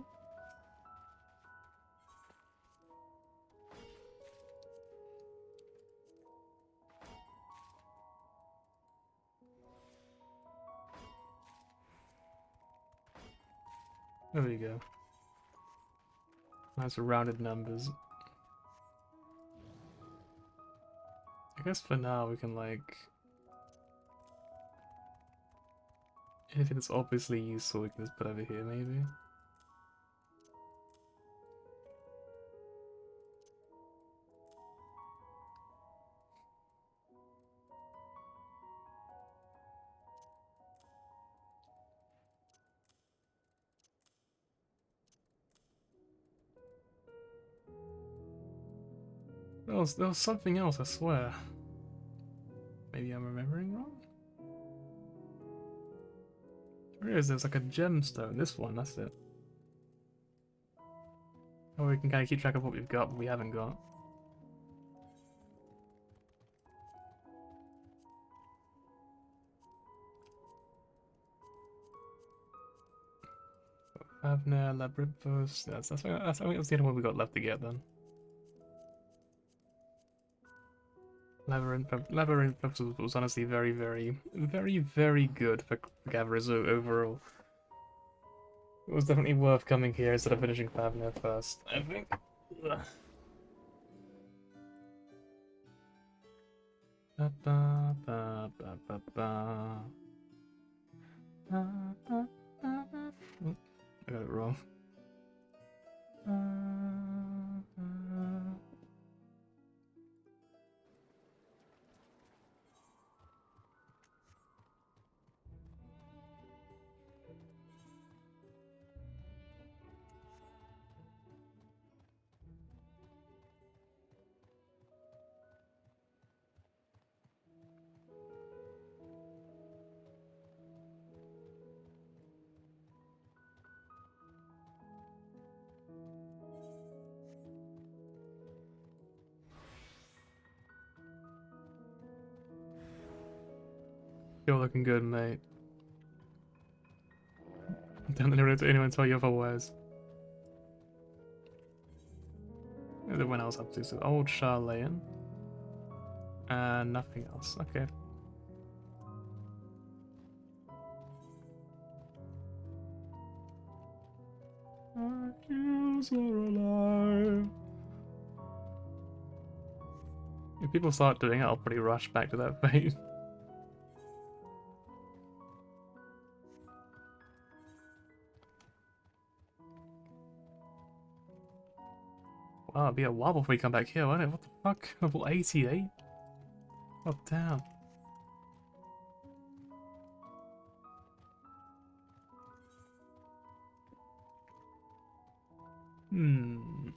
Speaker 1: There we go. Nice rounded numbers. I guess for now we can like... anything that's obviously useful we can just put over here maybe. There was something else, I swear. Maybe I'm remembering wrong? There is, there's like a gemstone. This one, that's it. Oh, we can kind of keep track of what we've got, but we haven't got. Avner, Labyrinthos. I think that's the only one we got left to get then. Labyrinth was honestly very good for Gatherers overall. It was definitely worth coming here instead of finishing Favner first, I think. Ugh. Ba -ba -ba -ba -ba -ba. I got it wrong. Still looking good, mate. Don't let anyone tell you otherwise. When I was up to, so old Charlene. And nothing else. Okay. Our heroes are alive. If people start doing it, I'll pretty rush back to that fate. Wow, it'll be a while before we come back here, won't it? What the fuck? Level 88? Oh, damn. Hmm.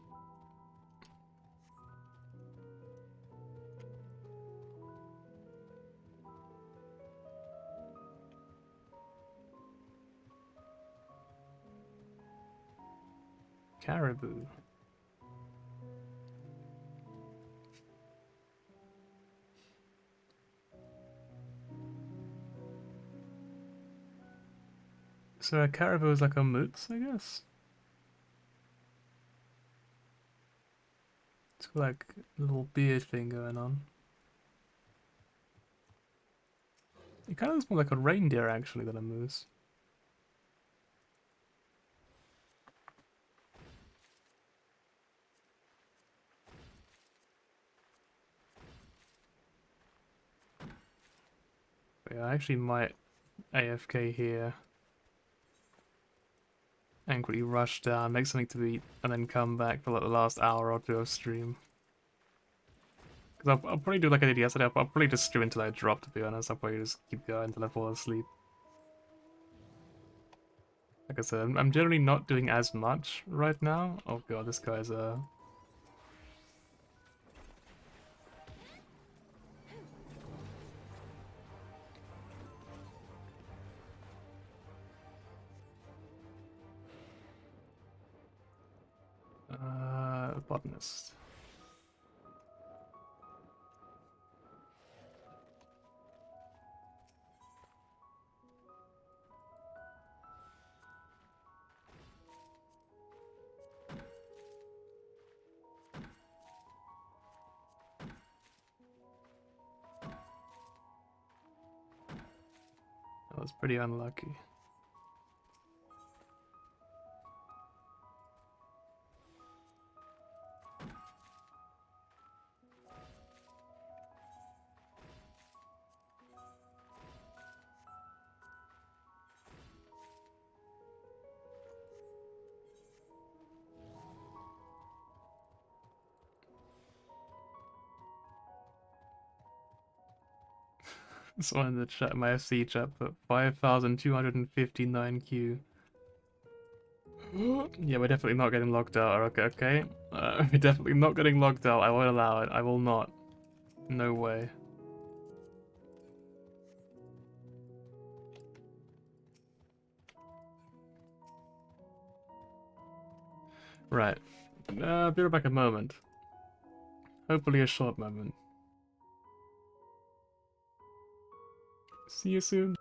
Speaker 1: Caribou. So a caribou is like a moose, I guess? It's got like a little beard thing going on. It kind of looks more like a reindeer actually than a moose. But yeah, I actually might AFK here. Angrily rush down, make something to eat, and then come back for like the last hour or two of stream. Because I'll probably do like I did yesterday, I'll probably just stream until I drop, to be honest. I'll probably just keep going until I fall asleep. Like I said, I'm generally not doing as much right now. Oh god, this guy's botanist. That was pretty unlucky. Someone in the chat, my FC chat, put 5,259 Q. Yeah, we're definitely not getting logged out. Okay. We're definitely not getting logged out. I won't allow it. I will not. No way. Right. Be right back a moment. Hopefully a short moment. See you soon.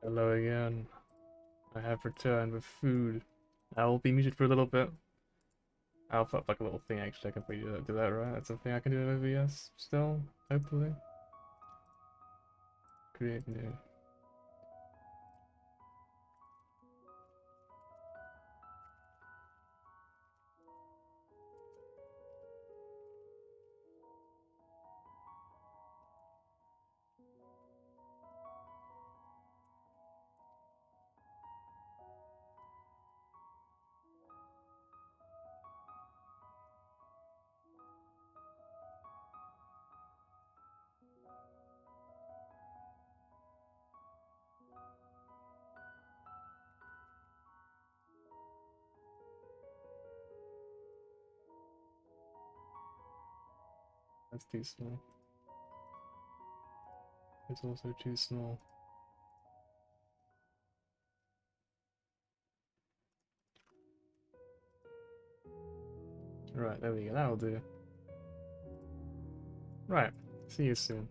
Speaker 1: Hello again. I have returned with food. I will be muted for a little bit. I'll put up like a little thing actually. I can probably do that, right? That's something I can do in OBS still, hopefully. Create new. That's too small. It's also too small. Right, there we go. That'll do. Right. See you soon.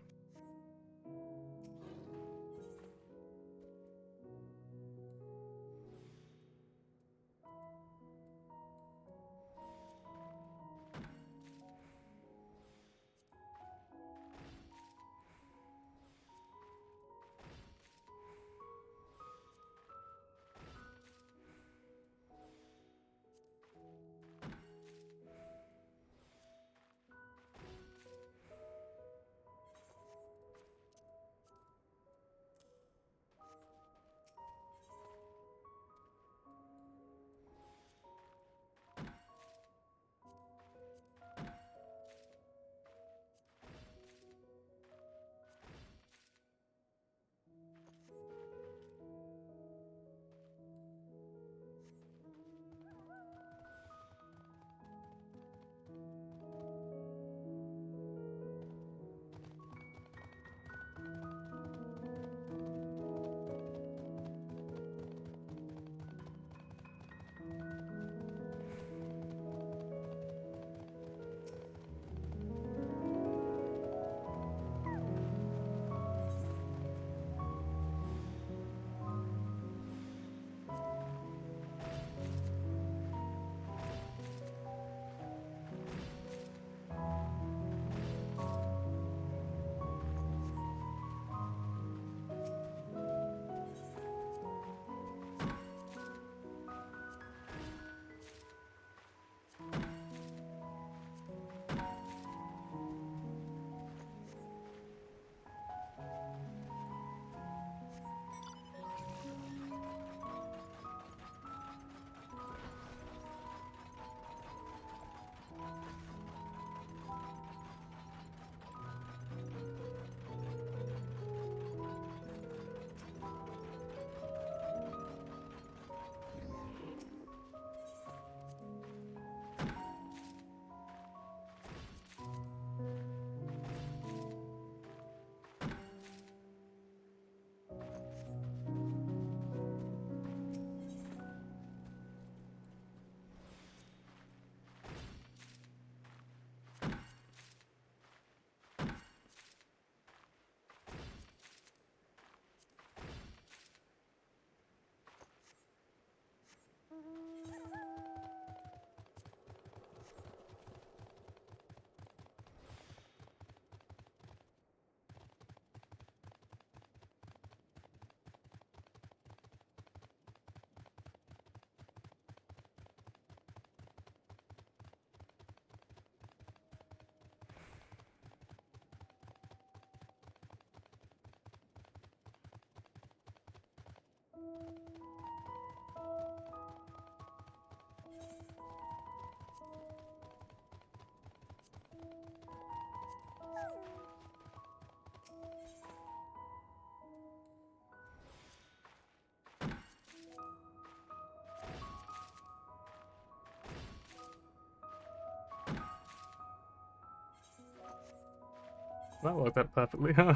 Speaker 1: That worked out perfectly, huh?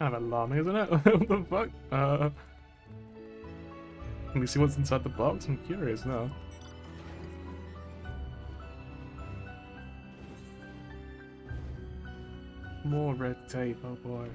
Speaker 1: Kind of alarming, isn't it? What the fuck? Can we see what's inside the box? I'm curious now. More red tape, oh boy.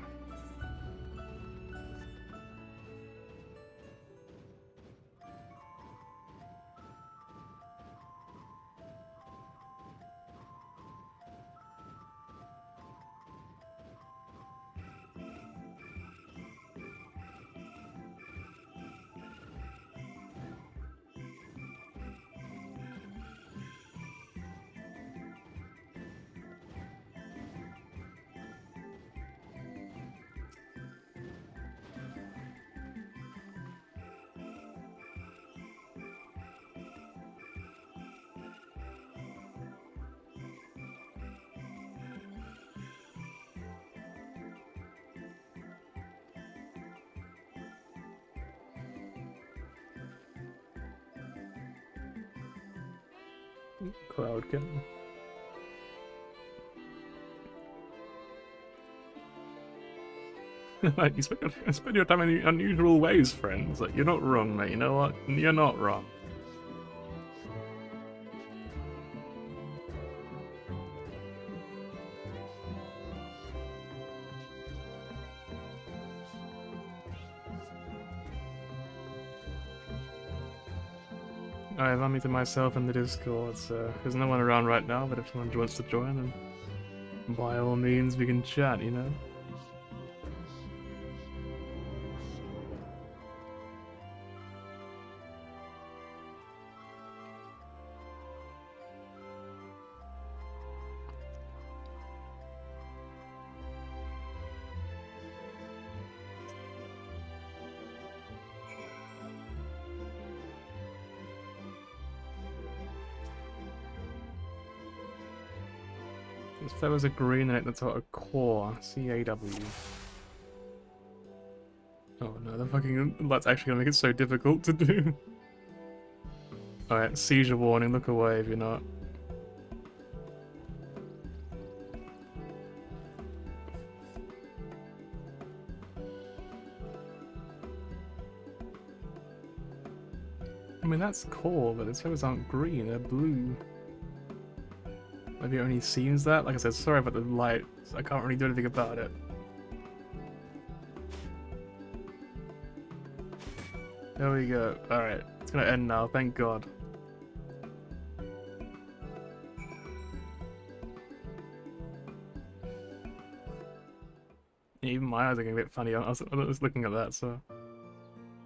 Speaker 1: Cloud kitten. Like, you spend your time in unusual ways, friends. Like, you're not wrong, mate. You know what? You're not wrong. I have unmuted myself in the Discord, so there's no one around right now, but if someone wants to join, then by all means we can chat, you know? If there was a green in it, that's what a core. C-A-W. Oh no, that's actually gonna make it so difficult to do. Alright, seizure warning, look away if you're not. I mean, that's core, but its feathers aren't green, they're blue. Maybe it only seems that? Like I said, sorry about the light, I can't really do anything about it. There we go. Alright, it's gonna end now, thank God. Even my eyes are getting a bit funny, I was looking at that, so...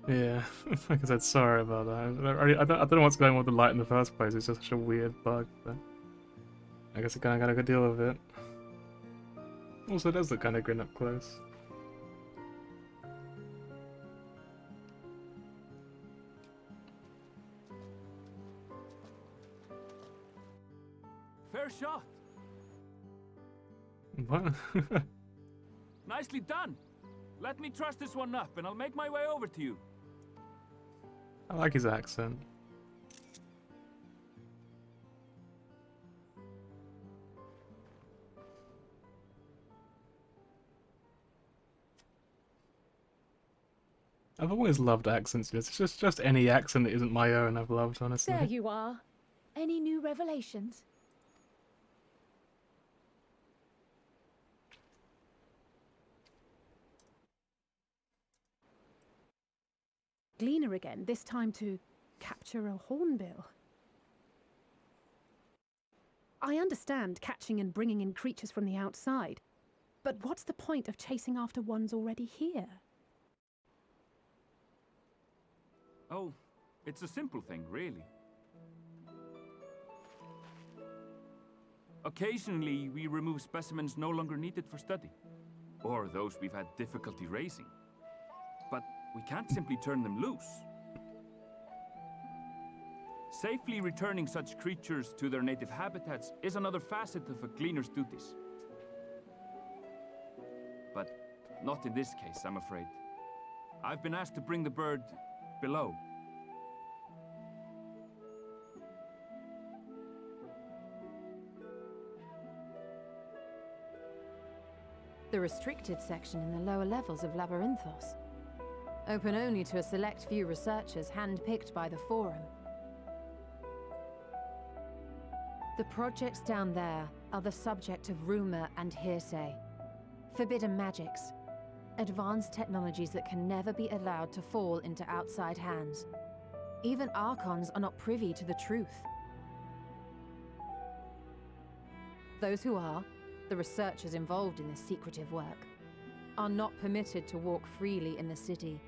Speaker 1: Yeah, like I said, sorry about that. I don't know what's going on with the light in the first place, it's just such a weird bug, but... I guess I kinda gotta go deal with it. Also, it does look kinda green up close.
Speaker 11: Fair shot.
Speaker 1: What?
Speaker 11: Nicely done. Let me truss this one up and I'll make my way over to you.
Speaker 1: I like his accent. I've always loved accents. It's just any accent that isn't my own I've loved, honestly.
Speaker 12: There you are. Any new revelations?
Speaker 4: Gleaner again, this time to capture a hornbill. I understand catching and bringing in creatures from the outside, but what's the point of chasing after ones already here?
Speaker 11: Oh, it's a simple thing, really. Occasionally, we remove specimens no longer needed for study, or those we've had difficulty raising. But we can't simply turn them loose. Safely returning such creatures to their native habitats is another facet of a gleaner's duties. But not in this case, I'm afraid. I've been asked to bring the bird below.
Speaker 7: the restricted section in the lower levels of Labyrinthos. Open only to a select few researchers hand-picked by the Forum. The projects down there are the subject of rumor and hearsay. Forbidden magics. Advanced technologies that can never be allowed to fall into outside hands. Even Archons are not privy to the truth. Those who are, the researchers involved in this secretive work, are not permitted to walk freely in the city,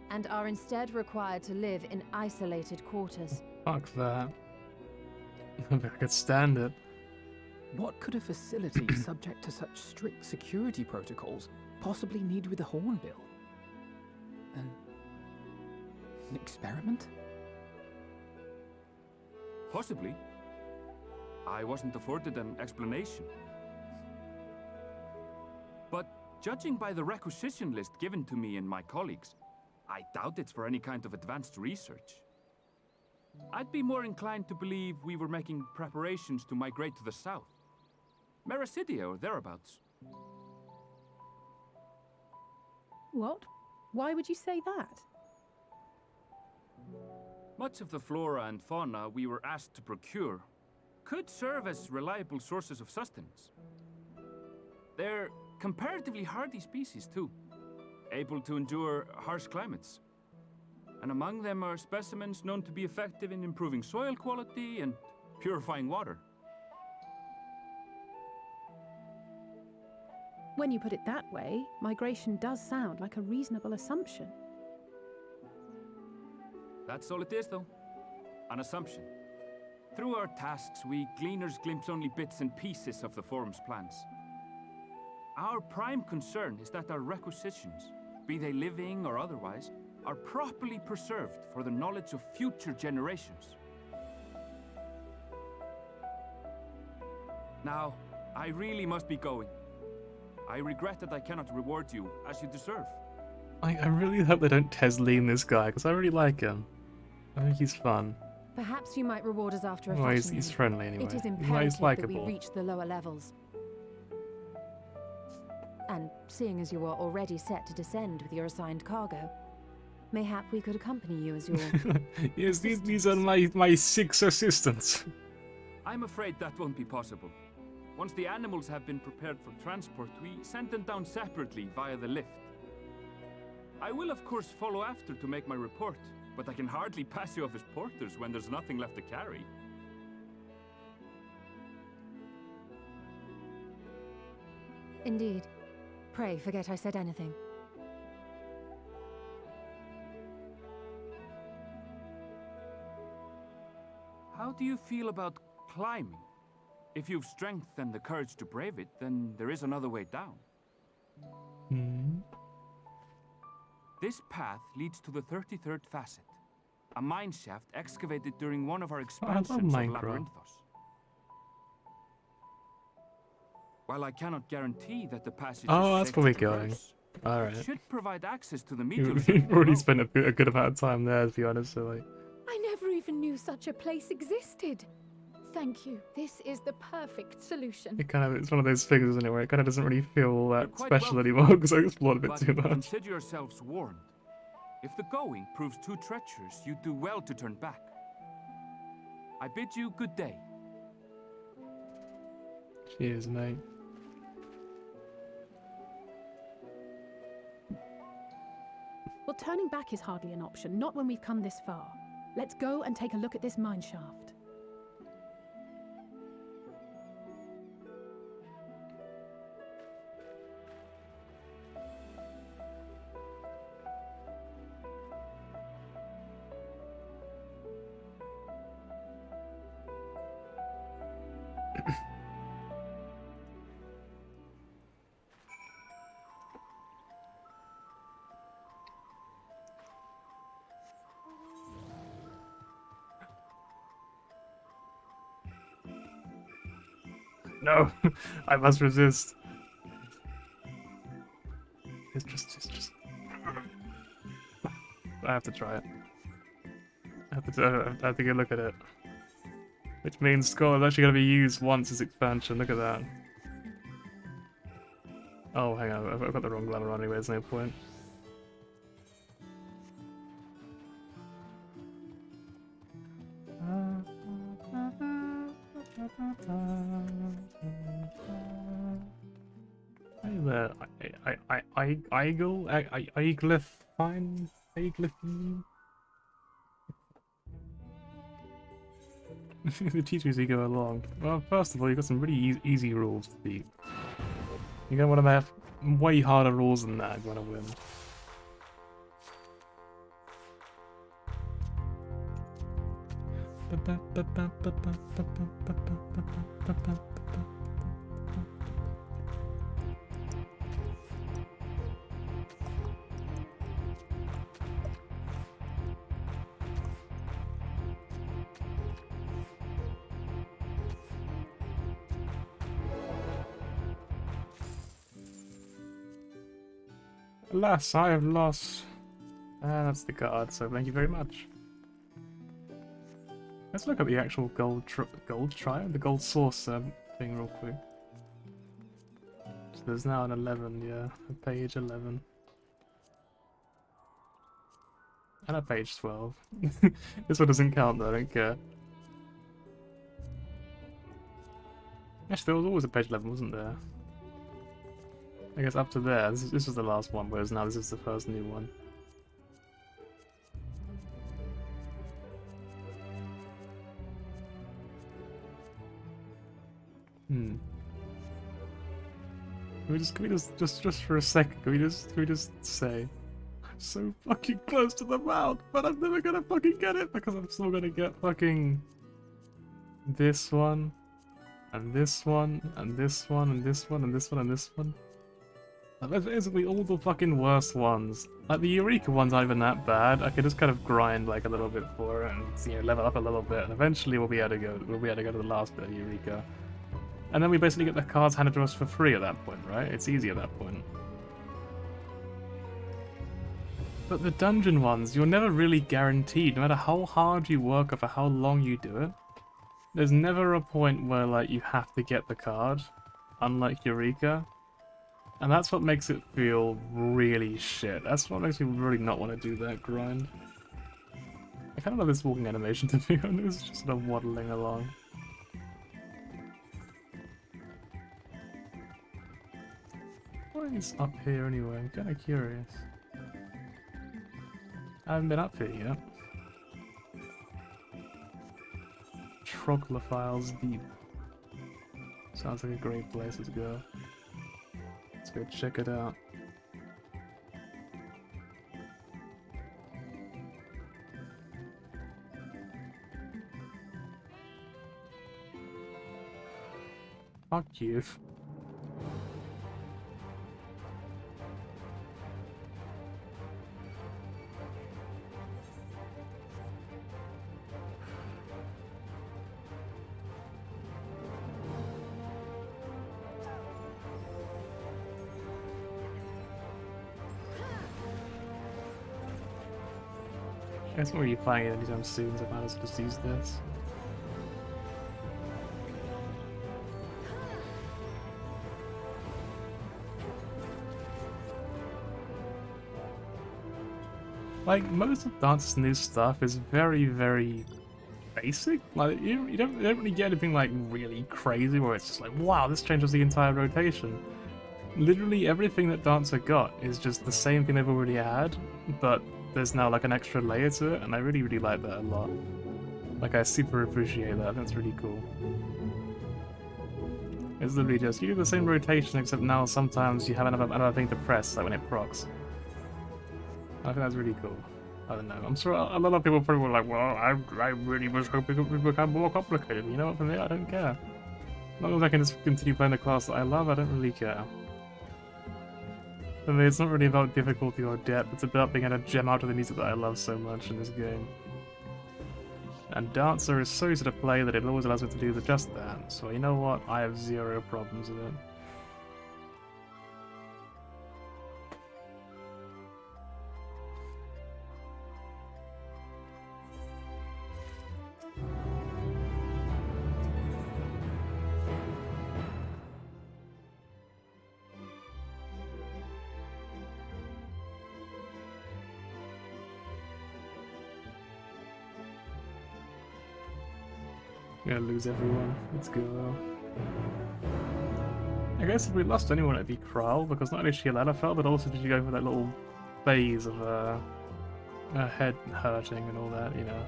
Speaker 7: and are instead required to live in isolated quarters.
Speaker 1: Fuck that. I could stand it.
Speaker 13: What could a facility subject to such strict security protocols possibly need with a hornbill? An experiment?
Speaker 11: Possibly. I wasn't afforded an explanation. But judging by the requisition list given to me and my colleagues, I doubt it's for any kind of advanced research. I'd be more inclined to believe we were making preparations to migrate to the south. Mericidia or thereabouts.
Speaker 4: What? Why would you say that?
Speaker 11: Much of the flora and fauna we were asked to procure could serve as reliable sources of sustenance. They're comparatively hardy species too, able to endure harsh climates. And among them are specimens known to be effective in improving soil quality and purifying water.
Speaker 4: When you put it that way, migration does sound like a reasonable assumption.
Speaker 11: That's all it is, though. An assumption. Through our tasks, we gleaners glimpse only bits and pieces of the Forum's plans. Our prime concern is that our requisitions, be they living or otherwise, are properly preserved for the knowledge of future generations. Now, I really must be going. I regret that I cannot reward you as you deserve.
Speaker 1: I really hope they don't Tesleen this guy, because I really like him. I think he's fun.
Speaker 7: Perhaps you might reward us after a
Speaker 1: Well,
Speaker 7: fashion.
Speaker 1: he's friendly anyway.
Speaker 7: It is
Speaker 1: He's
Speaker 7: imperative that we
Speaker 1: likable.
Speaker 7: reach the lower levels. And seeing as you are already set to descend with your assigned cargo, mayhap we could accompany you as your...
Speaker 1: Yes, these are my 6 assistants.
Speaker 11: I'm afraid that won't be possible. Once the animals have been prepared for transport, we send them down separately via the lift. I will of course follow after to make my report, but I can hardly pass you off as porters when there's nothing left to carry.
Speaker 7: Indeed. Pray forget I said anything.
Speaker 11: How do you feel about climbing? If you've strength and the courage to brave it, then there is another way down. This path leads to the 33rd facet, a mine shaft excavated during one of our expansions of Labyrinthos. While I cannot guarantee that the passage
Speaker 1: Oh,
Speaker 11: is
Speaker 1: that's
Speaker 11: safe
Speaker 1: where we're
Speaker 11: to
Speaker 1: going.
Speaker 11: traverse,
Speaker 1: Alright.
Speaker 11: it should provide access to the medial zone
Speaker 1: We've already
Speaker 11: below.
Speaker 1: spent a good amount of time there, to be honest, so like...
Speaker 12: I never even knew such a place existed. Thank you. This is the perfect solution.
Speaker 1: It's one of those things, isn't it, where it kind of doesn't really feel that
Speaker 11: quite
Speaker 1: special
Speaker 11: welcome.
Speaker 1: anymore, because I explored a bit
Speaker 11: But
Speaker 1: too much.
Speaker 11: consider yourselves warned. If the going proves too treacherous, you do well to turn back. I bid you good day.
Speaker 1: Cheers, mate.
Speaker 4: Well, turning back is hardly an option, not when we've come this far. Let's go and take a look at this mine shaft.
Speaker 1: No, I must resist. It's just. I have to try it. I have to go look at it. Which means Skull is actually going to be used once as expansion. Look at that. Oh, hang on, I've got the wrong glamour on anyway, there's no point. Hey there, Iglyphine? Iglyphine? They teach me as you go along. Well, first of all, you've got some really easy rules to beat. You're gonna want to have way harder rules than that if you want to win. Alas, I have lost. That's the card, so thank you very much. Let's look at the actual gold triad, the gold source thing real quick. So there's now an 11, yeah, a page 11. And a page 12. This one doesn't count though, I don't care. Actually, there was always a page 11, wasn't there? I guess up to there, this was the last one, whereas now this is the first new one. Can we just for a second, can we just say, I'm so fucking close to the mount, but I'm never gonna fucking get it because I'm still gonna get fucking this one, and this one, and this one, and this one, and this one, and this one. Like, that's basically all the fucking worst ones. Like, the Eureka ones aren't even that bad. I could just kind of grind like a little bit for it and, you know, level up a little bit, and eventually we'll be able to go to the last bit of Eureka. And then we basically get the cards handed to us for free at that point, right? It's easy at that point. But the dungeon ones, you're never really guaranteed, no matter how hard you work or for how long you do it. There's never a point where, like, you have to get the card, unlike Eureka. And that's what makes it feel really shit. That's what makes me really not want to do that grind. I kind of love this walking animation to be honest, just sort of waddling along. What is up here anyway? I'm kind of curious. I haven't been up here yet. Troglophiles Deep. Sounds like a great place to go. Let's go check it out. Fuck you. It's not really finding it anytime soon, so I might as well just use this. Like, most of Dance's new stuff is very, very basic. Like, you don't really get anything, like, really crazy where it's just like, wow, this changes the entire rotation. Literally everything that Dancer got is just the same thing they've already had, but there's now like an extra layer to it, and I really, really like that a lot. Like, I super appreciate that. That's really cool. It's literally just, you do the same rotation, except now sometimes you have another thing to press, like when it procs. I think that's really cool. I don't know. I'm sure a lot of people probably were like, well, I really was hoping it would become more complicated. You know what, for me, I don't care. As long as I can just continue playing the class that I love, I don't really care. For me, it's not really about difficulty or depth, it's about being able to gem out to the music that I love so much in this game. And Dancer is so easy to play that it always allows me to do just that, so you know what, I have zero problems with it. Gonna lose everyone. Let's go. I guess if we lost anyone, it'd be Kral, because not only did she allow fell, but also did you go for that little phase of her head hurting and all that, you know.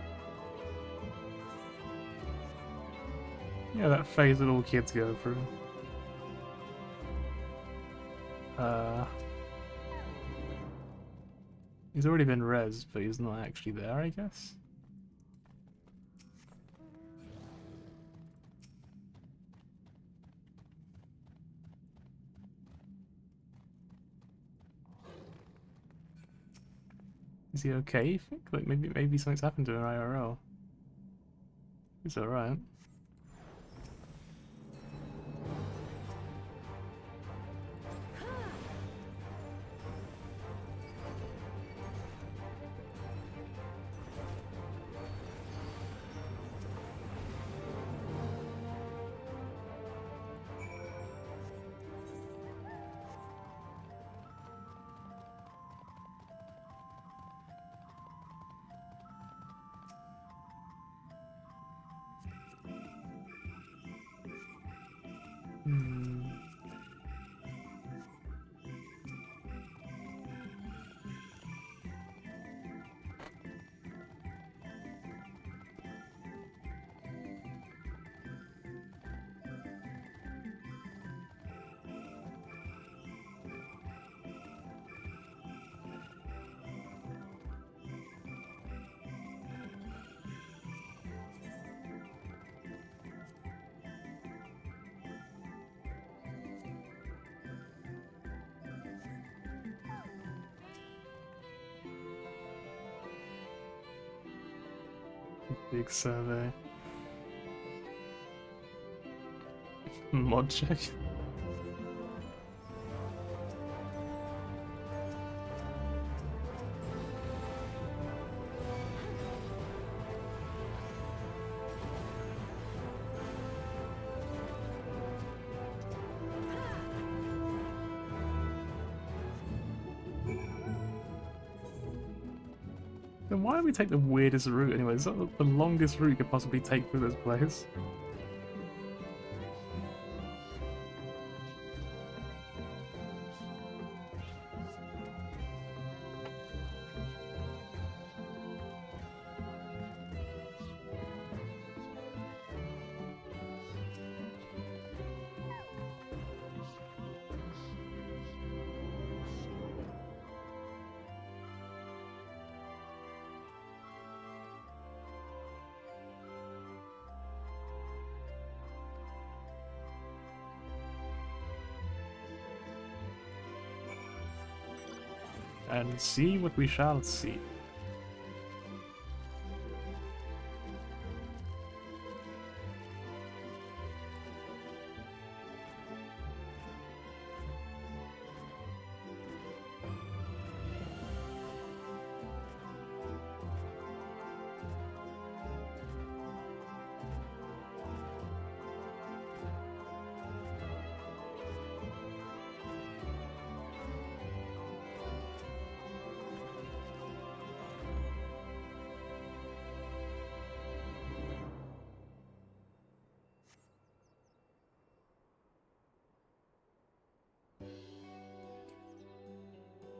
Speaker 1: Yeah, that phase that all kids go through. He's already been rezzed, but he's not actually there, I guess. Is he okay, you think? Like, maybe something's happened to him IRL. He's alright. Big survey. Mod check. Then why do we take the weirdest route anyway? Is that the longest route you could possibly take through this place? And see what we shall see.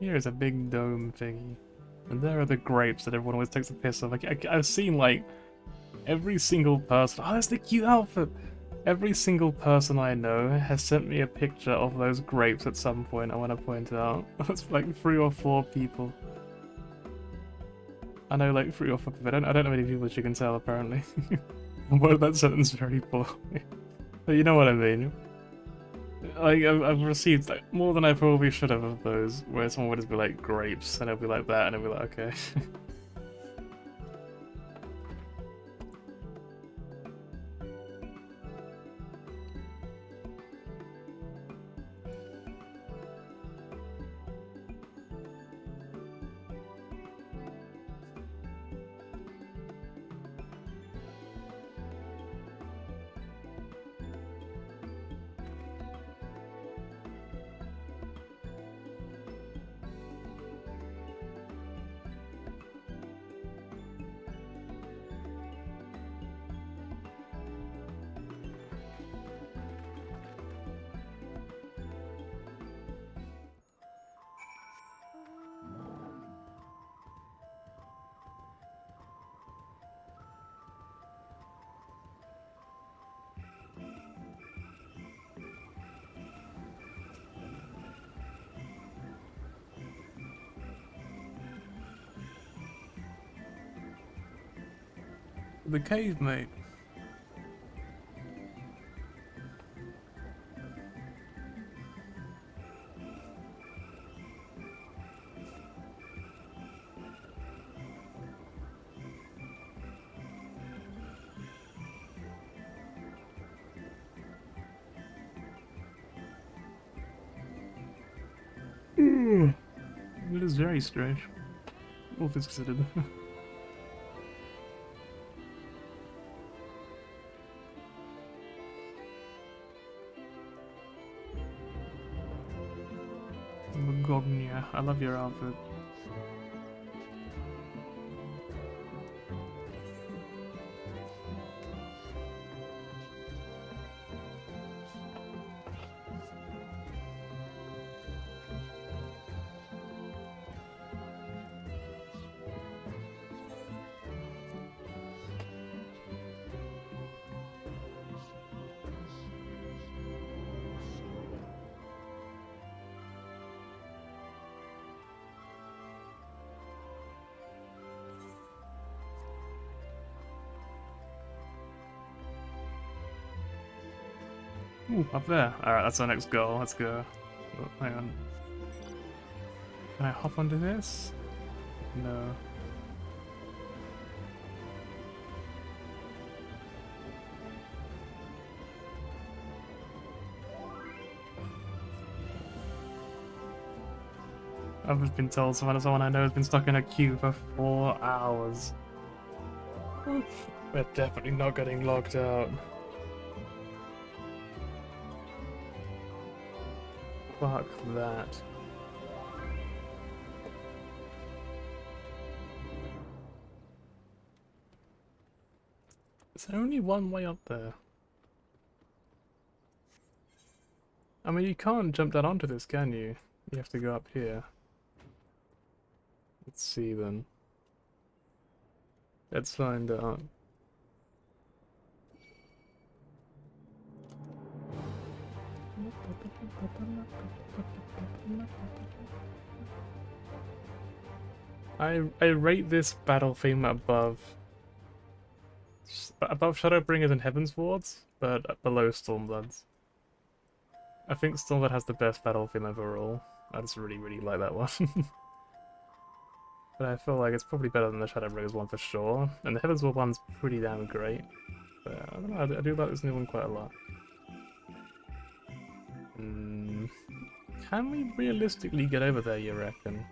Speaker 1: Here is a big dome thingy. And there are the grapes that everyone always takes a piss of. Like, I've seen, like, every single person... Oh, that's the cute outfit! Every single person I know has sent me a picture of those grapes at some point, I want to point out. That's like 3 or 4 people. I know, like, 3 or 4 people. I don't know many people, as you can tell, apparently. I worded that sentence very poorly. But you know what I mean. Like, I've received like more than I probably should have of those, where someone would just be like, grapes, and it'll be like that, and it'll be like, okay. the cave, mate. It is very strange. All things considered. Magognia, I love your outfit. Ooh, up there. Alright, that's our next goal. Let's go. Oh, hang on. Can I hop onto this? No. I've just been told someone I know has been stuck in a queue for 4 hours. We're definitely not getting locked out. Fuck that. Is there only one way up there? I mean, you can't jump down onto this, can you? You have to go up here. Let's see then. Let's find out. I rate this battle theme above Shadowbringers and Heaven's Wards, but below Stormbloods. I think Stormblood has the best battle theme overall. I just really like that one. But I feel like it's probably better than the Shadowbringers one for sure, and the Heaven's Ward one's pretty damn great. But I don't know, I do like this new one quite a lot. Can we realistically get over there, you reckon?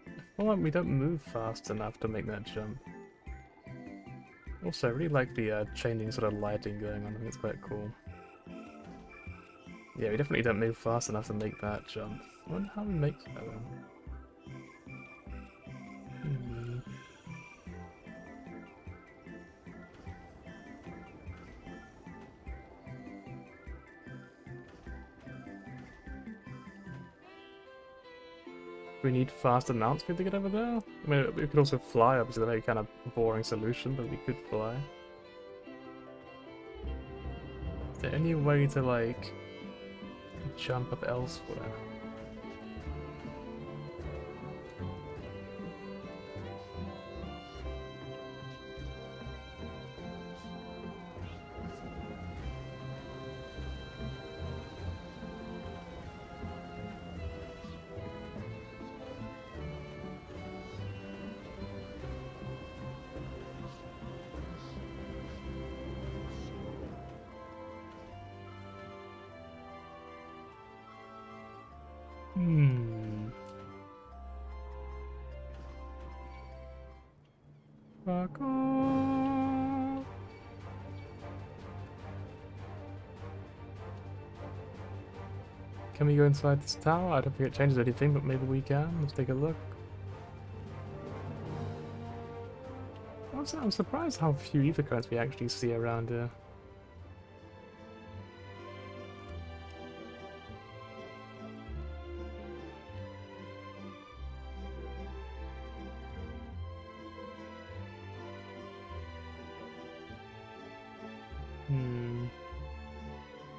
Speaker 1: I feel like we don't move fast enough to make that jump. Also, I really like the changing sort of lighting going on. I think it's quite cool. Yeah, we definitely don't move fast enough to make that jump. I wonder how we make that then. We need faster mount speed to get over there? I mean, we could also fly, obviously, that's a kind of boring solution, but we could fly. Is there any way to, like, jump up elsewhere? Fuck off. Can we go inside this tower? I don't think it changes anything, but maybe we can. Let's take a look. Also, I'm surprised how few ether currents we actually see around here.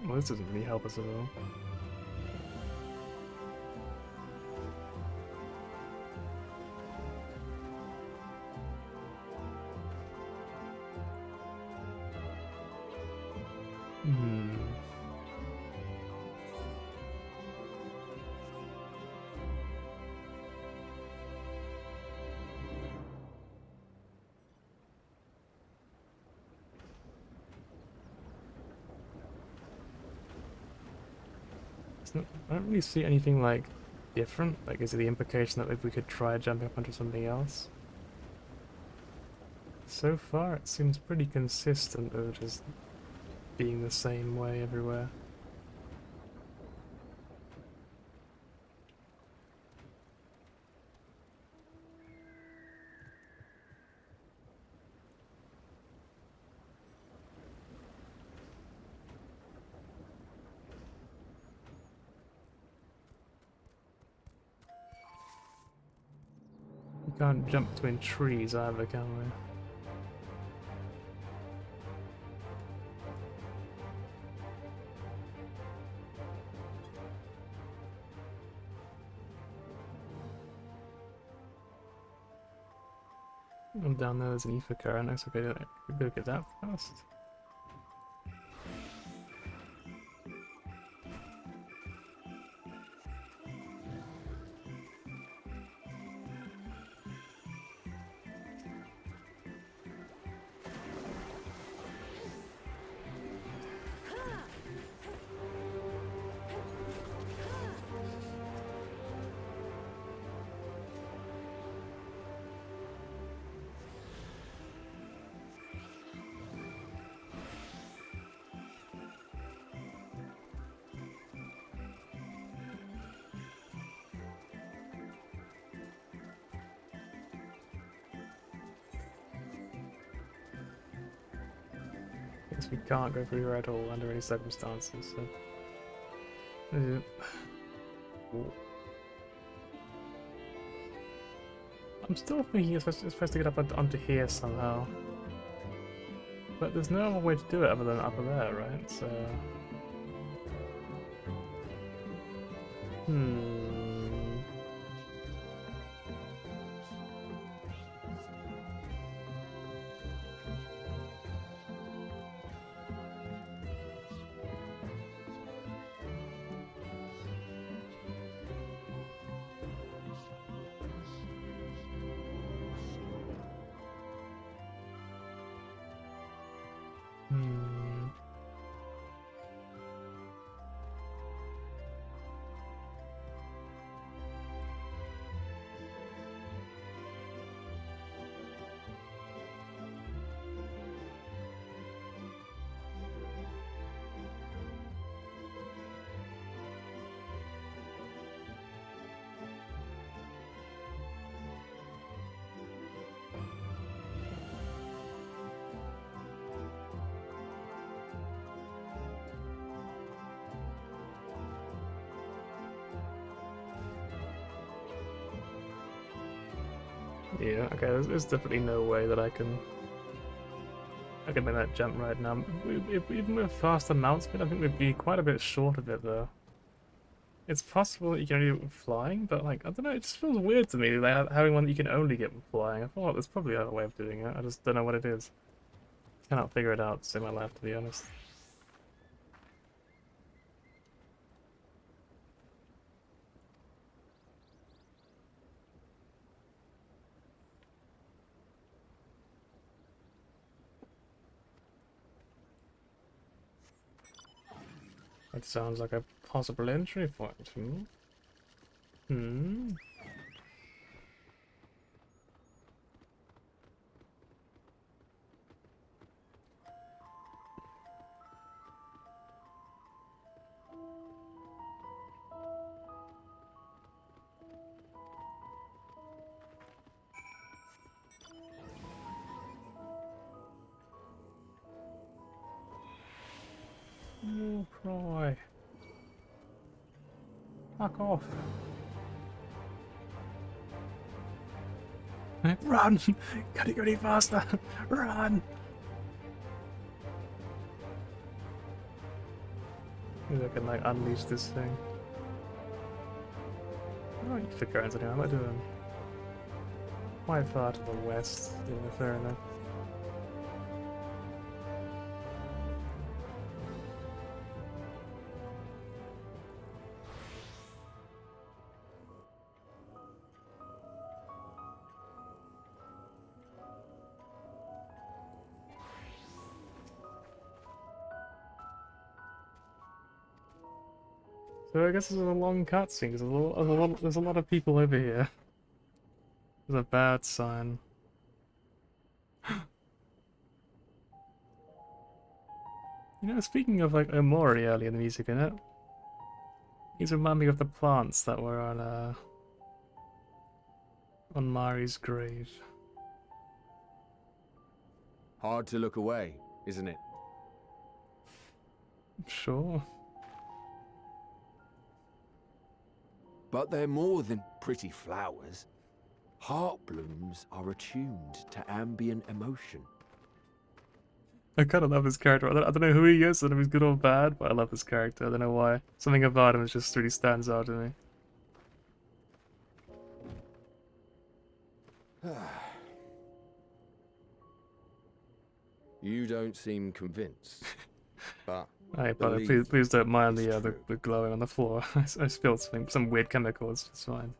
Speaker 1: Well, this doesn't really help us at all. I don't really see anything like different. Like, is it the implication that maybe we could try jumping up onto something else? So far, it seems pretty consistent of just being the same way everywhere. We can't jump between trees either, can we? And down there there's an ether current. Looks like we better get that first. Guess we can't go through here at all under any circumstances, so... I'm still thinking it's supposed to get up onto here somehow. But there's no other way to do it other than up there, right? So... Yeah, okay, there's definitely no way that I can make that jump right now. Even with faster mount speed, I think we'd be quite a bit short of it, though. It's possible that you can only do it with flying, but, like, I don't know, it just feels weird to me, like, having one that you can only get with flying. I feel like there's probably another way of doing it, I just don't know what it is. Cannot figure it out to save my life, to be honest. That sounds like a possible entry point. Oh, cry. Fuck off. Run! Gotta go any faster! Run! Maybe I can, like, unleash this thing. Oh, you figure out anything. Am I doing? Quite far to the west. Yeah, fair enough. So I guess this is a long cutscene, because there's a lot of people over here. It's a bad sign. You know, speaking of like Omori earlier in the music, in it, these remind me of the plants that were on Mari's grave.
Speaker 14: Hard to look away, isn't it?
Speaker 1: Sure.
Speaker 14: But they're more than pretty flowers. Heart blooms are attuned to ambient emotion.
Speaker 1: I kind of love his character. I don't know who he is, I don't know if he's good or bad, but I love his character. I don't know why. Something about him just really stands out to me.
Speaker 14: You don't seem convinced, but
Speaker 1: Hey, but please don't mind the glowing on the floor. I spilled some weird chemicals. It's fine.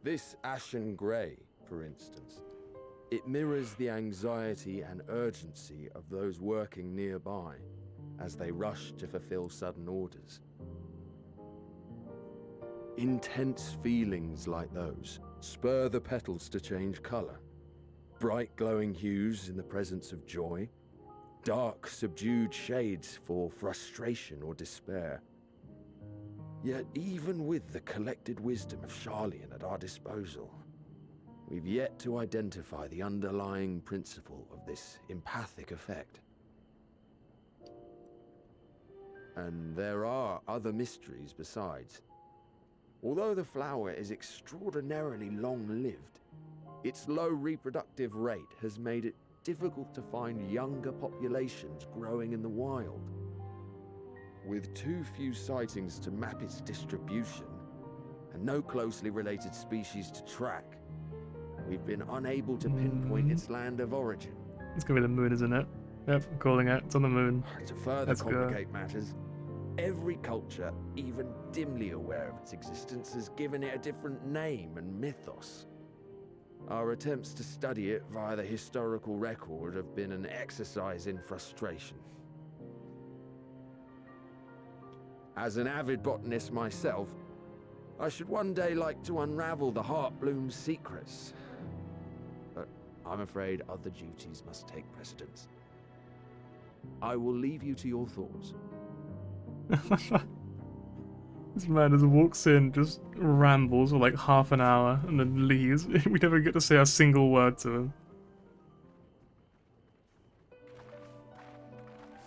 Speaker 14: this ashen grey, for instance, it mirrors the anxiety and urgency of those working nearby as they rush to fulfill sudden orders. Intense feelings like those spur the petals to change colour. Bright glowing hues in the presence of joy, dark subdued shades for frustration or despair. Yet even with the collected wisdom of Charlian at our disposal, we've yet to identify the underlying principle of this empathic effect. And there are other mysteries besides. Although the flower is extraordinarily long-lived, its low reproductive rate has made it difficult to find younger populations growing in the wild. With too few sightings to map its distribution, and no closely related species to track, we've been unable to pinpoint its land of origin.
Speaker 1: It's gonna be the moon, isn't it? Yep, I'm calling it. It's on the moon.
Speaker 14: To further
Speaker 1: Let's go.
Speaker 14: complicate matters, every culture, even dimly aware of its existence, has given it a different name and mythos. Our attempts to study it via the historical record have been an exercise in frustration. As an avid botanist myself, I should one day like to unravel the Heartbloom's secrets. But I'm afraid other duties must take precedence. I will leave you to your thoughts.
Speaker 1: This man just walks in, just rambles for like half an hour, and then leaves. We never get to say a single word to him.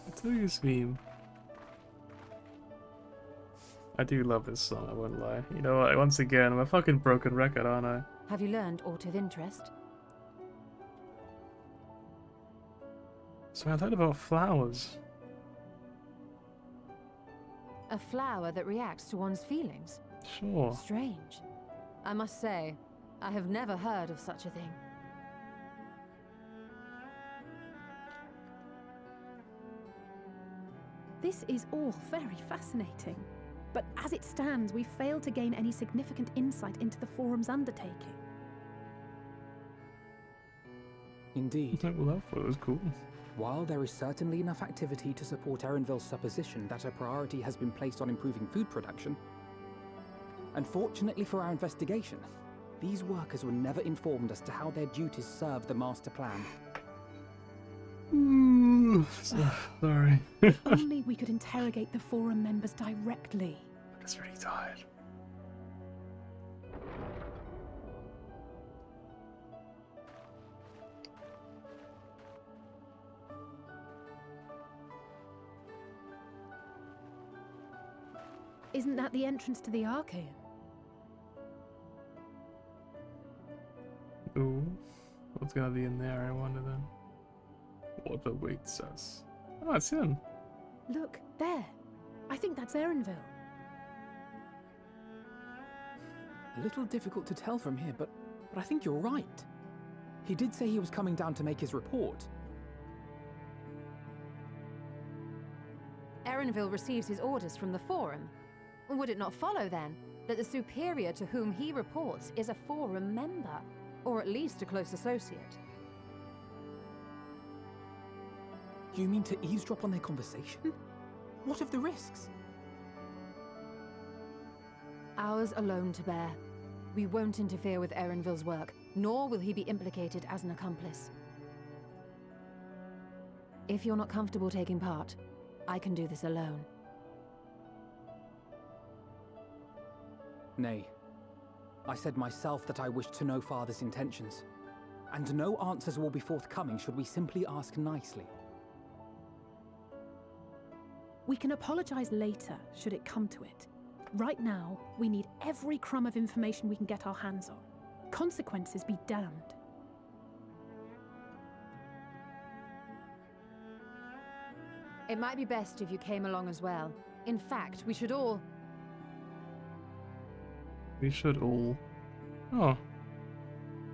Speaker 1: I tell you his theme. I do love this song, I won't lie. You know what, once again, I'm a fucking broken record, aren't I?
Speaker 7: Have you learned aught of interest?
Speaker 1: So I heard about flowers.
Speaker 7: A flower that reacts to one's feelings?
Speaker 1: Sure.
Speaker 7: Strange. I must say, I have never heard of such a thing.
Speaker 4: This is all very fascinating. But as it stands, we've failed to gain any significant insight into the forum's undertaking.
Speaker 13: Indeed.
Speaker 1: Well, that thought it was cool.
Speaker 13: While there is certainly enough activity to support Erenville's supposition that a priority has been placed on improving food production, unfortunately for our investigation, these workers were never informed as to how their duties serve the master plan.
Speaker 1: Sorry.
Speaker 4: If only we could interrogate the forum members directly.
Speaker 1: I'm just really tired.
Speaker 4: Isn't that the entrance to the Archaeum?
Speaker 1: Ooh. What's gonna be in there, I wonder then? What awaits us? Oh, it's him.
Speaker 4: Look, there. I think that's Erenville.
Speaker 13: A little difficult to tell from here, but I think you're right. He did say he was coming down to make his report.
Speaker 7: Erenville receives his orders from the forum. Would it not follow, then, that the superior to whom he reports is a forum member, or at least a close associate?
Speaker 13: You mean to eavesdrop on their conversation? What of the risks?
Speaker 7: Ours alone to bear. We won't interfere with Erenville's work, nor will he be implicated as an accomplice. If you're not comfortable taking part, I can do this alone.
Speaker 13: Nay. I said myself that I wished to know Father's intentions. And no answers will be forthcoming should we simply ask nicely.
Speaker 4: We can apologize later, should it come to it. Right now, we need every crumb of information we can get our hands on. Consequences be damned.
Speaker 7: It might be best if you came along as well. In fact, we should all...
Speaker 1: We should all... Oh.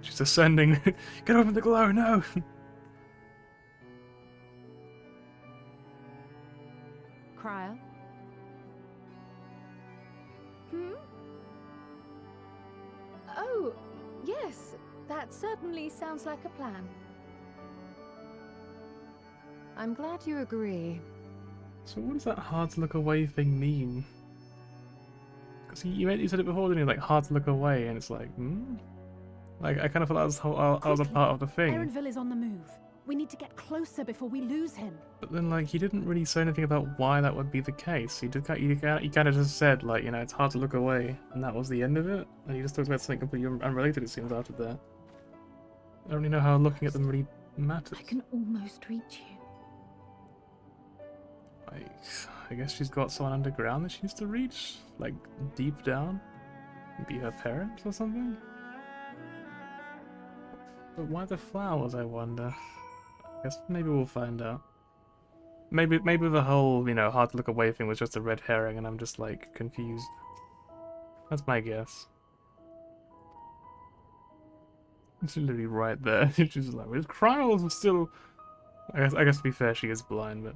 Speaker 1: She's ascending. Get over the glow, no!
Speaker 7: Cryo?
Speaker 12: Oh, yes. That certainly sounds like a plan.
Speaker 7: I'm glad you agree.
Speaker 1: So what does that hard to look away thing mean? Because you said it before, didn't you? Like, hard to look away, and it's like, Like, I kind of thought that was a part of the thing.
Speaker 4: Erenville is on the move. We need to get closer before we lose him.
Speaker 1: But then, like, he didn't really say anything about why that would be the case. He kind of just said, like, you know, it's hard to look away, and that was the end of it. And he just talked about something completely unrelated, it seems, after that. I don't really know how looking at them really matters.
Speaker 12: I can almost reach you.
Speaker 1: I guess she's got someone underground that she needs to reach? Like, deep down? Be her parents or something? But why the flowers, I wonder? I guess maybe we'll find out. Maybe the whole, you know, hard to look away thing was just a red herring and I'm just, like, confused. That's my guess. It's literally right there. She's like, his Cryos are still... I guess to be fair, she is blind, but...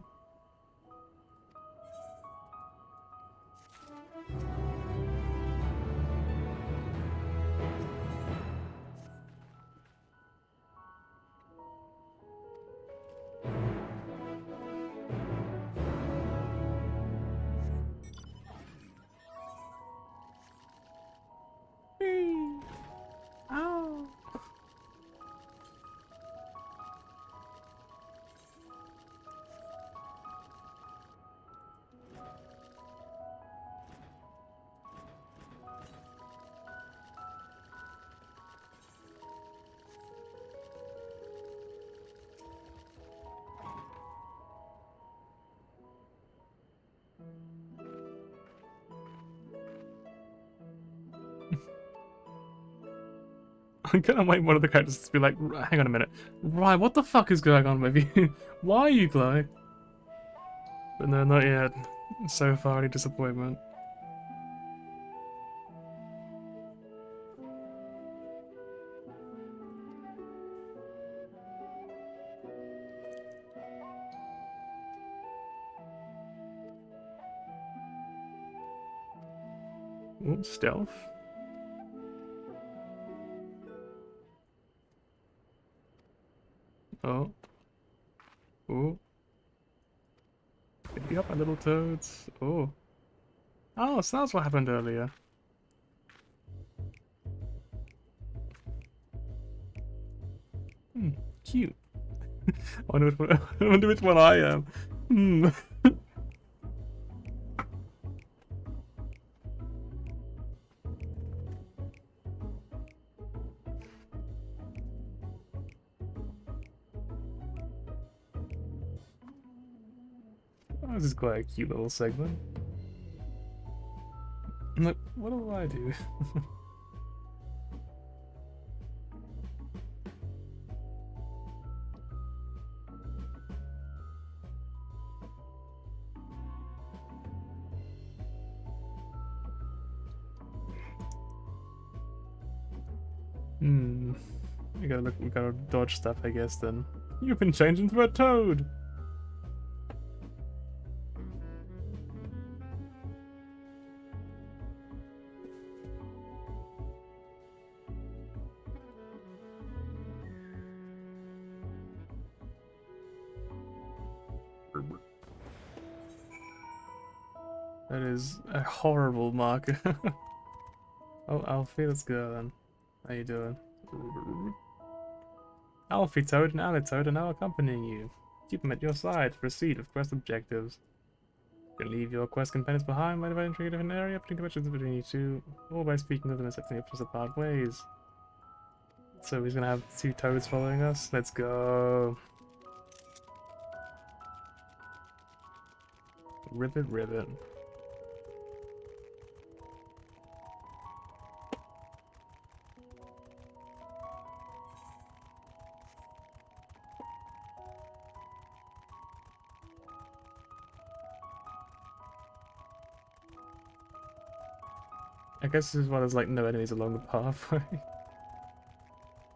Speaker 1: I'm gonna wait one of the characters to be like, hang on a minute. Right, what the fuck is going on with you? Why are you glowing? But no, not yet. So far, any disappointment. Ooh, stealth. Oh. Ooh. Get me up, my little toads. Oh. Oh, so that's what happened earlier. Cute. I wonder which one I am. This is quite a cute little segment. Look, what do I do? We gotta dodge stuff, I guess, then. You've been changed into a toad! That is a horrible marker. Oh, Alfie, let's go then. How you doing? Alfie Toad and Alitoad are now accompanying you. Keep them at your side to proceed with quest objectives. You can leave your quest companions behind by entering a different area, putting connections between you two, or by speaking with them and setting up to part ways. So he's gonna have 2 toads following us. Let's go. Ribbit, ribbit. I guess this is why there's like no enemies along the pathway.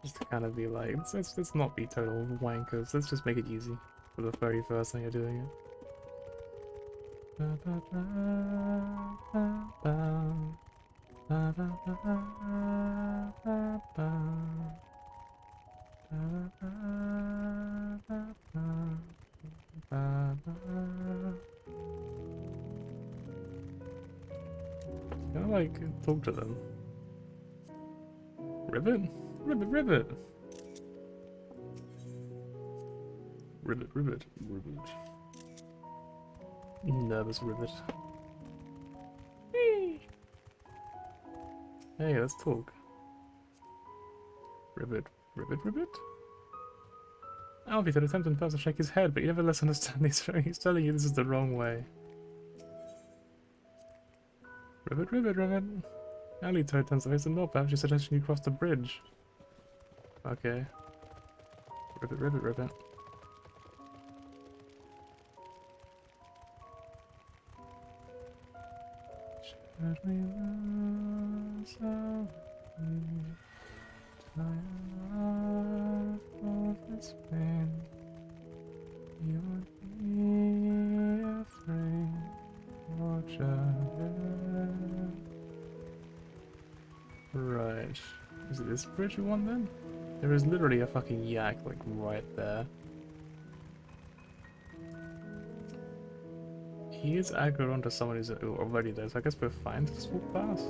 Speaker 1: Just to kind of be like, let's not be total wankers. Let's just make it easy for the very first time you're doing it. Can I like talk to them? Ribbit? Ribbit, ribbit! Ribbit, ribbit, ribbit. Nervous ribbit. Whee! Hey, let's talk. Ribbit, ribbit, ribbit? Alfie had attempted first to shake his head, but you never less understand. He's telling you this is the wrong way. Ribbit, ribbit, ribbit. Alitoad turns to face the north. Perhaps she's suggesting you cross the bridge. Okay. Ribbit, ribbit, ribbit. Should we lose our way? Time of this pain. You would be afraid or jealous. Right. Is it this bridge we want then? There is literally a fucking yak like right there. He is aggroed onto someone who's already there, so I guess we're fine to just walk past.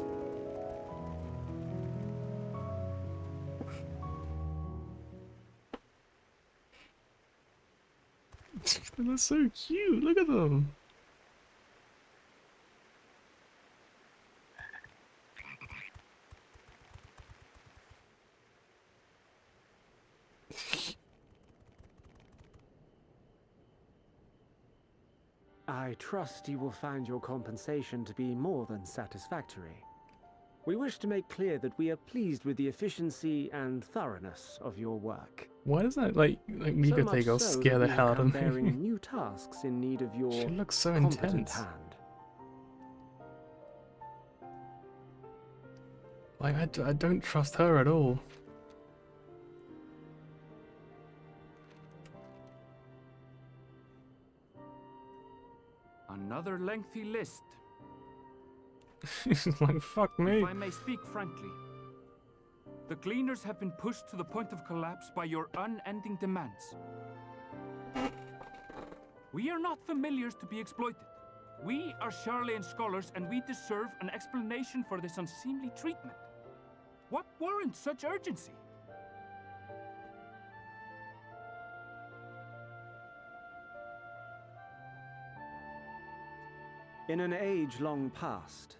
Speaker 1: They're so cute, look at them!
Speaker 6: I trust you will find your compensation to be more than satisfactory. We wish to make clear that we are pleased with the efficiency and thoroughness of your work.
Speaker 1: Why does that like me
Speaker 6: So
Speaker 1: go take
Speaker 6: much
Speaker 1: or
Speaker 6: so
Speaker 1: scare
Speaker 6: that
Speaker 1: the
Speaker 6: we
Speaker 1: hell
Speaker 6: have
Speaker 1: out of
Speaker 6: come
Speaker 1: me?
Speaker 6: bearing new tasks in need of your
Speaker 1: She looks so
Speaker 6: competent
Speaker 1: intense.
Speaker 6: hand.
Speaker 1: Like I don't trust her at all.
Speaker 11: Another lengthy list.
Speaker 1: Like, fuck me.
Speaker 11: If I may speak frankly, the Gleaners have been pushed to the point of collapse by your unending demands. We are not familiars to be exploited. We are Charlian scholars, and we deserve an explanation for this unseemly treatment. What warrants such urgency?
Speaker 6: In an age long past,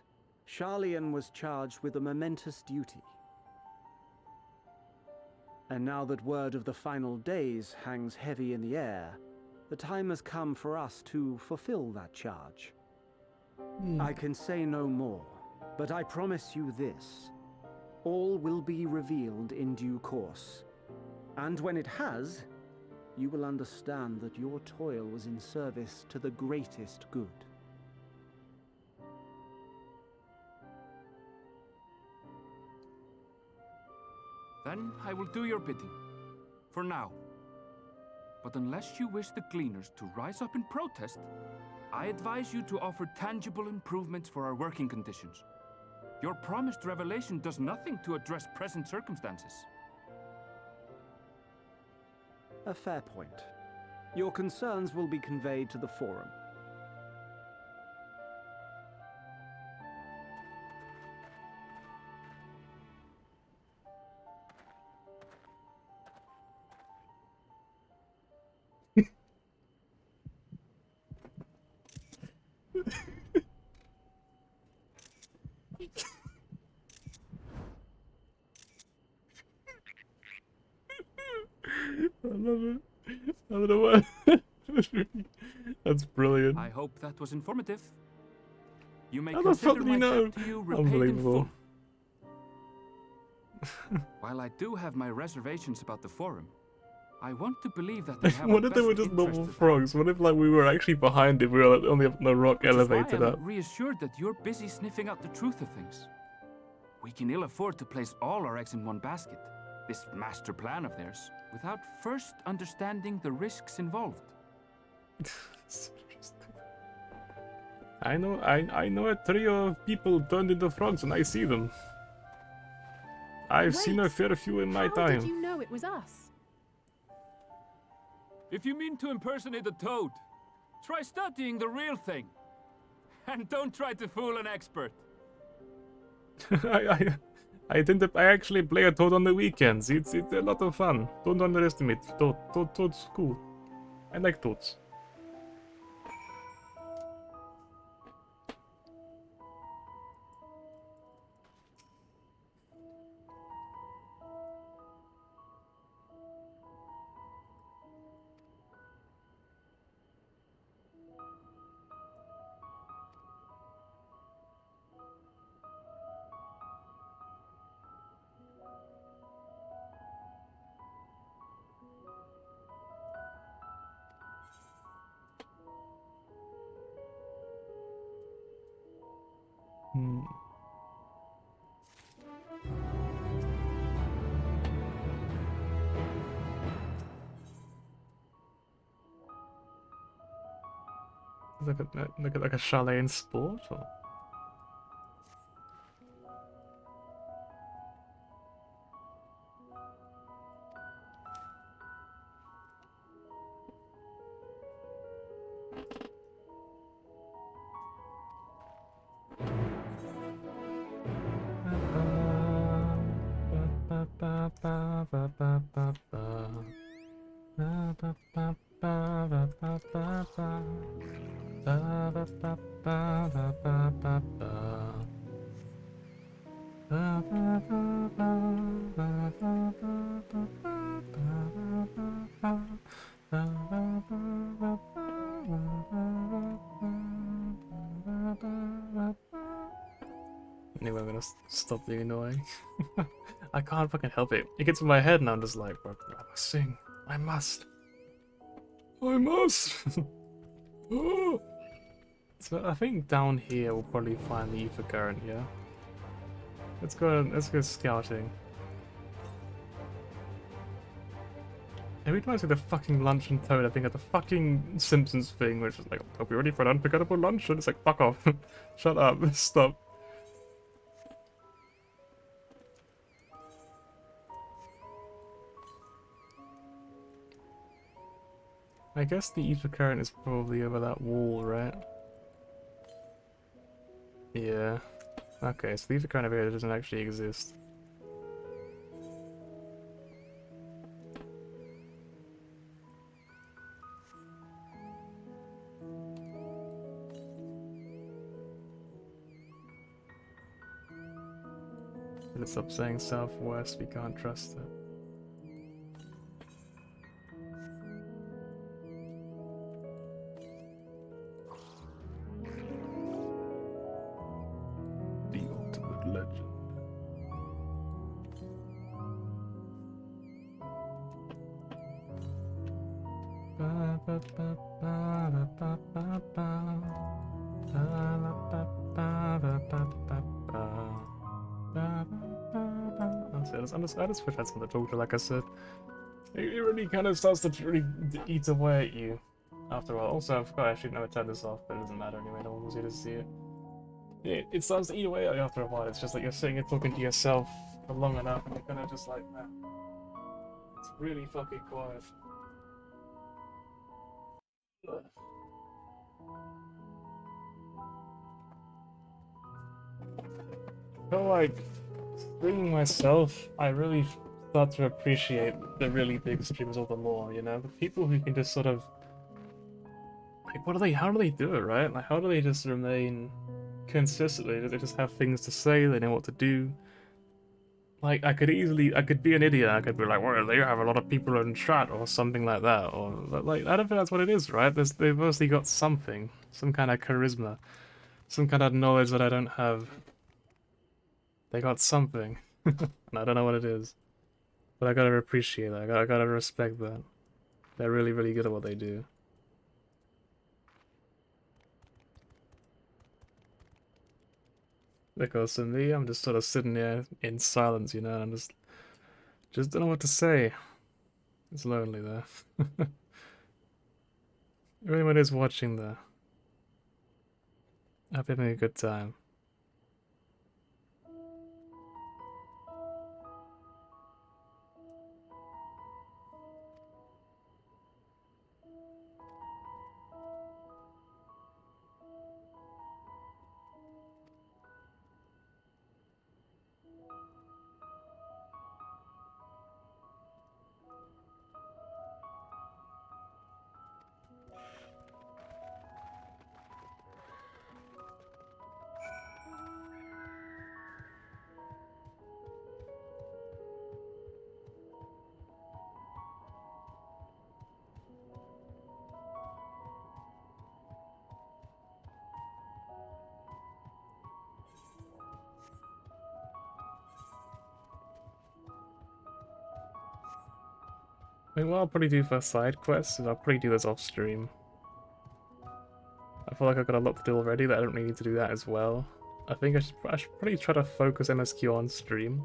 Speaker 6: Charlian was charged with a momentous duty. And now that word of the final days hangs heavy in the air, the time has come for us to fulfill that charge. I can say no more, but I promise you this. All will be revealed in due course. And when it has, you will understand that your toil was in service to the greatest good.
Speaker 11: Then I will do your bidding. For now. But unless you wish the Gleaners to rise up in protest, I advise you to offer tangible improvements for our working conditions. Your promised revelation does nothing to address present circumstances.
Speaker 6: A fair point. Your concerns will be conveyed to the Forum.
Speaker 1: I love it. I don't know what. That's brilliant.
Speaker 11: I hope that was informative. You may
Speaker 1: How the fuck
Speaker 11: consider
Speaker 1: do you
Speaker 11: my
Speaker 1: know?
Speaker 11: debt to you repaid in
Speaker 1: Unbelievable.
Speaker 11: full. While I do have my reservations about the forum, I want to believe that they have
Speaker 1: What
Speaker 11: our
Speaker 1: if they were
Speaker 11: best
Speaker 1: just normal
Speaker 11: interests at
Speaker 1: frogs? What if like we were actually behind it? We were like, on the rock
Speaker 11: Which is why
Speaker 1: elevated
Speaker 11: I'm
Speaker 1: up.
Speaker 11: reassured that you're busy sniffing out the truth of things. We can ill afford to place all our eggs in one basket, this master plan of theirs, without first understanding the risks involved.
Speaker 1: I know a trio of people turned into frogs and I see them. I've seen a
Speaker 4: Wait,
Speaker 1: fair few in my
Speaker 4: How
Speaker 1: time.
Speaker 4: did you know it was us?
Speaker 11: If you mean to impersonate a toad, try studying the real thing. And don't try to fool an expert.
Speaker 1: I actually play a toad on the weekends. It's a lot of fun. Don't underestimate toad's cool. I like toads. Hmm. Look at like a chalet in sport or? Anyway, I'm gonna stop being annoying. I can't fucking help it. It gets in my head and I'm just like, bro, I must sing. I must. I must. Oh. So I think down here we'll probably find the ether current, yeah? Let's go scouting. Every time I see the fucking luncheon toad, I think of the fucking Simpsons thing, which is like, hope you're ready for an unforgettable luncheon. It's like, fuck off. Shut up. Stop. I guess the ether current is probably over that wall, right? Yeah. Okay, so the ether current over here doesn't actually exist. Let's stop saying southwest, we can't trust it. The ultimate legend. I just wish I had someone to talk to, like I said. It really kind of starts to really eat away at you after a while. Also, I forgot I should never turn this off, but it doesn't matter anyway, no one was here to see it. Yeah, it starts to eat away at you after a while. It's just like you're sitting and talking to yourself for long enough, and you're kind of just like, man, it's really fucking quiet. Ugh. I feel like streaming myself, I really start to appreciate the really big streamers all the more, you know? The people who can just sort of like, what do they? How do they do it, right? Like, how do they just remain consistently? Do they just have things to say? They know what to do. Like, I could be an idiot. I could be like, well, they have a lot of people in chat or something like that. Or like, I don't think that's what it is, right? They've mostly got something, some kind of charisma, some kind of knowledge that I don't have. They got something, and I don't know what it is. But I gotta appreciate that. I gotta respect that. They're really, really good at what they do. Because to me, I'm just sort of sitting there in silence, you know, and I'm just don't know what to say. It's lonely there. If anyone is watching there, I hope you're having a good time. I mean, what I'll probably do for side quests is I'll probably do this off stream. I feel like I've got a lot to do already that I don't really need to do that as well. I think I should probably try to focus MSQ on stream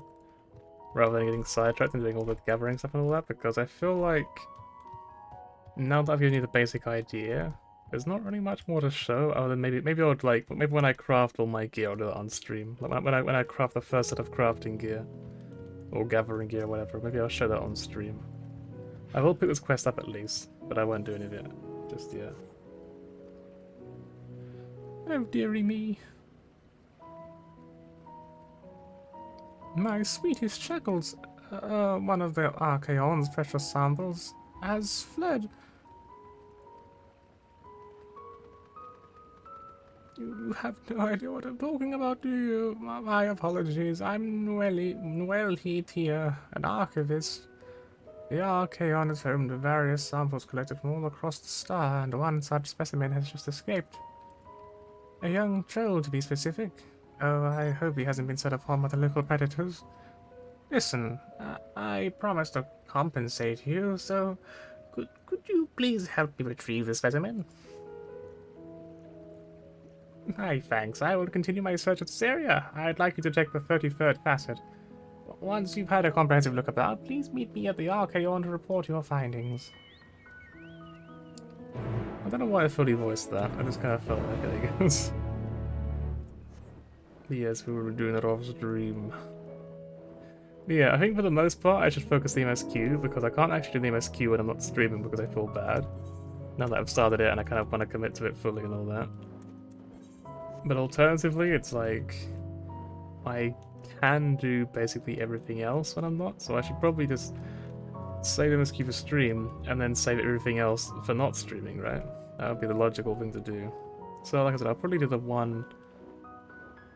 Speaker 1: rather than getting sidetracked and doing all the gathering stuff and all that, because I feel like now that I've given you the basic idea, there's not really much more to show other than maybe when I craft all my gear, I'll do that on stream. Like when I craft the first set of crafting gear or gathering gear or whatever, maybe I'll show that on stream. I will pick this quest up at least, but I won't do any of it just yet. Oh dearie me. My sweetest shackles, one of the Archaon's precious samples, has fled. You have no idea what I'm talking about, do you? My apologies. I'm Noel Heat here, an archivist. The Archaon is home to various samples collected from all across the star, and one such specimen has just escaped. A young troll, to be specific. Oh, I hope he hasn't been set upon by the local predators. Listen, I promised to compensate you, so could you please help me retrieve the specimen? Hi, thanks. I will continue my search of this area. I'd like you to check the 33rd facet. Once you've had a comprehensive look about, please meet me at the Archaon to report your findings. I don't know why I fully voiced that. I just kind of felt like it, I guess. Yes, we were doing that off stream. Yeah, I think for the most part I should focus the MSQ, because I can't actually do the MSQ when I'm not streaming because I feel bad. Now that I've started it and I kind of want to commit to it fully and all that. But alternatively, it's like I can do basically everything else when I'm not, so I should probably just save MSQ for stream and then save everything else for not streaming, right? That would be the logical thing to do. So like I said, I'll probably do the one...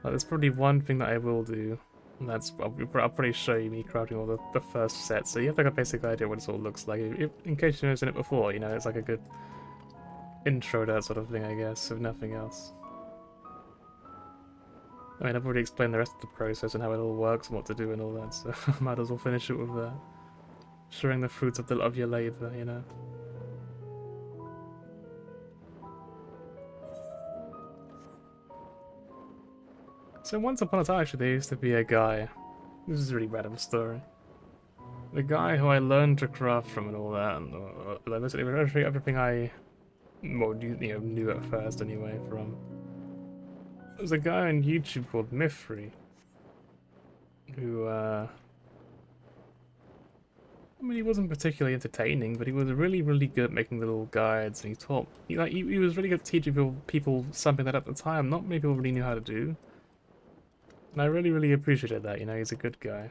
Speaker 1: Like, there's probably one thing that I will do, and that's I'll probably show you me crafting all the first set, so you have like a basic idea what it all looks like. In case you've never seen it before, you know, it's like a good intro to that sort of thing, I guess, if nothing else. I mean, I've already explained the rest of the process and how it all works and what to do and all that, so I might as well finish it with that. Showing the fruits of your labour, you know. So once upon a time, actually, there used to be a guy. This is a really random story. The guy who I learned to craft from and all that, and everything I knew at first anyway from. There's a guy on YouTube called Mifri, who I mean, he wasn't particularly entertaining, but he was really, really good at making little guides, and he was really good at teaching people something that at the time not many people really knew how to do. And I really, really appreciated that, you know, he's a good guy.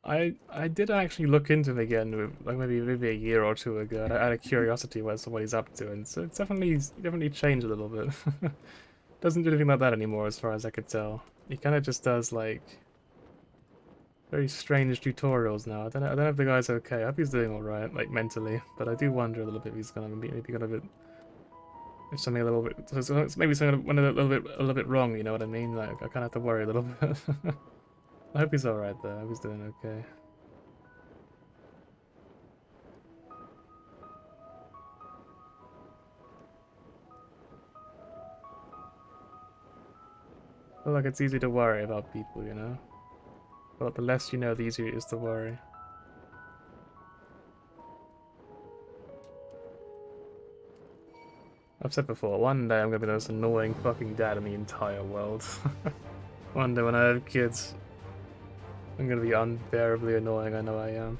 Speaker 1: I did actually look into it again, like maybe a year or two ago, out of curiosity what he's up to, and so it's definitely changed a little bit. Doesn't do anything like that anymore, as far as I could tell. He kind of just does like very strange tutorials now. I don't know if the guy's okay. I hope he's doing all right, like mentally, but I do wonder a little bit if he's gonna maybe got a bit, if something a little bit, so maybe something went a little bit wrong. You know what I mean? Like I kind of have to worry a little bit. I hope he's all right though. I hope he's doing okay. I feel like it's easy to worry about people, you know? But the less you know, the easier it is to worry. I've said before, one day I'm gonna be the most annoying fucking dad in the entire world. One day when I have kids, I'm gonna be unbearably annoying, I know I am.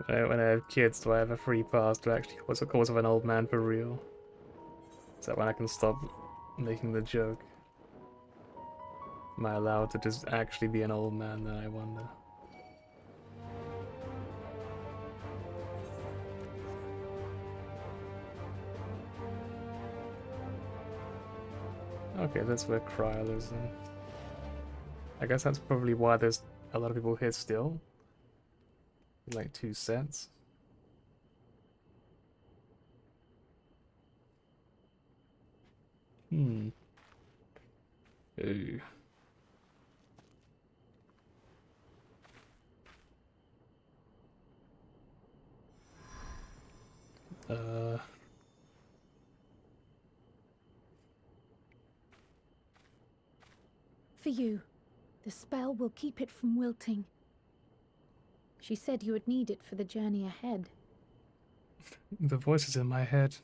Speaker 1: When I have kids, do I have a free pass to actually cause a cause of an old man for real? Is that when I can stop making the joke? Am I allowed to just actually be an old man then, I wonder? Okay, that's where Kryl is then. I guess that's probably why there's a lot of people here still. Like 2 sets. Ooh.
Speaker 12: For you. The spell will keep it from wilting. She said you would need it for the journey ahead.
Speaker 1: The voice is in my head.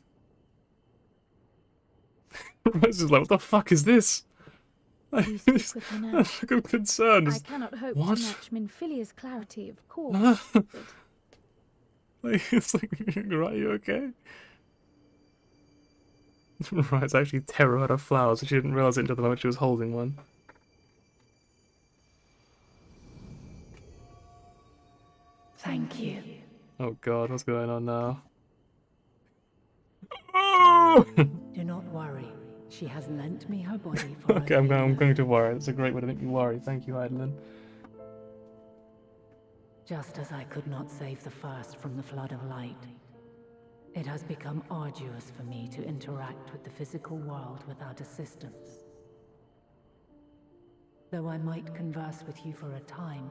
Speaker 1: This is like, what the fuck is this? I'm concerned.
Speaker 12: I cannot hope
Speaker 1: what?
Speaker 12: to match Minfilia's clarity, of course. But
Speaker 1: like, it's like, right, you okay? Right, it's actually terracotta flowers, so she didn't realize it until the moment she was holding one.
Speaker 15: Thank you.
Speaker 1: Oh god, what's going on now?
Speaker 15: Do not worry. She has lent me her body for
Speaker 1: Okay, I'm going to worry. That's a great way to make me worry. Thank you, Heidelin.
Speaker 15: Just as I could not save the first from the flood of light, it has become arduous for me to interact with the physical world without assistance. Though I might converse with you for a time,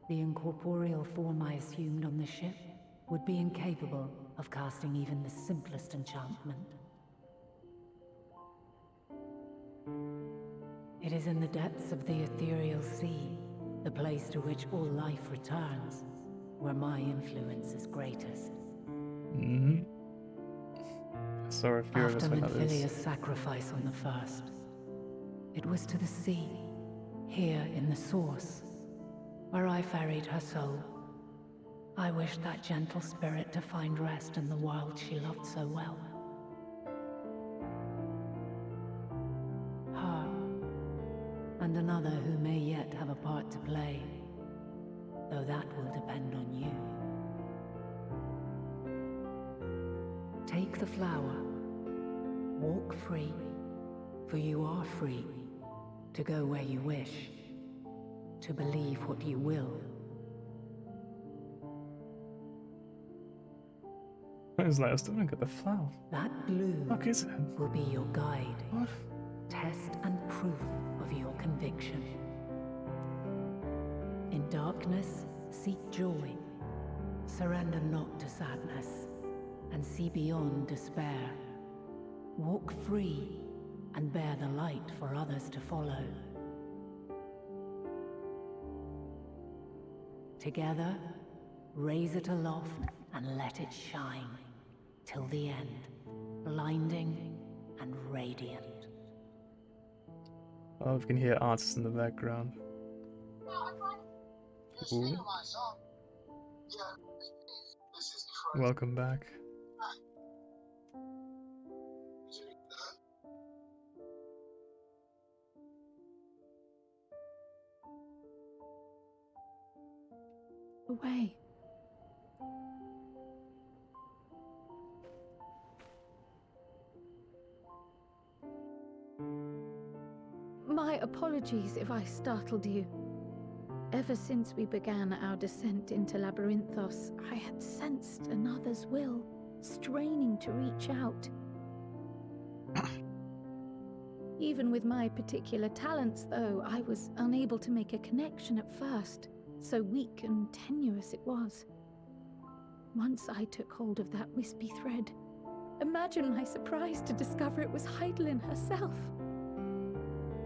Speaker 15: the incorporeal form I assumed on the ship would be incapable of casting even the simplest enchantment. It is in the depths of the ethereal sea, the place to which all life returns, where my influence is greatest.
Speaker 1: Mm-hmm. Sorry if you're
Speaker 15: After Minfilia's sacrifice on the first, it was to the sea, here in the source, where I ferried her soul. I wished that gentle spirit to find rest in the world she loved so well. Her, and another who may yet have a part to play, though that will depend on you. Take the flower, walk free, for you are free, to go where you wish, to believe what you will.
Speaker 1: It's like I still don't get the flower.
Speaker 15: That bloom
Speaker 1: What is it?
Speaker 15: will be your guide.
Speaker 1: What?
Speaker 15: Test and proof of your conviction. In darkness, seek joy. Surrender not to sadness, and see beyond despair. Walk free, and bear the light for others to follow. Together, raise it aloft and let it shine, till the end, blinding and radiant.
Speaker 1: Oh, we can hear artists in the background. Ooh. Welcome back.
Speaker 12: Away. My apologies if I startled you. Ever since we began our descent into Labyrinthos, I had sensed another's will, straining to reach out. Even with my particular talents, though, I was unable to make a connection at first, so weak and tenuous it was. Once I took hold of that wispy thread, imagine my surprise to discover it was Heidelin herself.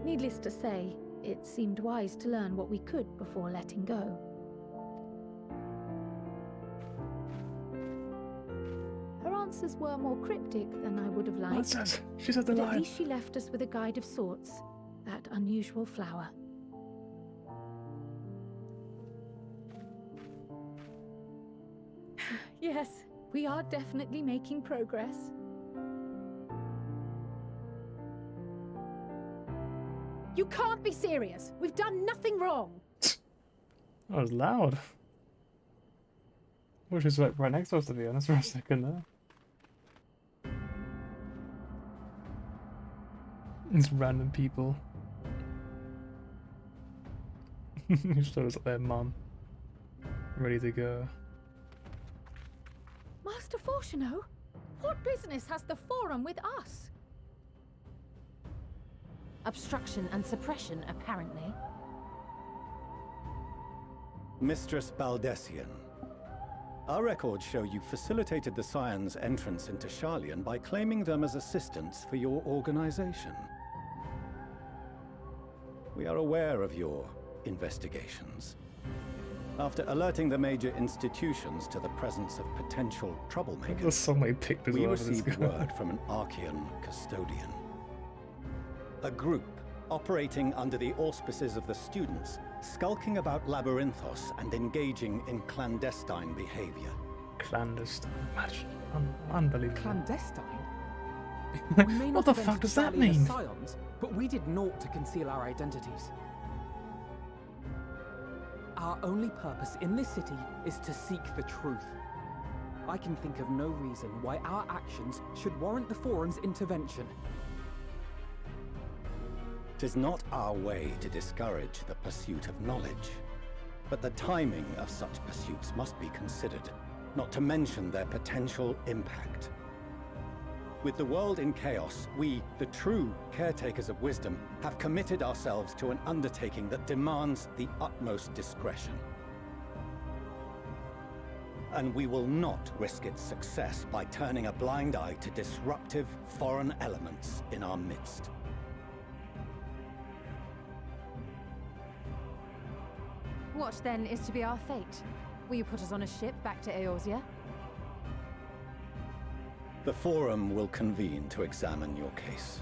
Speaker 12: Needless to say, it seemed wise to learn what we could before letting go. Her answers were more cryptic than I would have liked.
Speaker 1: She said the
Speaker 12: but
Speaker 1: line.
Speaker 12: at least she left us with a guide of sorts, that unusual flower. Yes, we are definitely making progress. You can't be serious! We've done nothing wrong!
Speaker 1: That was loud. Wish it was like right next to us, to be honest, for a second there. These random people. Who showed us their mum. Ready to go.
Speaker 12: Master Fortuno, what business has the Forum with us?
Speaker 7: Obstruction and suppression, apparently.
Speaker 16: Mistress Baldessian, our records show you facilitated the Scions' entrance into Sharlayan by claiming them as assistants for your organization. We are aware of your investigations. After alerting the major institutions to the presence of potential troublemakers,
Speaker 1: There's so many pictures
Speaker 16: we
Speaker 1: all over this
Speaker 16: received
Speaker 1: guy.
Speaker 16: word from an Archean custodian. A group operating under the auspices of the students, skulking about Labyrinthos and engaging in clandestine behavior.
Speaker 1: Clandestine. Imagine. Unbelievable.
Speaker 13: Clandestine? We may
Speaker 1: What
Speaker 13: not
Speaker 1: the
Speaker 13: have
Speaker 1: fuck
Speaker 13: entered
Speaker 1: does that
Speaker 13: Sharlayan as
Speaker 1: mean?
Speaker 13: Scions, but we did naught to conceal our identities. Our only purpose in this city is to seek the truth. I can think of no reason why our actions should warrant the Forum's intervention.
Speaker 16: 'Tis not our way to discourage the pursuit of knowledge, but the timing of such pursuits must be considered, not to mention their potential impact. With the world in chaos, we, the true caretakers of wisdom, have committed ourselves to an undertaking that demands the utmost discretion. And we will not risk its success by turning a blind eye to disruptive foreign elements in our midst.
Speaker 7: What then is to be our fate? Will you put us on a ship back to Eorzea?
Speaker 16: The Forum will convene to examine your case.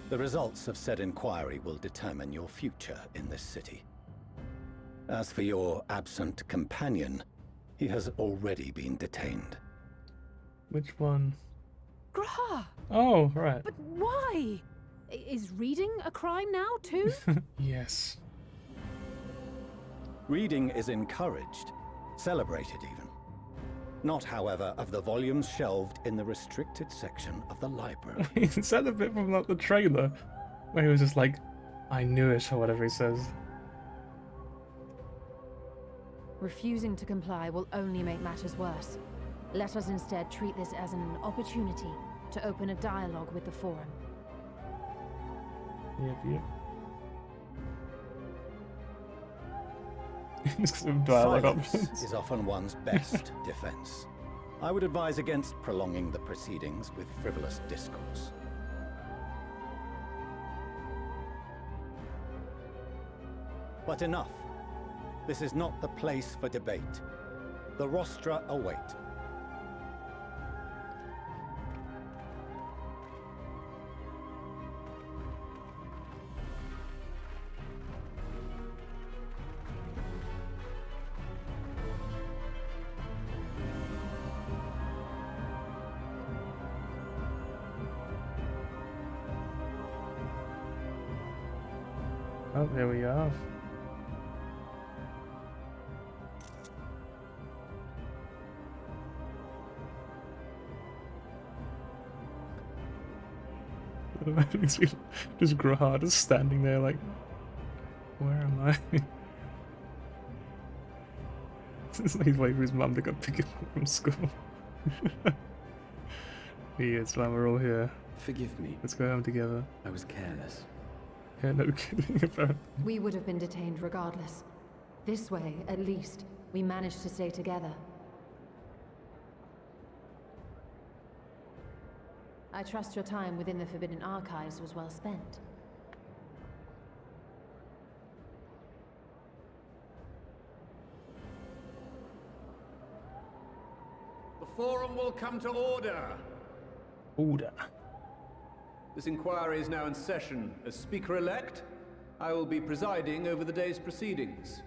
Speaker 16: The results of said inquiry will determine your future in this city. As for your absent companion, he has already been detained.
Speaker 1: Which one?
Speaker 12: Graha!
Speaker 1: Oh, right.
Speaker 12: But why? Is reading a crime now, too?
Speaker 1: Yes.
Speaker 16: Reading is encouraged, celebrated even. Not, however, of the volumes shelved in the restricted section of the library.
Speaker 1: Is that the bit from like, the trailer where he was just like, I knew it, or whatever he says?
Speaker 7: Refusing to comply will only make matters worse. Let us instead treat this as an opportunity to open a dialogue with the Forum.
Speaker 1: Yep. Dialogue
Speaker 16: Silence
Speaker 1: options.
Speaker 16: is often one's best defense. I would advise against prolonging the proceedings with frivolous discourse. But enough. This is not the place for debate. The rostra await.
Speaker 1: Oh, there we are. Just Grahad is standing there like, where am I? It's like he's waiting for his mum to go pick him up from school. He is, man, we're all here.
Speaker 17: Forgive me.
Speaker 1: Let's go home together.
Speaker 17: I was careless.
Speaker 1: Yeah, no kidding about it.
Speaker 7: We would have been detained regardless. This way, at least, we managed to stay together. I trust your time within the Forbidden Archives was well spent.
Speaker 18: The forum will come to order.
Speaker 1: Order.
Speaker 18: This inquiry is now in session. As Speaker-elect, I will be presiding over the day's proceedings.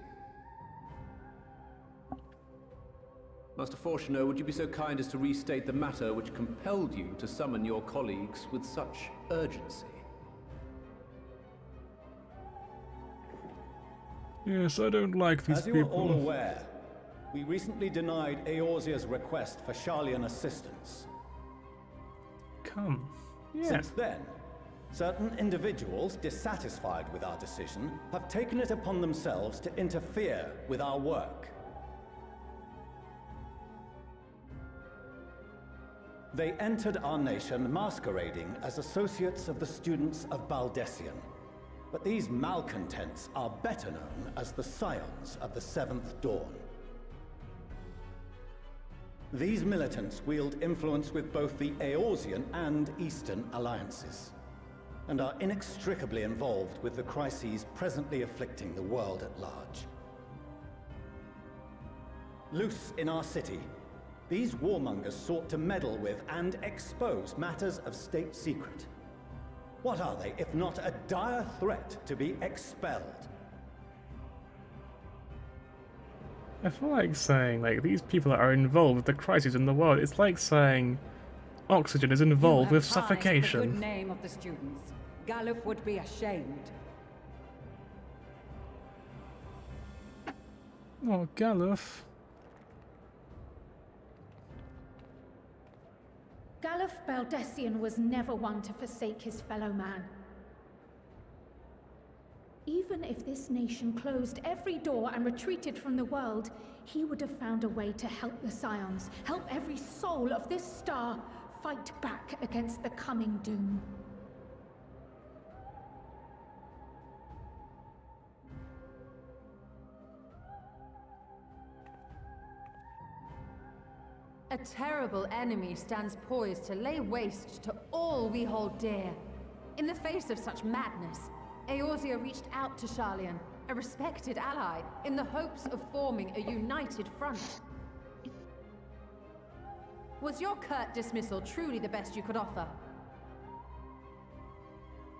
Speaker 18: Master Fortuner, would you be so kind as to restate the matter which compelled you to summon your colleagues with such urgency?
Speaker 1: Yes, I don't like these
Speaker 16: people. As you are all aware, we recently denied Eorzea's request for Sharlayan assistance.
Speaker 1: Come. Yeah.
Speaker 16: Since then, certain individuals dissatisfied with our decision have taken it upon themselves to interfere with our work. They entered our nation masquerading as associates of the students of Baldessian. But these malcontents are better known as the Scions of the Seventh Dawn. These militants wield influence with both the Eorzean and Eastern alliances, and are inextricably involved with the crises presently afflicting the world at large. Loose in our city, these warmongers sought to meddle with and expose matters of state secret. What are they, if not a dire threat to be expelled?
Speaker 1: I feel like saying, like, these people that are involved with the crises in the world, it's like saying oxygen is involved with
Speaker 19: The
Speaker 1: suffocation.
Speaker 19: good name of the students. Galuf would be ashamed.
Speaker 1: Oh, Galuf.
Speaker 12: Galuf Baldessian was never one to forsake his fellow man. Even if this nation closed every door and retreated from the world, he would have found a way to help the Scions, help every soul of this star fight back against the coming doom.
Speaker 7: A terrible enemy stands poised to lay waste to all we hold dear. In the face of such madness, Eorzea reached out to Sharlayan, a respected ally, in the hopes of forming a united front. Was your curt dismissal truly the best you could offer?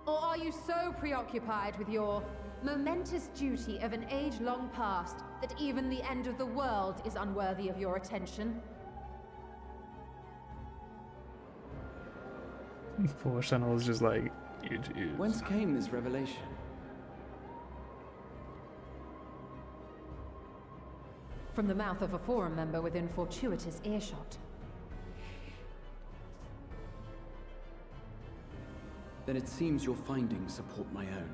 Speaker 7: Or are you so preoccupied with your momentous duty of an age-long past that even the end of the world is unworthy of your attention?
Speaker 1: Poor Channel is just like, it is.
Speaker 17: Whence came this revelation?
Speaker 7: From the mouth of a forum member within fortuitous earshot.
Speaker 17: Then it seems your findings support my own.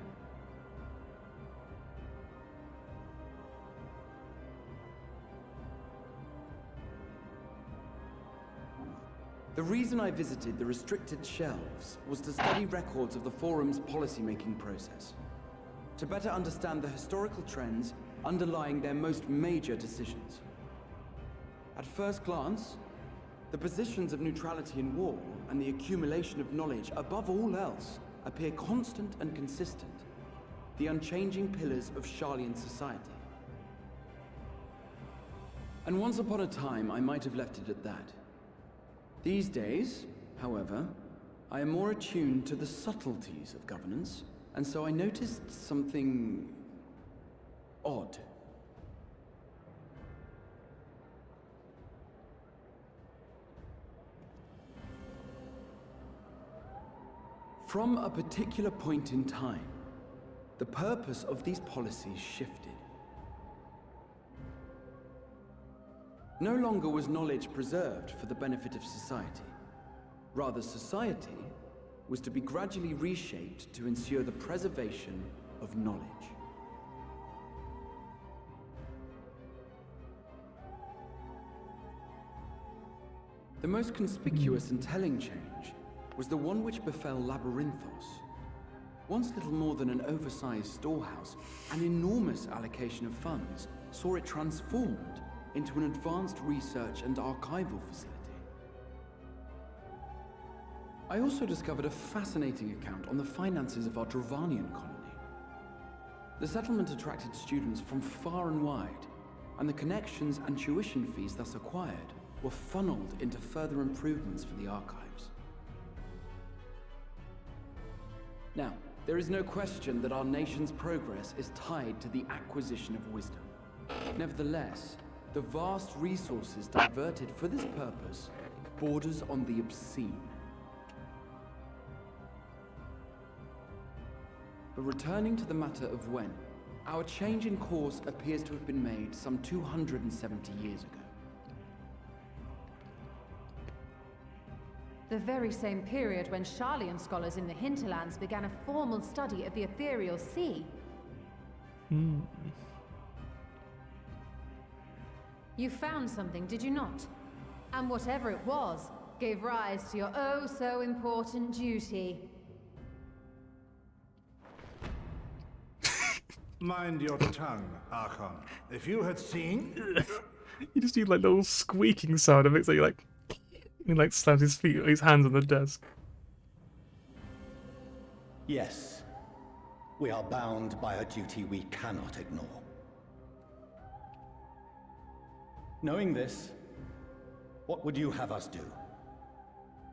Speaker 17: The reason I visited the restricted shelves was to study records of the Forum's policymaking process, to better understand the historical trends underlying their most major decisions. At first glance, the positions of neutrality in war and the accumulation of knowledge above all else appear constant and consistent, the unchanging pillars of Sharlayan society. And once upon a time, I might have left it at that. These days, however, I am more attuned to the subtleties of governance, and so I noticed something odd. From a particular point in time, the purpose of these policies shifted. No longer was knowledge preserved for the benefit of society. Rather, society was to be gradually reshaped to ensure the preservation of knowledge. The most conspicuous and telling change was the one which befell Labyrinthos. Once little more than an oversized storehouse, an enormous allocation of funds saw it transformed into an advanced research and archival facility. I also discovered a fascinating account on the finances of our Dravanian colony. The settlement attracted students from far and wide, and the connections and tuition fees thus acquired were funneled into further improvements for the archives. Now, there is no question that our nation's progress is tied to the acquisition of wisdom. Nevertheless, the vast resources diverted for this purpose borders on the obscene. But returning to the matter of when, our change in course appears to have been made some 270 years ago.
Speaker 7: The very same period when Sharlayan scholars in the hinterlands began a formal study of the ethereal sea. You found something, did you not? And whatever it was, gave rise to your oh-so-important duty.
Speaker 20: Mind your tongue, Archon. If you had seen...
Speaker 1: You just need like little squeaking sound of it, so you like... He like slams his hands on the desk.
Speaker 16: Yes. We are bound by a duty we cannot ignore. Knowing this, what would you have us do?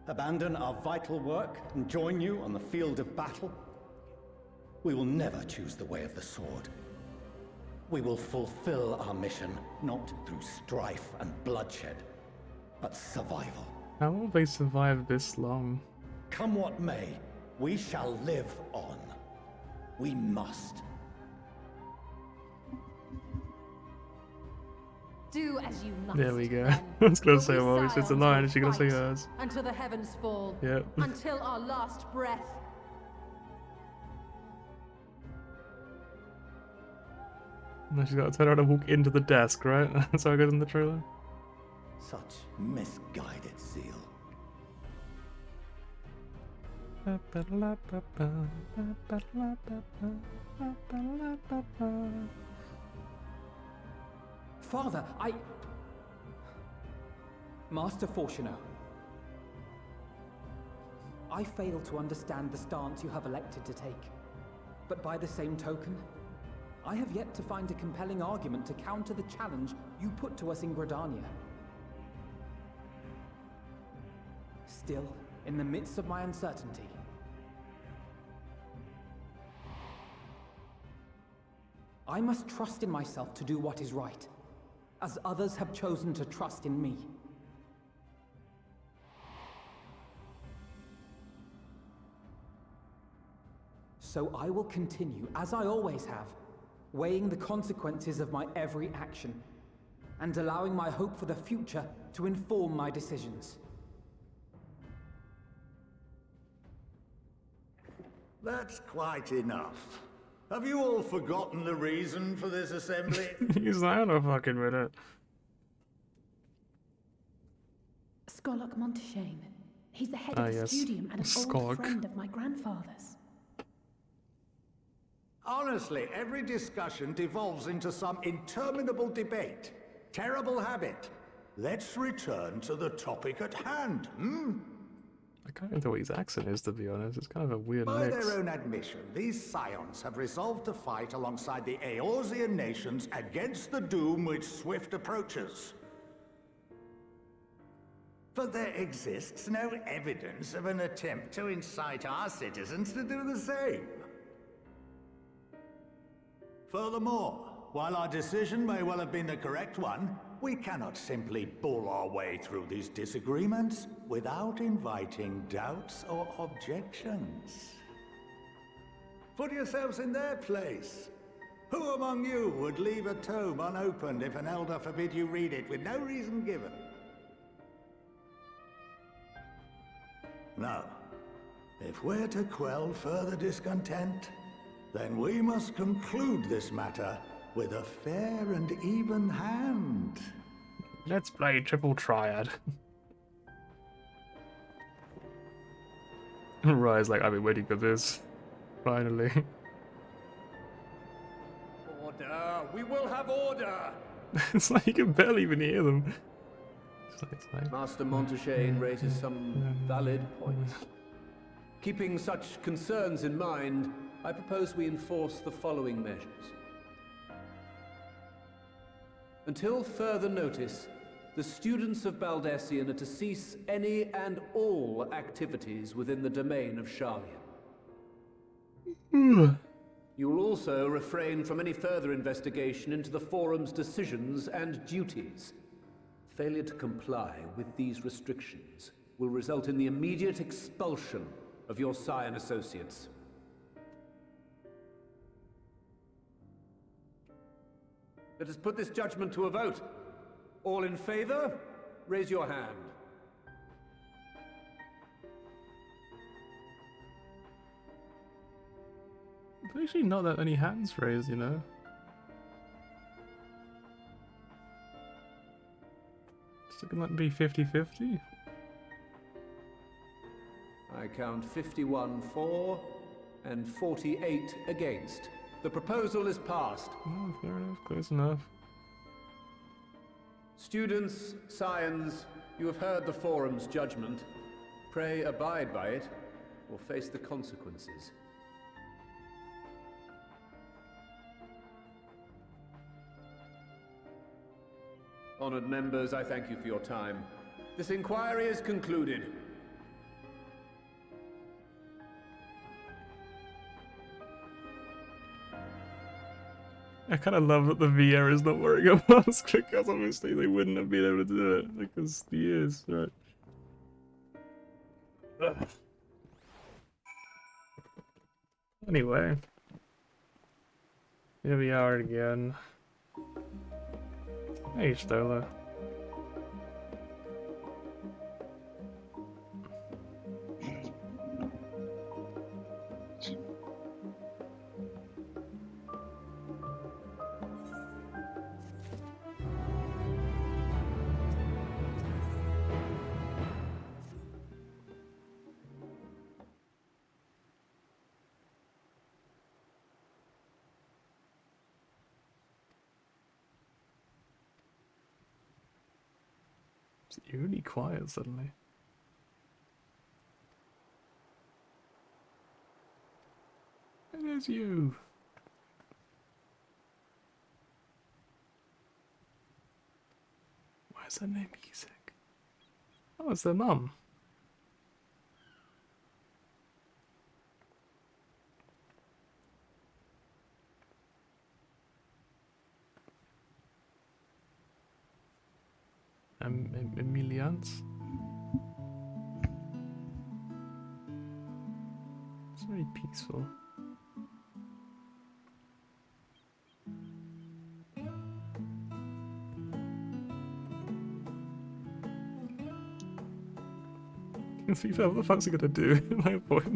Speaker 16: Abandon our vital work and join you on the field of battle? We will never choose the way of the sword. We will fulfill our mission, not through strife and bloodshed, but survival.
Speaker 1: How will they survive this long?
Speaker 16: Come what may, we shall live on. We must.
Speaker 7: Do as you must.
Speaker 1: There we go.
Speaker 7: then.
Speaker 1: I was gonna
Speaker 7: For
Speaker 1: say,
Speaker 7: we
Speaker 1: well, it's a
Speaker 7: scions
Speaker 1: line,
Speaker 7: will
Speaker 1: is she gonna say
Speaker 7: fight
Speaker 1: hers?
Speaker 7: Until the heavens fall.
Speaker 1: Yep.
Speaker 7: Until our last breath.
Speaker 1: Now she's got to turn around and walk into the desk, right? That's how it goes in the trailer.
Speaker 16: Such misguided zeal.
Speaker 13: Father, Master Fortuno, I fail to understand the stance you have elected to take. But by the same token, I have yet to find a compelling argument to counter the challenge you put to us in Gridania. Still, in the midst of my uncertainty, I must trust in myself to do what is right, as others have chosen to trust in me. So I will continue, as I always have, weighing the consequences of my every action, and allowing my hope for the future to inform my decisions.
Speaker 20: That's quite enough. Have you all forgotten the reason for this assembly?
Speaker 1: He's like, I don't fucking with it.
Speaker 4: Skolok Monteshane. He's the head of the
Speaker 1: yes.
Speaker 4: studium and an old
Speaker 1: Skolok.
Speaker 4: friend of my grandfather's.
Speaker 20: Honestly, every discussion devolves into some interminable debate. Terrible habit. Let's return to the topic at hand,
Speaker 1: I can't tell what his accent is, to be honest. It's kind of a weird
Speaker 20: By
Speaker 1: mix.
Speaker 20: their own admission, these scions have resolved to fight alongside the Eorzean nations against the doom which swift approaches. But there exists no evidence of an attempt to incite our citizens to do the same. Furthermore, while our decision may well have been the correct one, we cannot simply bull our way through these disagreements without inviting doubts or objections. Put yourselves in their place. Who among you would leave a tome unopened if an elder forbid you read it with no reason given? No. If we're to quell further discontent, then we must conclude this matter with a fair and even hand.
Speaker 1: Let's play triple triad. Rai's like, I've been waiting for this. Finally.
Speaker 18: Order! We will have order!
Speaker 1: It's like you can barely even hear them. It's like...
Speaker 18: Master Montaigne raises some valid points. Keeping such concerns in mind, I propose we enforce the following measures. Until further notice, the students of Baldessian are to cease any and all activities within the domain of Sharlian. You will also refrain from any further investigation into the Forum's decisions and duties. Failure to comply with these restrictions will result in the immediate expulsion of your Scion associates. Let us put this judgment to a vote. All in favor, raise your hand.
Speaker 1: There's actually not that many hands raised, you know. It's looking like to be 50-50.
Speaker 18: I count 51 for and 48 against. The proposal is passed.
Speaker 1: Oh, fair enough, close enough.
Speaker 18: Students, Scions, you have heard the Forum's judgment. Pray abide by it, or face the consequences. Honored members, I thank you for your time. This inquiry is concluded.
Speaker 1: I kind of love that the VR is not wearing a mask because obviously they wouldn't have been able to do it because the ears, right? Ugh. Anyway, here we are again. Hey, Stola. It's eerily quiet suddenly. And there's you. Why is her name music? Oh, it's their mum. Emilians. It's very peaceful. What the fuck's he gonna do?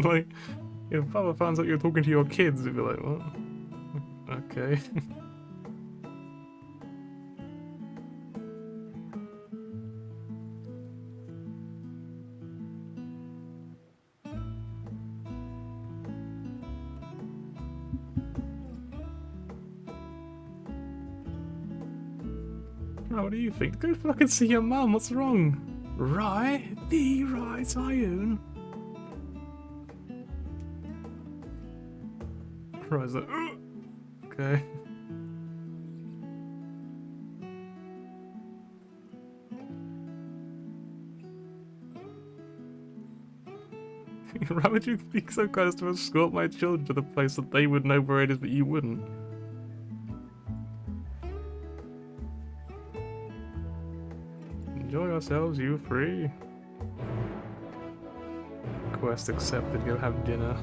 Speaker 1: Like, if Papa finds out you're talking to your kids, he'd be like, what? Okay. Oh, what do you think? Go fucking see your mum, what's wrong? Right? The right Scion? Rai's like, ugh. Okay. Why would you be so kind as to escort my children to the place that they would know where it is but you wouldn't? Enjoy yourselves, you free. Quest accepted, go have dinner.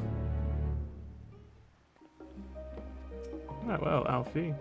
Speaker 1: Oh well, Alfie.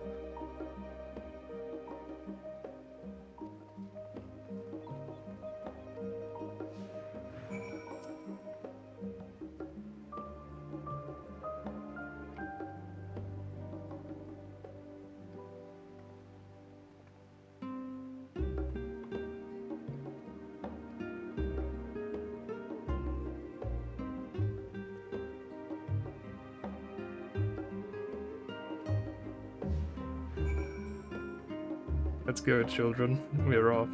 Speaker 1: Let's go, children. We're off.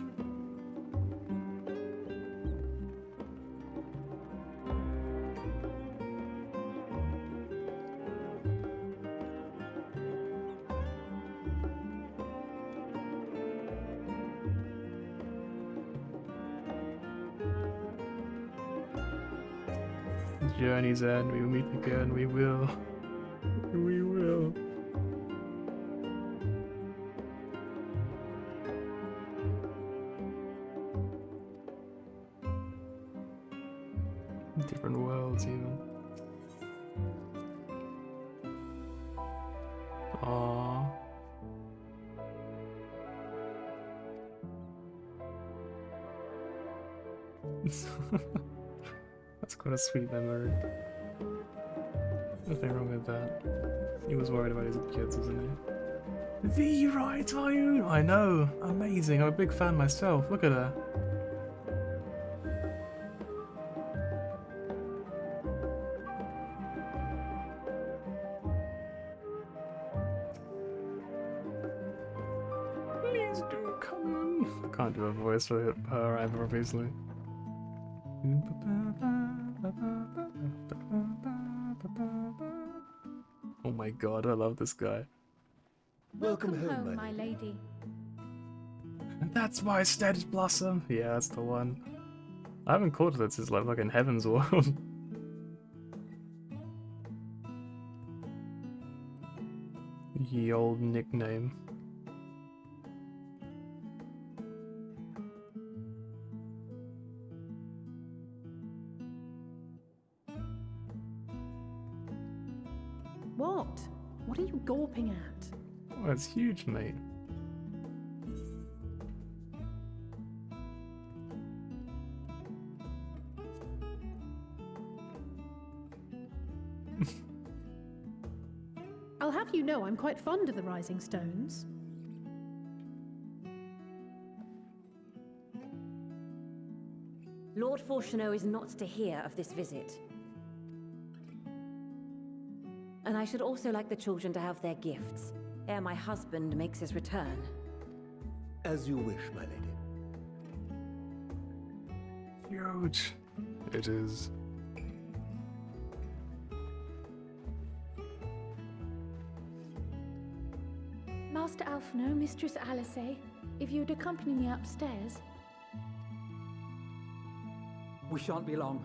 Speaker 1: Journey's end, we will meet again, we will. We will. Different worlds, even. Aww. That's quite a sweet memory. Nothing wrong with that. He was worried about his kids, isn't he? The right are you? I know. Amazing. I'm a big fan myself. Look at her. Please do come in. I can't do a voice for her either, obviously. Oh my god, I love this guy.
Speaker 12: Welcome home, my lady.
Speaker 1: That's my stead blossom. Yeah, that's the one. I haven't called it since like fucking Heaven's World. Ye old nickname.
Speaker 4: What? What are you gawping at?
Speaker 1: Oh, that's huge, mate.
Speaker 4: I'll have you know I'm quite fond of the Rising Stones.
Speaker 21: Lord Fortuneau is not to hear of this visit. And I should also like the children to have their gifts, ere my husband makes his return.
Speaker 20: As you wish, my lady.
Speaker 1: Huge. It is.
Speaker 12: Master Alphino, Mistress Alice, if you'd accompany me upstairs.
Speaker 13: We shan't be long.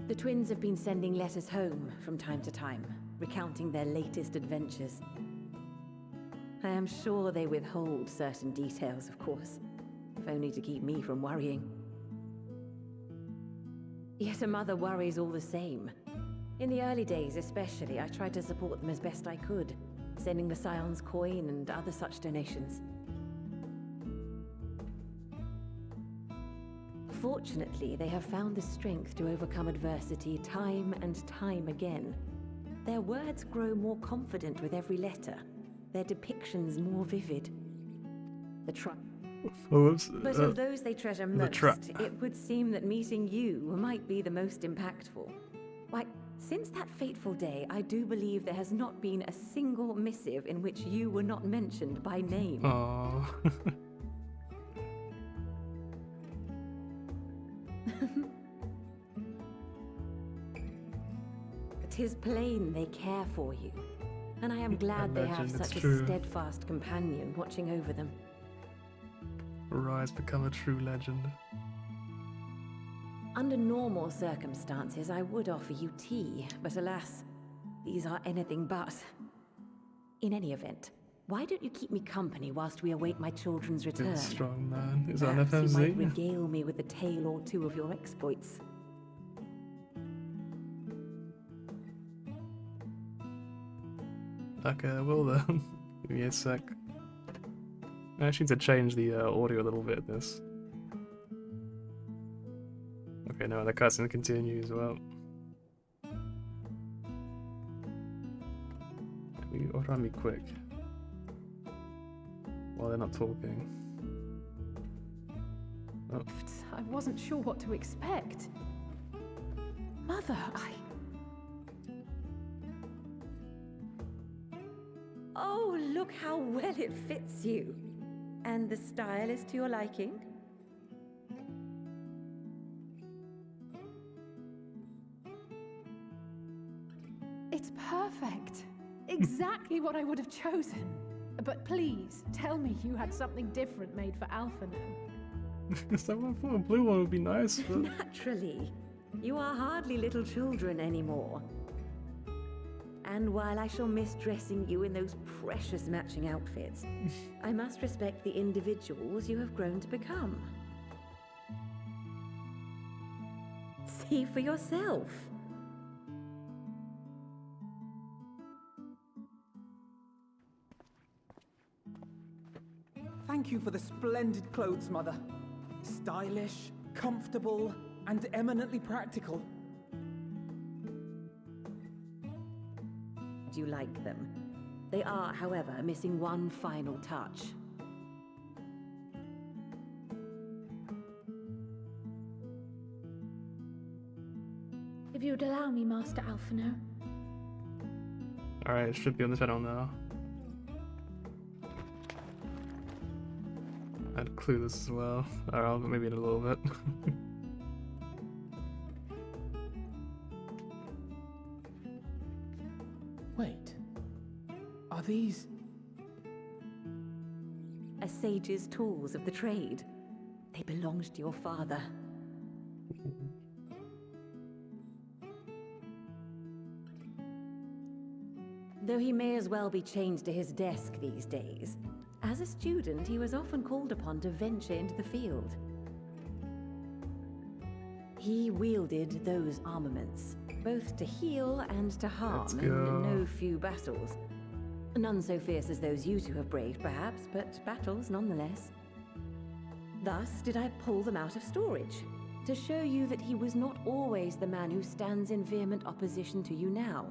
Speaker 21: The twins have been sending letters home from time to time, recounting their latest adventures. I am sure they withhold certain details, of course, if only to keep me from worrying. Yet a mother worries all the same. In the early days especially, I tried to support them as best I could, sending the Scion's coin and other such donations. Fortunately, they have found the strength to overcome adversity time and time again. Their words grow more confident with every letter, their depictions more vivid. But of those they treasure most, it would seem that meeting you might be the most impactful. Why, since that fateful day, I do believe there has not been a single missive in which you were not mentioned by name.
Speaker 1: Aww.
Speaker 21: 'Tis plain they care for you, and I am glad they have such a steadfast companion watching over them.
Speaker 1: Rise, become a true legend.
Speaker 21: Under normal circumstances, I would offer you tea, but alas, these are anything but. In any event, why don't you keep me company whilst we await my children's return?
Speaker 1: Good strong man. Is that an
Speaker 21: Perhaps you might
Speaker 1: FFZ?
Speaker 21: regale me with a tale or two of your exploits.
Speaker 1: Okay, I will then. Give me a sec. I actually need to change the audio a little bit. This. Okay, now the cutscene continues. Well, I'll try and be quick while they're not talking. Oh.
Speaker 4: I wasn't sure what to expect. Mother,
Speaker 21: Oh, look how well it fits you. And the style is to your liking?
Speaker 4: It's perfect. Exactly what I would have chosen. But please, tell me you had something different made for Alpha now.
Speaker 1: So I thought a blue one would be nice. But...
Speaker 21: Naturally. You are hardly little children anymore. And while I shall miss dressing you in those precious matching outfits, I must respect the individuals you have grown to become. See for yourself.
Speaker 13: Thank you for the splendid clothes, Mother. Stylish, comfortable, and eminently practical.
Speaker 21: Do you like them? They are, however, missing one final touch.
Speaker 12: If you'd allow me, Master Alphino.
Speaker 1: Alright, it should be on the channel now. I'd clue this as well. Alright, maybe in a little bit.
Speaker 13: Wait. Are these...
Speaker 21: A sage's tools of the trade. They belonged to your father. Though he may as well be chained to his desk these days, as a student he was often called upon to venture into the field. He wielded those armaments, both to heal and to harm in no few battles. None so fierce as those you two have braved, perhaps, but battles nonetheless. Thus did I pull them out of storage, to show you that he was not always the man who stands in vehement opposition to you now.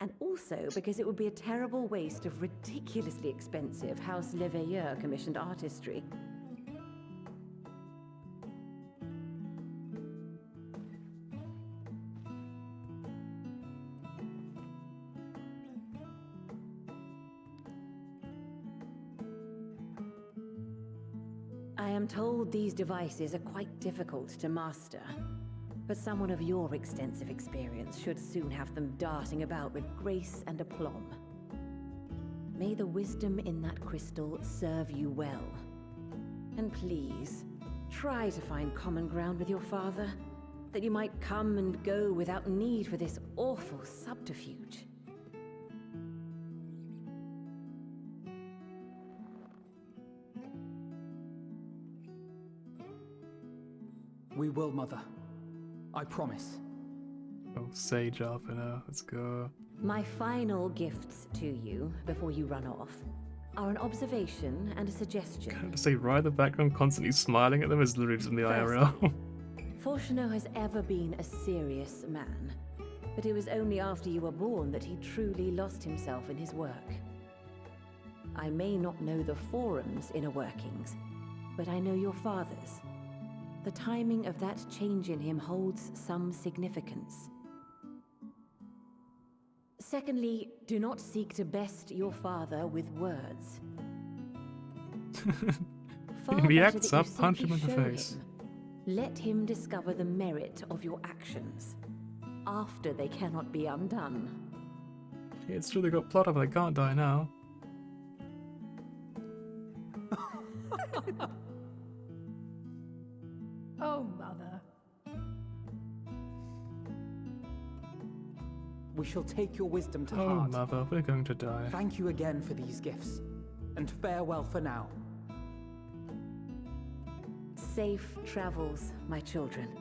Speaker 21: And also because it would be a terrible waste of ridiculously expensive House Leveilleur commissioned artistry. I am told these devices are quite difficult to master. But someone of your extensive experience should soon have them darting about with grace and aplomb. May the wisdom in that crystal serve you well. And please, try to find common ground with your father, that you might come and go without need for this awful subterfuge.
Speaker 13: We will, Mother. I promise.
Speaker 1: Oh, Sage Alphino, let's go.
Speaker 21: My final gifts to you, before you run off, are an observation and a suggestion.
Speaker 1: Can I just say, right in the background, constantly smiling at them is literally just in the IRL.
Speaker 21: Fortuno has ever been a serious man, but it was only after you were born that he truly lost himself in his work. I may not know the Forum's inner workings, but I know your father's. The timing of that change in him holds some significance. Secondly, do not seek to best your father with words.
Speaker 1: If he acts up, punch him in the face.
Speaker 21: Let him discover the merit of your actions, after they cannot be undone.
Speaker 1: Yeah, it's true they got plot up, they can't die now.
Speaker 4: Oh, Mother.
Speaker 13: We shall take your wisdom to
Speaker 1: Oh,
Speaker 13: heart.
Speaker 1: mother, we're going to die.
Speaker 13: Thank you again for these gifts, and farewell for now.
Speaker 21: Safe travels, my children.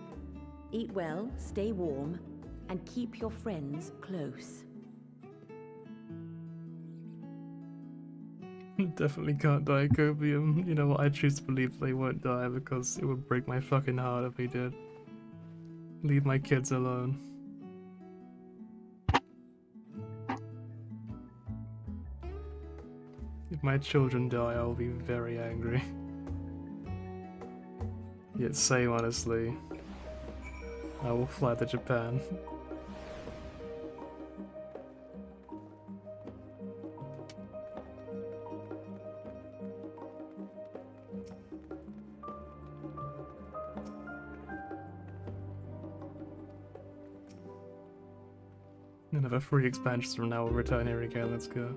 Speaker 21: Eat well, stay warm, and keep your friends close.
Speaker 1: Definitely can't die, Copium. You know what, I choose to believe they won't die because it would break my fucking heart if they did. Leave my kids alone. If my children die, I will be very angry. Yet same, honestly. I will fly to Japan. Another 3 expansions from now, we'll return here again, let's go.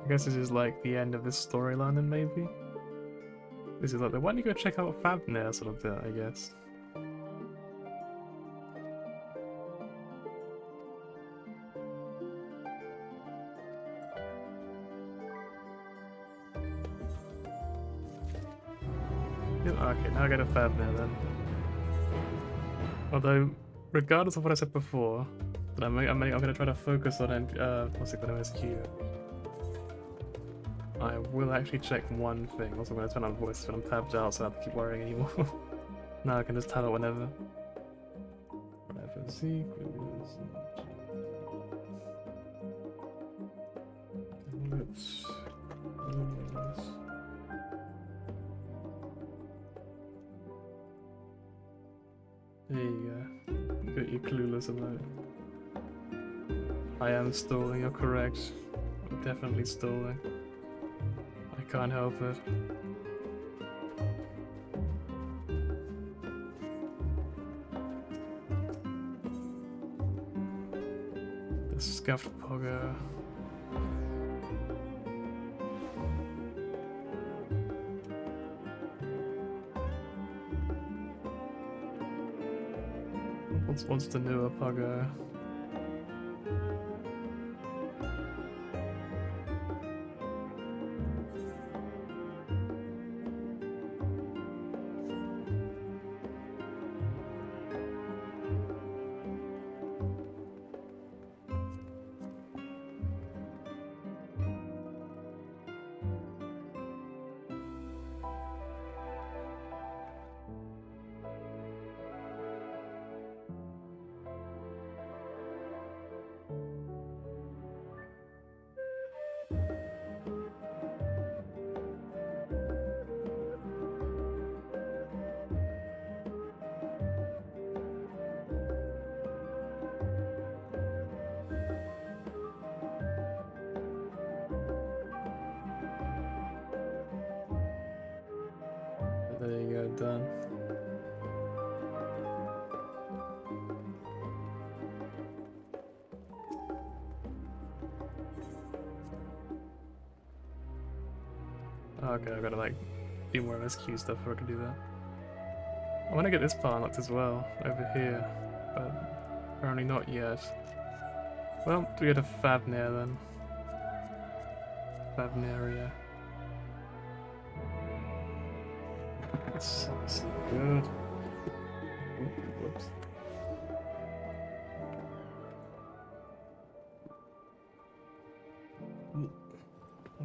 Speaker 1: I guess this is like the end of this storyline then maybe? This is like the why don't you go check out Fabner sort of bit, I guess. Yeah, okay, now I get a Fabner then. Although, regardless of what I said before, that I'm gonna try to focus on what's it called, MSQ. I will actually check one thing. Also, I'm going to turn on voice when I'm tabbed out, so I don't have to keep worrying anymore. Now I can just tell it whenever. Whatever. Sequence. Let's. There you go. Got you clueless about it. I am stalling, you're correct. I'm definitely stalling. Can't help it. The Scuffed Pogger. What's the newer Pogger? There you go, done. Okay, I've got to like do more MSQ stuff before I can do that. I want to get this part unlocked as well, over here, but apparently not yet. Well, do we get a Fabner then? Fabneria. That sounds good. Whoops.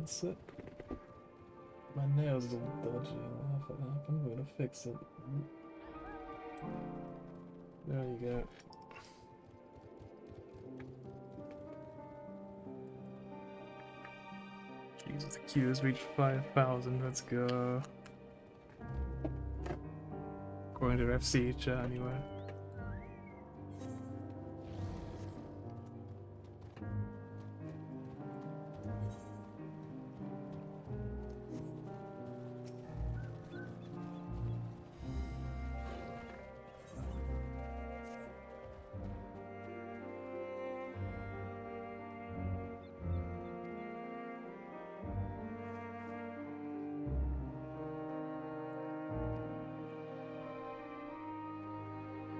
Speaker 1: That's it. My nails are all dodgy. What happened? We're gonna fix it. There you go. Jesus, the queue has reached 5,000. Let's go. According to FC chat, anyway.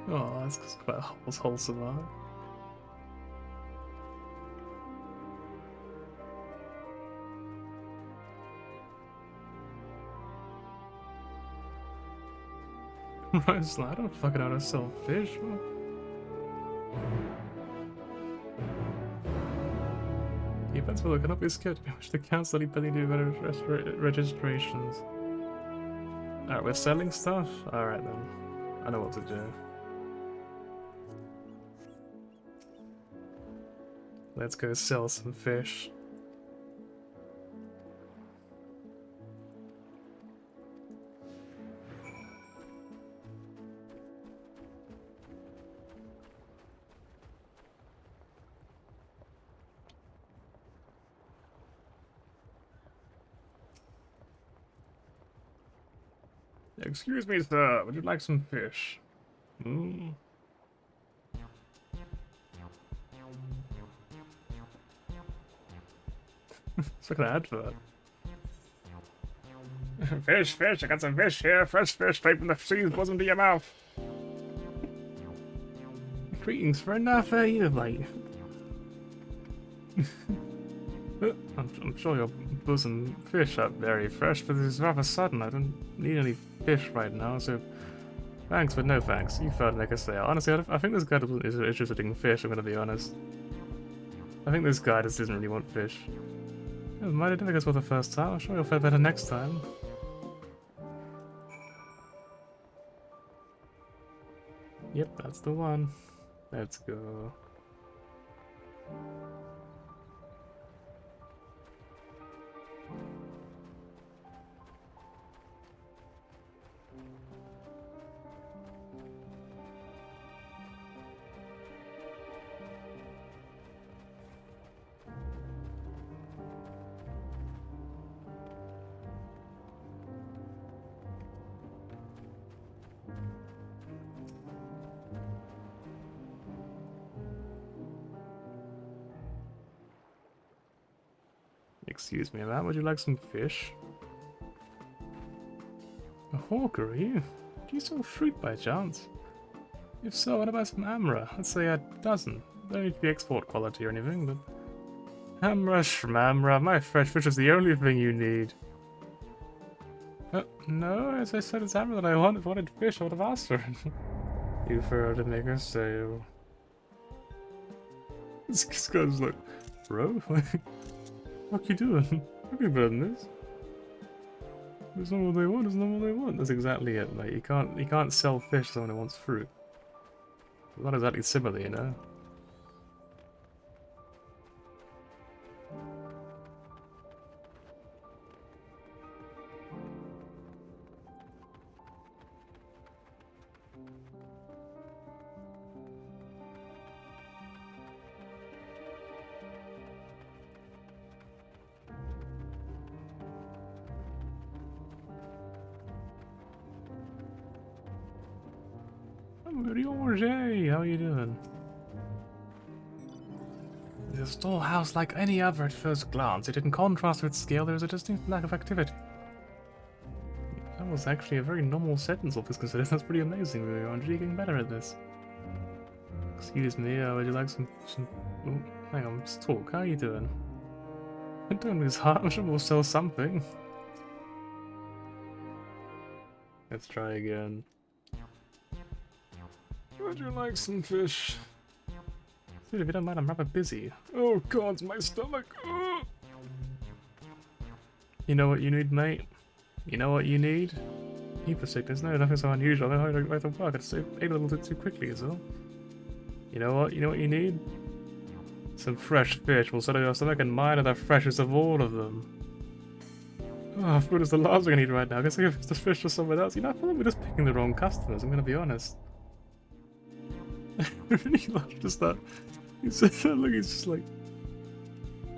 Speaker 1: Oh, that's quite wholesome, huh? Right, I don't fucking know how to sell fish. The events will cannot be skipped. I wish to cancel any pending new registrations. Alright, we're selling stuff? Alright then. I know what to do. Let's go sell some fish. Excuse me, sir. Would you like some fish? Hmm. It's like an advert. Fish, fish, I got some fish here. Fresh fish straight from the sea's bosom to your mouth. Greetings for enough you, mate. I'm sure your bosom fish are very fresh, but this is rather sudden. I don't need any fish right now, so thanks, but no thanks. You felt like a sale. Honestly, I think this guy is interested in fish, I'm gonna be honest. I think this guy just doesn't really want fish. Never mind, I didn't think it was the first time. I'm sure you'll fare better next time. Yep, that's the one. Let's go. Excuse me, man, would you like some fish? A hawker, are you? Do you sell fruit by chance? If so, what about some amra? Let's say a dozen. Don't need to be export quality or anything, but... Amra shmamra, my fresh fish is the only thing you need. No, as I said, it's amra that I wanted. If I wanted fish, I would have asked her. You failed to make a sale. This guy's like, bro? What you doing? You can better than this. It's not what they want, it's not what they want. That's exactly it, mate. You can't sell fish to someone who wants fruit. It's not exactly similar, you know? How are you doing? It's a storehouse like any other at first glance, yet in contrast with scale there is a distinct lack of activity. That was actually a very normal sentence, all this considered. That's pretty amazing, really. Aren't you getting better at this? Excuse me, would you like some... Oh, hang on, let's talk. How are you doing? Don't lose heart, I'm sure we'll sell something. Let's try again. Would you like some fish? Dude, if you don't mind, I'm rather busy. Oh god, my stomach! Oh. You know what you need, mate? You know what you need? Ether sickness? No, nothing so unusual. I don't like the work. I just ate a little bit too quickly as well. You know what? You know what you need? Some fresh fish will settle your stomach and mine are the freshest of all of them. Oh, food is the last thing I need right now. I guess I give the fish to someone else. You know, I feel like we're just picking the wrong customers, I'm gonna be honest. I really love just that. He's just, look, he's just like,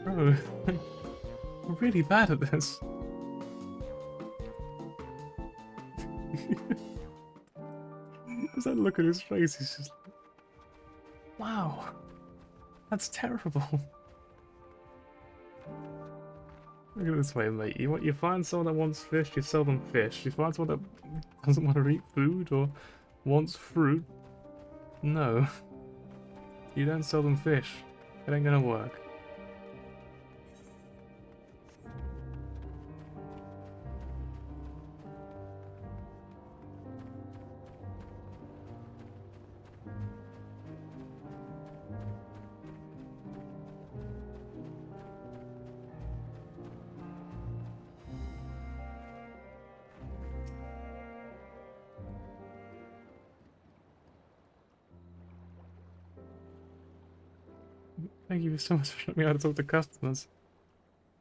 Speaker 1: bro, we're really bad at this. Just that look at his face, he's just like, wow, that's terrible. Look at it this way, mate. You find someone that wants fish, you sell them fish. You find someone that doesn't want to eat food or wants fruit, no. You don't sell them fish. It ain't gonna work. Thank you so much for showing me how to talk to customers.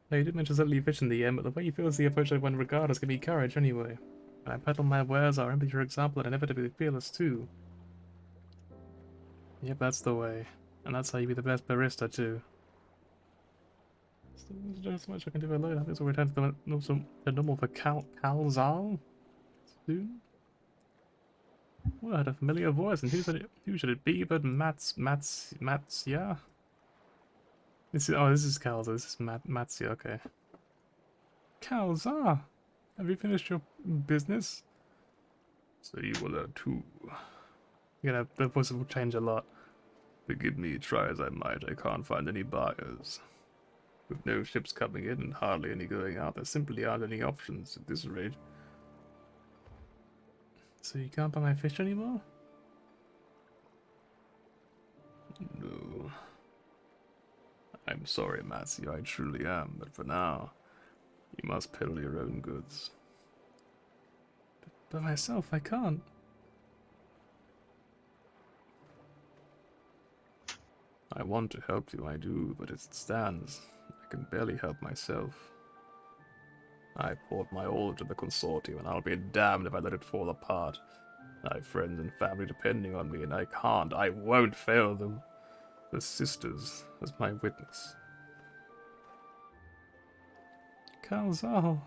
Speaker 1: No, you didn't mention suddenly fish in the end, but the way you feel is the approach I went regardless give me courage anyway. When I peddle my wares, I remember your example and inevitably fearless too. Yep, that's the way. And that's how you be the best barista too. There's so much I can do alone. I think we'll return to the normal for Calzal soon. What a familiar voice, and who should it be but Mats, yeah? This is Kalza, this is Matsia, okay. Kalza! Have you finished your business? So you will learn too. The voice will change a lot. Forgive me, try as I might, I can't find any buyers. With no ships coming in and hardly any going out, there simply aren't any options at this rate. So you can't buy my fish anymore? No. I'm sorry, Matthew, I truly am, but for now, you must peddle your own goods. But by myself, I can't. I want to help you, I do, but as it stands, I can barely help myself. I poured my all into the consortium, and I'll be damned if I let it fall apart. I have friends and family depending on me, and I won't fail them. The sisters as my witness. Calzal.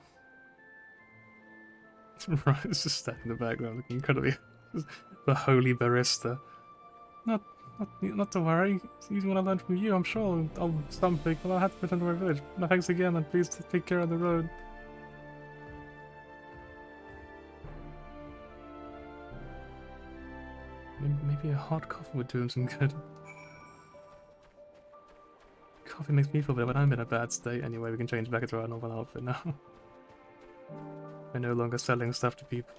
Speaker 1: Right, it's just standing in the background looking incredibly... the holy barista. Not to worry. It's easy when I learned from you. I'm sure I'll something, but I'll have to return to my village. No, thanks again, and please take care of the road. Maybe a hot coffee would do him some good. Coffee makes me feel better when I'm in a bad state. Anyway, we can change back into our normal outfit now. We're no longer selling stuff to people.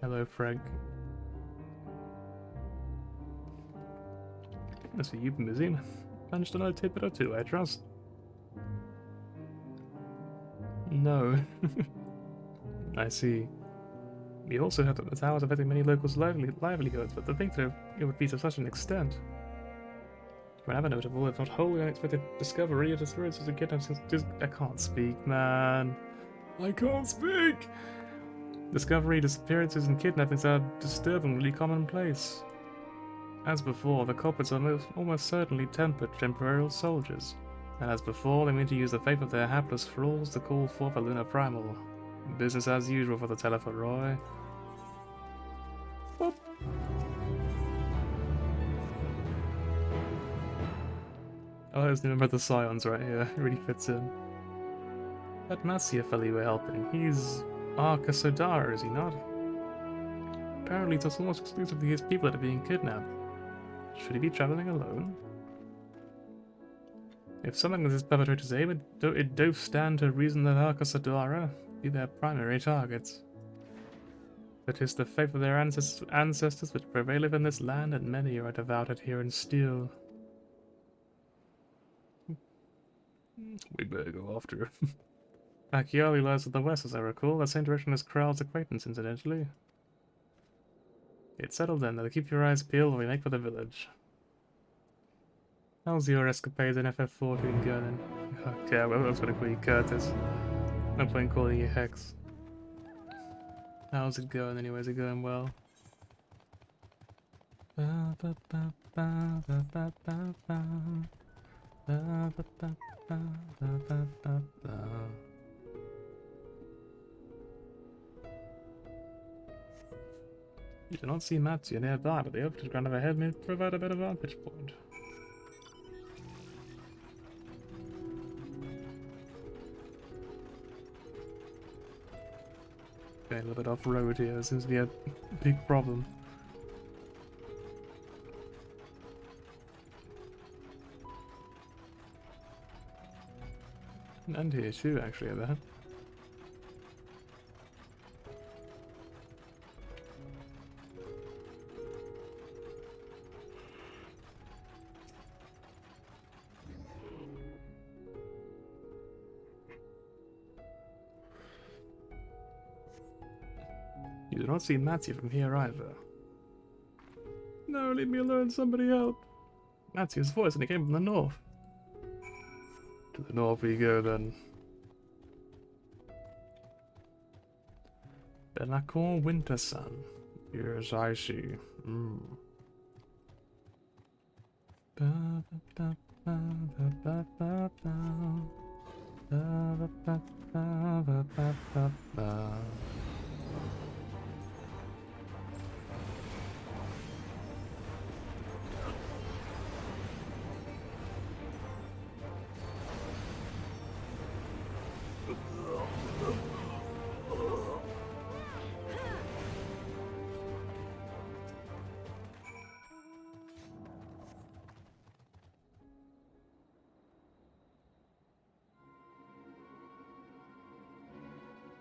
Speaker 1: Hello, Frank. I see you've been busy. Managed to know a tidbit or two, I trust. No. I see. We also heard that the towers affecting many locals' livelihoods, but to think that it would be to such an extent. For another notable, if not wholly unexpected discovery, it is threats as a kidnap since I can't speak, man. I can't speak! Discovery, disappearances, and kidnappings are disturbingly commonplace. As before, the culprits are almost certainly temporal soldiers. And as before, they mean to use the faith of their hapless thralls to call forth a lunar primal. Business as usual for the Telephone Roy. Boop. Oh, I just remember the Scions right here. It really fits in. That Masia fellow you were helping, he's Arca Sodara, is he not? Apparently it's almost exclusively his people that are being kidnapped. Should he be traveling alone? If something like this perpetrator's aim, it doth stand to reason that Arca Sodara be their primary targets. But 'tis the faith of their ancestors which prevaileth in this land, and many are devout adherents still. We better go after him. Akiali lies to the west, as I recall. The same direction as Kral's acquaintance, incidentally. It's settled then. Now keep your eyes peeled while we make for the village. How's your escapades in FF14 going? Okay, I was gonna call you Curtis. No point calling you Hex. How's it going anyway? Is it going well? You do not see Matsuya nearby, but the open ground overhead may provide a better vantage point. Going a little bit off road here, seems to be a big problem. And here too, actually, at that. You do not see Matsuya from here either. No, leave me alone, somebody help. Matsuya's voice, and it came from the north. To the north we go then. Belacor Winter Sun. Yes, I see.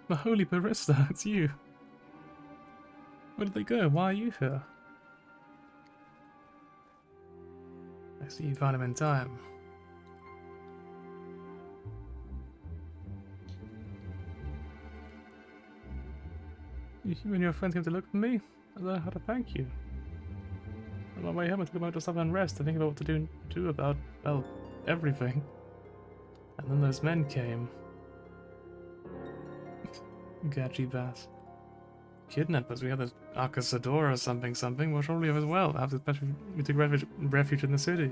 Speaker 1: The Holy Barista, it's you. Where did they go? Why are you here? I see you found him in time. You and your friends came to look for me? I don't know how to thank you. On my way home I took about to stop and rest and think about what to do about, well, everything. And then those men came. Gachi Bass. Kidnappers, we had the Akasador or something, well, surely as well. After we took refuge in the city.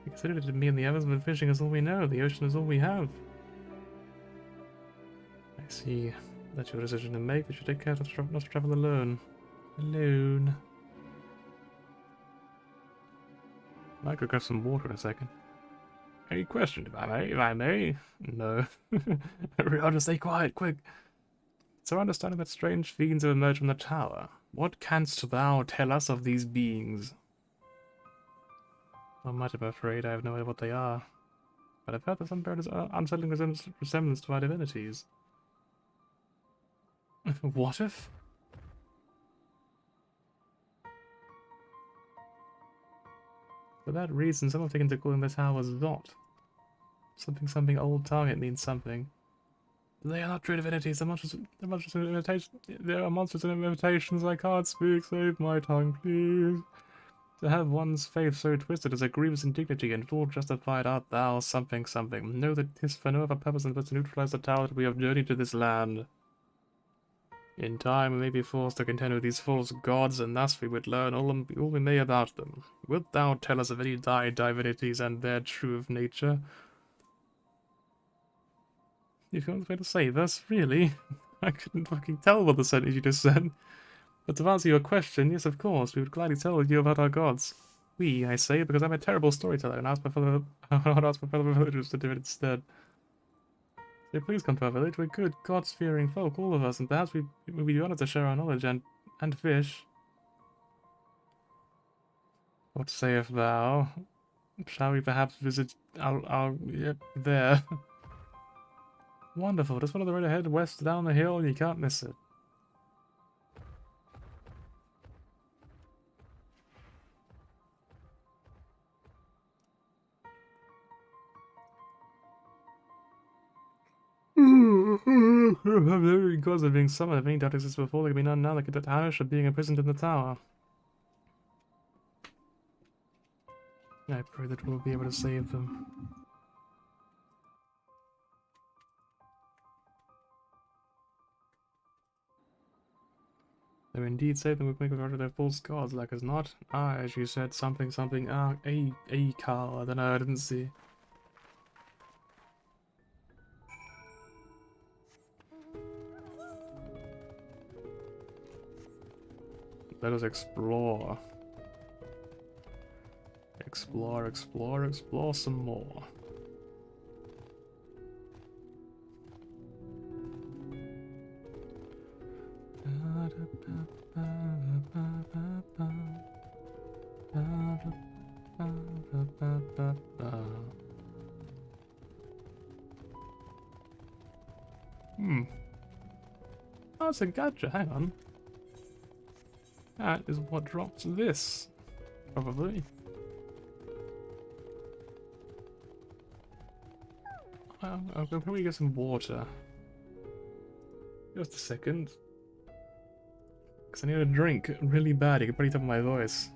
Speaker 1: We considered it to me and the others, but fishing is all we know, the ocean is all we have. I see. That's your decision to make, but you take care not to travel alone. Alone. I might go grab some water in a second. Any questions, if I may? No. I'll just stay quiet, quick. It's our understanding that strange fiends have emerged from the tower. What canst thou tell us of these beings? Not much, I'm afraid. I have no idea what they are. But I've heard that some bear has unsettling resemblance to our divinities. What if? For that reason, some have taken to calling the tower Zot. Something old target means something. But they are not true divinities, they're monsters of imitation. They are monsters and imitations, I can't speak, save my tongue, please. To have one's faith so twisted is a grievous indignity, and full justified art thou something. Know that 'tis for no other purpose than but to neutralize the tower that we have journeyed to this land. In time we may be forced to contend with these false gods, and thus we would learn all we may about them. Wilt thou tell us of any divinities and their true nature? If you want me to save us, really? I couldn't fucking tell what the sentence you just said. But to answer your question, yes, of course, we would gladly tell you about our gods. We, I say, because I'm a terrible storyteller and ask my fellow villagers to do it instead. So please come to our village. We're good, gods-fearing folk, all of us, and perhaps we'd be honored to share our knowledge and fish. What sayest thou? Shall we perhaps visit yep, there. Wonderful, just follow the road ahead, west down the hill, and you can't miss it. Gods are being summoned. If any doubt exists before, they can be none now. They could tarnish of being imprisoned in the tower. I pray that we'll be able to save them. They indeed save them, we make them out of their false gods, like as not. Ah, as you said, something, a car. I don't know, I didn't see. Let us explore. Explore some more. Oh, it's a gacha, hang on. That is what drops this. Probably. I'll probably get some water. Just a second. Because I need a drink really bad. You can probably tell by my voice.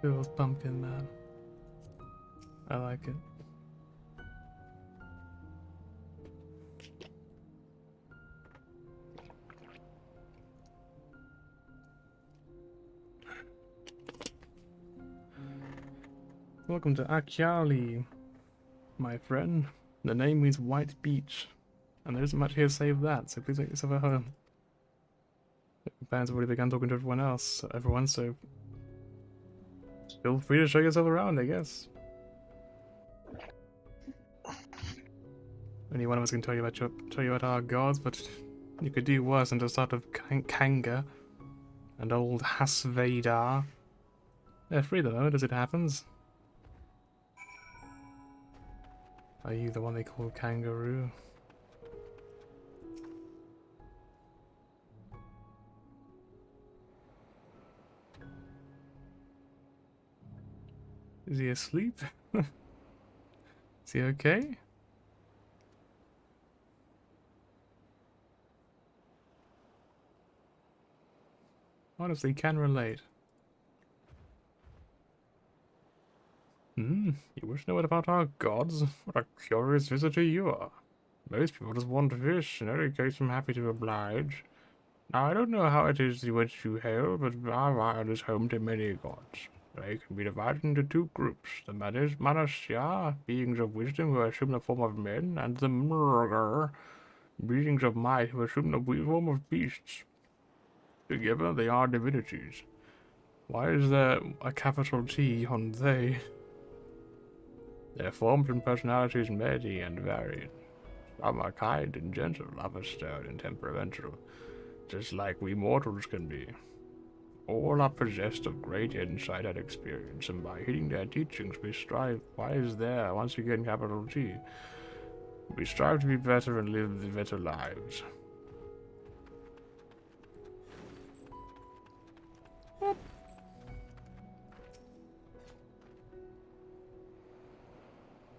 Speaker 1: Feels pumpkin, man. I like it. Welcome to Akyali, my friend. The name means white beach, and there isn't much here save that, so please make yourself at home. The fans have already begun talking to everyone, so feel free to show yourself around, I guess. Only one of us can tell you about our gods, but you could do worse than to start with Kanga and old Hasvedar. They're free the moment as it happens. Are you the one they call Kangaroo? Is he asleep? Is he okay? Honestly, can relate. You wish to know what about our gods? What a curious visitor you are. Most people just want fish. In any case, I'm happy to oblige. Now, I don't know how it is which you hail, but our island is home to many gods. They can be divided into two groups. The Manasya, beings of wisdom who assume the form of men, and the Murger, beings of might who assume the form of beasts. Together, they are divinities. Why is there a capital T on they? Their forms and personalities many and varied. Some are kind and gentle, others stern and temperamental, just like we mortals can be. All are possessed of great insight and experience, and by heeding their teachings we strive. Why is there, once again capital T? We strive to be better and live the better lives.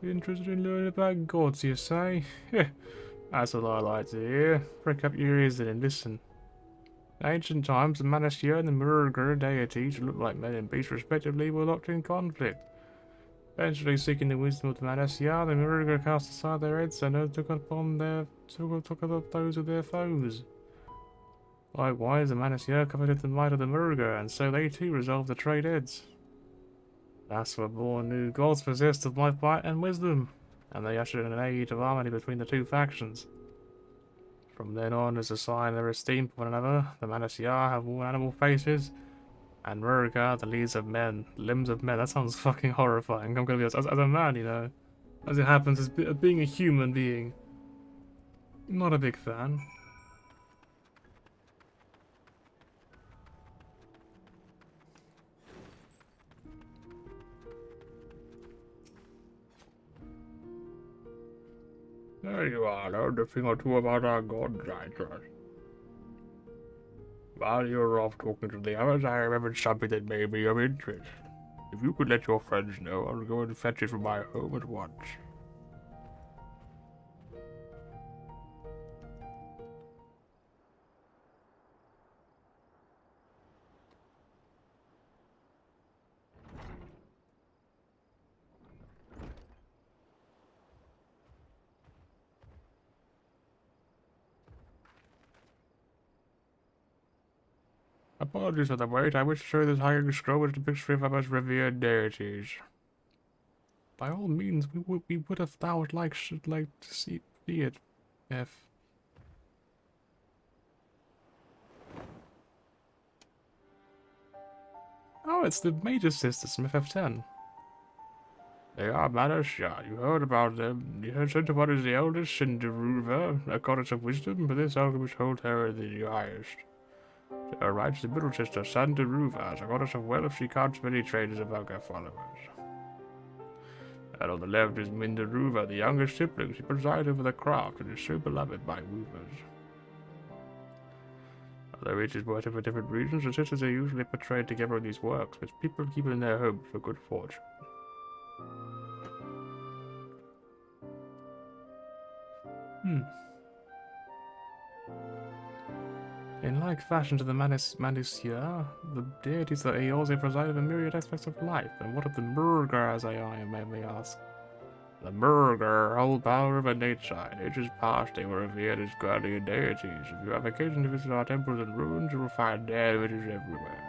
Speaker 1: Interested in learning about gods, you say? That's what I like to hear. Prick up your ears then and listen. In ancient times, the Manasseh and the Murger deities, who looked like men and beasts respectively, were locked in conflict. Eventually, seeking the wisdom of the Manasseh, the Murger cast aside their heads and took up those of their foes. Likewise, the Manasseh coveted the might of the Murger, and so they too resolved to trade heads. That's what born new gods possessed of might and wisdom, and they ushered in an age of harmony between the two factions. From then on, as a sign of their esteem for one another, the Manasseh have worn animal faces, and Murga the limbs of men. That sounds fucking horrifying. I'm gonna be honest, as a man, you know, as it happens, as being a human being, not a big fan. There you are, learned a thing or two about our gods, I trust. While you were off talking to the others, I remembered something that may be of interest. If you could let your friends know, I'll go and fetch it from my home at once. Apologies for the wait. I wish to show this higher scroll with a picture of our most revered deities. By all means, we would have thought should like to see it, if. Oh, it's the Major Sisters from FF10. They are Manasseh. You heard about them. You heard what is the eldest, Cinderuva, a goddess of wisdom, but this alchemist holds her the highest. To her right is the middle sister, Sanderuva, a goddess of wealth. She counts many traders among her followers. And on the left is Minderuva, the youngest sibling. She presides over the craft and is so beloved by weavers. Although each is worshipped for different reasons, the sisters are usually portrayed together in these works, which people keep in their homes for good fortune. In like fashion to the Manasseh, the deities that he also preside over myriad aspects of life, and what of the Murger, as I may ask? The Murger hold power over nature. In ages past, they were revered as guardian deities. If you have occasion to visit our temples and ruins, you will find their images everywhere.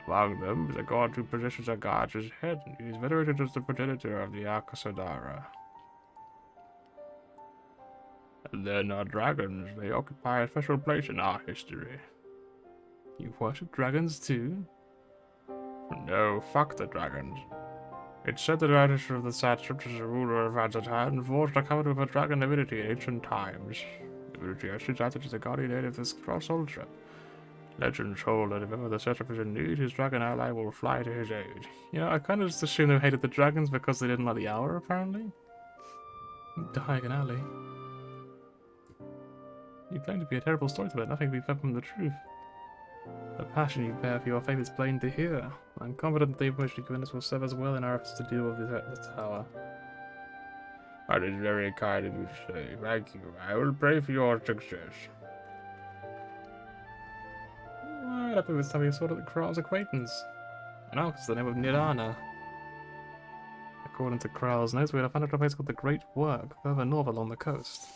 Speaker 1: Among them is a god who possesses a god's head, and he is venerated as the progenitor of the Akasadara. And then our dragons, they occupy a special place in our history. You worship dragons too? No, fuck the dragons. It's said that Artister of the Satraps is a ruler of Azatan, forged a covenant with a dragon divinity in ancient times. The divinity actually acted as the guardian aid of this cross ultra. Legends hold that if ever the Satrap is in need, his dragon ally will fly to his aid. You know, I kind of just assumed they hated the dragons because they didn't like the hour, apparently. Diagon Alley. You claim to be a terrible storyteller, nothing can be further from the truth. The passion you bear for your fame is plain to hear. I'm confident that the information you've given us will serve us well in our efforts to deal with the tower. That is very kind of you to say. Thank you. I will pray for your success. Right, I believe it's time you sort of the Kral's acquaintance. I know, it's the name of Nirana. According to Kral's notes, we had found a place called the Great Work, further north along the coast.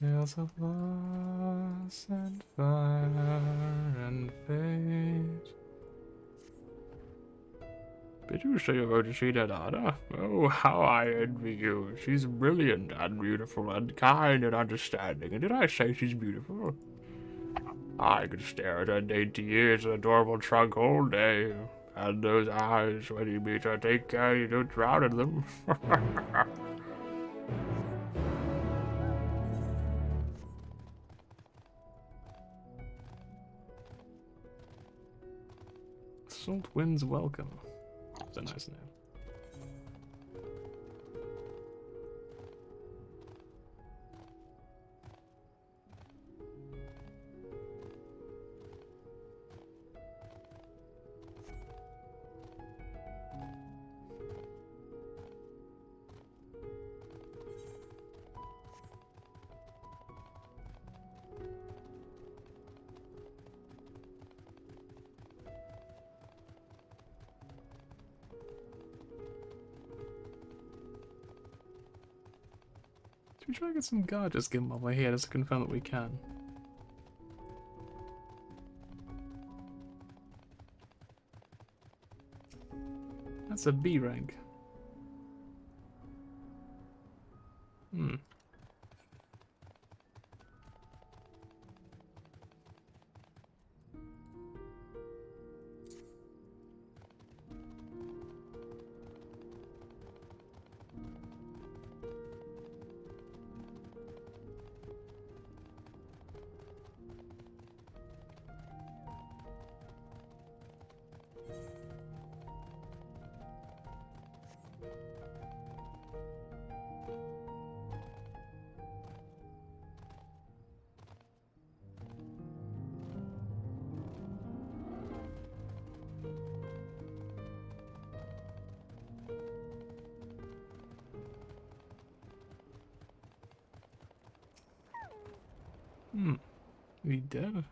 Speaker 1: Tales of loss and fire and fate. Did you say you're going to see Nirana? Oh, how I envy you. She's brilliant and beautiful and kind and understanding. And did I say she's beautiful? I could stare at her dainty ears and adorable trunk all day. And those eyes, when you meet her, take care you don't drown in them. Salt winds welcome. That's a nice name. Should we try and get some guard just given while we're here just to confirm that we can? That's a B rank. Hmm. We dead?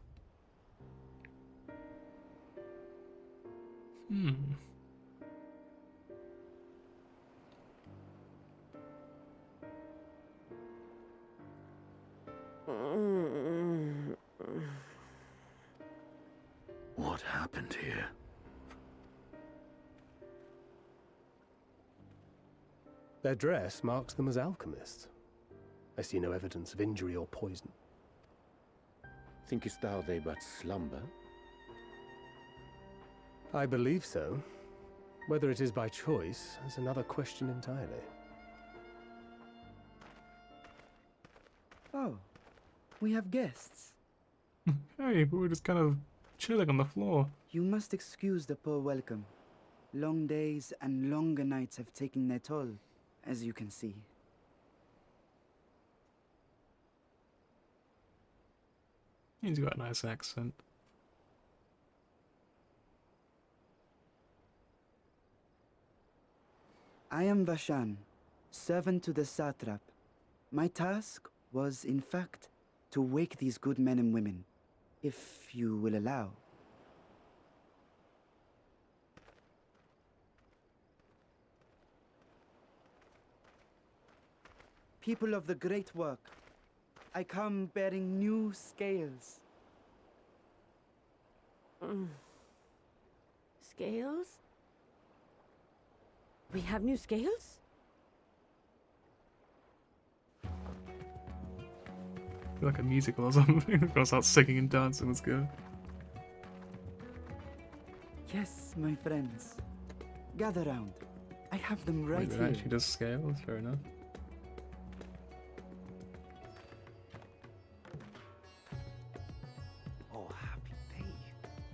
Speaker 16: What happened here?
Speaker 8: Their dress marks them as alchemists. I see no evidence of injury or poison.
Speaker 14: Thinkest thou they but slumber?
Speaker 8: I believe so. Whether it is by choice is another question entirely.
Speaker 22: Oh, we have guests.
Speaker 1: Hey, but we're just kind of chilling on the floor.
Speaker 22: You must excuse the poor welcome. Long days and longer nights have taken their toll, as you can see.
Speaker 1: He's got a nice accent.
Speaker 22: I am Vashan, servant to the satrap. My task was, in fact, to wake these good men and women, if you will allow. People of the great work, I come bearing new scales.
Speaker 21: Scales? We have new scales?
Speaker 1: Like a musical or something. We're gonna start singing and dancing. Let's go.
Speaker 22: Yes, my friends. Gather round. I have them right
Speaker 1: Wait,
Speaker 22: here.
Speaker 1: actually does scales, fair enough.
Speaker 6: Oh, happy day.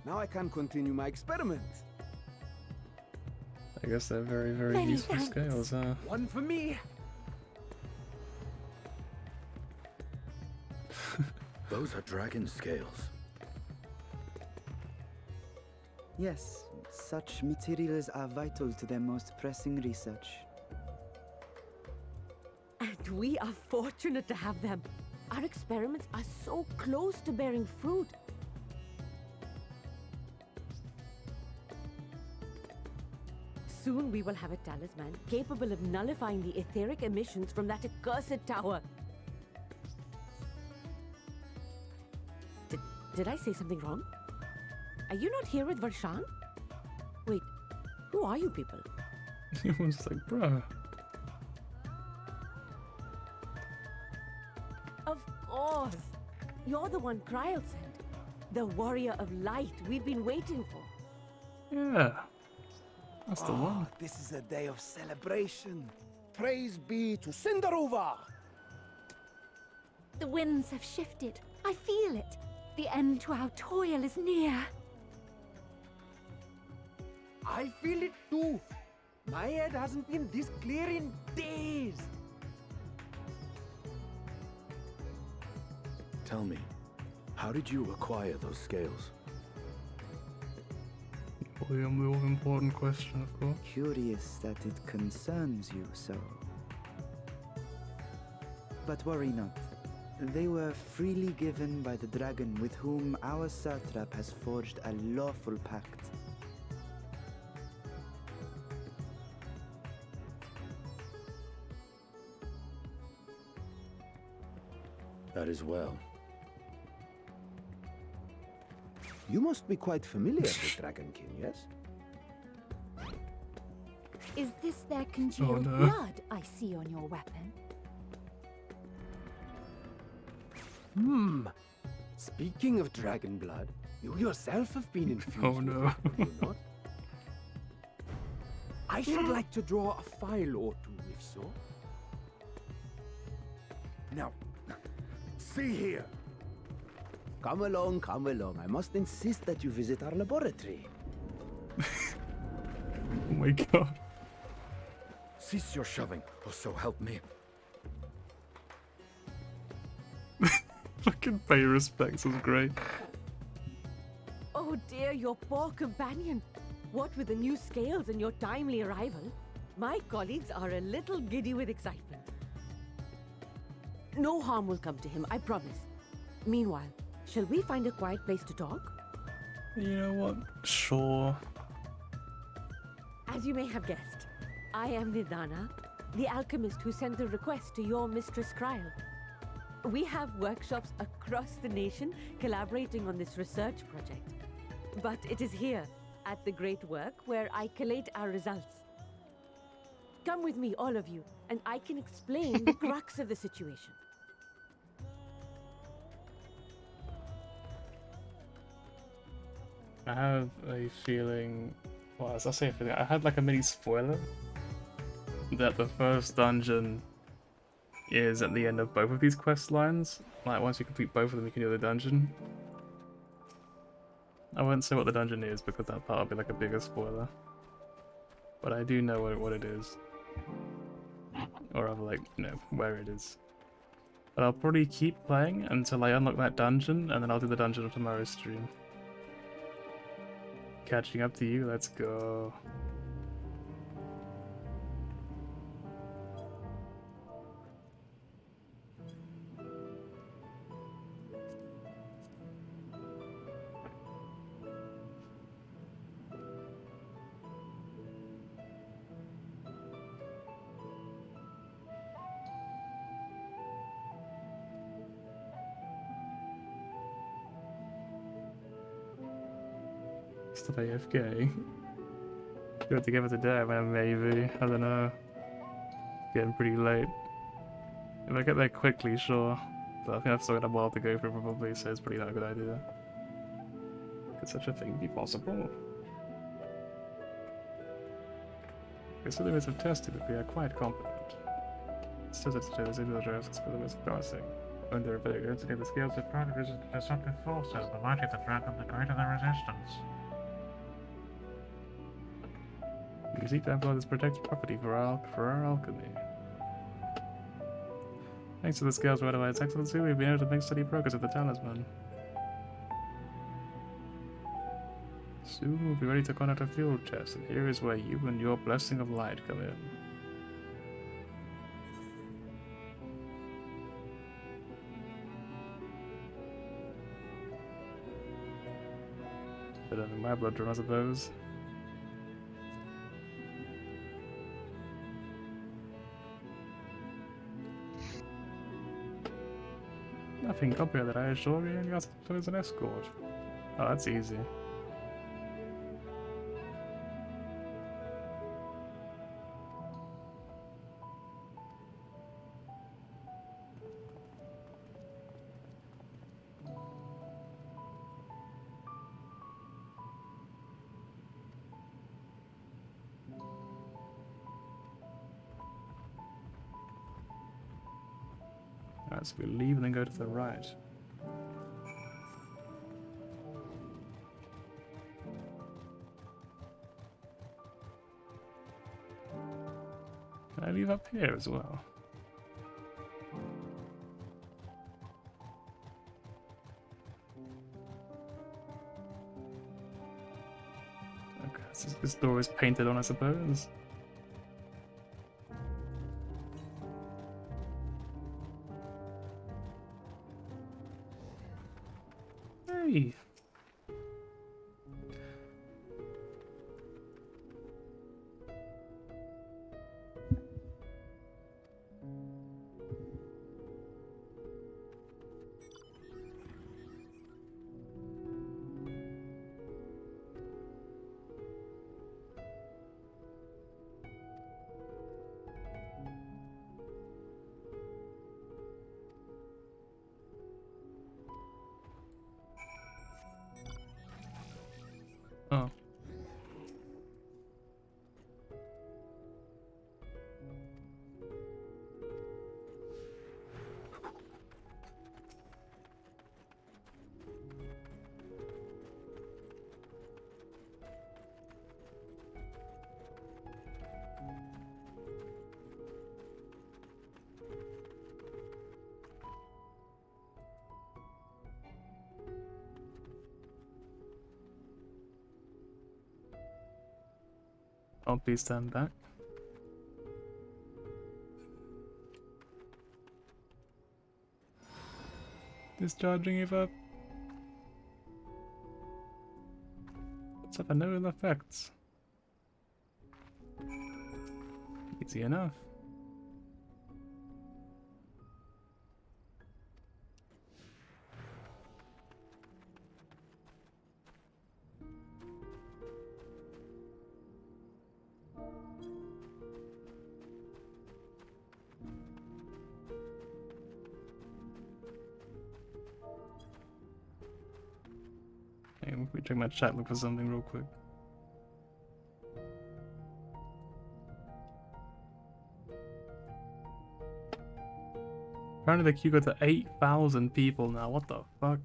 Speaker 6: Now I can continue my experiment.
Speaker 1: I guess they're very, very
Speaker 6: Many
Speaker 1: useful
Speaker 6: thanks.
Speaker 1: scales, huh?
Speaker 6: One for me.
Speaker 16: Those are dragon scales.
Speaker 22: Yes, such materials are vital to their most pressing research.
Speaker 21: And we are fortunate to have them. Our experiments are so close to bearing fruit. Soon we will have a talisman capable of nullifying the etheric emissions from that accursed tower. Did I say something wrong? Are you not here with Varshan? Wait, who are you people?
Speaker 1: Everyone's just like, bruh.
Speaker 21: Of course! You're the one Kryl sent. The warrior of light we've been waiting for.
Speaker 1: Yeah. That's the one.
Speaker 6: This is a day of celebration. Praise be to Cinderova!
Speaker 12: The winds have shifted. I feel it. The end to our toil is near.
Speaker 6: I feel it too. My head hasn't been this clear in days.
Speaker 16: Tell me, how did you acquire those scales?
Speaker 1: The all-important question, of course.
Speaker 22: Curious that it concerns you so. But worry not. They were freely given by the dragon with whom our satrap has forged a lawful pact.
Speaker 8: That is well.
Speaker 3: You must be quite familiar with Dragonkin, yes?
Speaker 5: Is this their congealed blood I see on your weapon?
Speaker 3: Speaking of dragon blood, you yourself have been infused.
Speaker 1: Oh no.
Speaker 3: With it, have you not? I should like to draw a file or two, if so. Now, see here. Come along, come along. I must insist that you visit our laboratory.
Speaker 1: Oh my god.
Speaker 3: Cease your shoving, or so help me.
Speaker 1: Fucking pay respects was great.
Speaker 23: Oh dear, your poor companion. What with the new scales and your timely arrival, my colleagues are a little giddy with excitement. No harm will come to him, I promise. Meanwhile, shall we find a quiet place to talk?
Speaker 1: You know what? Sure.
Speaker 23: As you may have guessed, I am Nidana, the alchemist who sent the request to your Mistress Kryl. We have workshops across the nation collaborating on this research project. But it is here, at the Great Work, where I collate our results. Come with me, all of you, and I can explain the crux of the situation.
Speaker 1: I have a feeling, well, I say a feeling, I had like a mini spoiler that the first dungeon is at the end of both of these quest lines. Like, once you complete both of them, you can do the dungeon. I won't say what the dungeon is because that part will be like a bigger spoiler. But I do know what it is. Or rather, like, you know, where it is. But I'll probably keep playing until I unlock that dungeon, and then I'll do the dungeon on tomorrow's stream. Catching up to you, let's go. Still AFK. You have to give it a day, man, maybe. I don't know. Getting pretty late. If I get there quickly, sure. But I think I've still got a while to go for probably, so it's probably not a good idea. Could such a thing be possible? Okay, so the limits have tested that we are quite competent. It says that today the signal address for the most promising. When they're failure to get the scales of product resistant to disruptive forces, the larger the dragon, the greater the resistance. You seek to employ this protected property for our alchemy. Thanks to the scales provided by its excellency, we've been able to make steady progress with the talisman. Soon we'll be ready to conduct a field test, and here is where you and your blessing of light come in. Bit of my blood run, I suppose. Nothing compared that I assure you, and you asked as an escort. Oh, that's easy. Alright, so we leave and then go to the right. Can I leave up here as well? Okay, this door is painted on, I suppose. Hey. Oh, please stand back. Discharging it up. Let's have no ill effects. Easy enough. Hey, let me check my chat, look for something real quick. Apparently the queue got to 8,000 people now, what the fuck?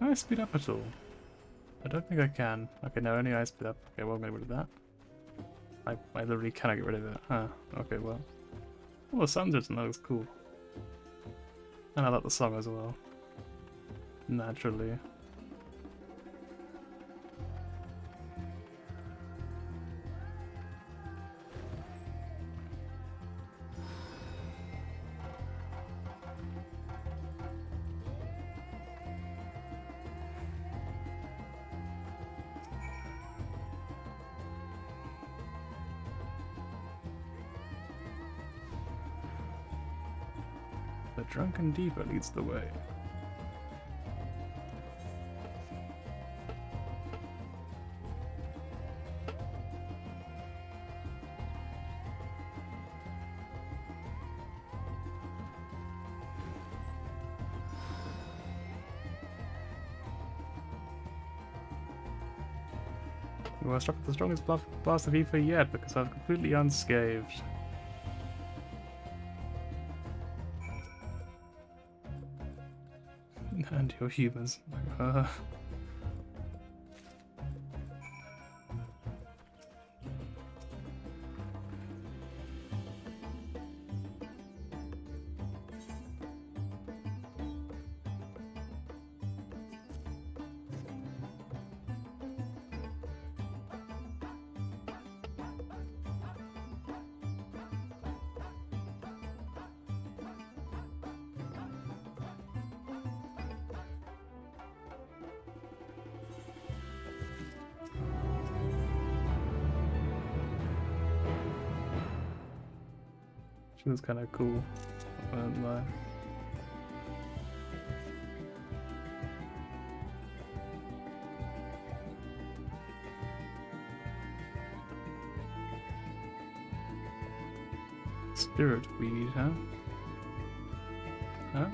Speaker 1: Can I speed up at all? I don't think I can. Okay, no, only I speed up. Okay, well, I'm gonna get rid of that. I literally cannot get rid of it. Huh. Okay, well. Oh, the sun's written, that looks cool. And I like the song as well. Naturally. The drunken diva leads the way. You are struck with the strongest blast of ether yet because I'm completely unscathed. And you're humans. She was kind of cool. I won't lie. Spirit weed, huh? Huh?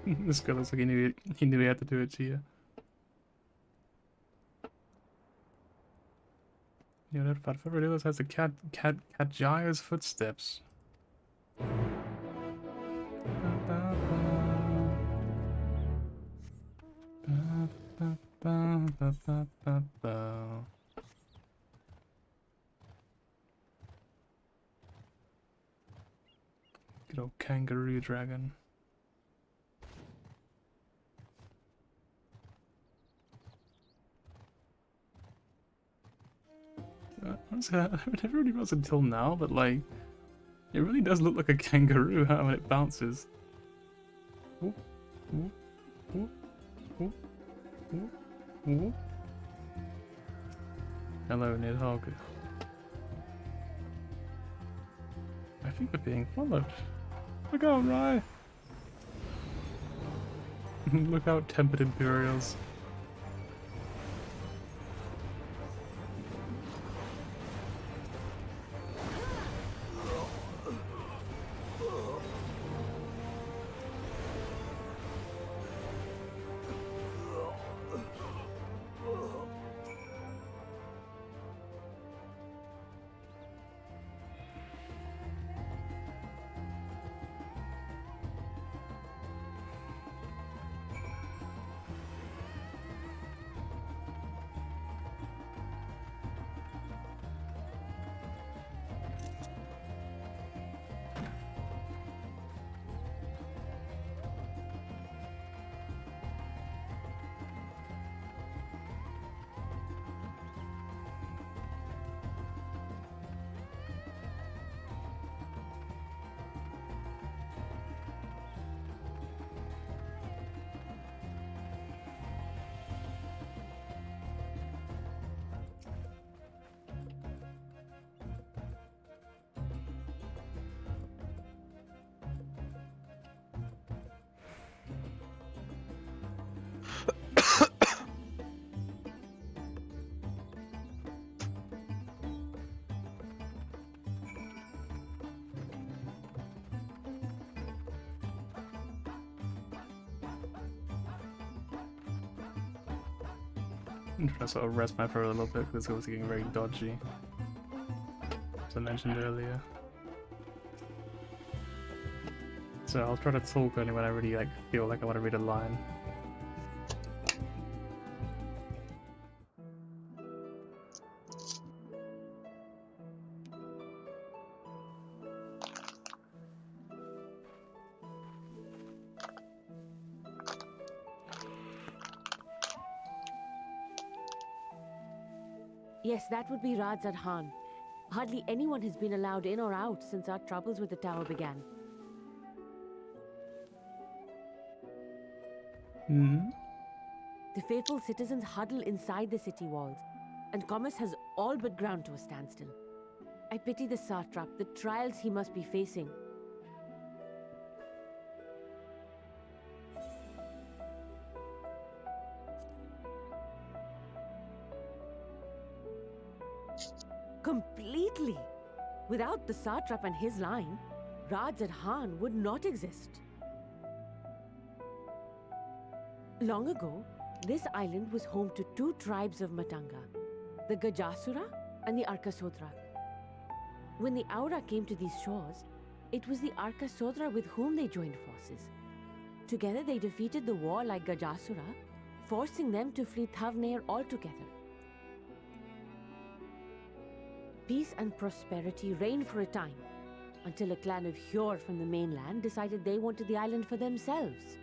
Speaker 1: This guy looks like he knew he had to do it to you. You know, that Fabulous has the cat Jaya's footsteps. Good old kangaroo dragon. Honestly, I never really was until now, but like, it really does look like a kangaroo when it bounces. Ooh, ooh, ooh, ooh, ooh, ooh. Hello, Nidhogg. I think we're being followed. Look out, Rye! Look out, tempered Imperials. I'm trying to sort of rest my throat a little bit because it was getting very dodgy, as I mentioned earlier. So I'll try to talk only when I really feel like I want to read a line.
Speaker 23: Yes, that would be Radzad Khan. Hardly anyone has been allowed in or out since our troubles with the tower began.
Speaker 1: Hmm?
Speaker 23: The faithful citizens huddle inside the city walls, and commerce has all but ground to a standstill. I pity the satrap, the trials he must be facing. Completely! Without the satrap and his line, Radzad Khan would not exist. Long ago, this island was home to two tribes of Matanga, the Gajasura and the Arkasodra. When the Aura came to these shores, it was the Arkasodra with whom they joined forces. Together they defeated the warlike Gajasura, forcing them to flee Thavnair altogether. Peace and prosperity reigned for a time, until a clan of Hjor from the mainland decided they wanted the island for themselves.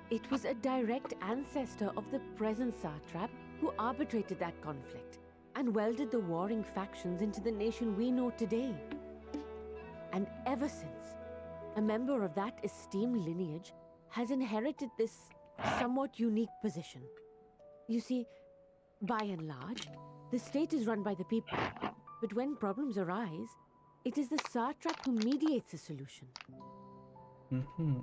Speaker 23: It was a direct ancestor of the present satrap who arbitrated that conflict and welded the warring factions into the nation we know today. And ever since, a member of that esteemed lineage has inherited this somewhat unique position. You see, by and large, the state is run by the people, but when problems arise, it is the satrap who mediates a solution.
Speaker 1: Mm-hmm.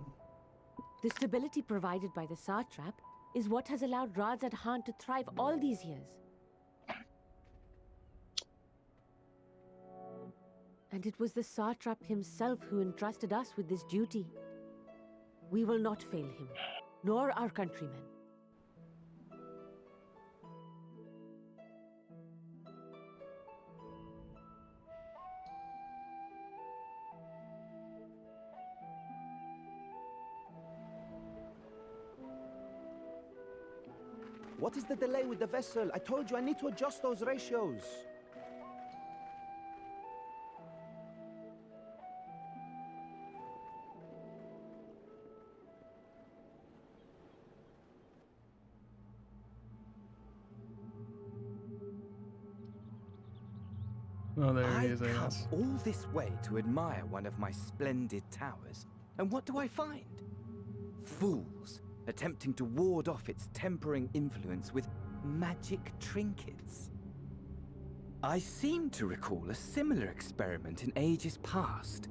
Speaker 23: The stability provided by the satrap is what has allowed Radzad Khan to thrive all these years. And it was the satrap himself who entrusted us with this duty. We will not fail him, nor our countrymen.
Speaker 3: What is the delay with the vessel? I told you I need to adjust those ratios.
Speaker 1: Oh, there he
Speaker 2: I
Speaker 1: is, I
Speaker 2: come
Speaker 1: guess.
Speaker 2: all this way to admire one of my splendid towers, and what do I find? Fools attempting to ward off its tempering influence with magic trinkets. I seem to recall a similar experiment in ages past.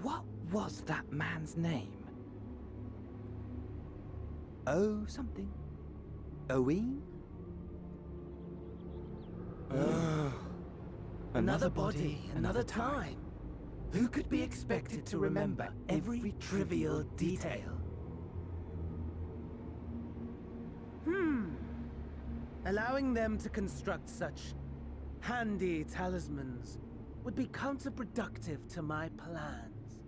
Speaker 2: What was that man's name? Oh, something. Owen?
Speaker 3: Another body, another time. Who could be expected to remember every trivial detail? Allowing them to construct such handy talismans would be counterproductive to my plans.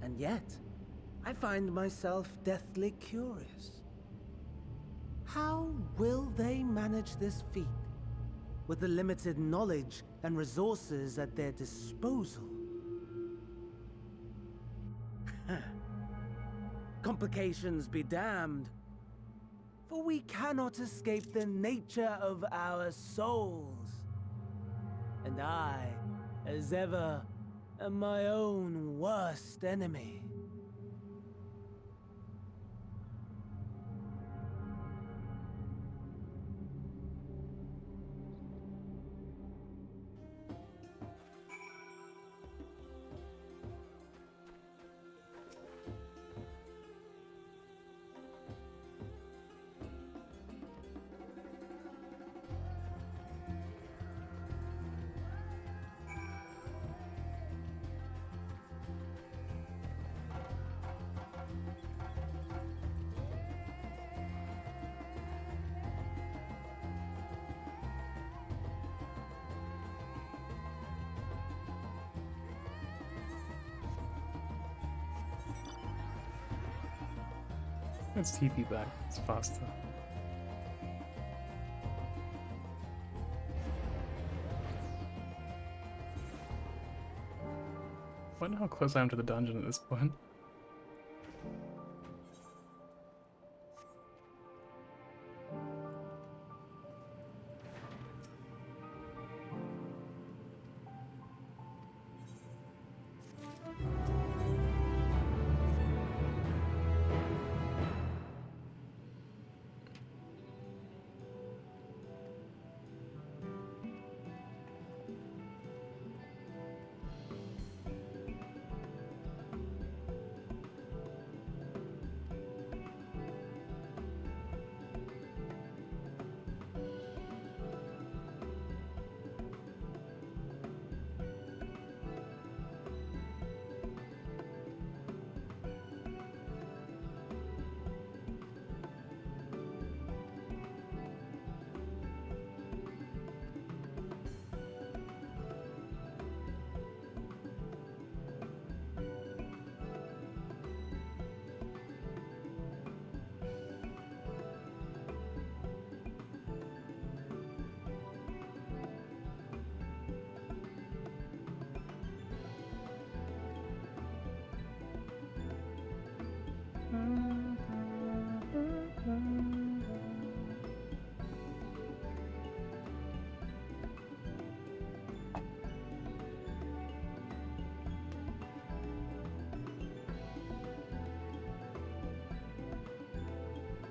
Speaker 3: And yet, I find myself deathly curious. How will they manage this feat with the limited knowledge and resources at their disposal? Complications be damned, for we cannot escape the nature of our souls. And I, as ever, am my own worst enemy.
Speaker 1: Let's TP back. It's faster. I wonder how close I am to the dungeon at this point.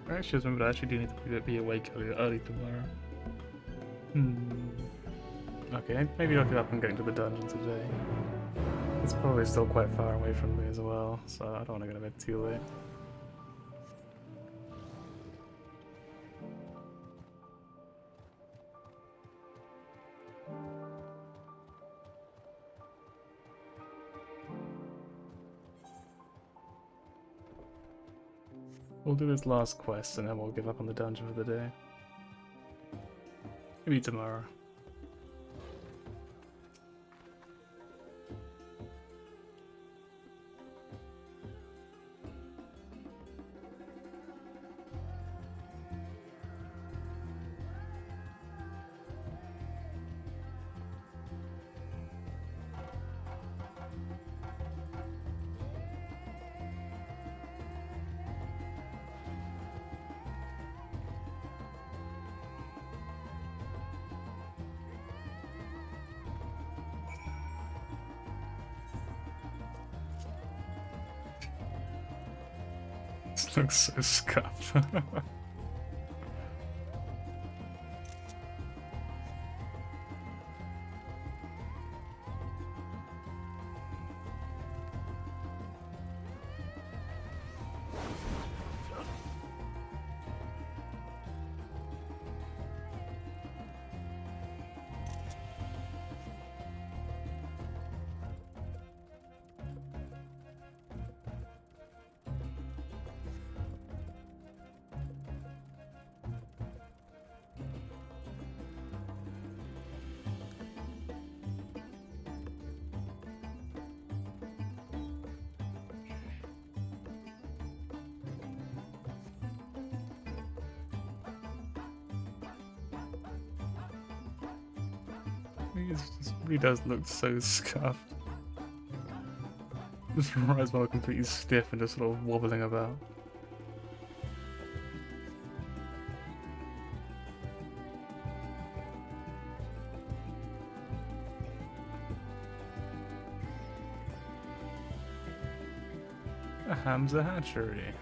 Speaker 1: I actually remember I actually do need to be awake early tomorrow. Okay, maybe I'll give up on getting to the dungeon today. It's probably still quite far away from me as well, so I don't want to go to bed too late. We'll do this last quest and then we'll give up on the dungeon for the day. Maybe tomorrow. This looks so scuffed. It really does look so scuffed. This Roswell completely stiff and just sort of wobbling about. A Hamza hatchery.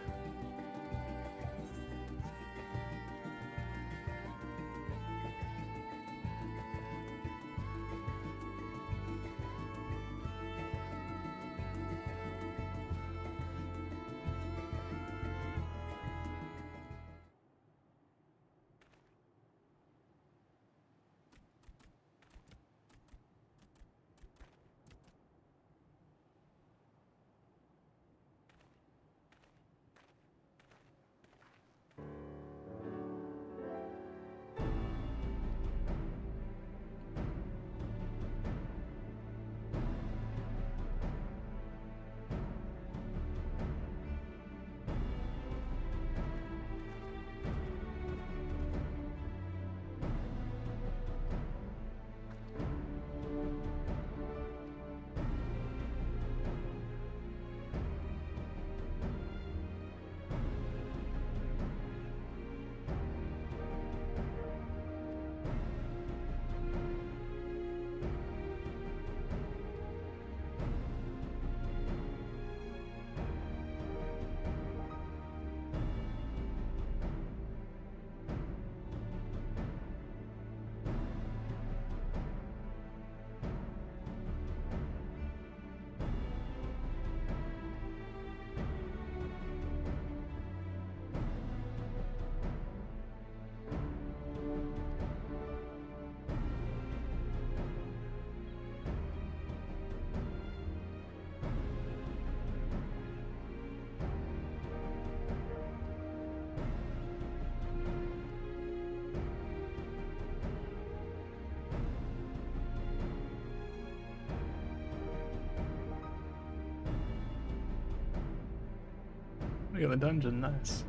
Speaker 1: We got the dungeon, nice.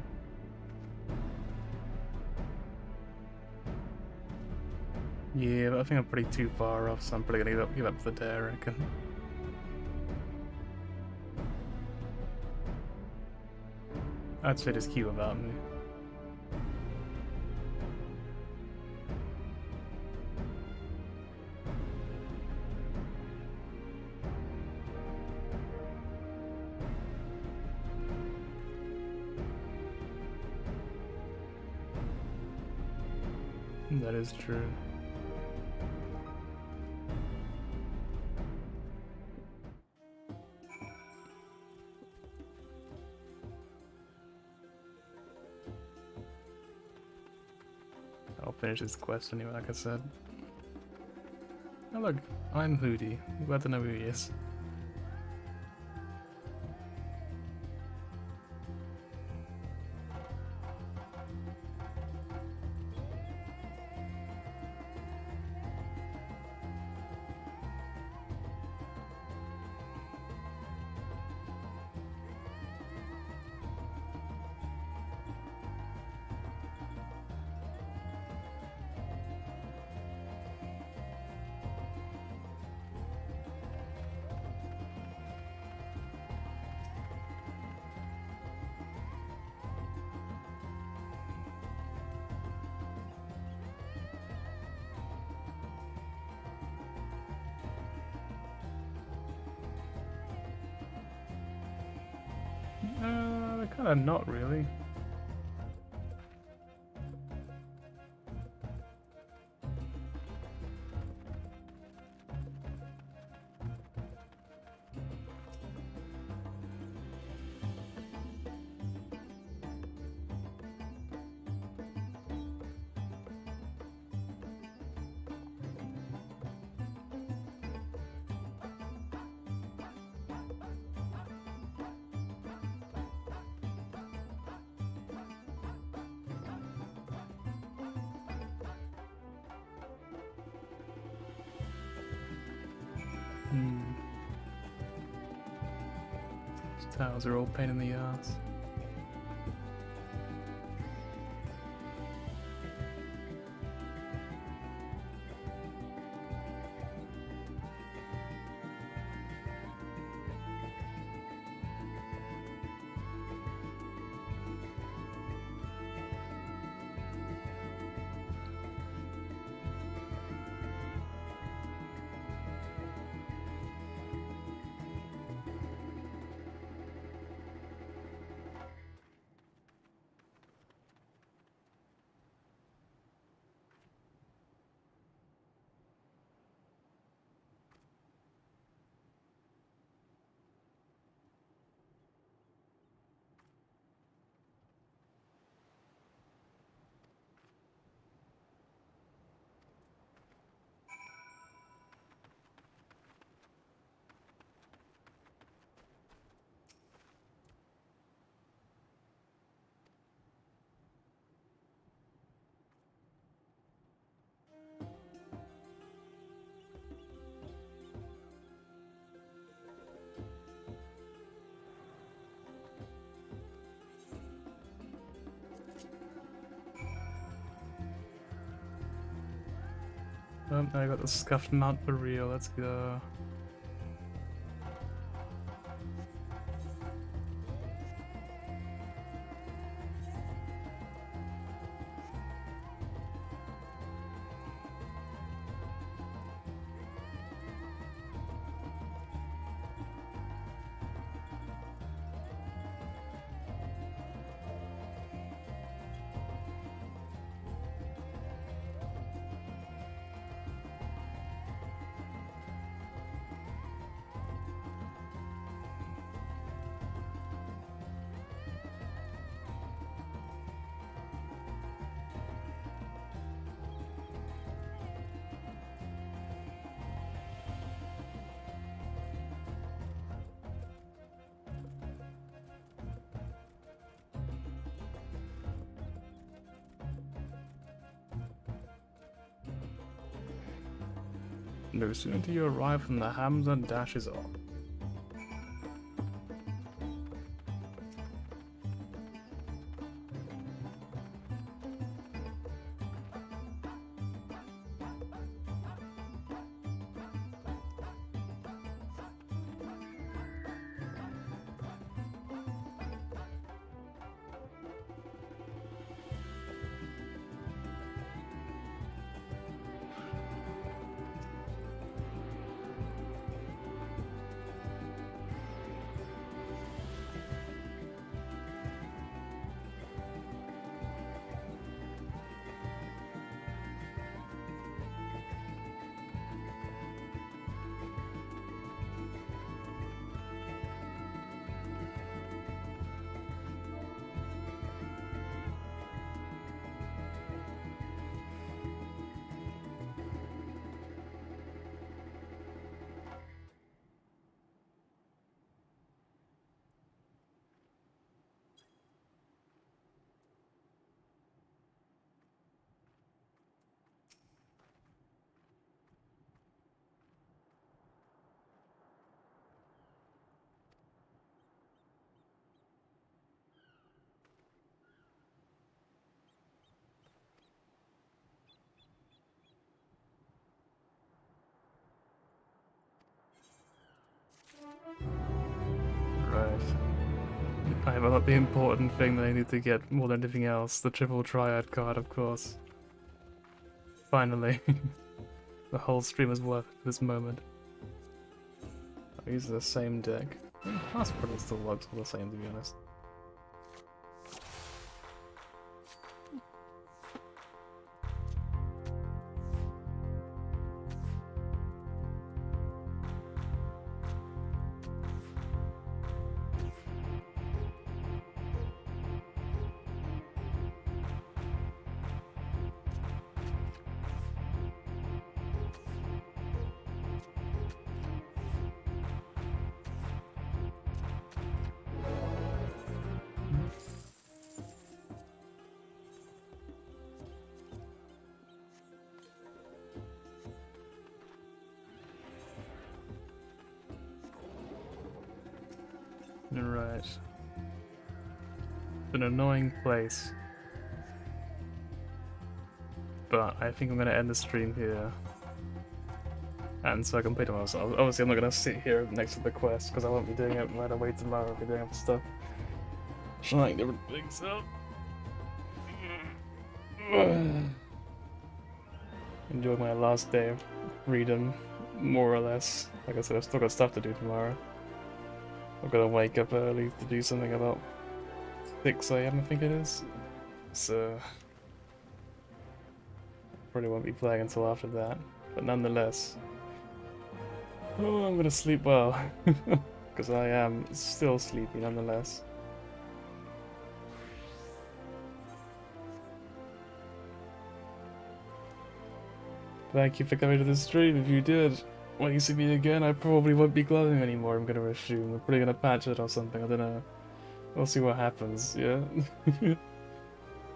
Speaker 1: Yeah, but I think I'm pretty too far off, so I'm probably gonna give up the day, I reckon. I'd say just keep without me. That is true. I'll finish this quest anyway, like I said. Oh look, I'm Hootie. I'm glad to know who he is. Kinda not really. These tiles are all pain in the ass. Oh, now I got the scuffed mount for real. Let's go. No sooner do you arrive than the Hamza dashes off. Right. I have got the important thing that I need to get more than anything else, the triple triad card, of course. Finally. The whole stream is worth it for this moment. I use the same deck. Class probably still works all the same, to be honest. Right. It's an annoying place. But I think I'm going to end the stream here. And so I can play tomorrow. So obviously I'm not going to sit here next to the quest, because I won't be doing it right away tomorrow. I'll be doing other stuff. Trying different things out. Enjoy my last day of freedom, more or less. Like I said, I've still got stuff to do tomorrow. I've got to wake up early to do something about 6 AM, I think it is. So probably won't be playing until after that. But nonetheless, oh, I'm gonna sleep well, because I am still sleepy nonetheless. Thank you for coming to the stream. If you did, when you see me again, I probably won't be glowing anymore, I'm gonna assume. We're probably gonna patch it or something, I don't know. We'll see what happens, yeah?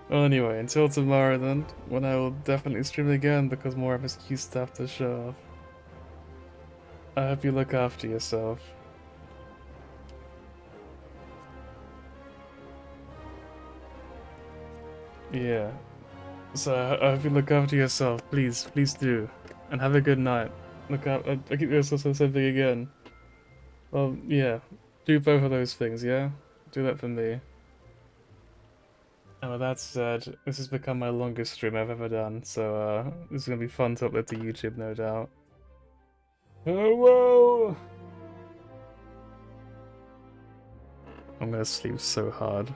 Speaker 1: Well, anyway, until tomorrow then, when I will definitely stream again because more MSQ stuff to show off. I hope you look after yourself. Yeah. So I hope you look after yourself, please do. and have a good night. Look up, I keep going to say something again. Well, yeah, do both of those things, yeah? Do that for me. And with that said, this has become my longest stream I've ever done, so this is going to be fun to upload to YouTube, no doubt. Whoa! I'm going to sleep so hard.